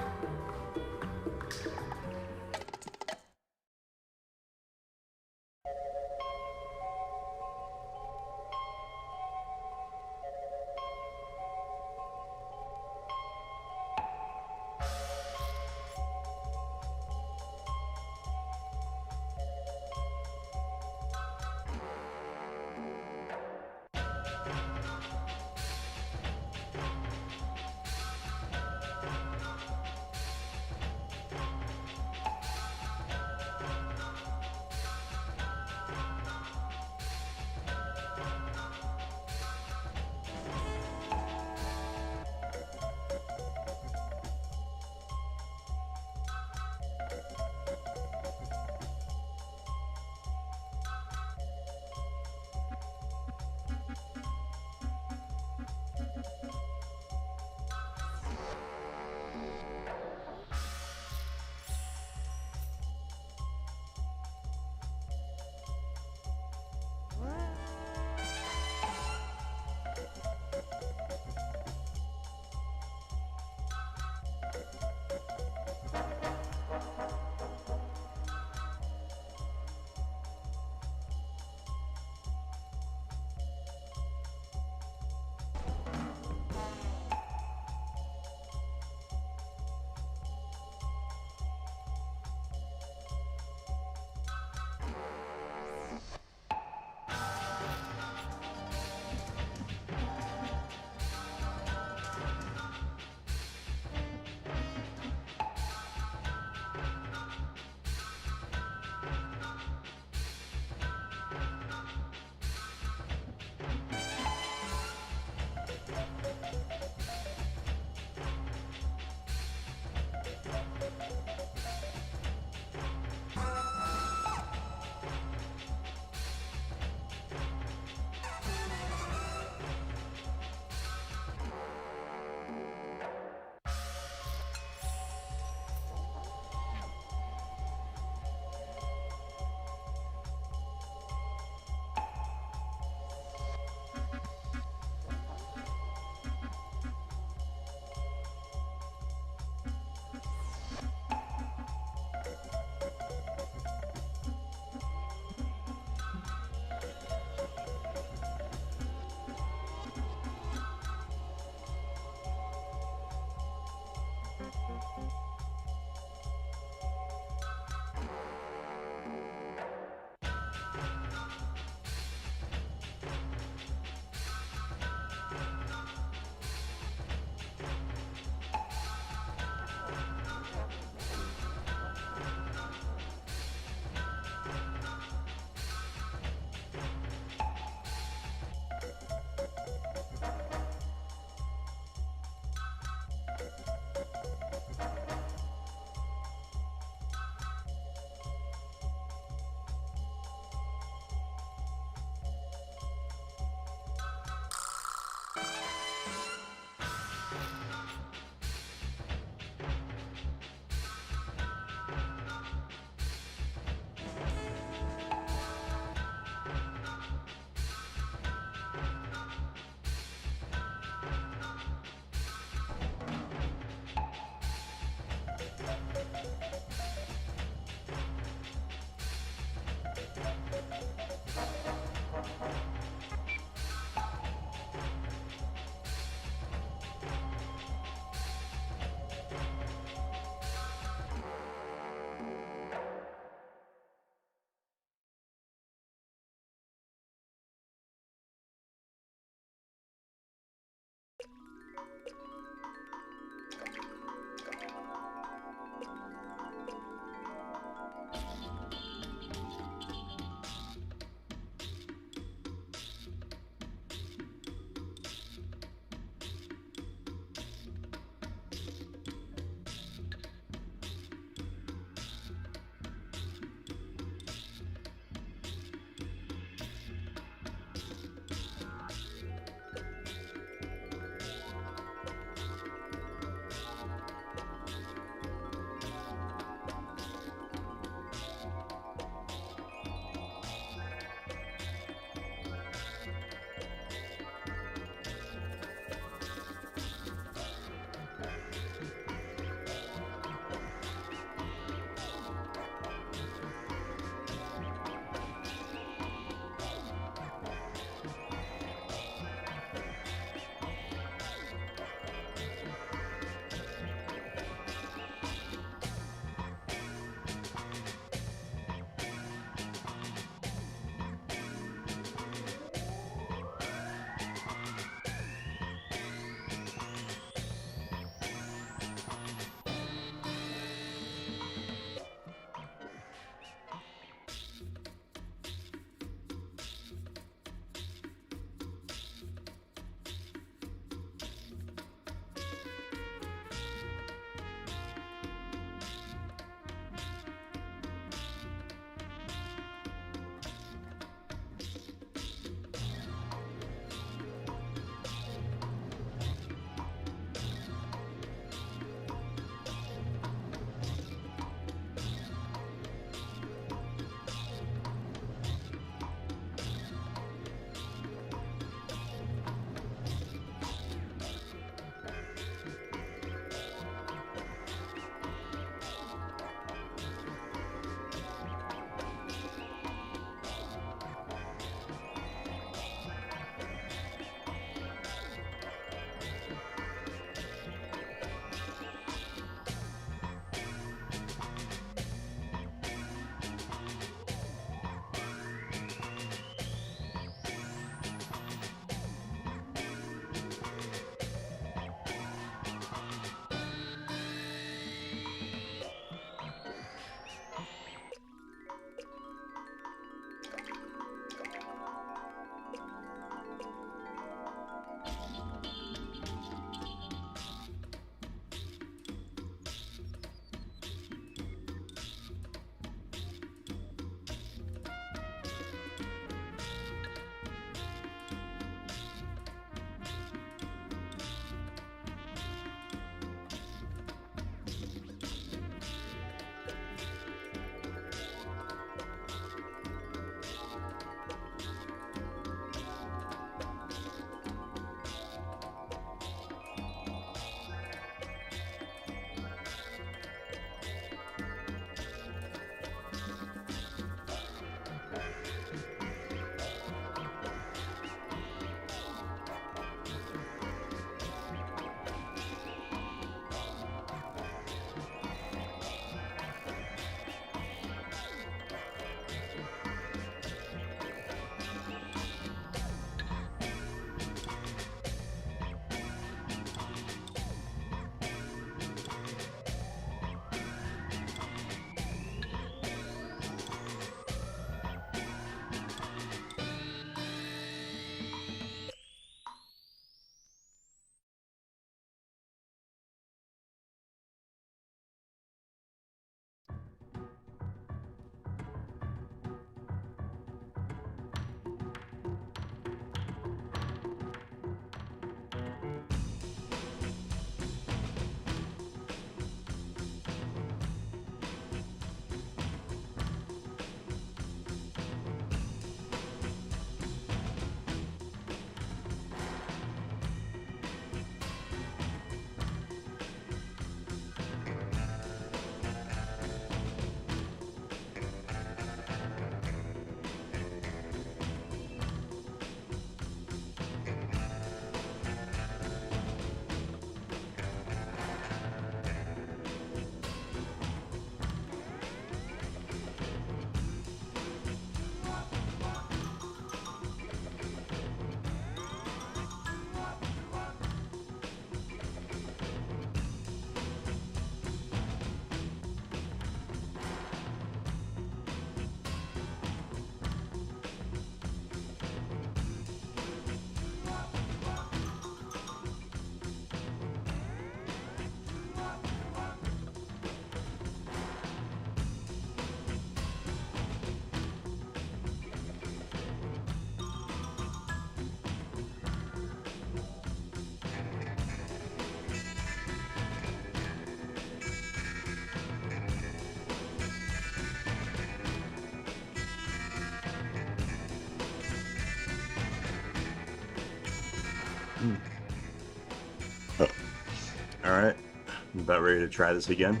about ready to try this again.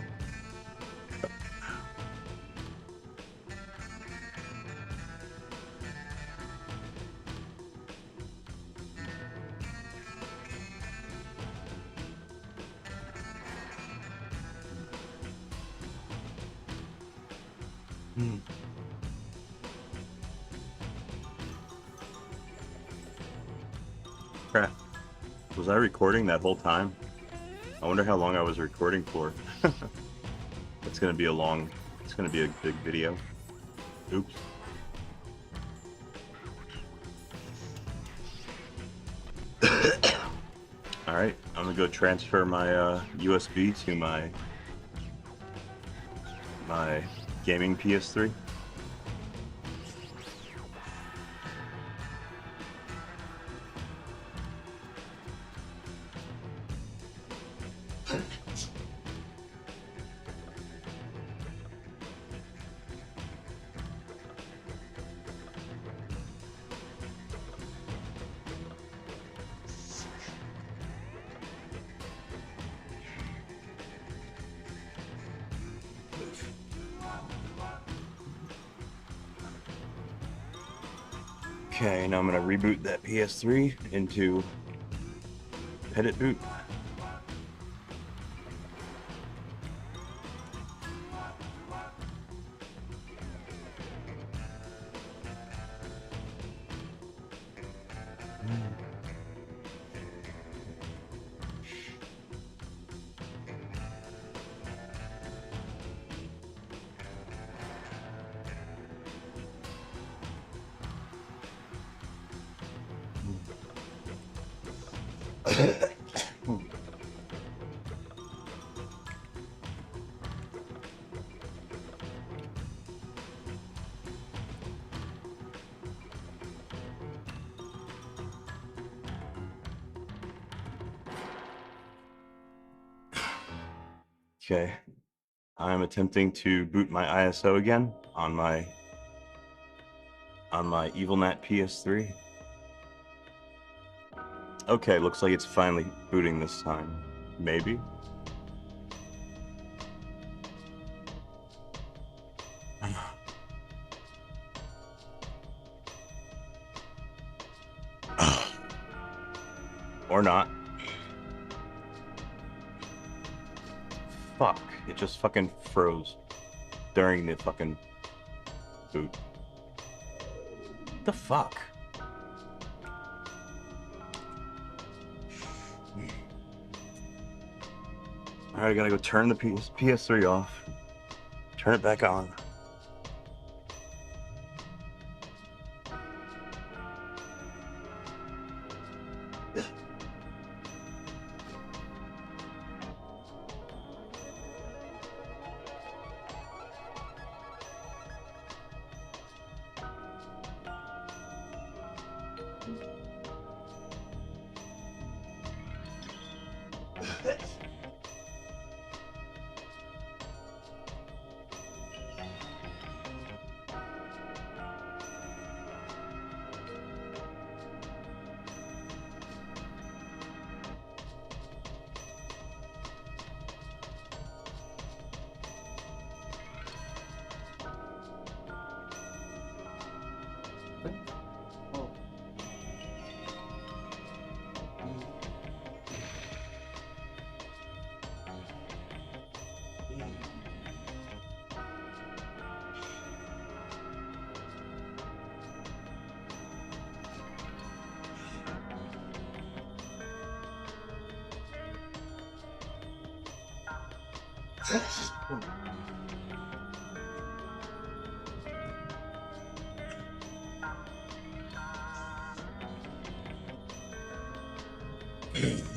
Crap. Was I recording that whole time? I wonder how long I was recording for. It's gonna be a big video. Oops. Alright, I'm gonna go transfer my USB to my gaming PS3. Okay, now I'm gonna reboot that PS3 into Edit boot. Okay, I'm attempting to boot my ISO again on my EvilNat PS3. Okay, looks like it's finally booting this time. Maybe. Or not. Fuck, it just fucking froze during the fucking boot. What the fuck? Alright, I gotta go turn the PS3 off. Turn it back on.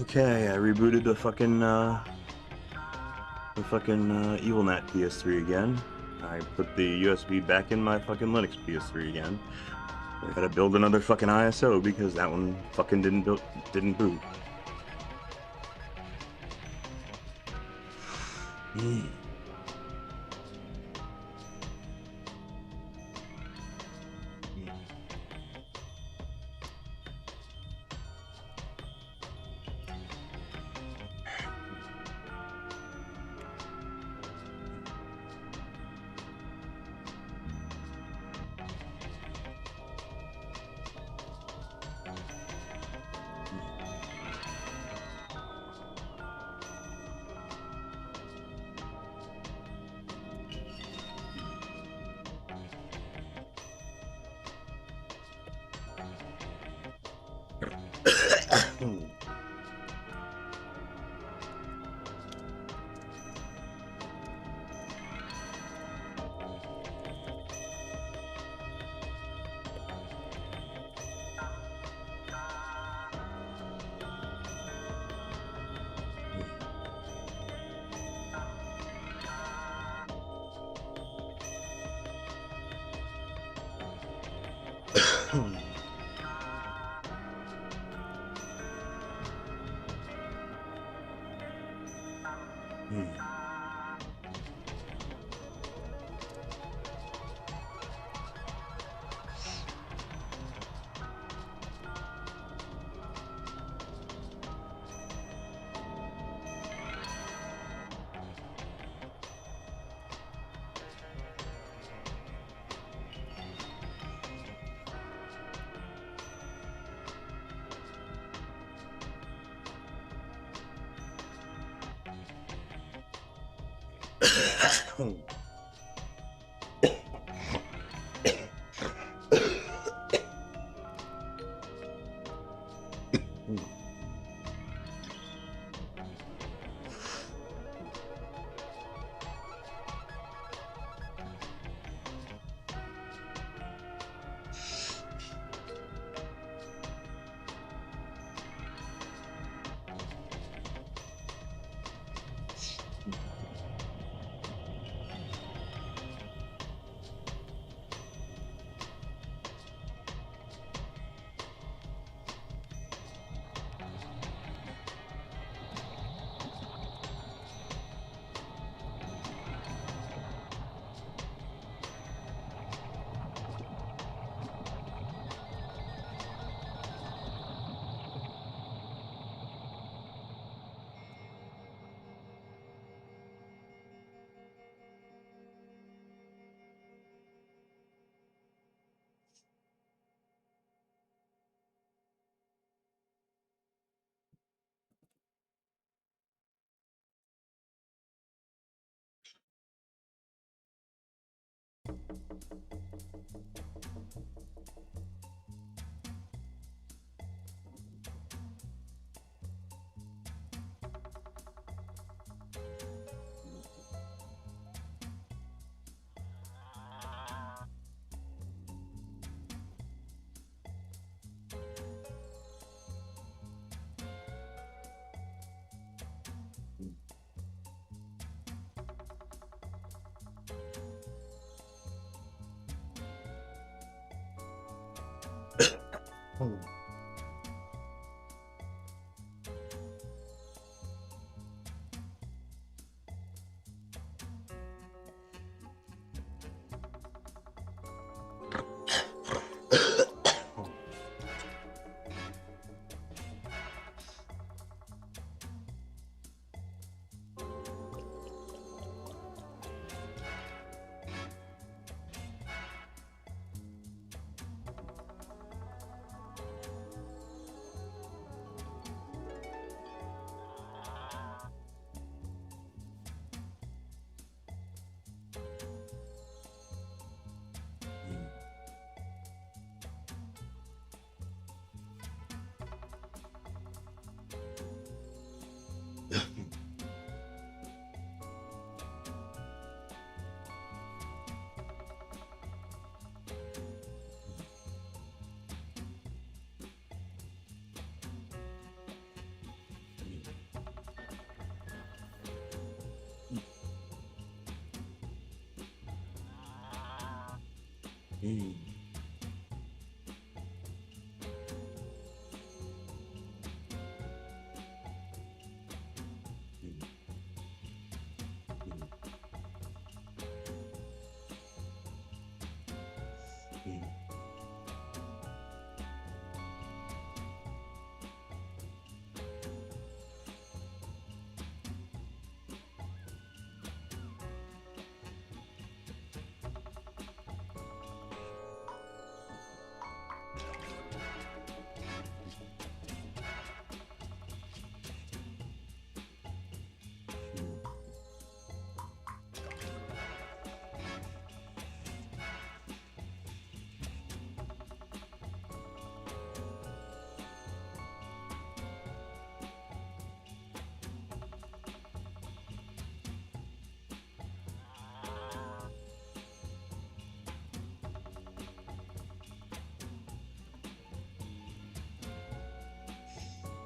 Okay, I rebooted the fucking EvilNat PS3 again. I put the USB back in my fucking Linux PS3 again. I gotta build another fucking ISO because that one fucking didn't boot.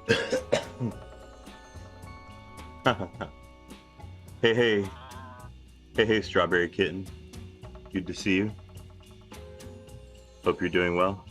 Hey, hey, hey, Strawberry Kitten. Good to see you. Hope you're doing well.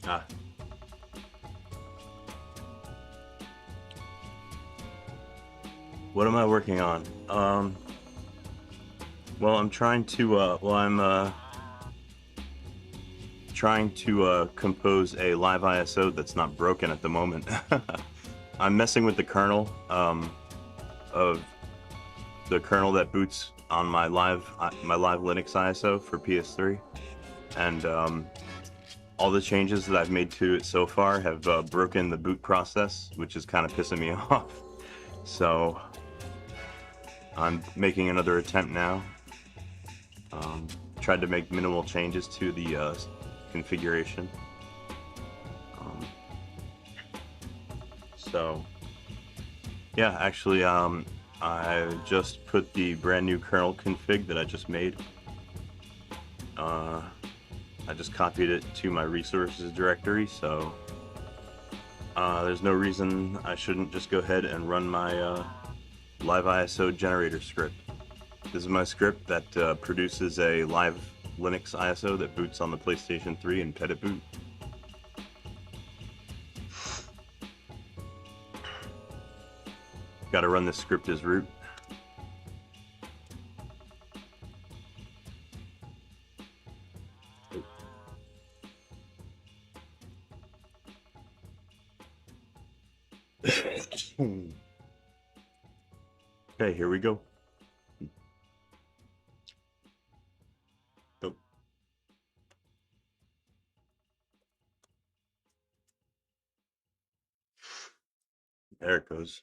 Ah. What am I working on? Well, I'm trying to, I'm trying to compose a live ISO that's not broken at the moment. I'm messing with the kernel of the kernel that boots on my live Linux ISO for PS3, and all the changes that I've made to it so far have broken the boot process, which is kind of pissing me off. So I'm making another attempt now. Tried to make minimal changes to the configuration. So yeah, actually, I just put the brand new kernel config that I just made. I just copied it to my resources directory, so there's no reason I shouldn't just go ahead and run my live ISO generator script. This is my script that produces a live Linux ISO that boots on the PlayStation 3 and Petit Boot. Got to run this script as root. Okay, here we go. Oh. There it goes.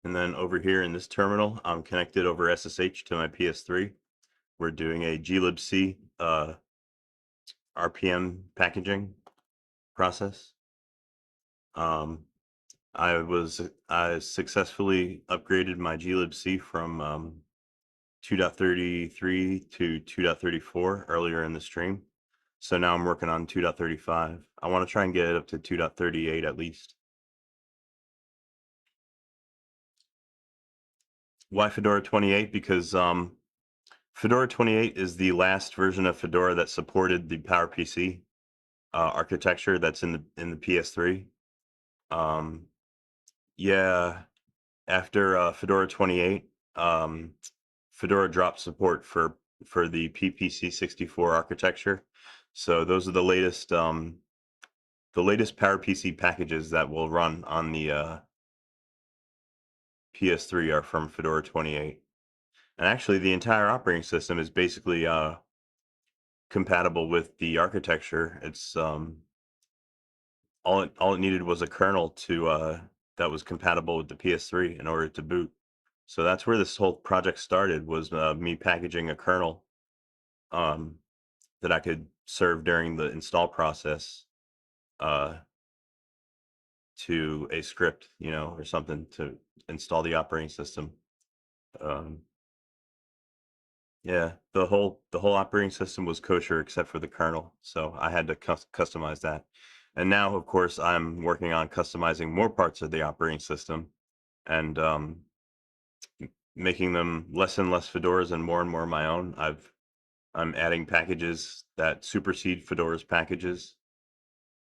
And then over here in this terminal, I'm connected over SSH to my PS3. We're doing a glibc RPM packaging process. I successfully upgraded my glibc from 2.33 to 2.34 earlier in the stream. So now I'm working on 2.35. I want to try and get it up to 2.38 at least. Why Fedora 28? Because Fedora 28 is the last version of Fedora that supported the PowerPC architecture that's in the PS3. Yeah, after Fedora 28, Fedora dropped support for the PPC64 architecture. So those are the latest PowerPC packages that will run on the PS3 are from Fedora 28. And actually, the entire operating system is basically compatible with the architecture. It's all it needed was a kernel to that was compatible with the PS3 in order to boot. So that's where this whole project started, was me packaging a kernel that I could serve during the install process to a script, or something to install the operating system. Yeah, the whole operating system was kosher except for the kernel, so I had to customize that. And now, of course, I'm working on customizing more parts of the operating system and making them less and less Fedoras and more my own. I'm adding packages that supersede Fedora's packages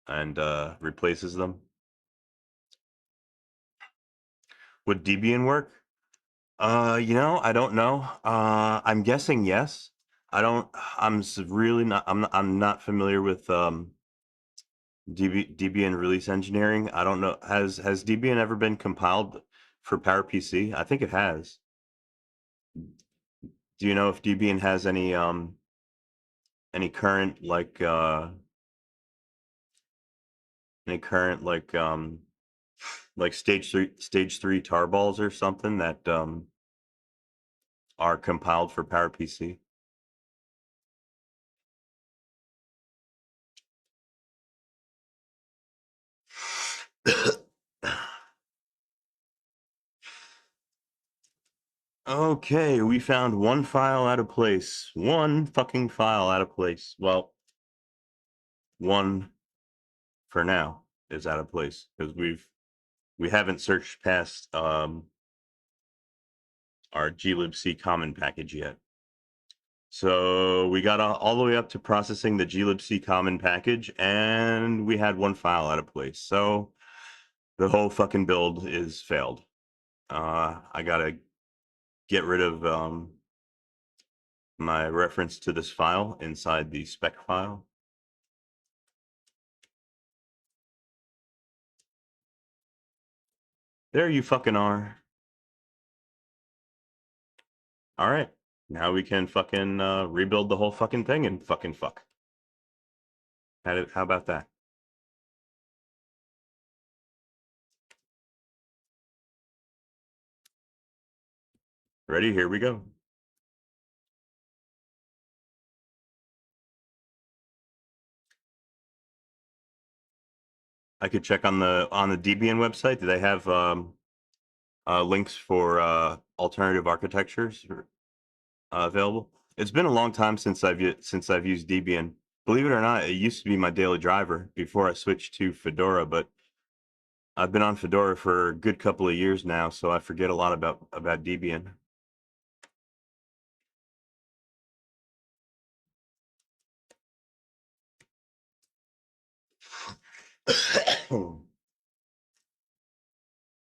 and replaces them. Would Debian work? I don't know. I'm guessing yes. I don't. Really not. I'm not familiar with Debian release engineering. I don't know. Has Debian ever been compiled for PowerPC? I think it has. Do you know if Debian has any current like stage 3 tarballs or something that are compiled for PowerPC? Okay, we found one file out of place. One fucking file out of place. Well, one for now is out of place because we haven't searched past our glibc common package yet. So we got all the way up to processing the glibc common package, and we had one file out of place. So the whole fucking build is failed. I gotta get rid of my reference to this file inside the spec file. There you fucking are. All right. Now we can fucking rebuild the whole fucking thing and fucking fuck. How about that? Ready? Here we go. I could check on the Debian website. Do they have links for alternative architectures available? It's been a long time since I've used Debian. Believe it or not, it used to be my daily driver before I switched to Fedora, but I've been on Fedora for a good couple of years now, so I forget a lot about Debian.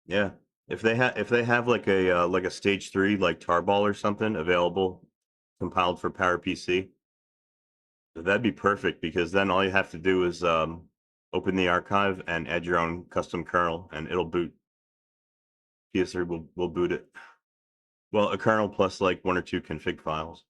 Yeah, if they have like a stage 3 like tarball or something available, compiled for PowerPC, that'd be perfect because then all you have to do is open the archive and add your own custom kernel, and it'll boot. PS3 will boot it. Well, a kernel plus like 1 or 2 config files.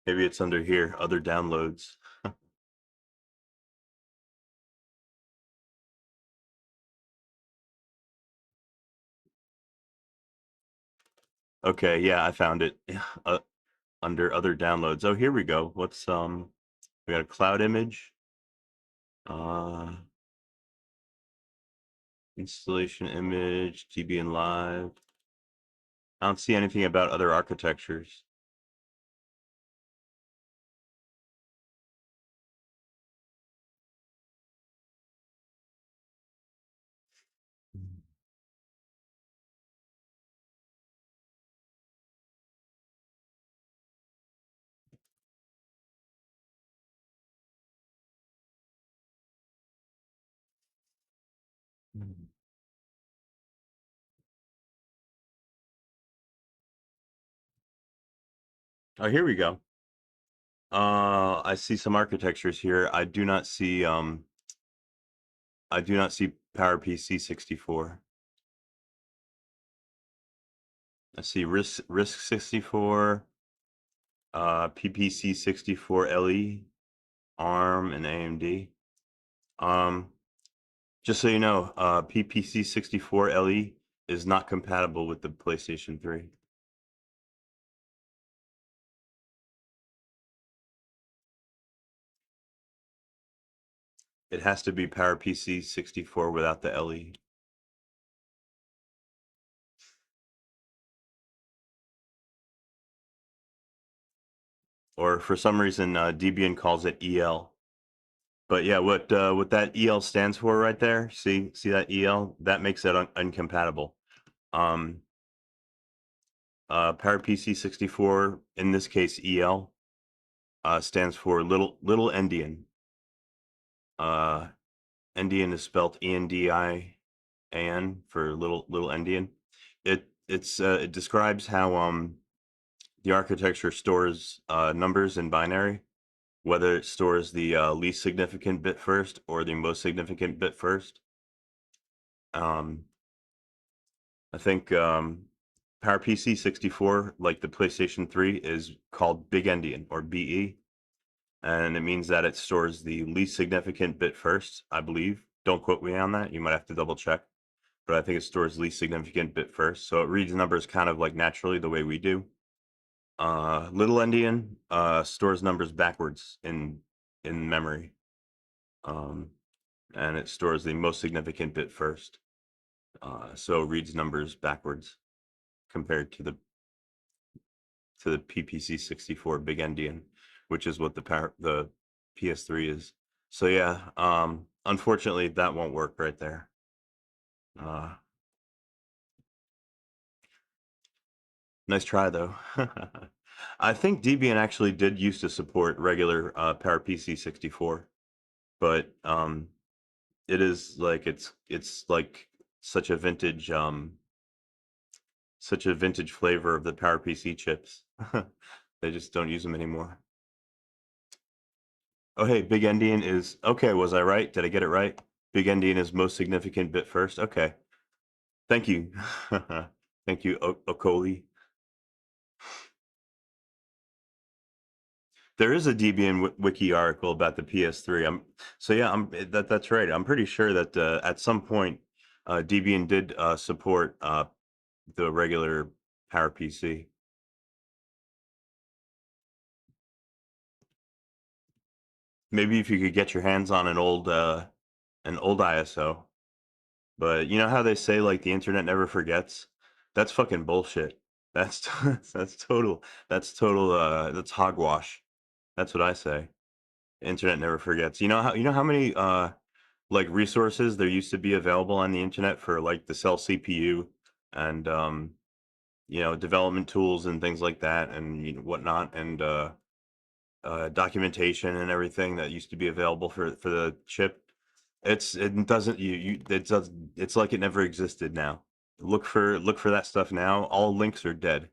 Maybe it's under here, other downloads. Okay, yeah, I found it. Under other downloads. Oh, here we go. What's we got a cloud image. Installation image, Debian Live. I don't see anything about other architectures. Oh, here we go. I see some architectures here. I do not see PowerPC 64. I see RISC 64, PPC 64 LE, ARM, and AMD. Just so you know, PPC 64 LE is not compatible with the PlayStation 3. It has to be PowerPC 64 without the LE. Or for some reason, Debian calls it EL. But yeah, what that EL stands for right there, see that EL? That makes it uncompatible. PowerPC 64, in this case EL, stands for little endian. Endian is spelled ENDIAN for little endian. it describes how the architecture stores numbers in binary, whether it stores the least significant bit first or the most significant bit first. Um, I think PowerPC 64, like the PlayStation 3, is called Big Endian or BE, and it means that it stores the least significant bit first, I believe. Don't quote me on that. You might have to double check, but I think it stores least significant bit first. So it reads numbers kind of like naturally the way we do. Little Endian stores numbers backwards in memory, um, and it stores the most significant bit first. So it reads numbers backwards compared to the PPC 64 Big Endian, which is what the PS3 is. So yeah, unfortunately that won't work right there. Nice try though. I think Debian actually did used to support regular PowerPC 64, but it is like it's like such a vintage flavor of the PowerPC chips. They just don't use them anymore. Oh hey, Big Endian is okay. Was I right? Did I get it right? Big Endian is most significant bit first. Okay, thank you, thank you, Okoli. There is a Debian wiki article about the PS3. So yeah, that's right. I'm pretty sure that at some point Debian did support the regular PowerPC. Maybe if you could get your hands on an old ISO. But you know how they say like the internet never forgets? That's fucking bullshit. That's that's hogwash. That's what I say. The internet never forgets. You know how many like resources there used to be available on the internet for like the cell CPU and development tools and things like that and whatnot and documentation and everything that used to be available for the chip. It doesn't it's like it never existed now. Look for that stuff now. All links are dead.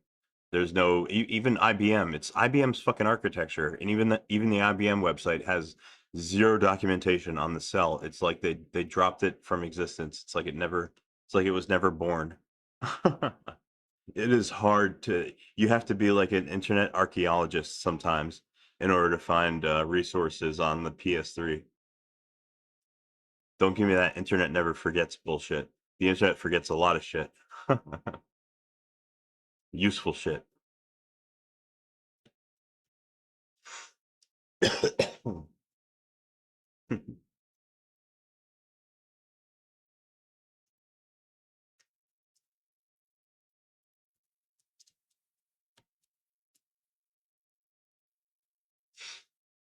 There's no even IBM. It's IBM's fucking architecture, and even the IBM website has zero documentation on the cell. It's like they dropped it from existence. It's like it was never born. It is hard to. You have to be like an internet archaeologist sometimes in order to find resources on the PS3. Don't give me that internet never forgets bullshit. The internet forgets a lot of shit. Useful shit.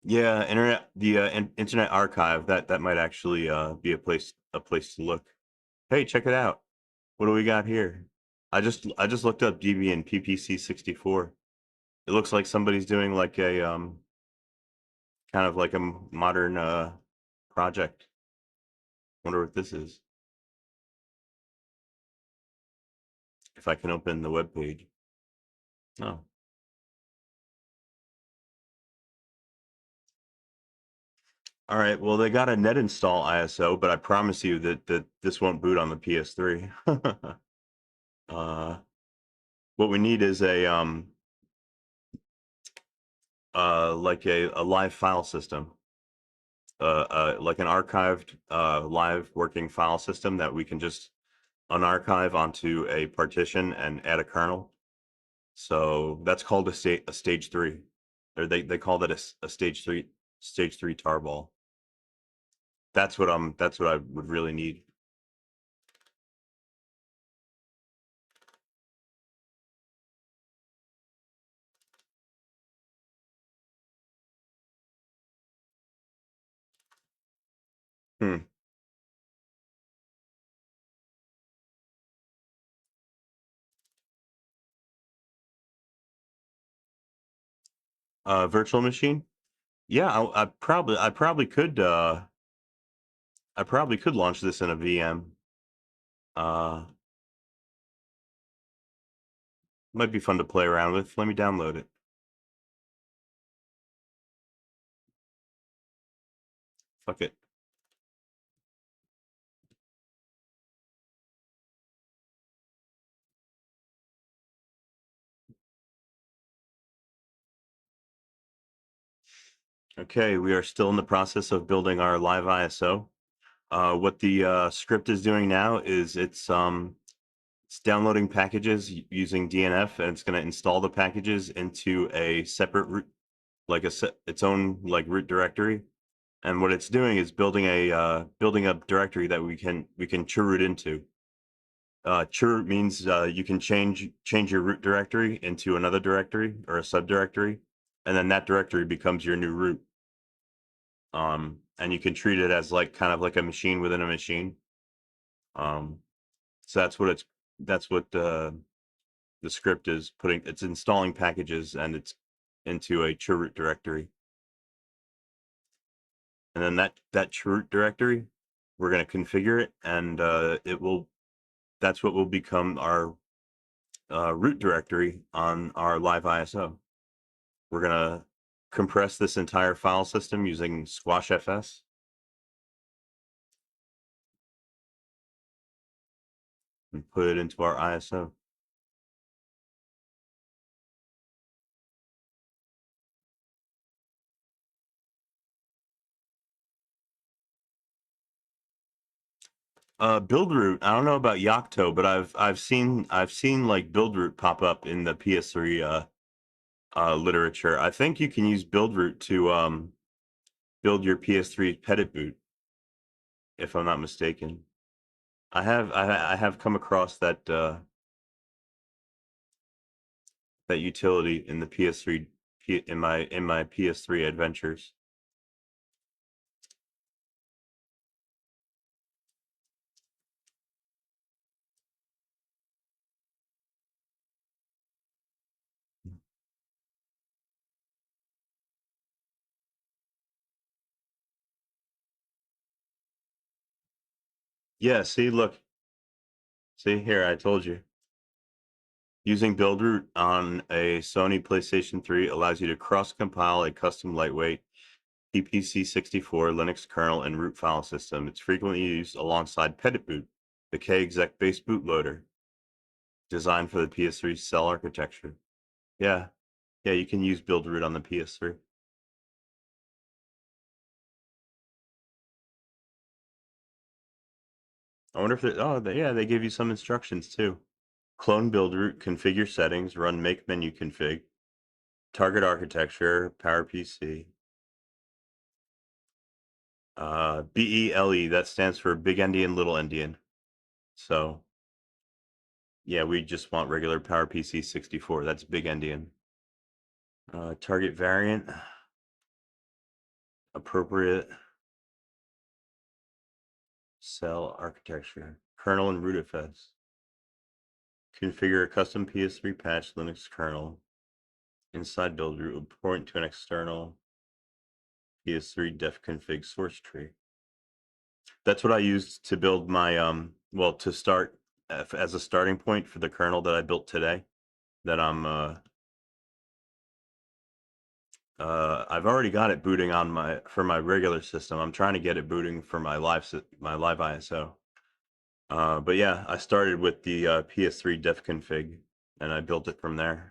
Yeah, Internet Archive, that might actually be a place to look. Hey, check it out. What do we got here? I just looked up Debian PPC 64. It looks like somebody's doing like a kind of like a modern project. Wonder what this is. If I can open the web page. Oh. All right. Well, they got a net install ISO, but I promise you that this won't boot on the PS3. uh what we need is a like a live file system, like an archived live working file system that we can just unarchive onto a partition and add a kernel. So that's called a stage three, or they call that a stage three tarball. That's what I would really need. Hmm. Virtual machine. Yeah, I probably could launch this in a VM. Uh, Might be fun to play around with. Let me download it. Fuck it. Okay, we are still in the process of building our live ISO. What the script is doing now is it's downloading packages using DNF, and it's going to install the packages into a separate root, like its own like root directory. And what it's doing is building a directory that we can chroot into. Chroot means you can change your root directory into another directory or a subdirectory, and then that directory becomes your new root. And you can treat it as like kind of like a machine within a machine. So that's what the script is putting. It's installing packages and it's into a chroot directory. And then that chroot directory, we're going to configure it, and that's what will become our root directory on our live ISO. We're going to compress this entire file system using squashfs. And put it into our ISO. Build root. I don't know about Yocto, but I've seen like build root pop up in the PS3 literature. I think you can use build root to build your PS3 petit boot, if I'm not mistaken. I have come across that that utility in the PS3 in my PS3 adventures. Yeah, see, look. See here, I told you. Using Buildroot on a Sony PlayStation 3 allows you to cross-compile a custom lightweight PPC64 Linux kernel and root file system. It's frequently used alongside Petitboot, the K-exec based bootloader designed for the PS3 cell architecture. Yeah, you can use Buildroot on the PS3. I wonder if they give you some instructions too. Clone Buildroot, configure settings, run make menu config, target architecture, PowerPC. BELE, that stands for Big Endian, Little Endian. So, yeah, we just want regular PowerPC 64. That's Big Endian. Target variant, appropriate cell architecture, kernel and rootfs. Configure a custom PS3 patch Linux kernel. Inside build root will point to an external PS3 def config source tree. That's what I used to build my well, to start as a starting point for the kernel that I built today. That I've already got it booting on for my regular system. I'm trying to get it booting for my live ISO. But yeah, I started with the PS3 def config and I built it from there.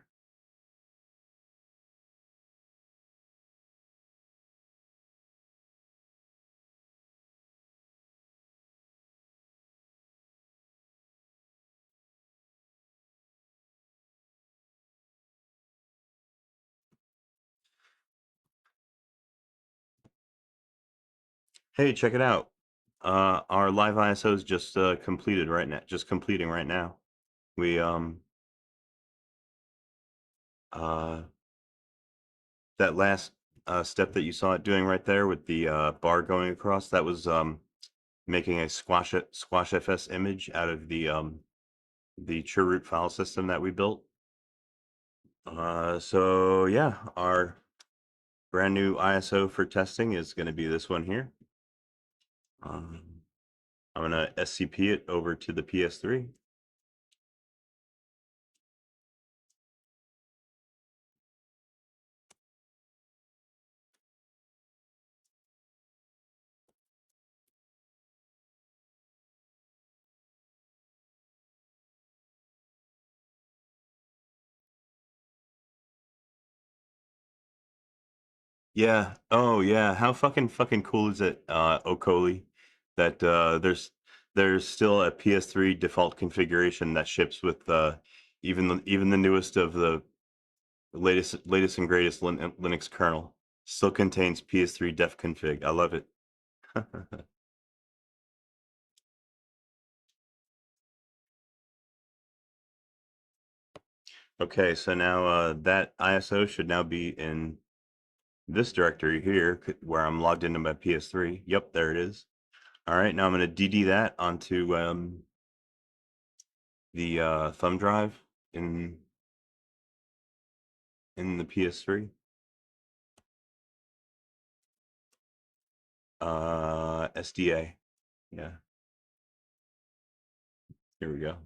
Hey, check it out. Our live ISO is just completed right now. Just completing right now. We that last step that you saw it doing right there with the bar going across, that was making a squashfs image out of the chroot file system that we built. So yeah, our brand new ISO for testing is going to be this one here. I'm going to SCP it over to the PS3. Yeah. Oh, yeah. How fucking cool is it, Okoli, that there's still a PS3 default configuration that ships with even the newest of the latest and greatest Linux kernel still contains PS3 def config. I love it. Okay, so now that ISO should now be in this directory here where I'm logged into my PS3. Yep, there it is. All right, now I'm going to DD that onto the thumb drive in the PS3. SDA. Yeah, here we go.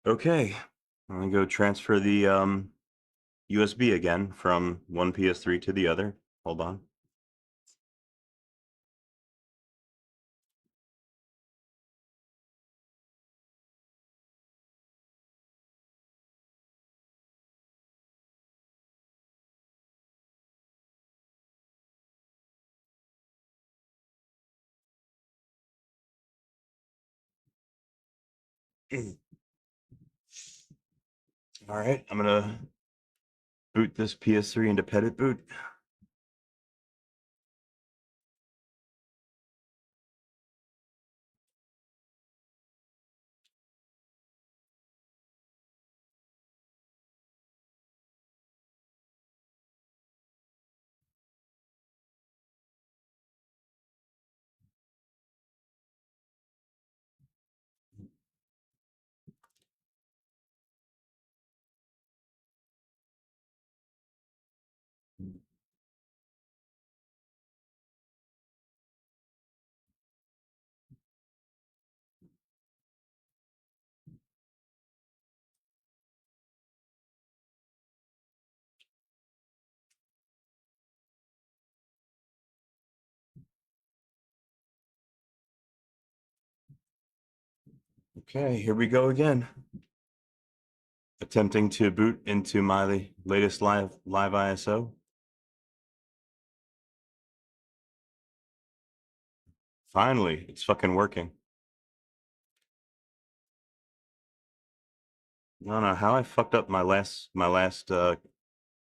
Okay, I'm gonna go transfer the USB again from one PS3 to the other. Hold on. All right, I'm gonna boot this PS3 into Pettit boot. Okay, here we go again. Attempting to boot into my latest live ISO. Finally, it's fucking working. I don't know how I fucked up my last kernel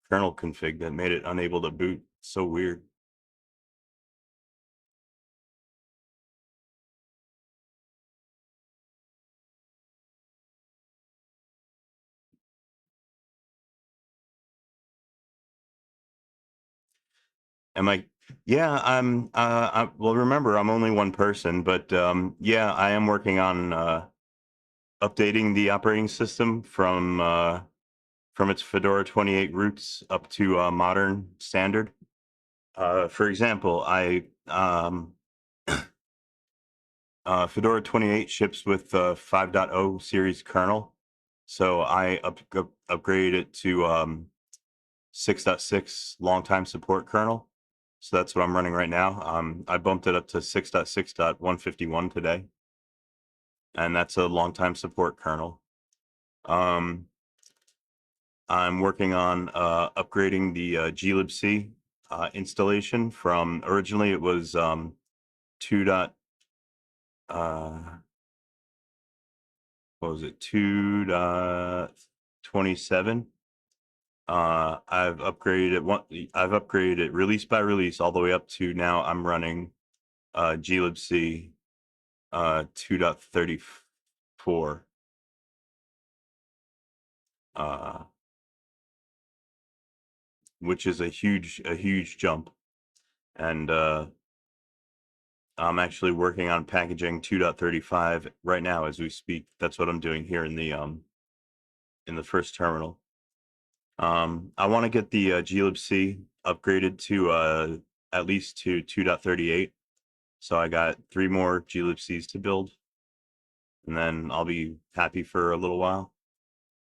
config that made it unable to boot. So weird. Am I? Yeah, well, remember, I'm only one person, but yeah, I am working on updating the operating system from its Fedora 28 roots up to modern standard. For example, Fedora 28 ships with 5.0 series kernel, so I upgraded it to 6.6 long-time support kernel. So that's what I'm running right now. I bumped it up to 6.6.151 today, and that's a long-time support kernel. I'm working on upgrading the glibc installation from originally it was 2. What was it, 2.27. I've upgraded it release by release all the way up to now I'm running glibc 2.34, which is a huge jump. And I'm actually working on packaging 2.35 right now as we speak. That's what I'm doing here in the first terminal. I want to get the glibc upgraded to at least to 2.38. So I got 3 more glibcs to build, and then I'll be happy for a little while.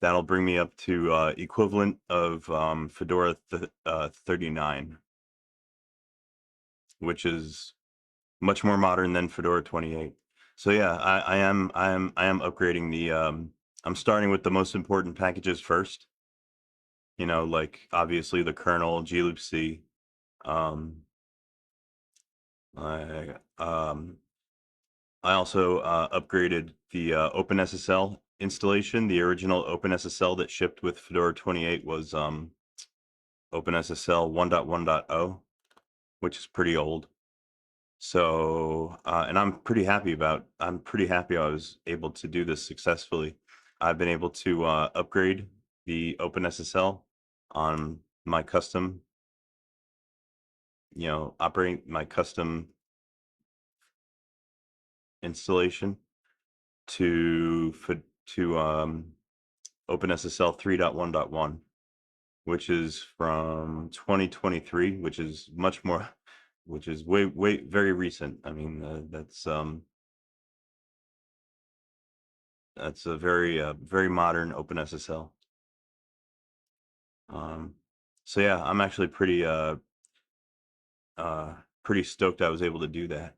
That'll bring me up to equivalent of Fedora 39, which is much more modern than Fedora 28. So yeah, I am upgrading the I'm starting with the most important packages first. You know, like obviously the kernel, glibc. Um, I um, I also upgraded the OpenSSL installation. The original OpenSSL that shipped with Fedora 28 was OpenSSL 1.1.0, which is pretty old. So, and I'm pretty happy I was able to do this successfully. I've been able to upgrade the OpenSSL on my custom, operate my custom installation to OpenSSL 3.1.1, which is from 2023, which is way very recent. I mean, that's a very modern OpenSSL. Um, so yeah, I'm actually pretty stoked I was able to do that.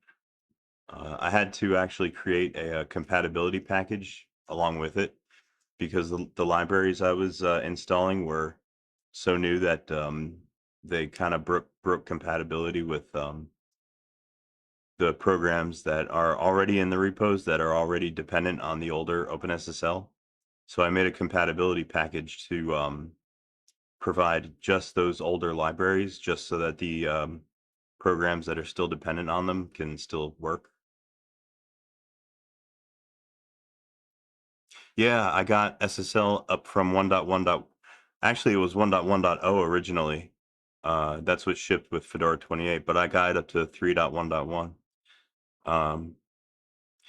I had to actually create a compatibility package along with it because the libraries I was installing were so new that they kind of broke compatibility with the programs that are already in the repos that are already dependent on the older OpenSSL. So I made a compatibility package to provide just those older libraries, just so that the programs that are still dependent on them can still work. Yeah, I got SSL up from 1.1. Actually, it was 1.1.0 originally. That's what shipped with Fedora 28, but I got it up to 3.1.1. Um,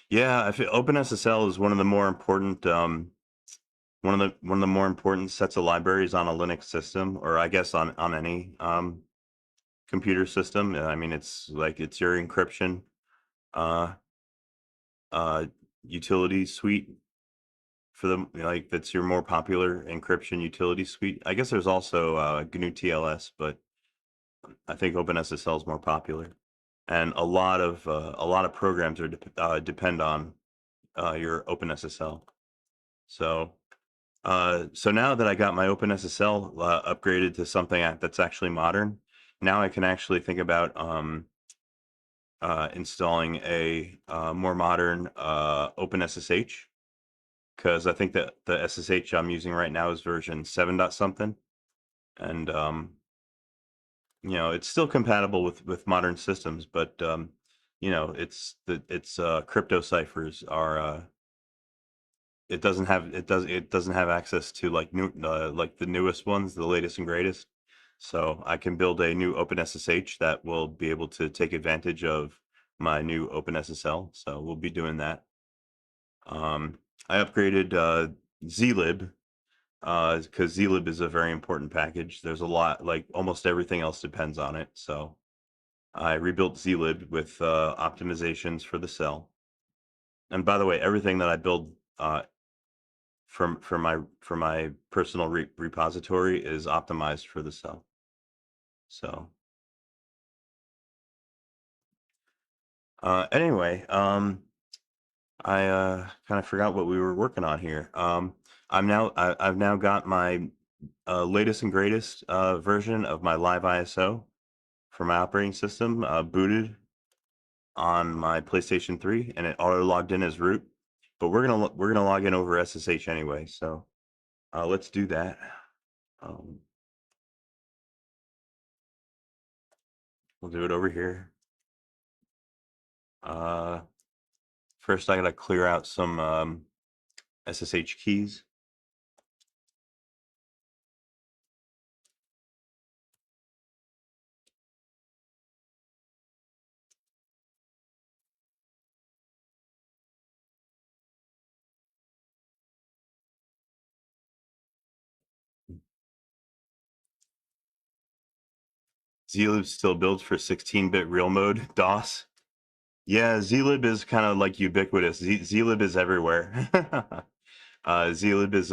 yeah, OpenSSL is one of the more important one of the more important sets of libraries on a Linux system, or I guess on any computer system. I mean, it's your encryption uh, uh, utility suite for them. Like that's your more popular encryption utility suite. I guess there's also GNU TLS, but I think OpenSSL is more popular. And a lot of programs depend on your OpenSSL. So now that I got my OpenSSL upgraded to something that's actually modern, now I can actually think about installing a more modern OpenSSH, because I think that the SSH I'm using right now is version 7 dot something, and it's still compatible with modern systems, but its crypto ciphers are it doesn't have access to like like the newest ones, the latest and greatest. So I can build a new OpenSSH that will be able to take advantage of my new OpenSSL. So we'll be doing that. I upgraded zlib because zlib is a very important package. There's a lot, like almost everything else depends on it. So I rebuilt zlib with optimizations for the cell. And by the way, everything that I build for my personal repository is optimized for the cell. So anyway, I kind of forgot what we were working on here. I've now got my latest and greatest version of my live ISO for my operating system booted on my PlayStation 3, and it auto logged in as root. But we're gonna log in over SSH anyway, so let's do that. Um, we'll do it over here. First, I gotta clear out some SSH keys. zlib still builds for 16-bit real mode DOS. Yeah, zlib is kind of like ubiquitous. Zlib is everywhere. Zlib is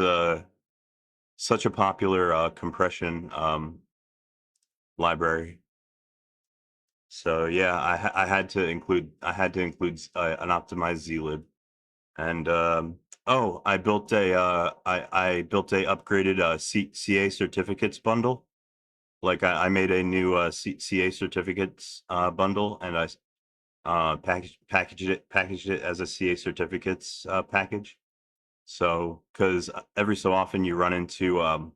such a popular compression library. So yeah, I had to include an optimized zlib, and oh, I built a I built a upgraded CA certificates bundle. Like I made a new CA certificates bundle, and I packaged it as a CA certificates package. So because every so often you run into a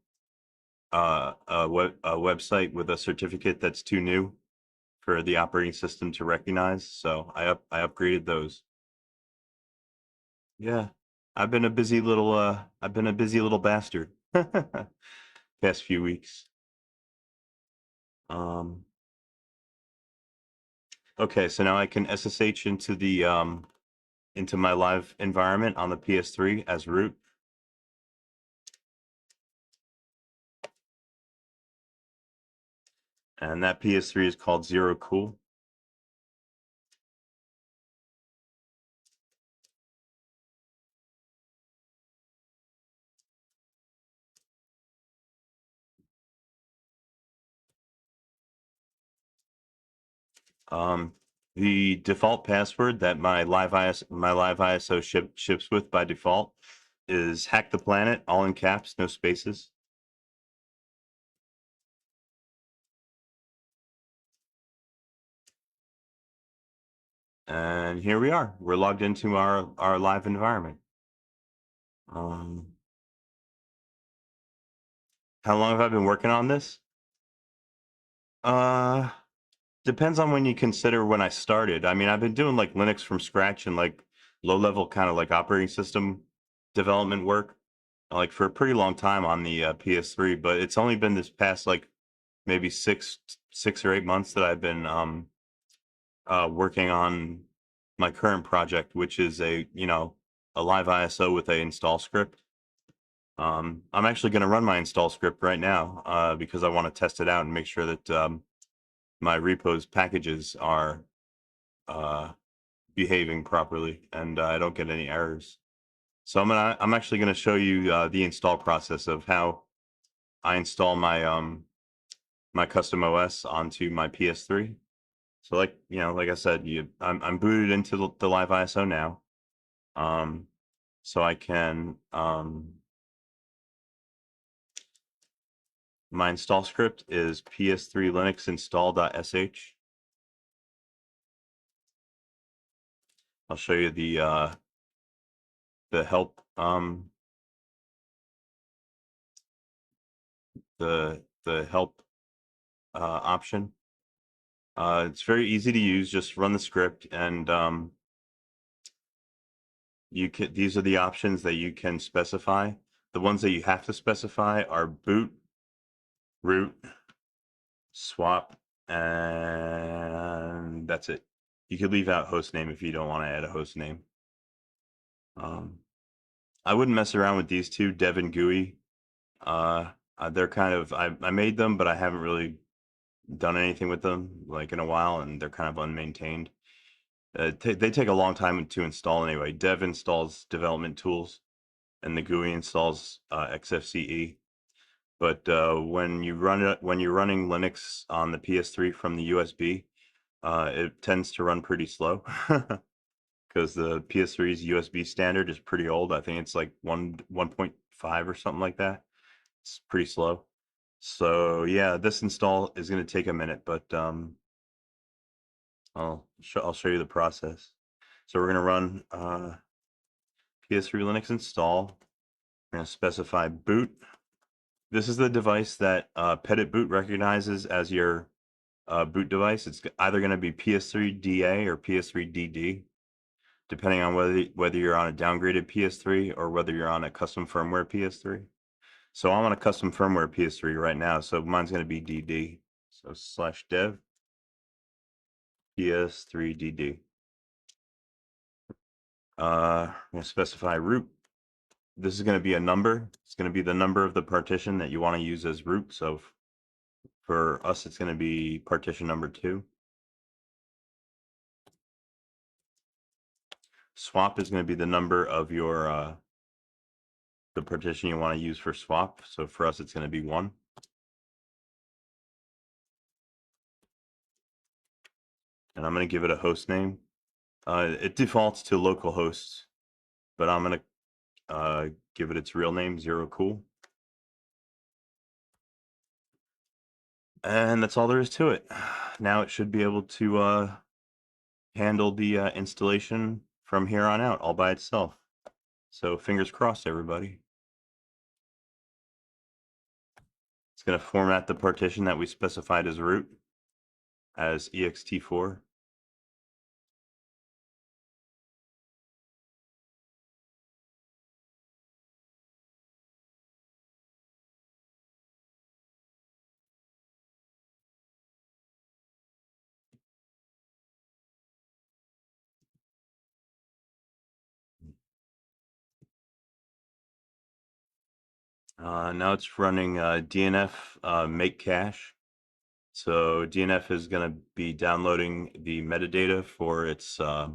website with a certificate that's too new for the operating system to recognize. So I upgraded those. Yeah, I've been a busy little bastard past few weeks. Um, okay, so now I can SSH into the into my live environment on the PS3 as root. And that PS3 is called Zero Cool. The default password that my live ISO ships with by default is hack the planet, all in caps, no spaces. And here we are. We're logged into our live environment. How long have I been working on this? Depends on when you consider when I started. I mean, I've been doing like Linux from scratch and like low level kind of like operating system development work like for a pretty long time on the PS3, but it's only been this past like maybe 6 or 8 months that I've been working on my current project, which is a live ISO with a install script. I'm actually going to run my install script right now because I want to test it out and make sure that my repos packages are behaving properly and I don't get any errors. So I'm actually going to show you the install process of how I install my my custom OS onto my PS3. So like I said, I'm booted into the live ISO now. So I can my install script is ps3 linux install.sh. I'll show you the help the help option. It's very easy to use. Just run the script, and these are the options that you can specify. The ones that you have to specify are boot, root, swap, and that's it. You could leave out host name if you don't want to add a host name. I wouldn't mess around with these two, Dev and GUI. They're kind of I made them, but I haven't really done anything with them like in a while, and they're kind of unmaintained. They take a long time to install anyway. Dev installs development tools, and the GUI installs XFCE. But when you're running Linux on the PS3 from the USB, it tends to run pretty slow because the PS3's USB standard is pretty old. I think it's like 1.5 or something like that. It's pretty slow. So yeah, this install is going to take a minute, but I'll show you the process. So we're going to run PS3 Linux install. We're going to specify boot. This is the device that Petit Boot recognizes as your boot device. It's either going to be PS3DA or PS3DD, depending on whether you're on a downgraded PS3 or whether you're on a custom firmware PS3. So I'm on a custom firmware PS3 right now, so mine's going to be DD. So /dev PS3DD. I'm going to specify root. This is going to be a number. It's going to be the number of the partition that you want to use as root. So For us, it's going to be partition number 2. Swap is going to be the number of your the partition you want to use for swap. So for us, it's going to be 1. And I'm going to give it a host name. It defaults to localhost, but I'm going to give it its real name, 0cool. And that's all there is to it. Now it should be able to handle the installation from here on out all by itself. So fingers crossed, everybody. It's going to format the partition that we specified as root as ext4. Now it's running DNF make cache. So DNF is going to be downloading the metadata for its the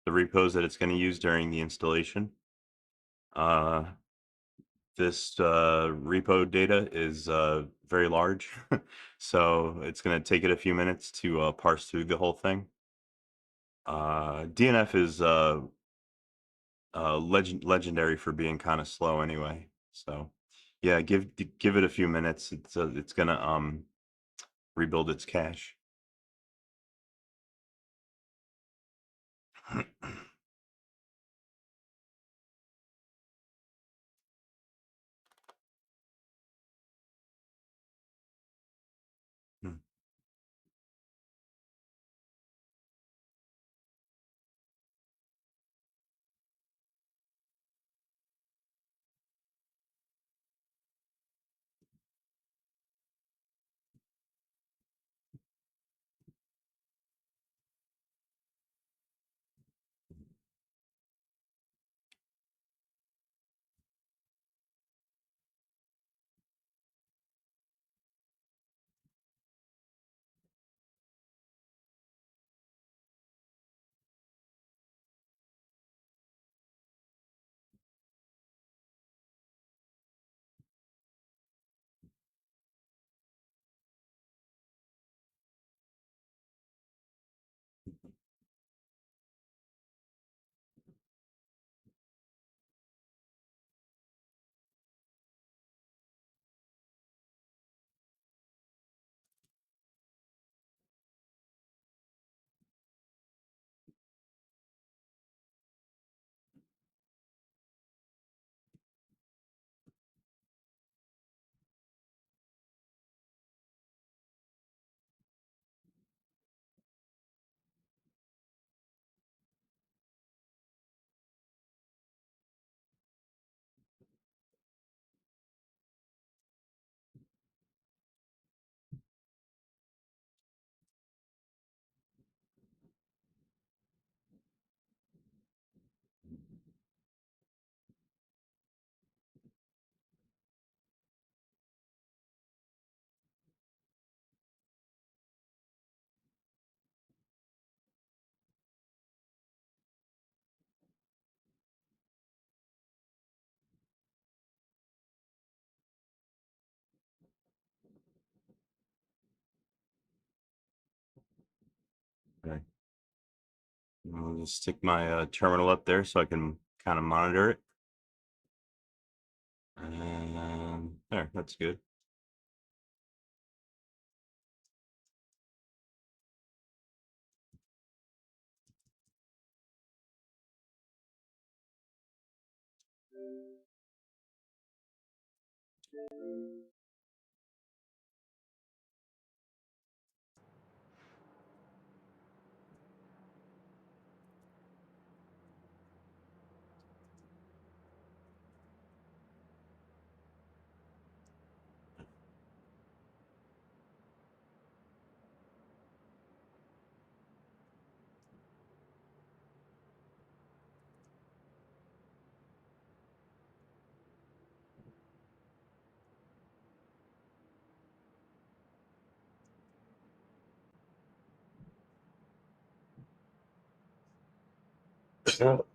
repos that it's going to use during the installation. This repo data is very large, so it's going to take it a few minutes to parse through the whole thing. DNF is legendary for being kind of slow anyway. So yeah, give it a few minutes. It's gonna rebuild its cache. Hmm. Okay. I'll just stick my terminal up there so I can kind of monitor it. And there, that's good. Hmm.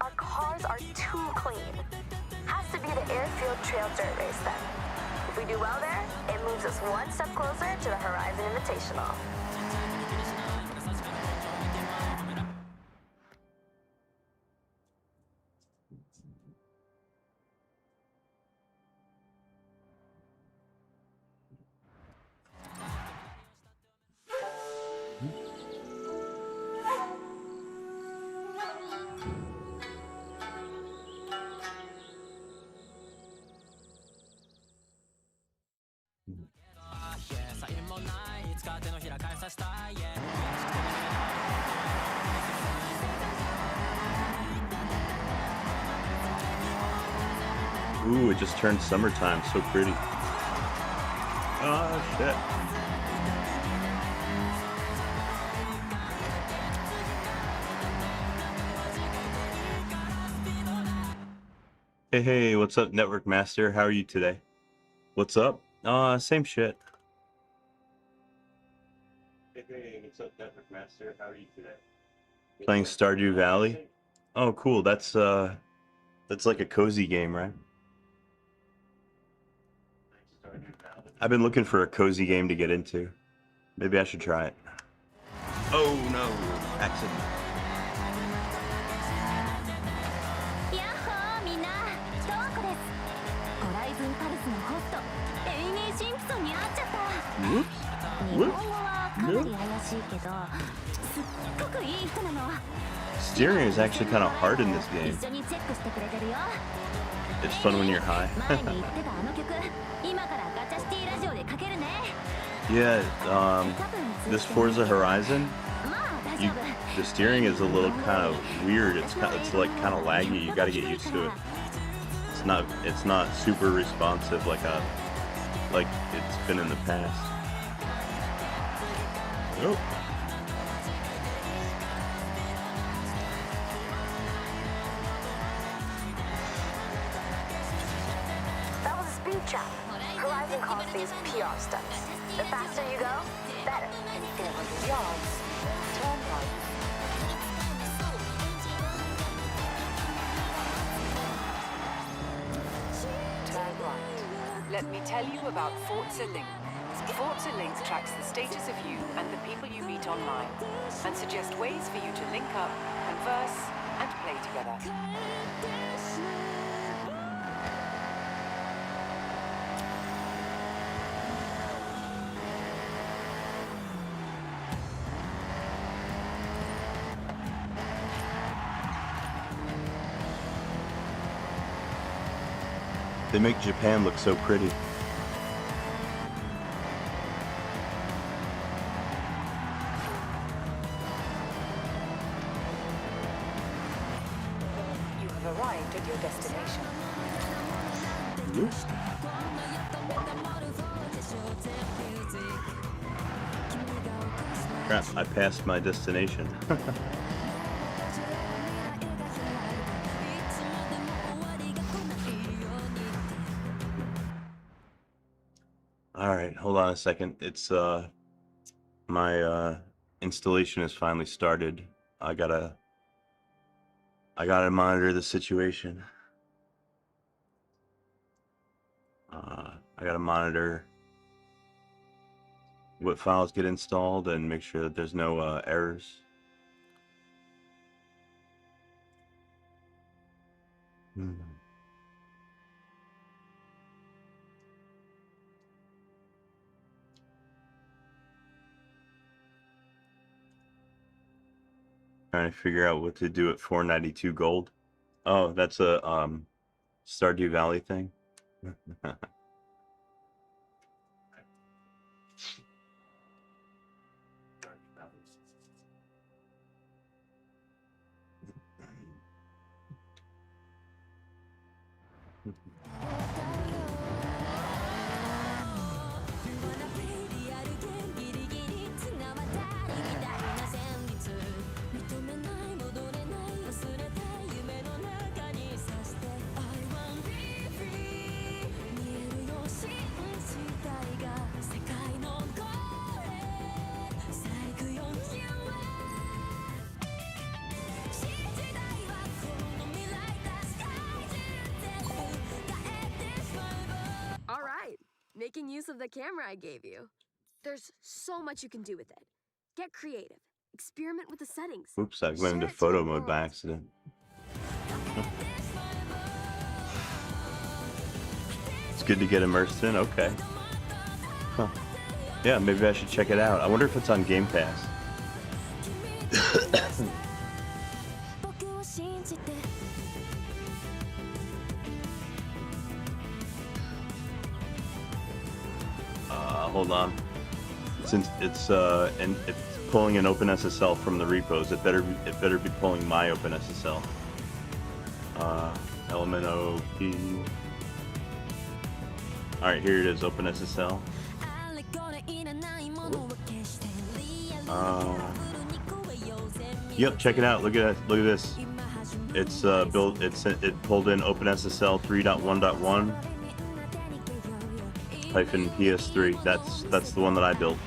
Our cars are too clean. Has to be the airfield trail dirt race then. If we do well there, it moves us one step closer to the Horizon Invitational. Ooh, it just turned summertime. So pretty. Oh, shit. Hey, what's up, Network Master? How are you today? What's up? Same shit. Hey, what's up, Network Master? How are you today? Playing Stardew Valley? Oh, cool. That's like a cozy game, right? I've been looking for a cozy game to get into. Maybe I should try it. Oh no, accident. やっほーみんな、トワコです。ホライズンパルスのホスト、エイミー・シンプソンに会っちゃった。 Whoops. 日本語はかなり怪しいけど、すっごくいい人なの。 Steering is actually kind of hard in this game. 一緒にチェックしてくれてるよ。 It's fun when you're high. 前に言ってたあの曲、今からガチャシティラジオでかけるね。 Yeah, this Forza Horizon, まあ大丈 you, 夫。 the steering is a little kind of weird. It's like kind of laggy. You got to get used to it. It's not super responsive like it's been in the past. Nope. That was a speed trap. Horizon calls these PR stunts. The faster you go, better. In 400 yards, turn right. Turn right. Let me tell you about Forza Link. Forza Link tracks the status of you and the people you meet online, and suggests ways for you to link up, converse, and play together. They make Japan look so pretty. You have arrived at your destination. Crap, I passed my destination. Alright, hold on a second. It's my installation has finally started. I gotta monitor the situation. I gotta monitor what files get installed and make sure that there's no errors. Trying to figure out what to do at 492 gold. Oh, that's a Stardew Valley thing. All right, making use of the camera I gave you. There's so much you can do with it. Get creative. Experiment with the settings. Oops, I went into Share it to photo the mode by world. accident. It's good to get immersed in. Okay. Huh. Yeah, maybe I should check it out. I wonder if it's on Game Pass. Hold on. Since it's pulling an OpenSSL from the repos, it better be pulling my OpenSSL. Element OP. All right, here it is, OpenSSL. Yep, check it out. Look at this. It's built. It pulled in OpenSSL 3.1.1. -PS3. That's the one that I built.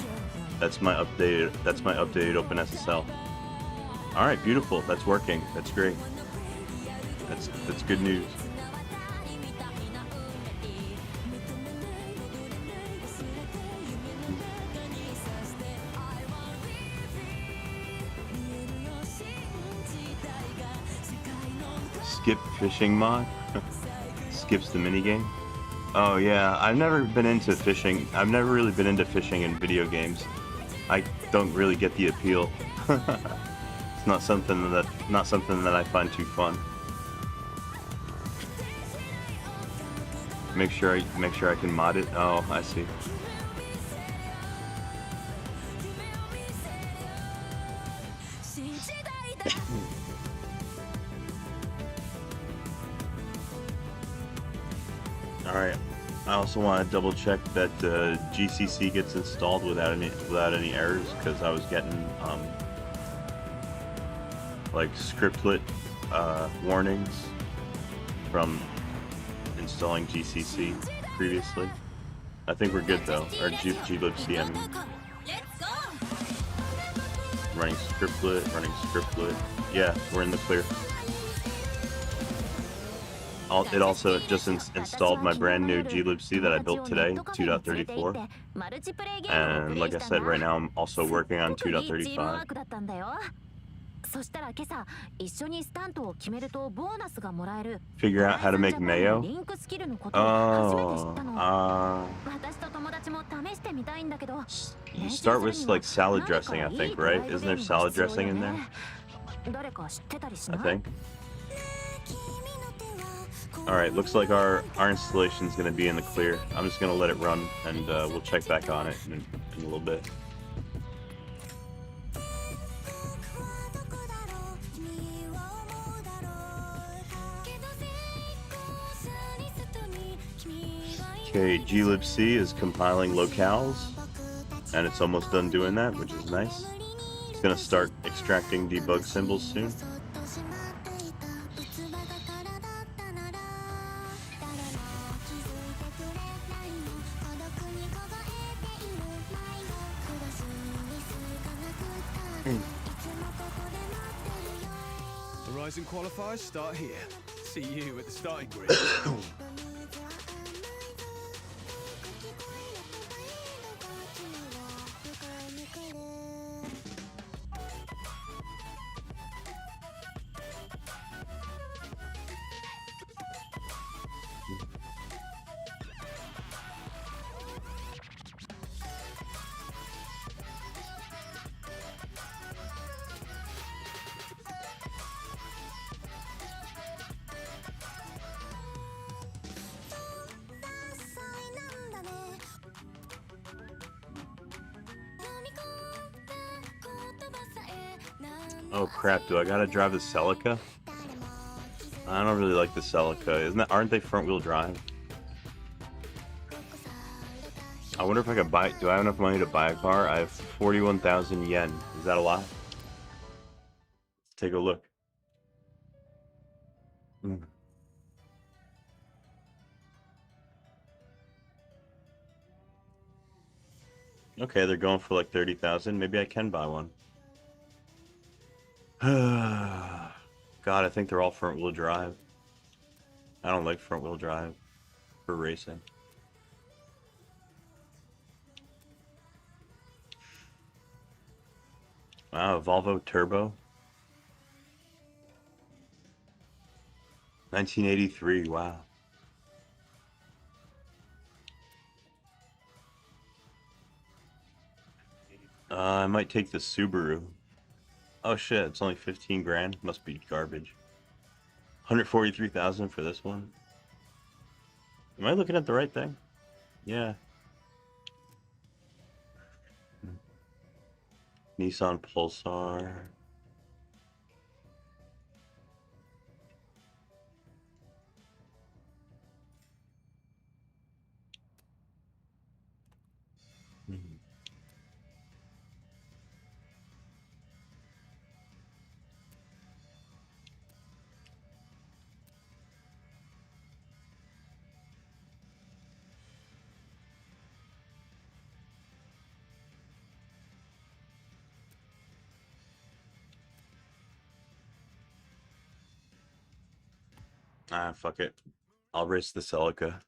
That's my updated OpenSSL. All right, beautiful. That's working. That's great. That's good news. Skip fishing mod. Skips the minigame. Oh yeah, I've never been into fishing. I've never really been into fishing in video games. I don't really get the appeal. It's not something that I find too fun. Make sure I can mod it. Oh, I see. All right. I also want to double check that GCC gets installed without any errors, because I was getting like scriptlet warnings from installing GCC previously. I think we're good though. Or glibc, I mean. Running scriptlet. Yeah, we're in the clear. It also just installed my brand new glibc that I built today, 2.34. And like I said, right now I'm also working on 2.35. Figure out how to make mayo? Oh, you start with like salad dressing, I think, right? Isn't there salad dressing in there? I think. Alright, looks like our installation's gonna be in the clear. I'm just gonna let it run, and we'll check back on it in a little bit. Okay, glibc is compiling locales, and it's almost done doing that, which is nice. It's gonna start extracting debug symbols soon. Horizon qualifiers start here. See you at the starting grid. Oh crap, do I gotta drive the Celica? I don't really like the Celica. Aren't they front wheel drive? I wonder if I could buy, do I have enough money to buy a car? I have 41,000 yen. Is that a lot? Let's take a look. Okay, they're going for like 30,000. Maybe I can buy one. God, I think they're all front wheel drive. I don't like front wheel drive for racing. Wow, Volvo Turbo. 1983, wow. I might take the Subaru. Oh shit, it's only 15 grand. Must be garbage. 143,000 for this one. Am I looking at the right thing? Yeah. Nissan Pulsar. Ah, fuck it. I'll race the Celica.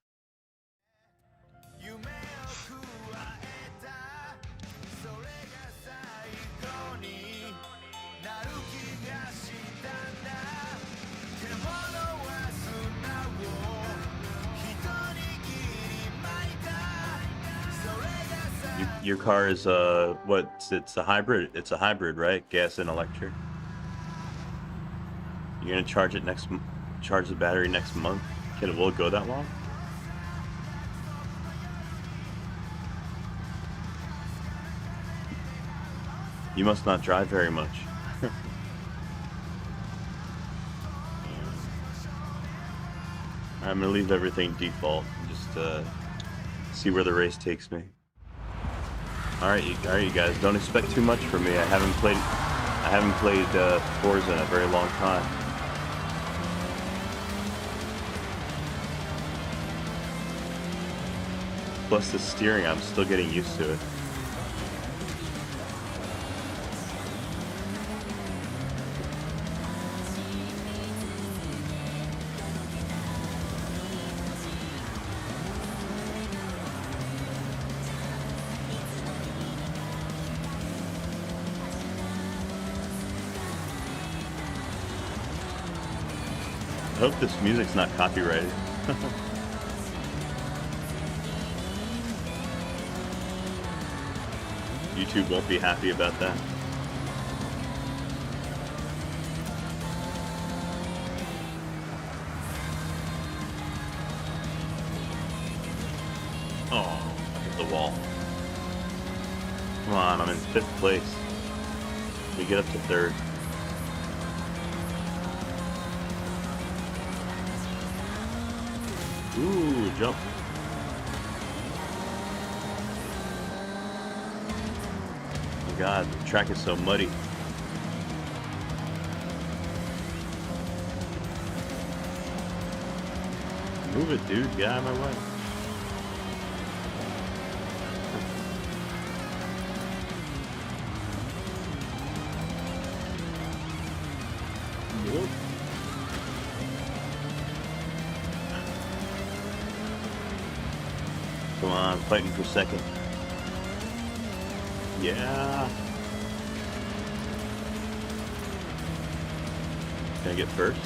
Your car is what? It's a hybrid. It's a hybrid, right? Gas and electric. You're gonna charge it charge the battery next month. Will it go that long? You must not drive very much. I'm gonna leave everything default. Just see where the race takes me. All right, you guys. Don't expect too much from me. I haven't played Forza in a very long time. Plus the steering, I'm still getting used to it. I hope this music's not copyrighted. YouTube won't be happy about that. Oh, I hit the wall. Come on, I'm in 5th place. We get up to 3rd. Ooh, jump. Oh God, the track is so muddy. Move it, dude. Get out of my way. Whoop. Come on, fighting for 2nd. Yeah. Can I get 1st?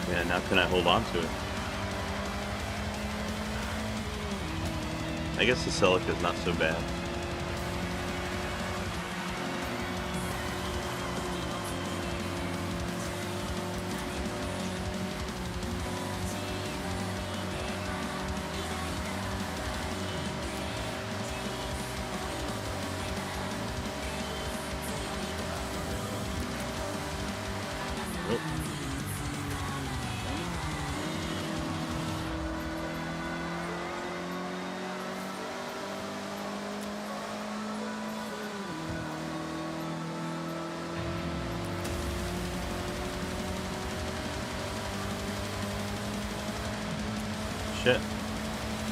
Yeah, now can I hold on to it? I guess the Celica is not so bad. Shit.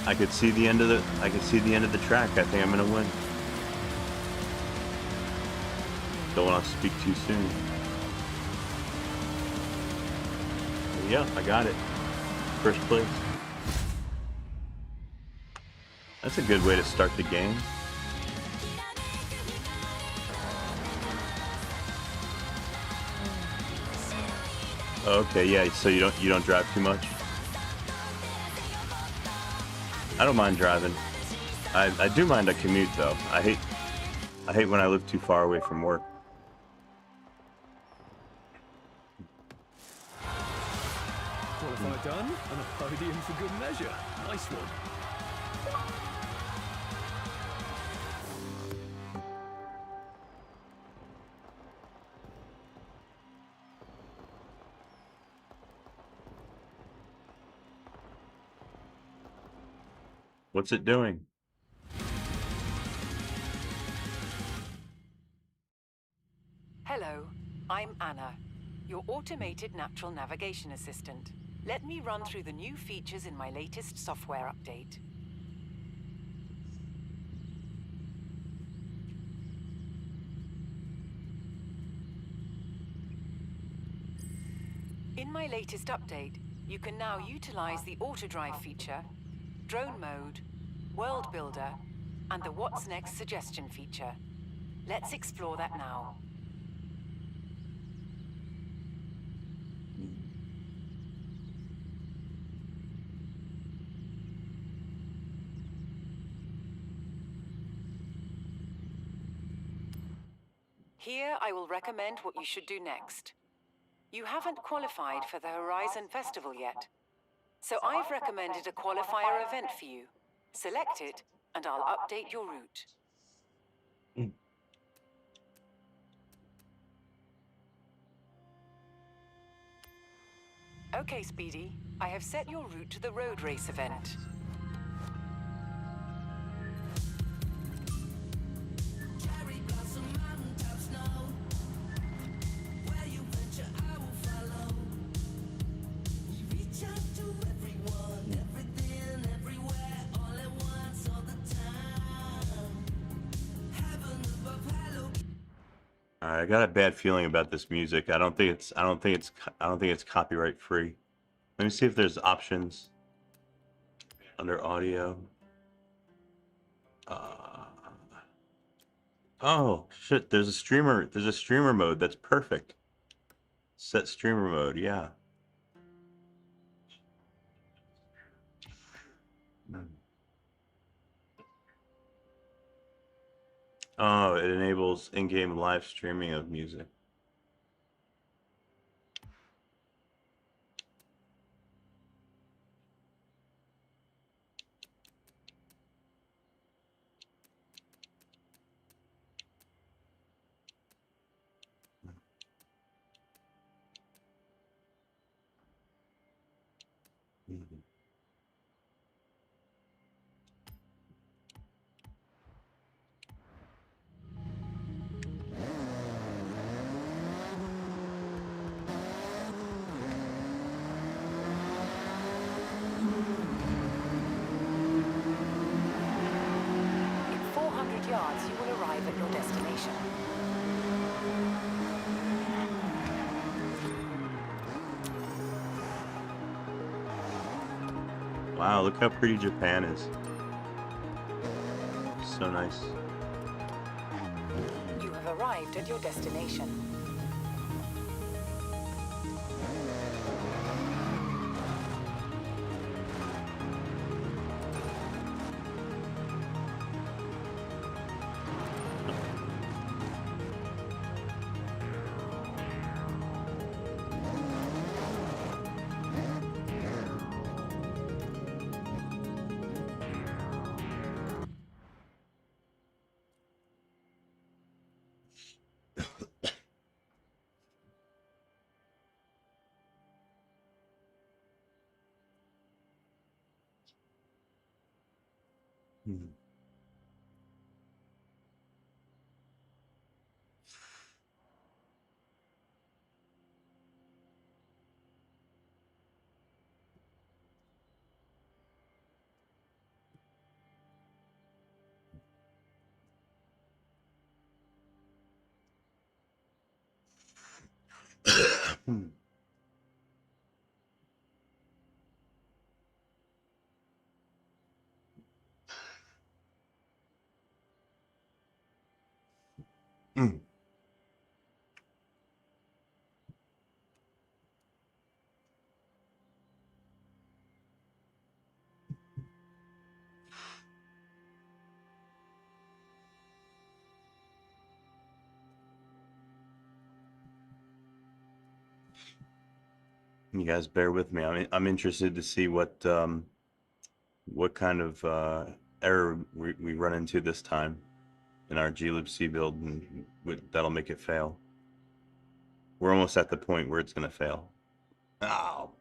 I could see the end of the track. I think I'm gonna win. Don't want to speak too soon. Yeah, I got it. First place. That's a good way to start the game. Okay, yeah, so you don't drive too much? I don't mind driving. I do mind a commute though. I hate when I live too far away from work. Qualifier done, and a podium for good measure. Nice one. What's it doing? Hello, I'm Anna, your automated natural navigation assistant. Let me run through the new features in my latest software update. In my latest update, you can now utilize the auto-drive feature, drone mode, world builder, and the what's next suggestion feature. Let's explore that now. Here I will recommend what you should do next. You haven't qualified for the Horizon Festival yet, so I've recommended a qualifier event for you. Select it, and I'll update your route. Okay, Speedy, I have set your route to the road race event. I got a bad feeling about this music. I don't think it's copyright free. Let me see if there's options under audio. Oh shit! There's a streamer. There's a streamer mode. That's perfect. Set streamer mode. Yeah. Oh, it enables in-game live streaming of music. In 400 yards, you will arrive at your destination. Wow, look how pretty Japan is. So nice. You have arrived at your destination. You guys bear with me. I'm interested to see what kind of error we run into this time in our glibc build, and that'll make it fail. We're almost at the point where it's gonna fail. Ow.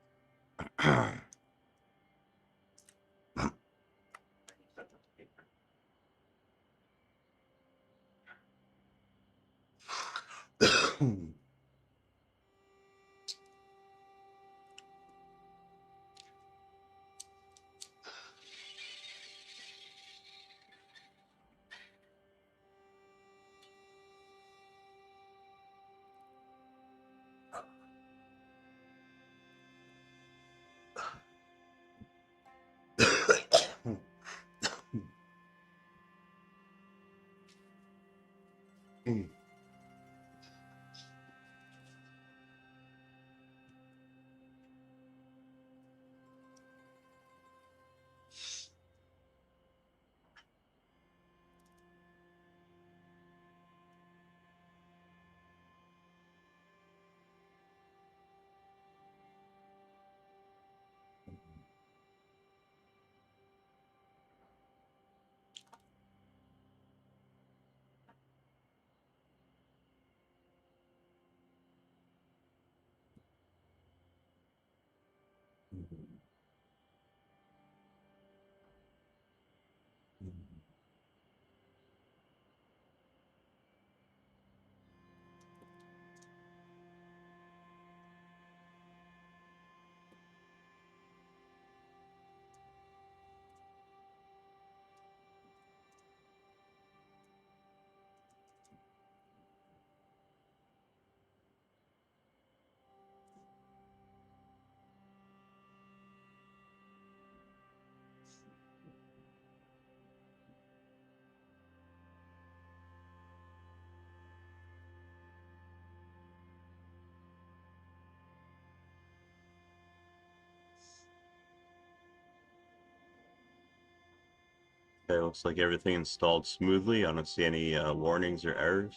Okay, looks like everything installed smoothly. I don't see any warnings or errors.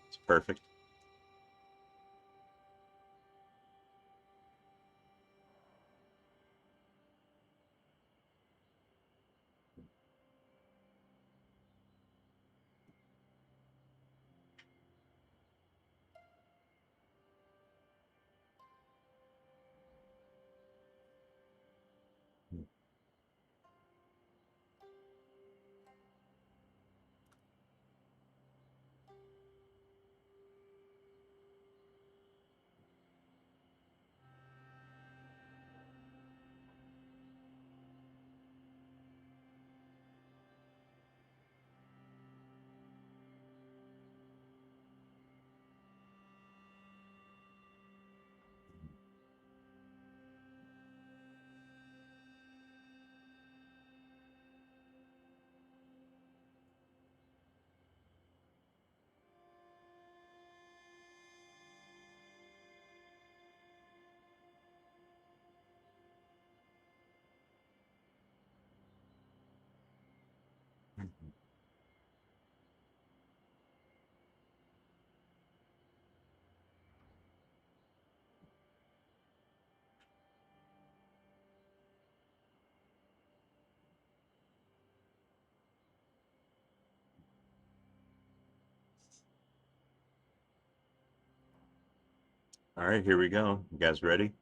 It's perfect. All right, here we go. You guys ready?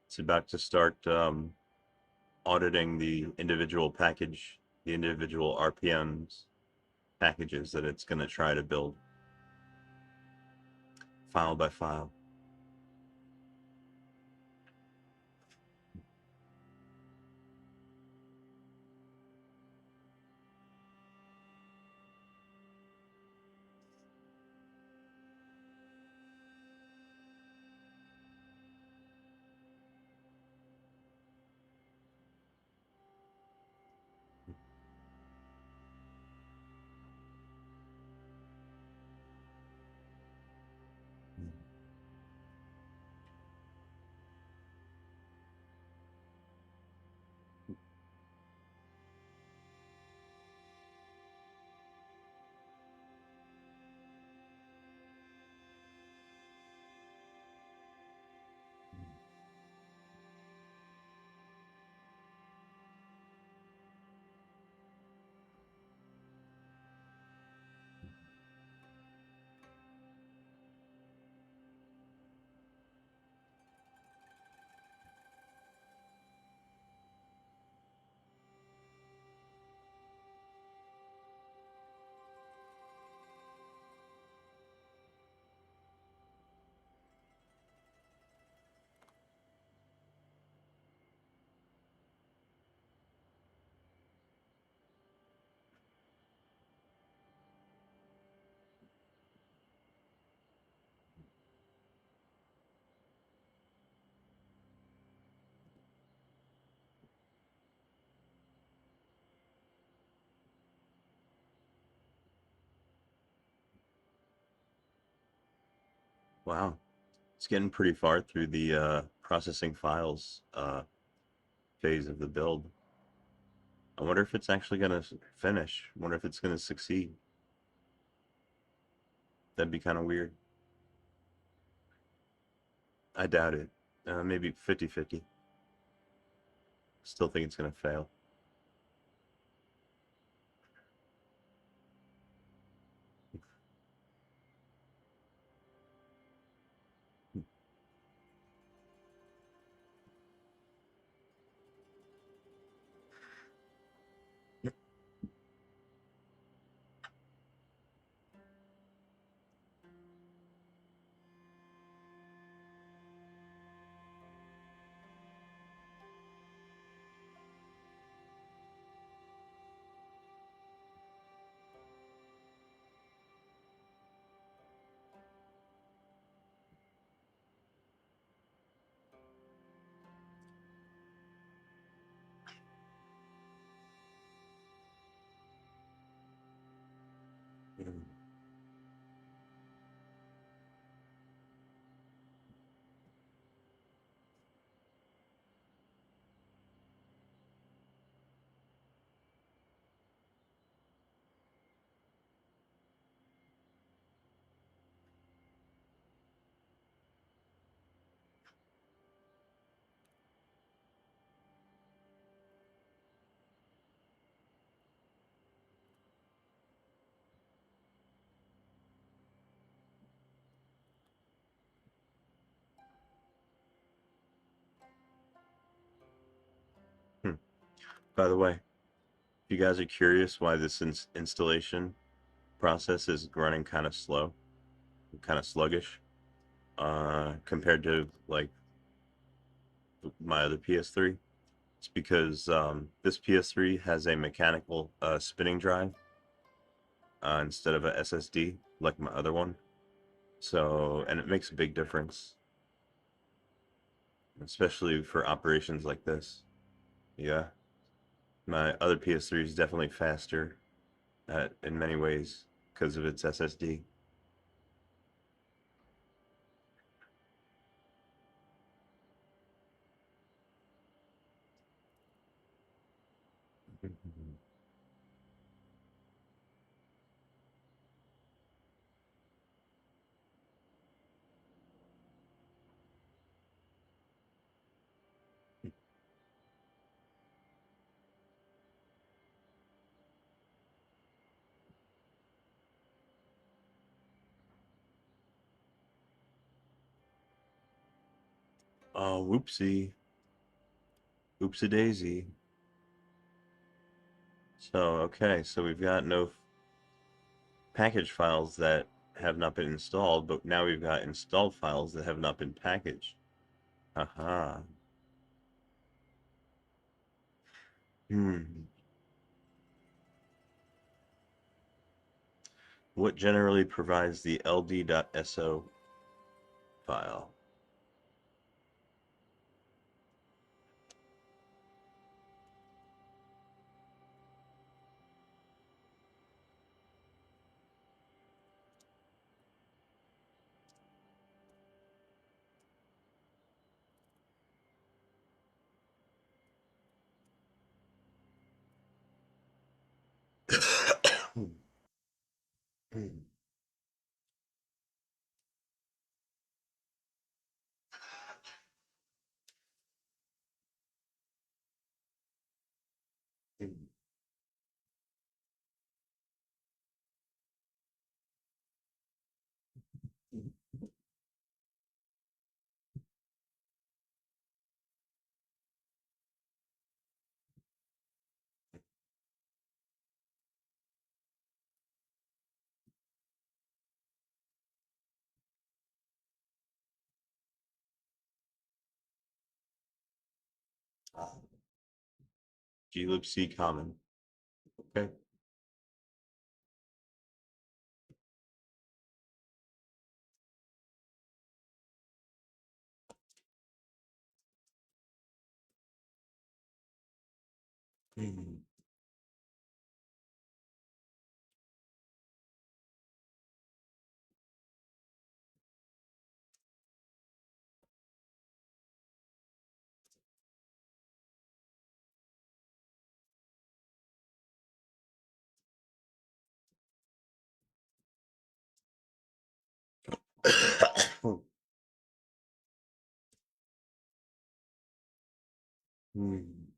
It's about to start auditing the individual package, the individual RPMs packages that it's going to try to build file by file. Wow, it's getting pretty far through the processing files phase of the build. I wonder if it's actually gonna finish. I wonder if it's gonna succeed. That'd be kind of weird. I doubt it. Maybe 50-50. Still think it's gonna fail. Hmm. By the way, if you guys are curious why this installation process is running kind of slow, kind of sluggish, compared to like my other PS3, it's because this PS3 has a mechanical spinning drive instead of a SSD like my other one. So, and it makes a big difference, especially for operations like this. Yeah, my other PS3 is definitely faster in many ways because of its SSD. Oh, whoopsie. Oopsie daisy. So, okay, so we've got no package files that have not been installed, but now we've got installed files that have not been packaged. Aha. Hmm. What generally provides the ld.so file? glibc common. Okay. Hmm. Hmm. Hmm.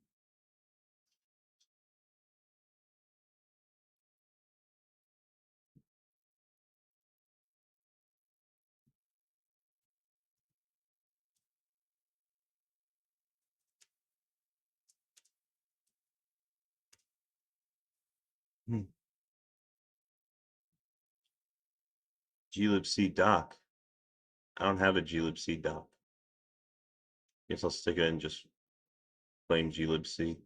glibc dock. I don't have a glibc dock. Guess I'll stick it in just plain glibc.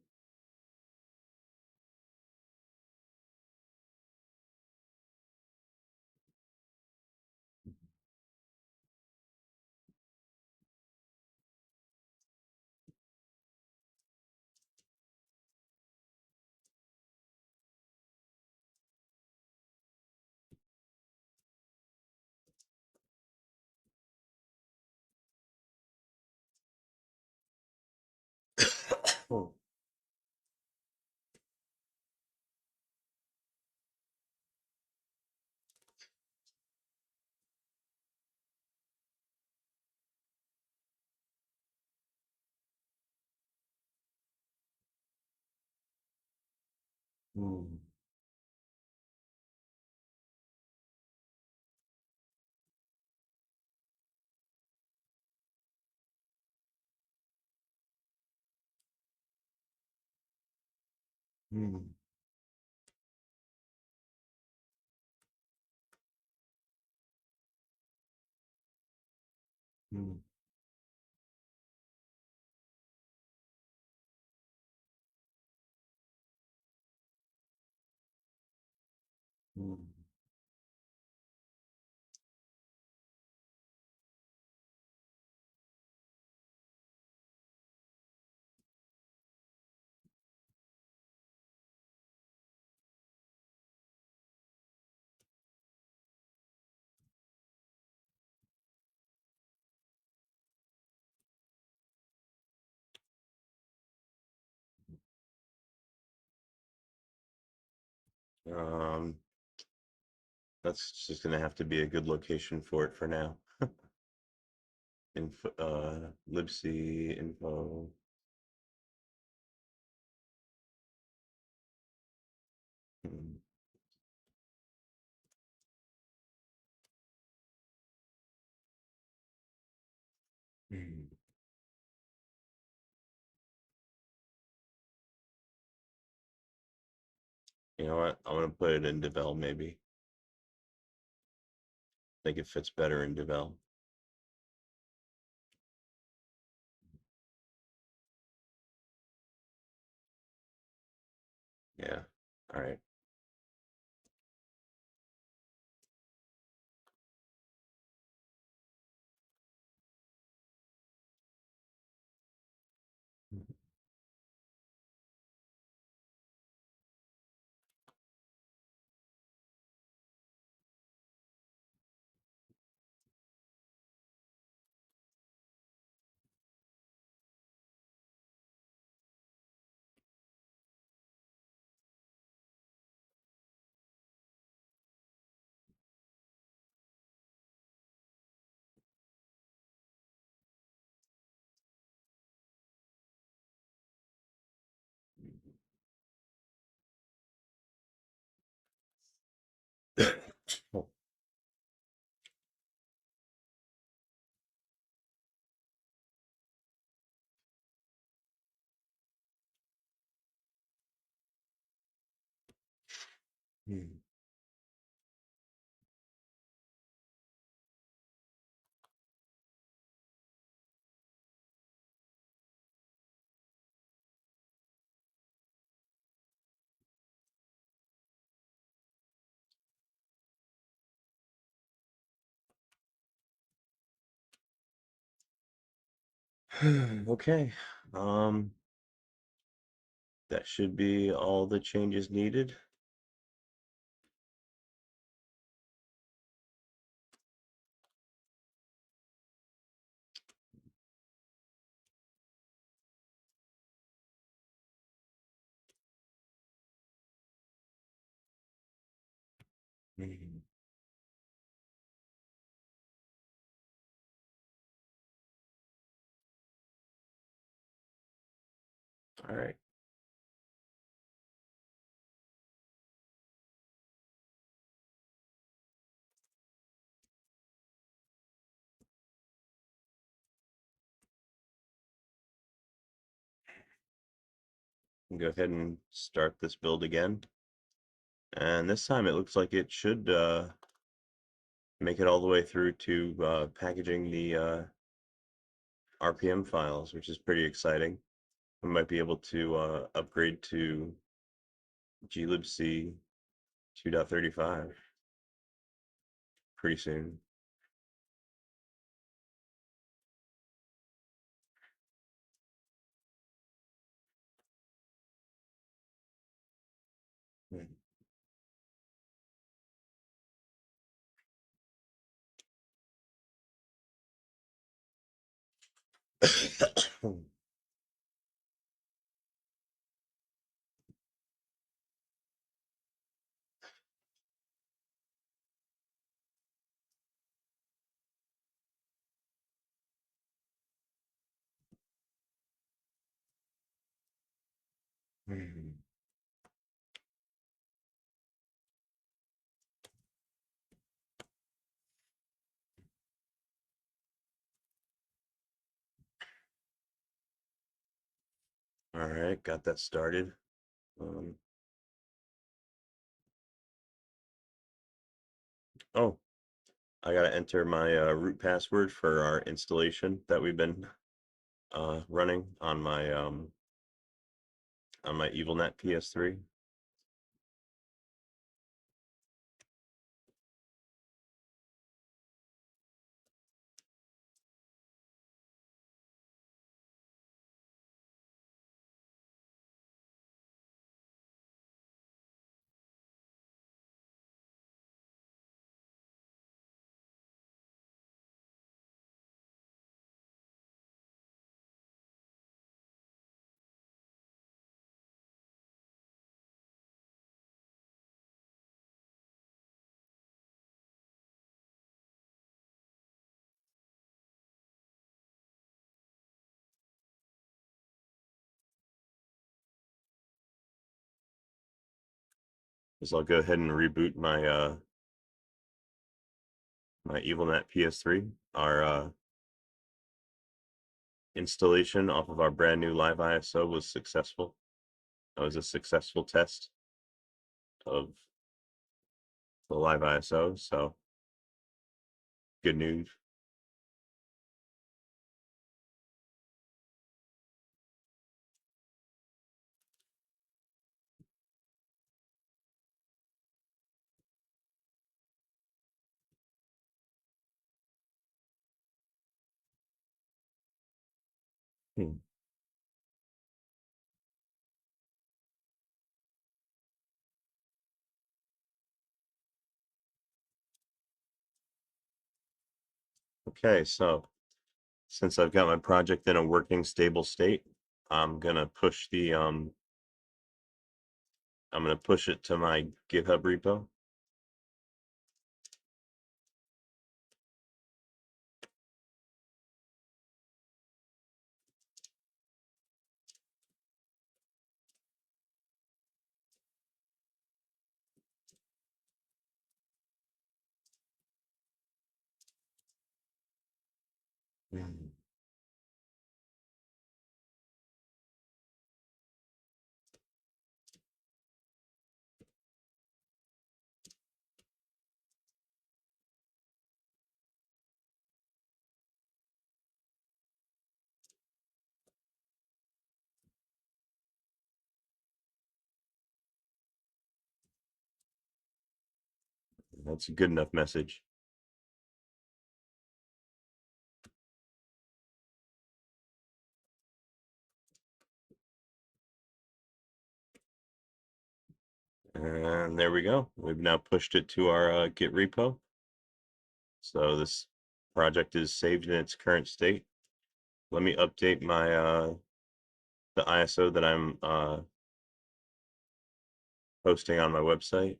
Oh. Hmm. Hmm. Hmm. Hmm. Um, that's just gonna have to be a good location for it for now. Info, libc info. Hmm. Hmm. You know what? I'm gonna put it in Devel maybe. Think it fits better in Devel. Yeah. All right. Oh. Hmm. Okay. Um, that should be all the changes needed. Hmm. All right. Go ahead and start this build again. And this time it looks like it should make it all the way through to packaging the RPM files, which is pretty exciting. I might be able to upgrade to glibc 2.35 pretty soon. All right, got that started. Oh, I gotta enter my root password for our installation that we've been running on my EvilNet PS3. So I'll go ahead and reboot my EvilNet PS3. Our installation off of our brand new live ISO was successful. That was a successful test of the live ISO, so good news. Hmm. Okay, so since I've got my project in a working stable state, I'm gonna push it to my GitHub repo. Hmm. That's a good enough message. And there we go. We've now pushed it to our Git repo. So this project is saved in its current state. Let me update my the ISO that I'm posting on my website.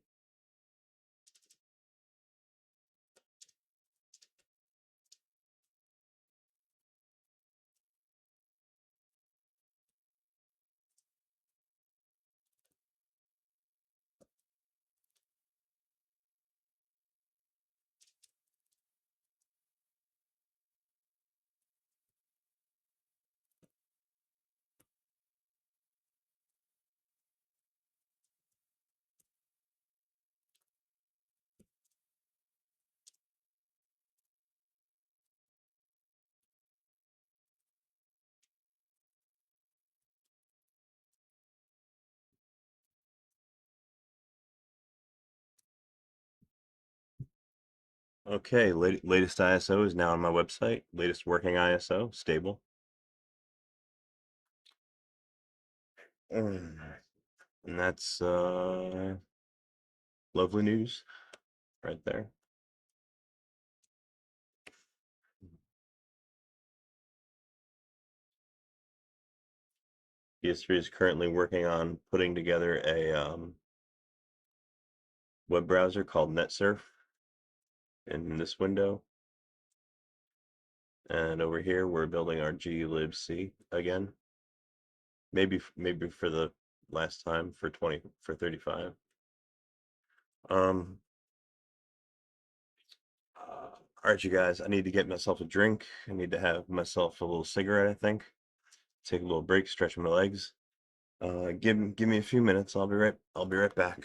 Okay, latest ISO is now on my website. Latest working ISO, stable. And that's lovely news right there. PS3 is currently working on putting together a web browser called NetSurf in this window. And over here, we're building our glibc again. Maybe for the last time for 35. All right, you guys, I need to get myself a drink. I need to have myself a little cigarette, I think. Take a little break, stretch my legs. Give me a few minutes. I'll be right back.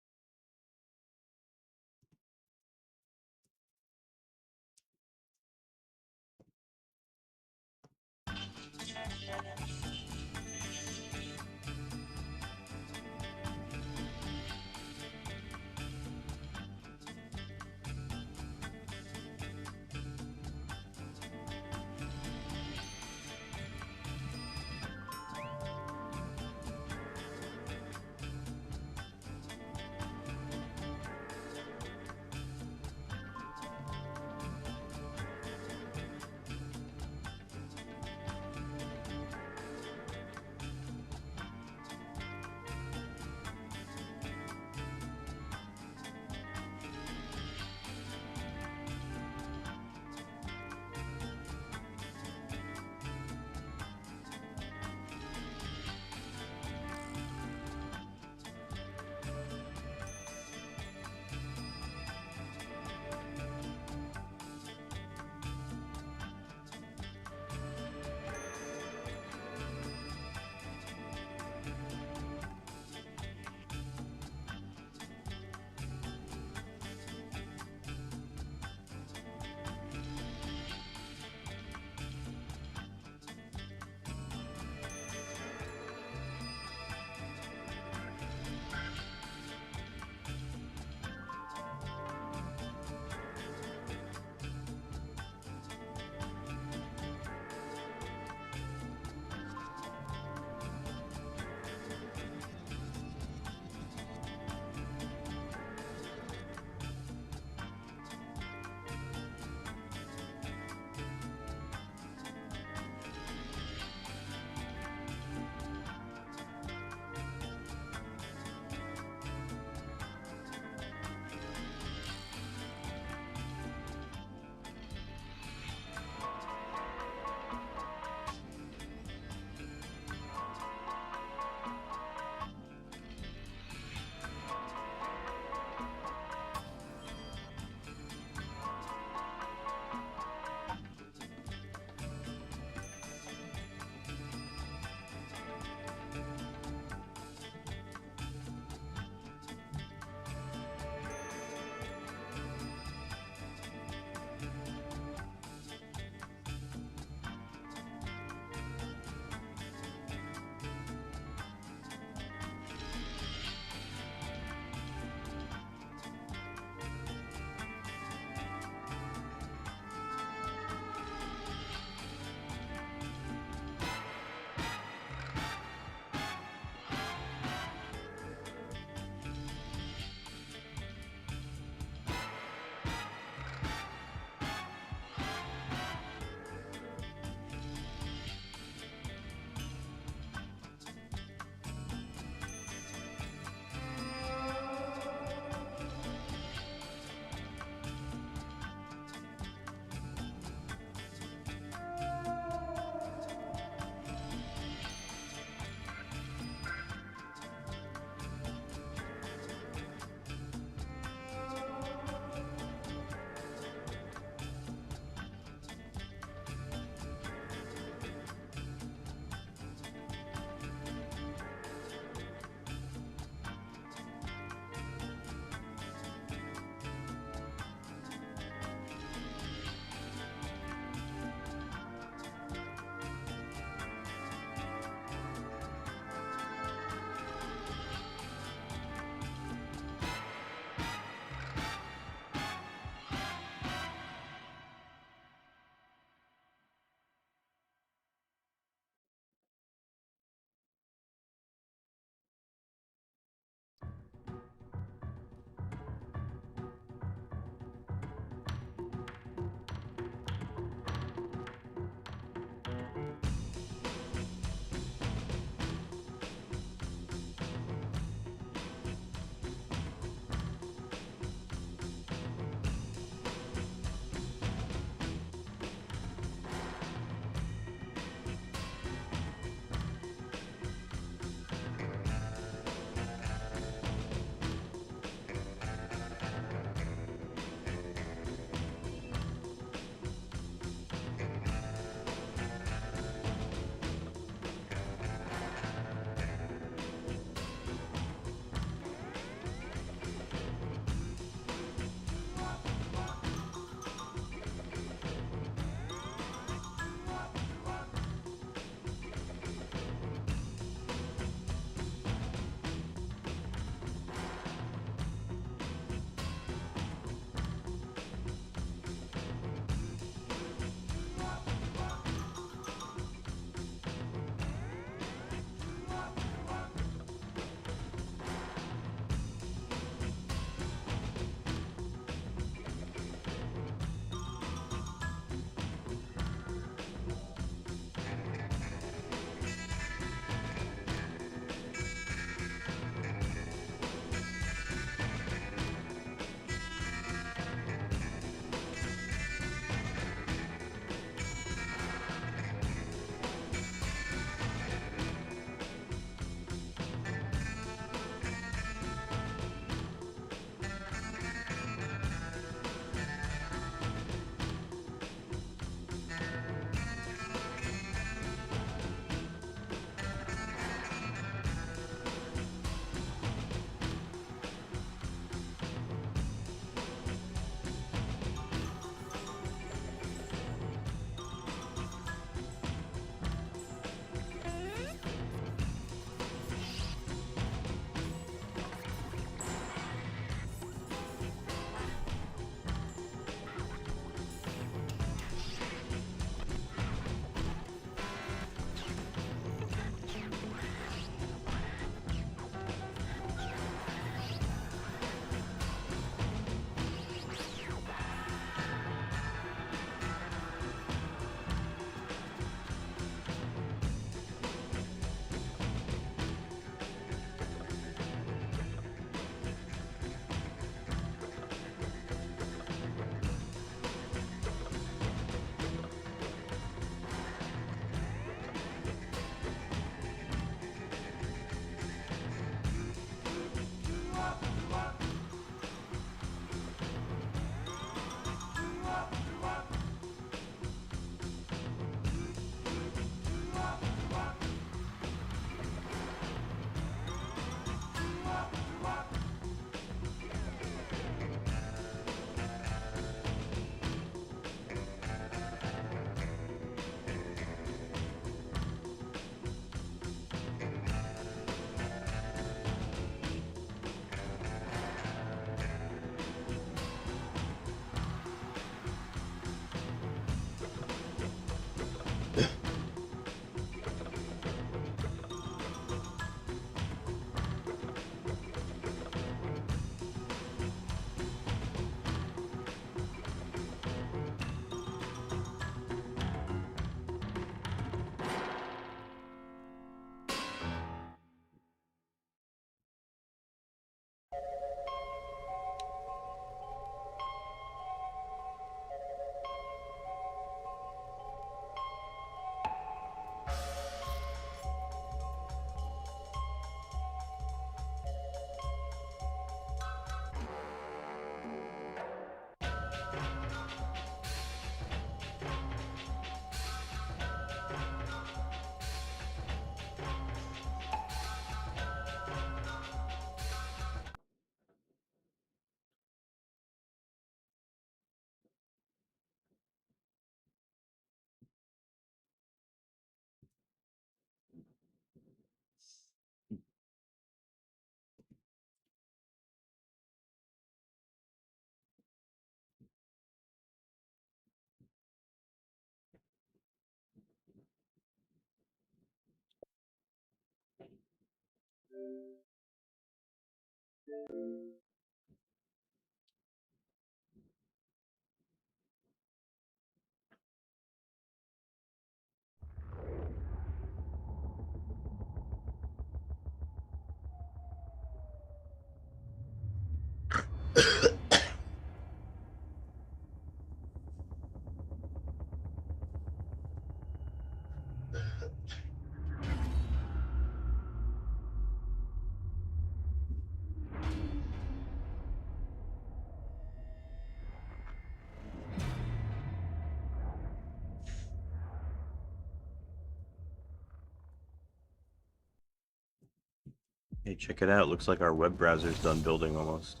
Hey, check it out. Looks like our web browser's done building almost.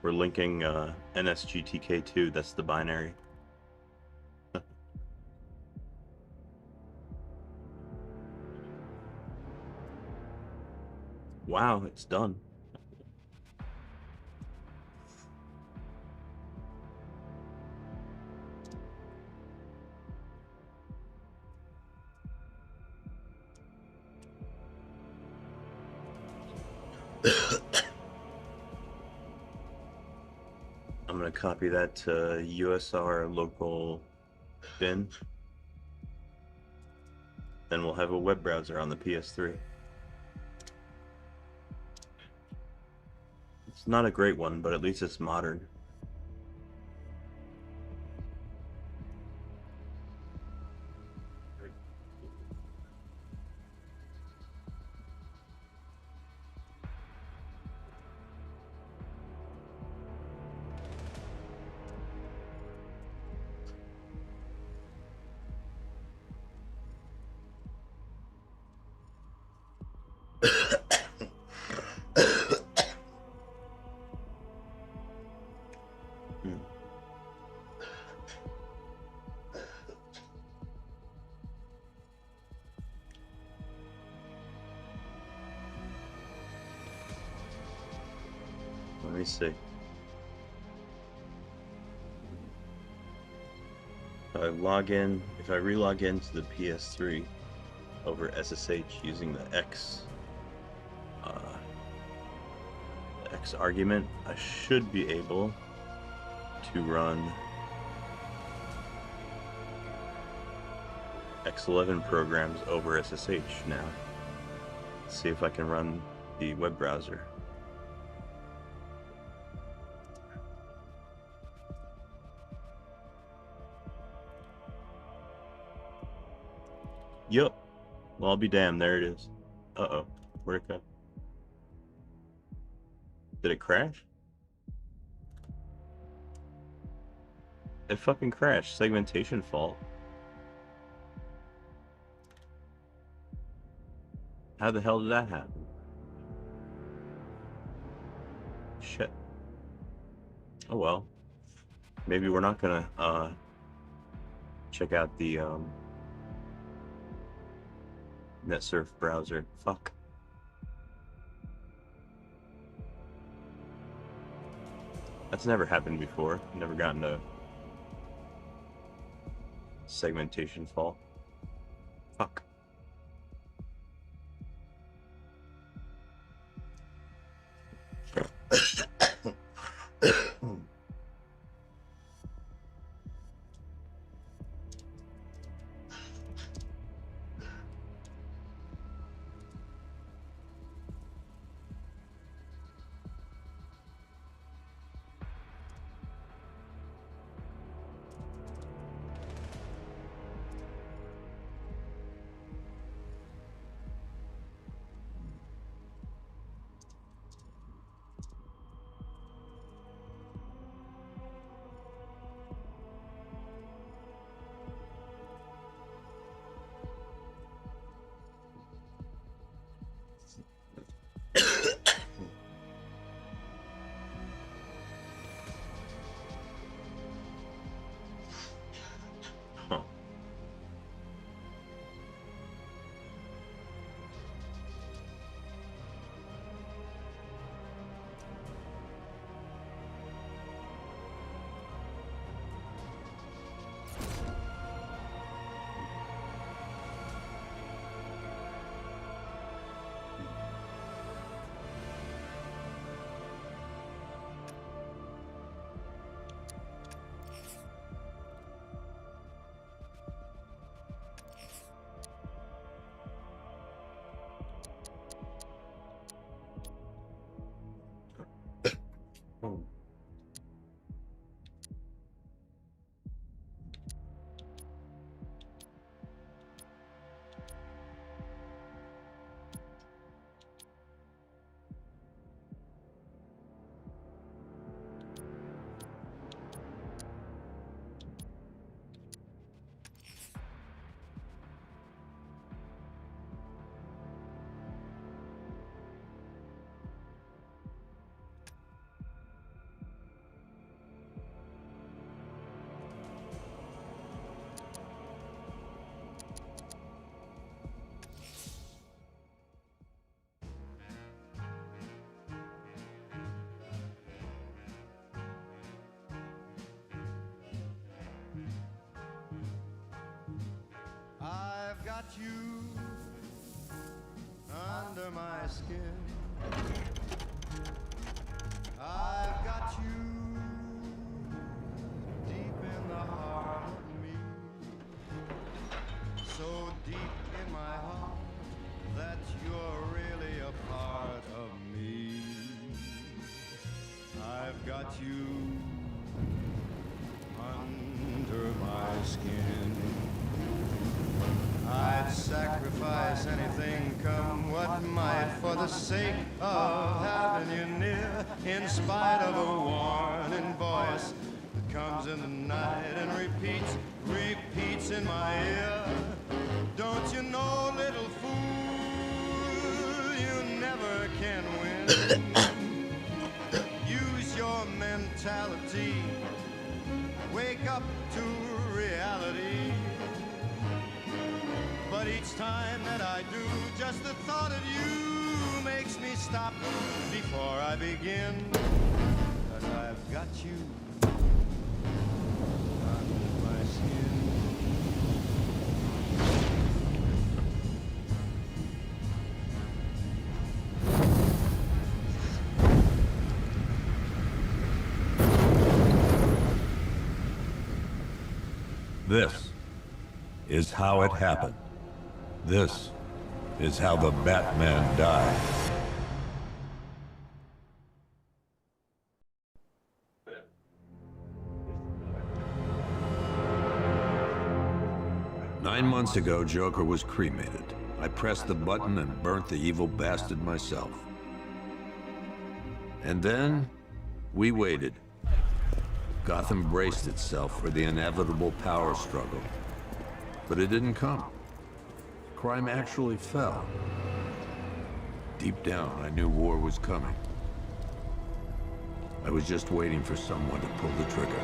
We're linking NSGTK2. That's the binary. Wow, it's done. I'm gonna copy that to USR local bin. Then we'll have a web browser on the PS3. It's not a great one, but at least it's modern. Let me see. If I re-log into the PS3 over SSH using the X argument, I should be able to run X11 programs over SSH now. Let's see if I can run the web browser. Yup. Well, I'll be damned. There it is. Uh-oh. Where'd it go? Did it crash? It fucking crashed. Segmentation fault. How the hell did that happen? Shit. Oh well. Maybe we're not gonna check out the NetSurf browser. Fuck. That's never happened before. Never gotten a segmentation fault. Fuck. Huh. Oh. got you under my skin. I've got you deep in the heart of me. So deep in my heart that you're really a part of me. I've got you under my skin. I'd sacrifice anything, come what might, for the sake of having you near, in spite of a warning voice that comes in the night and repeats in my ear. Don't you know, little fool, you never can win. Use your mentality, wake up to reality. But each time that I do, just the thought of you makes me stop before I begin. But I've got you under my skin. This is how it happened. This is how the Batman died. Nine months ago, Joker was cremated. I pressed the button and burnt the evil bastard myself. And then, we waited. Gotham braced itself for the inevitable power struggle. But it didn't come. Crime actually fell. Deep down, I knew war was coming. I was just waiting for someone to pull the trigger.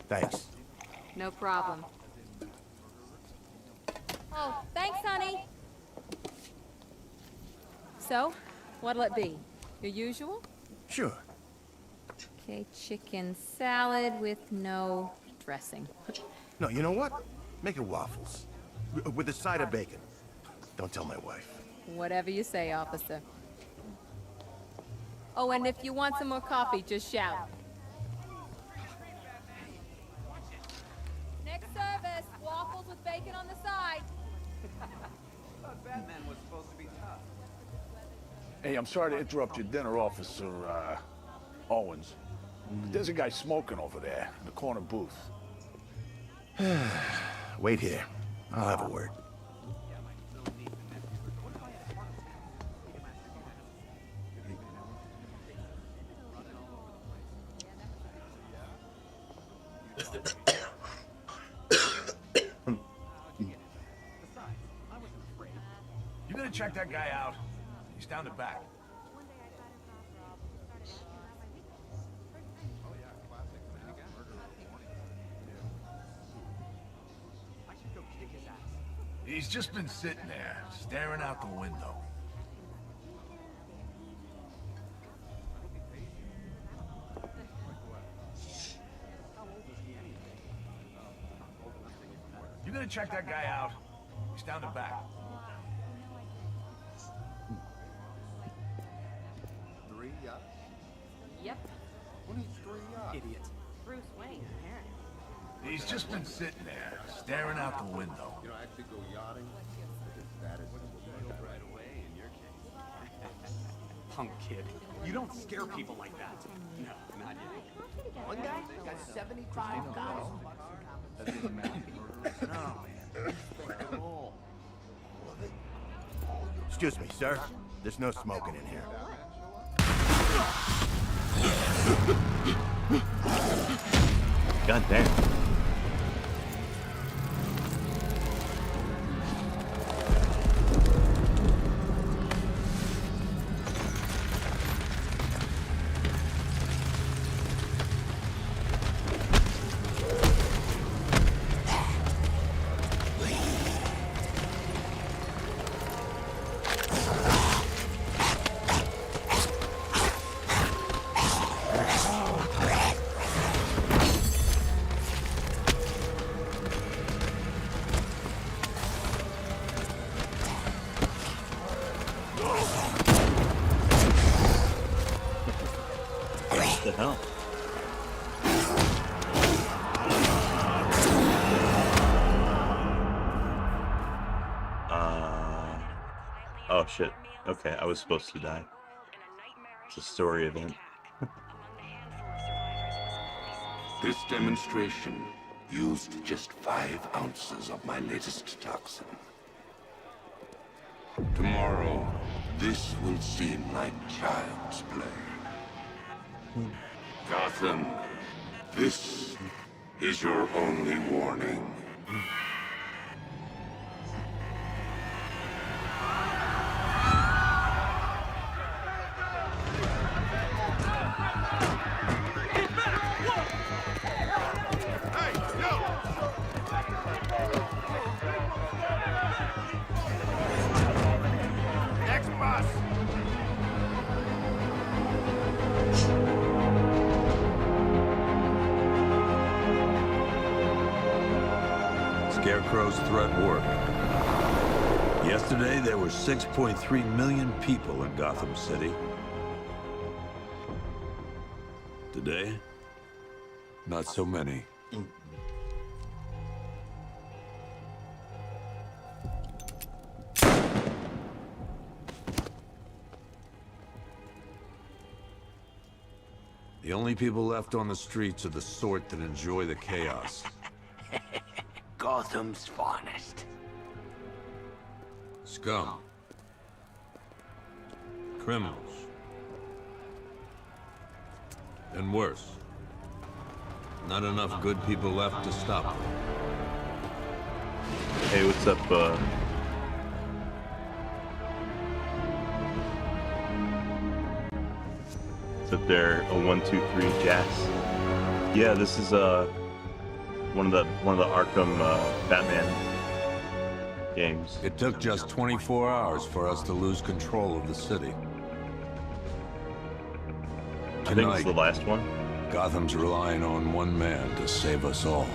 Thanks. No problem. Oh, thanks, honey. So, what'll it be? Your usual? Sure. Okay, chicken salad with no dressing. No, you know what? Make it waffles. With a side of bacon. Don't tell my wife. Whatever you say, officer. Oh, and if you want some more coffee, just shout. Next service, waffles with bacon on the side. Batman was supposed to be tough. Hey, I'm sorry to interrupt your dinner, Officer, Owens. There's a guy smoking over there in the corner booth. Wait here. I'll have a word. You gonna check that guy out? He's down the back. He's just been sitting there, staring out the window. You gonna check that guy out? He's down the back. Yep. What is 3 Idiot. Bruce Wayne, apparently. He's just been sitting there, staring out the window. You know, I actually go yachting. That is Right away in your case. Punk kid. You don't scare people like that. No, not yet. one guy got 75 guns. That doesn't matter. No, man. Excuse me, sir. There's no smoking in here. God damn. What the hell? Oh shit. Okay, I was supposed to die. It's a story event. This demonstration used just 5 ounces of my latest toxin. Tomorrow, this will seem like child's play. Gotham, this is your only warning. Scarecrow's threat worked. Yesterday, there were 6.3 million people in Gotham City. Today, not so many. The only people left on the streets are the sort that enjoy the chaos. Gotham's finest. Scum. Criminals. And worse. Not enough good people left to stop them. Hey, what's up, What's up there? A 1, 2, 3 Jacks. Yeah, this is one of the Arkham Batman games. It took just 24 hours for us to lose control of the city. I think it's the last one. Gotham's relying on one man to save us all.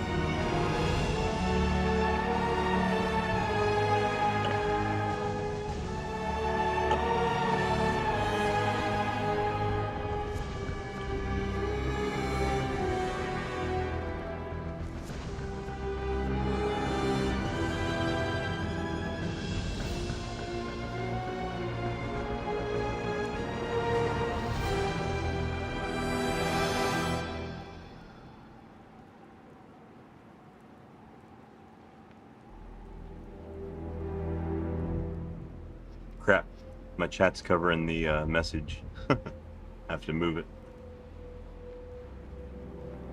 Crap, my chat's covering the message. I have to move it.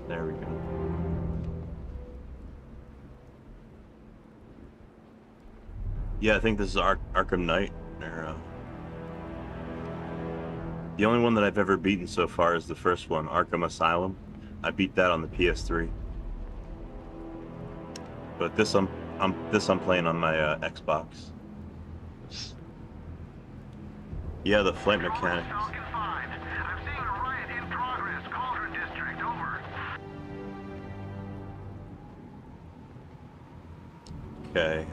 There we go. Yeah, I think this is Arkham Knight. The only one that I've ever beaten so far is the first one, Arkham Asylum. I beat that on the PS3. But this I'm playing on my Xbox. Yeah, the flight mechanics. Okay.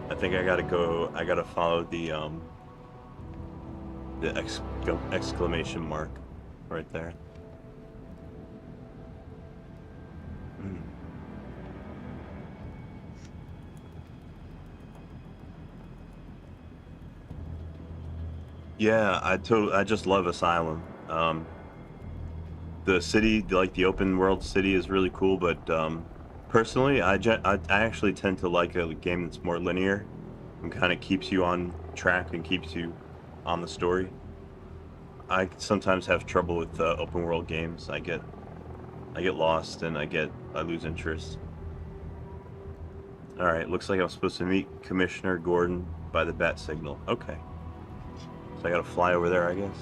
I think I gotta follow the exclamation mark right there. Yeah, I just love Asylum. The city, like the open world city, is really cool. But personally, I actually tend to like a game that's more linear and kind of keeps you on track and keeps you on the story. I sometimes have trouble with open world games. I get lost and I lose interest. All right, looks like I'm supposed to meet Commissioner Gordon by the bat signal. Okay. So I gotta fly over there, I guess.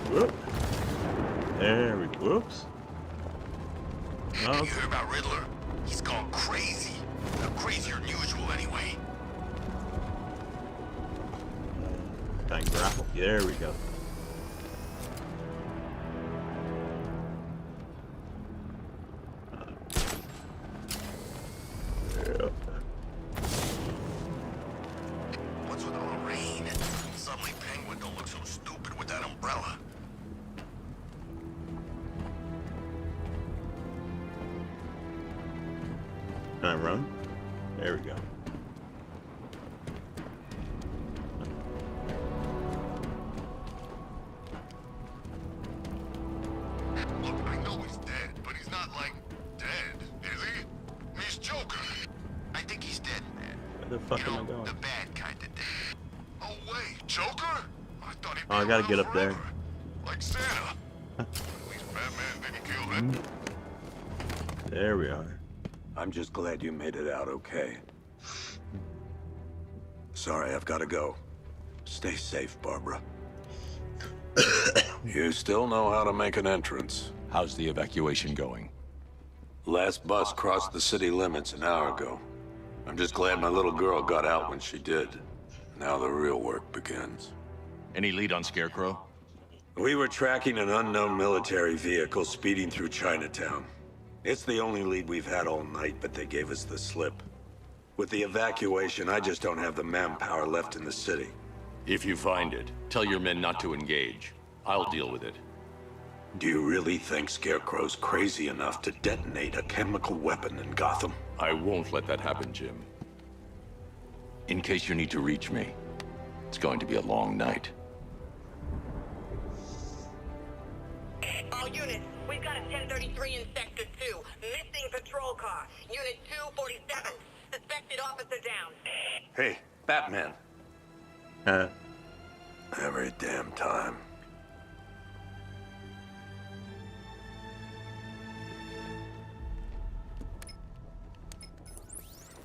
Whoop. There we go. Whoops. You hear about Riddler? He's gone crazy. Crazier than usual, anyway. Try and grapple. There we go. What's with all suddenly Penguin don't look so stupid with that umbrella. Can I run? There we go. Look, I know he's dead, but he's not, like, dead, is he? He's Joker. I think he's dead, man. Where the fuck am I going? The bad kind of dead. Oh, wait, Joker? I thought he'd be Oh, I gotta around get up there. forever. Like Santa. At least Batman didn't kill him. There we are. I'm just glad you made it out okay. Sorry, I've got to go. Stay safe, Barbara. You still know how to make an entrance. How's the evacuation going? Last bus crossed the city limits an hour ago. I'm just glad my little girl got out when she did. Now the real work begins. Any lead on Scarecrow? We were tracking an unknown military vehicle speeding through Chinatown. It's the only lead we've had all night, but they gave us the slip. With the evacuation, I just don't have the manpower left in the city. If you find it, tell your men not to engage. I'll deal with it. Do you really think Scarecrow's crazy enough to detonate a chemical weapon in Gotham? I won't let that happen, Jim. In case you need to reach me, it's going to be a long night. All units, we've got a 1033 in Sector 2. Missing patrol car. Unit 247. Suspected officer down. Hey, Batman. Every damn time.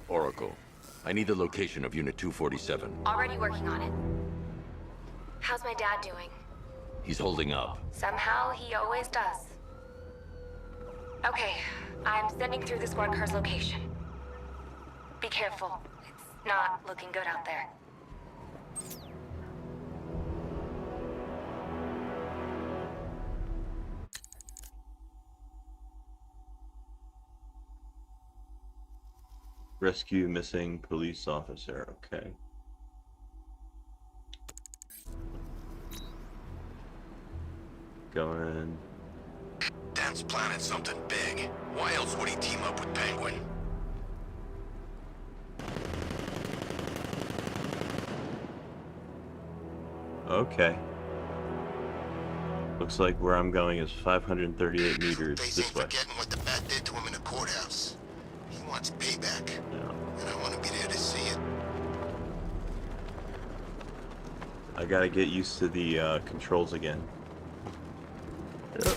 Oracle, I need the location of Unit 247. Already working on it. How's my dad doing? He's holding up. Somehow, he always does. Okay, I'm sending through the squad car's location. Be careful. It's not looking good out there. Rescue missing police officer. Okay. Going. Dan's planning something big. Why else would he team up with Penguin? Okay. Looks like where I'm going is 538 meters this way. Forgetting what the Bat did to him in the courthouse. He wants payback. Yeah. And I want to be there to see it. I gotta get used to the controls again. Yep.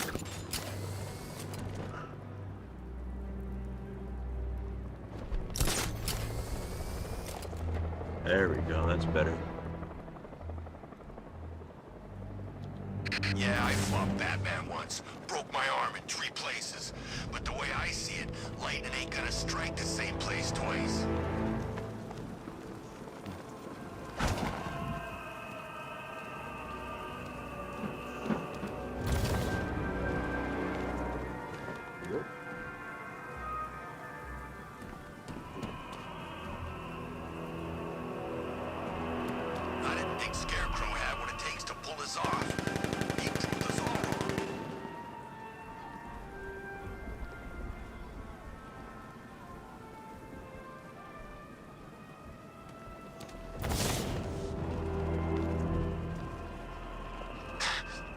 There we go, that's better. Yeah, I fought Batman once. Broke my arm in 3 places. But the way I see it, lightning ain't gonna strike the same place twice. I didn't think Scarecrow had what it takes to pull us off. He proved us all wrong.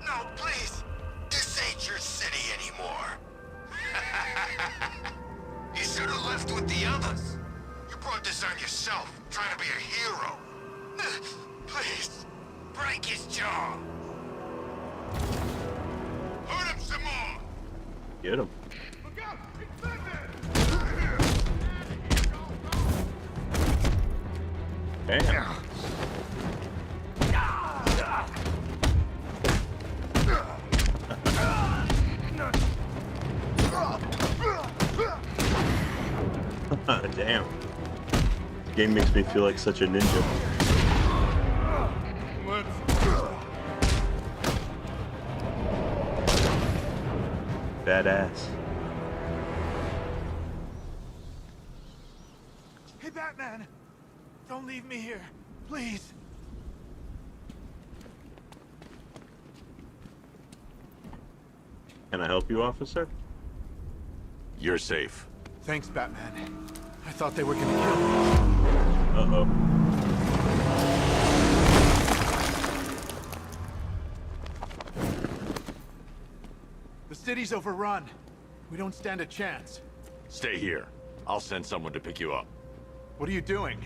No, please! This ain't your city anymore. You should have left with the others. You brought this on yourself, trying to be a hero. Please, break his jaw. Hurt him some more. Get him. Damn. Damn. This game makes me feel like such a ninja. Badass. Hey, Batman! Don't leave me here, please. Can I help you, officer? You're safe. Thanks, Batman. I thought they were gonna kill me. Uh-oh. The city's overrun. We don't stand a chance. Stay here. I'll send someone to pick you up. What are you doing?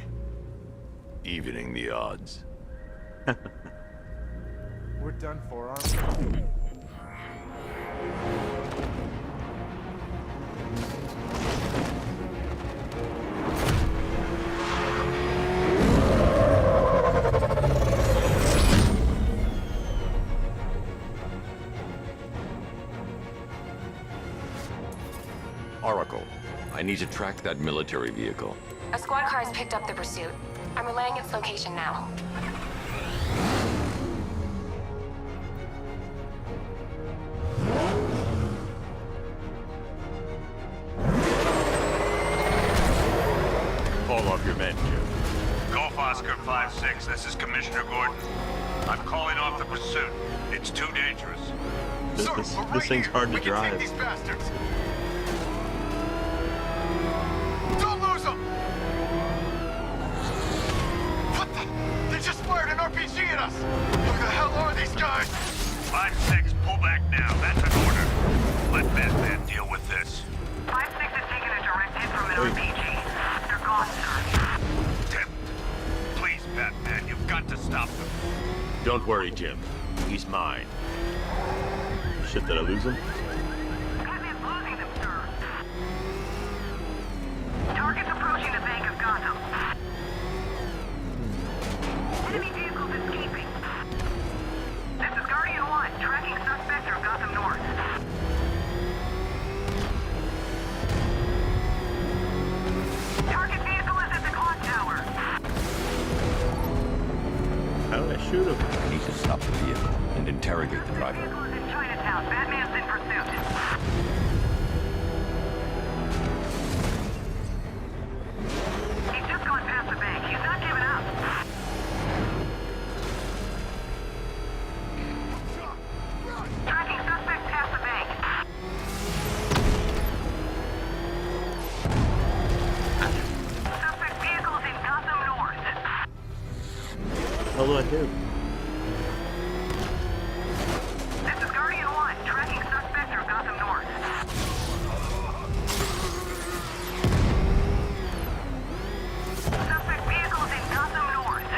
Evening the odds. We're done for, aren't we? Oracle, I need to track that military vehicle. A squad car has picked up the pursuit. I'm relaying its location now. Call off your men, Jim. Golf Oscar 5-6, this is Commissioner Gordon. I'm calling off the pursuit. It's too dangerous. This thing's hard to drive. These bastards. Don't lose them! What the? They just fired an RPG at us! Who the hell are these guys? 5-6, pull back now. That's an order. Let Batman deal with this. 5-6 has taken a direct hit from an RPG. They're gone, sir. 10. Please, Batman, you've got to stop them. Don't worry, Jim. He's mine. Shit, did I lose him? Batman's losing them, sir. Target's approaching the Bank of Gotham. Enemy vehicles escaping. This is Guardian 1, tracking suspect through Gotham North. Target vehicle is at the clock tower. How did I shoot him? I need to stop the vehicle and interrogate the driver. Vehicle is in Chinatown. Batman's in pursuit. He's just gone past the bank. He's not giving up. Tracking suspect past the bank. Suspect vehicles in Gotham North. What do I do? This is Guardian 1, tracking suspect through Gotham North. Suspect vehicles in Gotham North.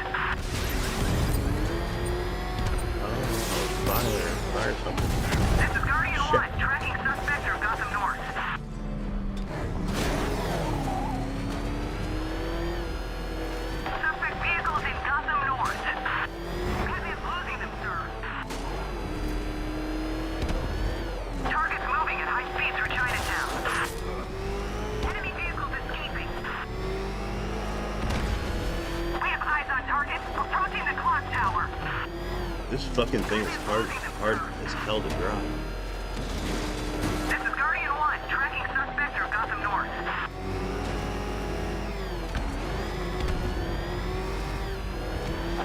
Oh, fire something. This is Guardian 1, tracking suspect through Gotham North. Suspect vehicles in Gotham North. Batman's losing them, sir. Target's moving at high speed through Chinatown. Enemy vehicles escaping. We have eyes on target, approaching the clock tower. This fucking thing is hard as hell to drive. This is Guardian 1, tracking suspect through Gotham North.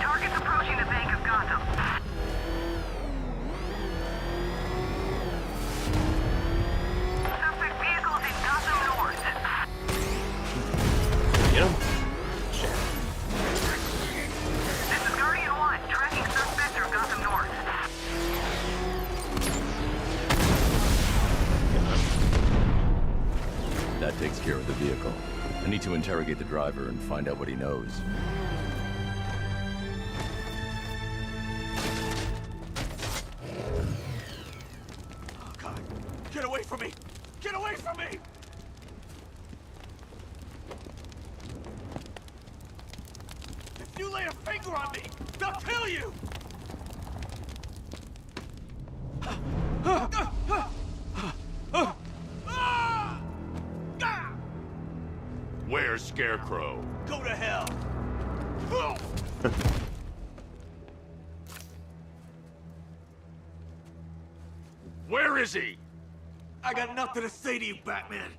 Target's approaching the Bank of Gotham. Suspect vehicles in Gotham North. Get him. Shit. This is Guardian 1, tracking suspect through Gotham North. That takes care of the vehicle. I need to interrogate the driver and find out what he knows. Oh, God. Get away from me! Get away from me! If you lay a finger on me, they'll kill you! Where's Scarecrow? Go to hell! Where is he? I got nothing to say to you, Batman.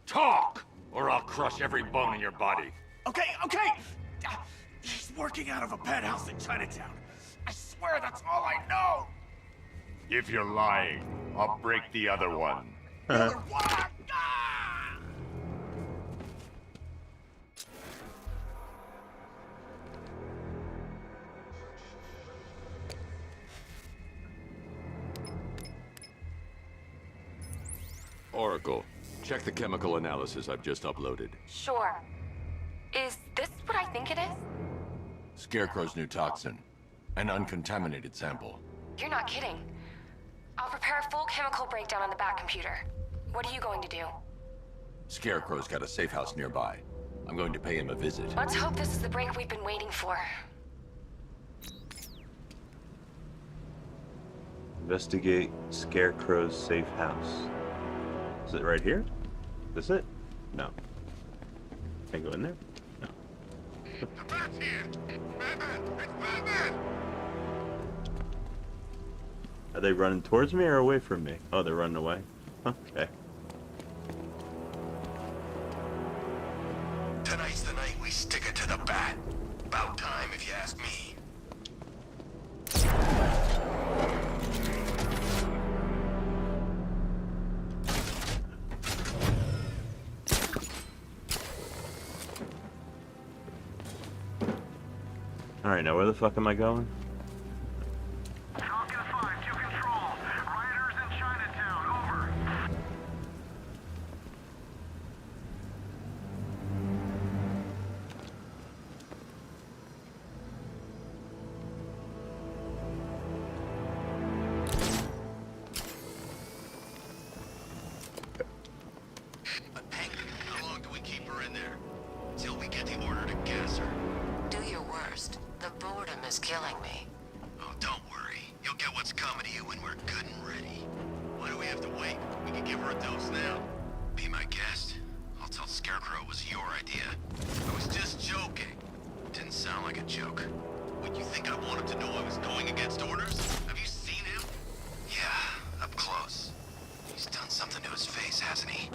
Talk, or I'll crush every bone in your body. Okay. He's working out of a penthouse in Chinatown. I swear that's all I know. If you're lying, I'll break the other one. Oracle, check the chemical analysis I've just uploaded. Sure. Is this what I think it is? Scarecrow's new toxin. An uncontaminated sample. You're not kidding. I'll prepare a full chemical breakdown on the back computer. What are you going to do? Scarecrow's got a safe house nearby. I'm going to pay him a visit. Let's hope this is the break we've been waiting for. Investigate Scarecrow's safe house. Is it right here? Is this it? No. Can I go in there? No. Batman! Batman! It's Batman! Are they running towards me or away from me? Oh, they're running away. Okay. Tonight's the night we stick it to the bat. About time, if you ask me. Alright, now where the fuck am I going? How long do we keep her in there? Till we get the order to gas her. Do your worst. The boredom is killing me. Oh, don't worry. You'll get what's coming to you when we're good and ready. Why do we have to wait? We can give her a dose now. Be my guest. I'll tell Scarecrow it was your idea. I was just joking. Didn't sound like a joke. What, you think I want him to know I was going against orders? Have you seen him? Yeah, up close. He's done something to his face, hasn't he?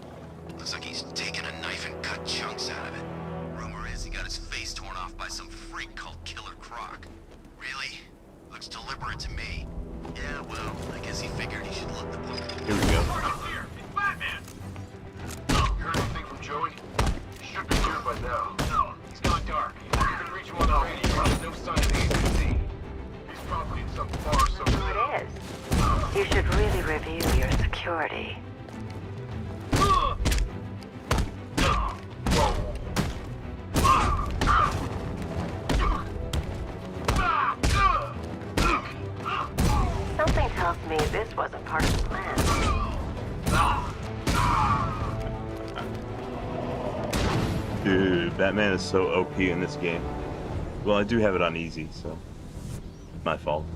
Looks like he's taken a knife and cut chunks out of it. Rumor is he got his face torn off by some freak called Killer Croc. Really? Looks deliberate to me. Yeah, well, I guess he figured he should look the part. Here we go. Here, it's Batman! You heard anything from Joey? He should be here by now. No, he's gone dark. You can reach him on the radio. There's no sign of the APC. He's probably in some bar somewhere. It is. You should really review your security. Something tells me this wasn't part of the plan. Dude, Batman is so OP in this game. Well, I do have it on easy, so my fault.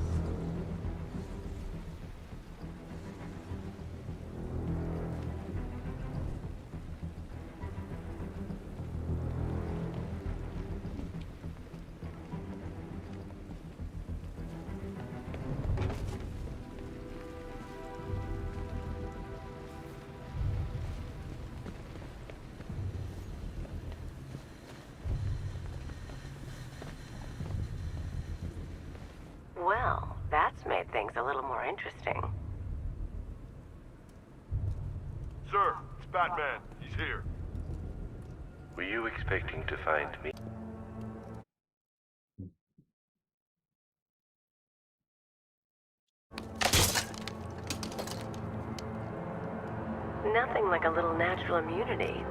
Well, that's made things a little more interesting. Sir, it's Batman. He's here. Were you expecting to find me? Nothing like a little natural immunity.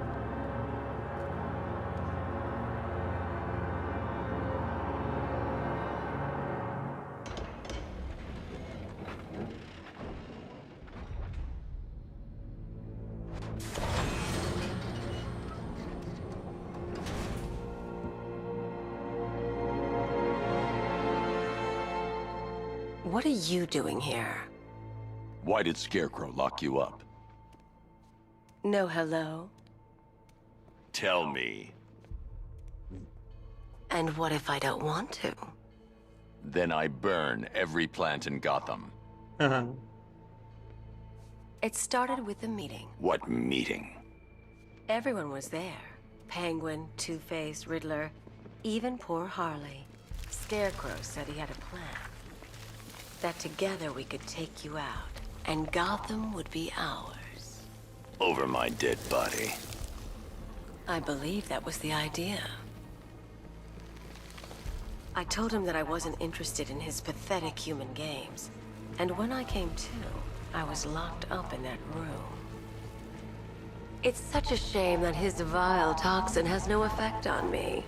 What are you doing here? Why did Scarecrow lock you up? No hello? Tell me. And what if I don't want to? Then I burn every plant in Gotham. It started with a meeting. What meeting? Everyone was there. Penguin, Two-Face, Riddler, even poor Harley. Scarecrow said he had a plan. that together we could take you out, and Gotham would be ours. Over my dead body. I believe that was the idea. I told him that I wasn't interested in his pathetic human games. And when I came to, I was locked up in that room. It's such a shame that his vile toxin has no effect on me.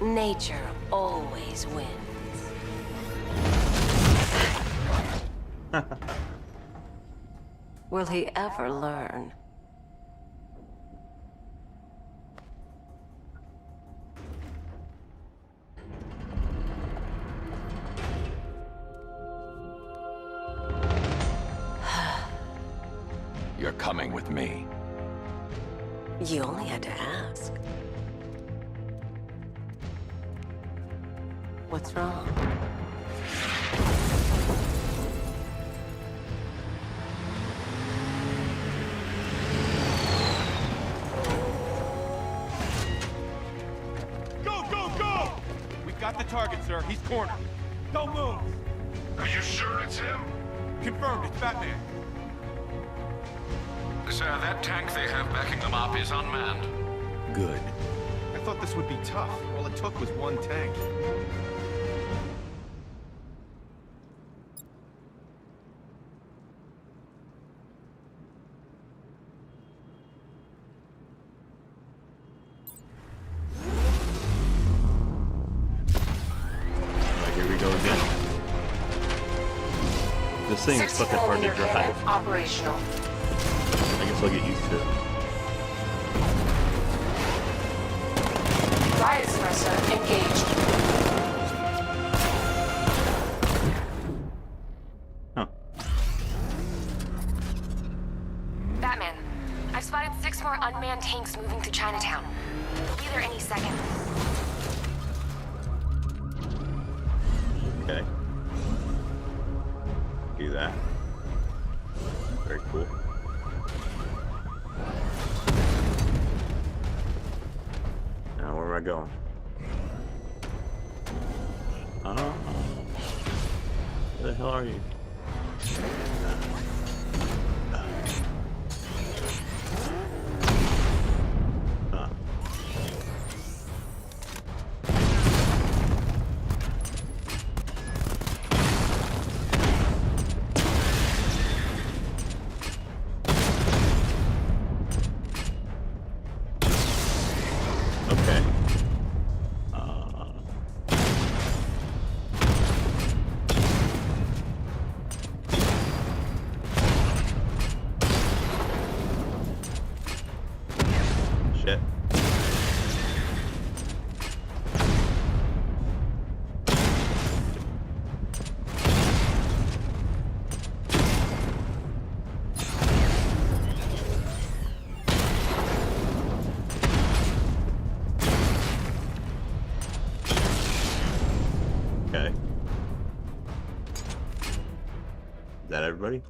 Nature always wins. Will he ever learn? You're coming with me. You only had to ask. What's wrong? Go, go, go! We've got the target, sir. He's cornered. Don't move. Are you sure it's him? Confirmed. It's Batman. Sir, that tank they have backing them up is unmanned. Good. I thought this would be tough. All it took was one tank. Here we go again. This thing is fucking hard to drive. Operational. I guess I'll get used to it. Riot suppressor engaged. Huh. Batman, I've spotted 6 more unmanned tanks moving through Chinatown. They'll be there any second. Okay. Do that. Very cool. Now where am I going? Where the hell are you? Okay. Shit. Okay. Is that everybody?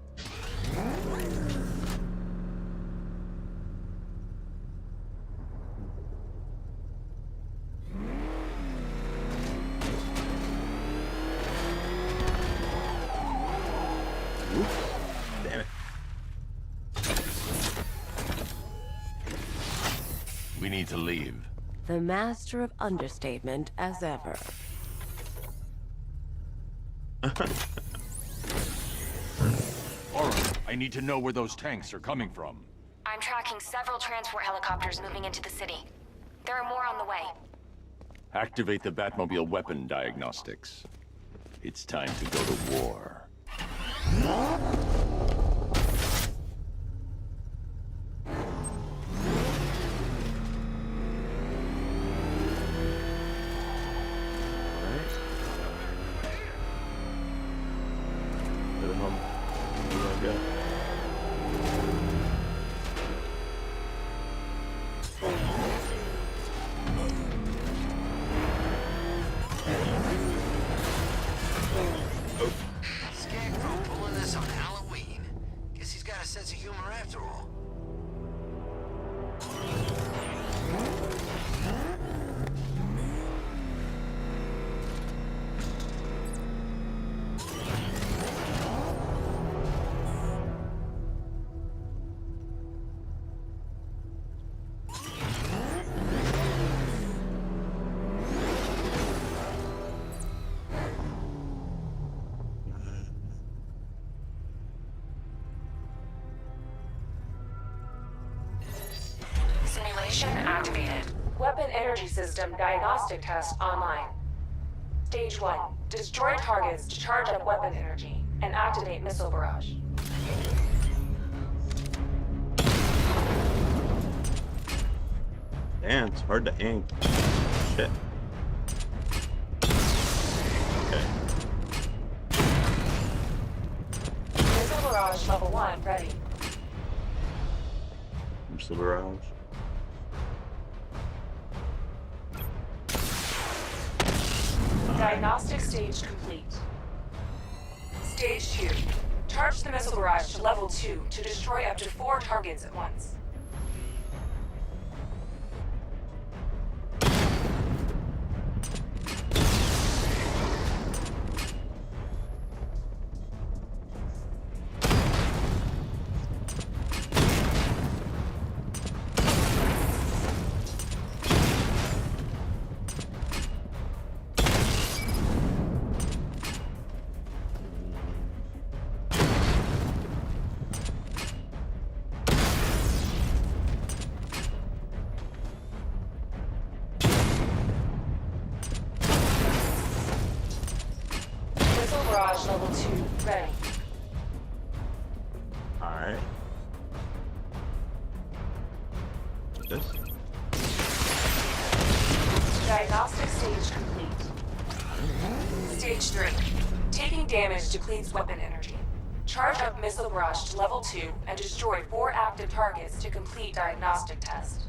Oops. Damn it. We need to leave. The master of understatement as ever. Alright, I need to know where those tanks are coming from. I'm tracking several transport helicopters moving into the city. There are more on the way. Activate the Batmobile weapon diagnostics. It's time to go to war. Where the hell do I go? Scarecrow pulling this on Halloween. energy system diagnostic test online. Stage 1. Destroy targets to charge up weapon energy and activate missile barrage. Damn, it's hard to aim. Shit. Okay. Missile barrage level 1 ready. Missile barrage. Diagnostic stage complete. Stage 2. Charge the missile barrage to level 2 to destroy up to 4 targets at once. Barrage level 2 ready. Alright. This. Diagnostic stage complete. Stage 3. Taking damage depletes weapon energy. Charge up missile barrage to level 2 and destroy 4 active targets to complete diagnostic test.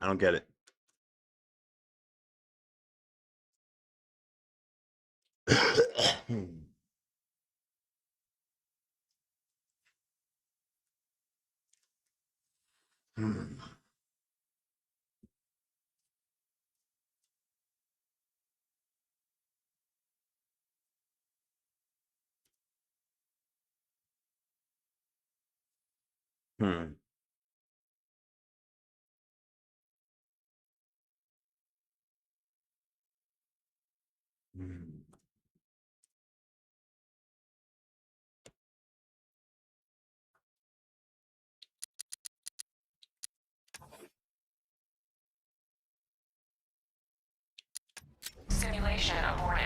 I don't get it. Hmm. Simulation aborted.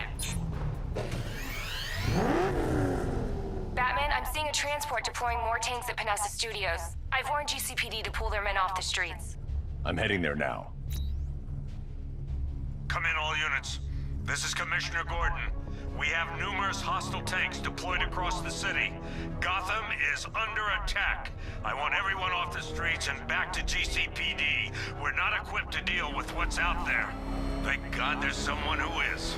Batman, I'm seeing a transport deploying more tanks at Panessa Studios. I've warned GCPD to pull their men off the streets. I'm heading there now. Come in, all units. This is Commissioner Gordon. We have numerous hostile tanks deployed across the city. Gotham is under attack. I want everyone off the streets and back to GCPD. We're not equipped to deal with what's out there. Thank God there's someone who is.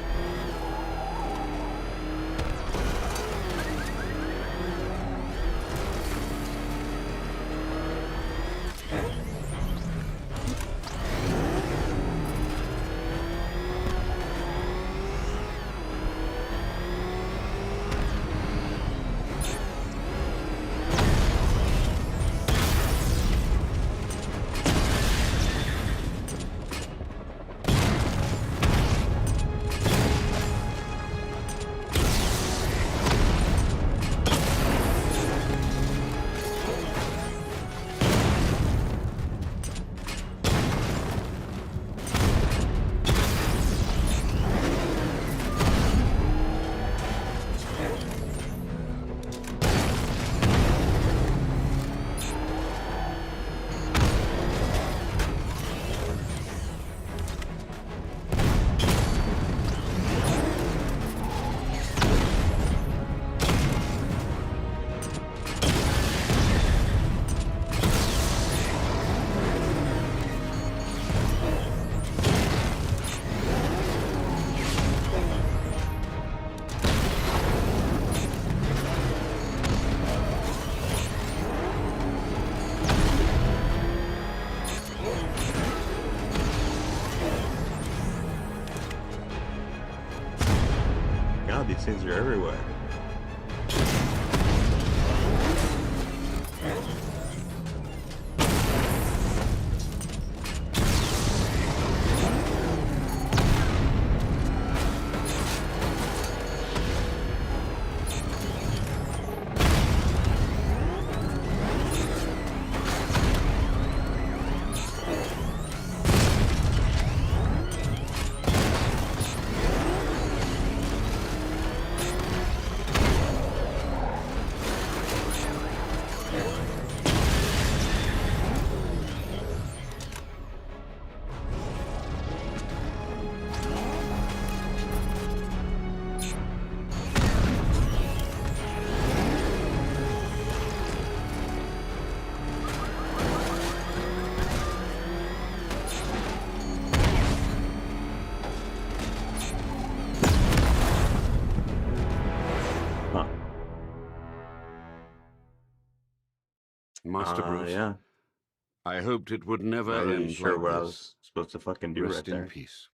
God, these things are everywhere. Master Bruce. Yeah. I hoped it would never Not really end sure like what I this. was supposed to fucking do Rest right in there. peace.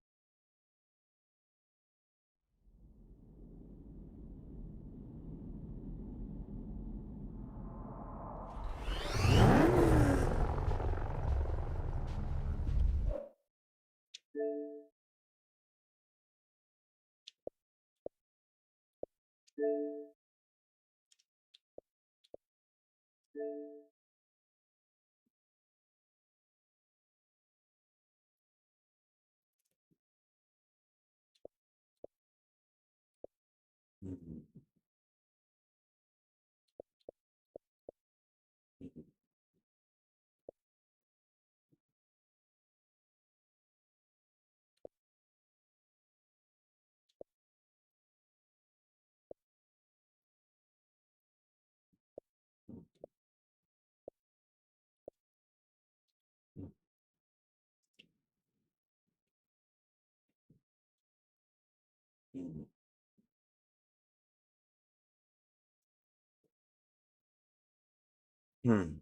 Hmm.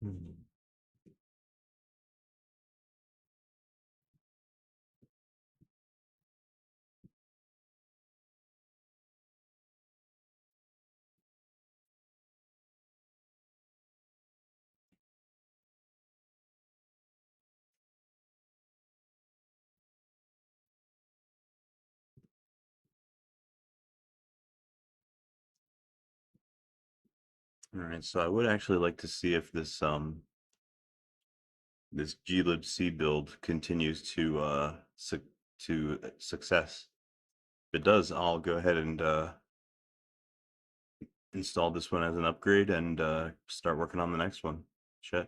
Hmm. All right, so I would actually like to see if this glibc build continues to success. If it does, I'll go ahead and install this one as an upgrade and start working on the next one. Check.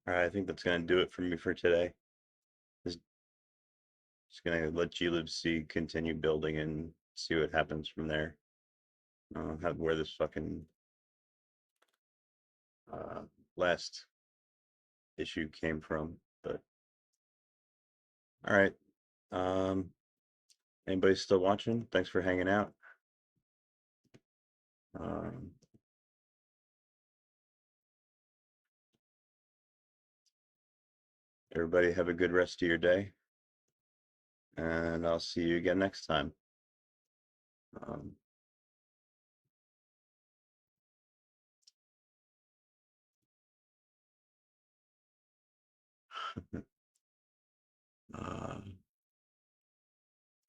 All right, I think that's gonna do it for me for today. Just gonna let glibc continue building and see what happens from there. Where this fucking last issue came from, but all right. Anybody still watching? Thanks for hanging out. Everybody have a good rest of your day, and I'll see you again next time. All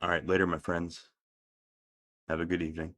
right, later, my friends. Have a good evening.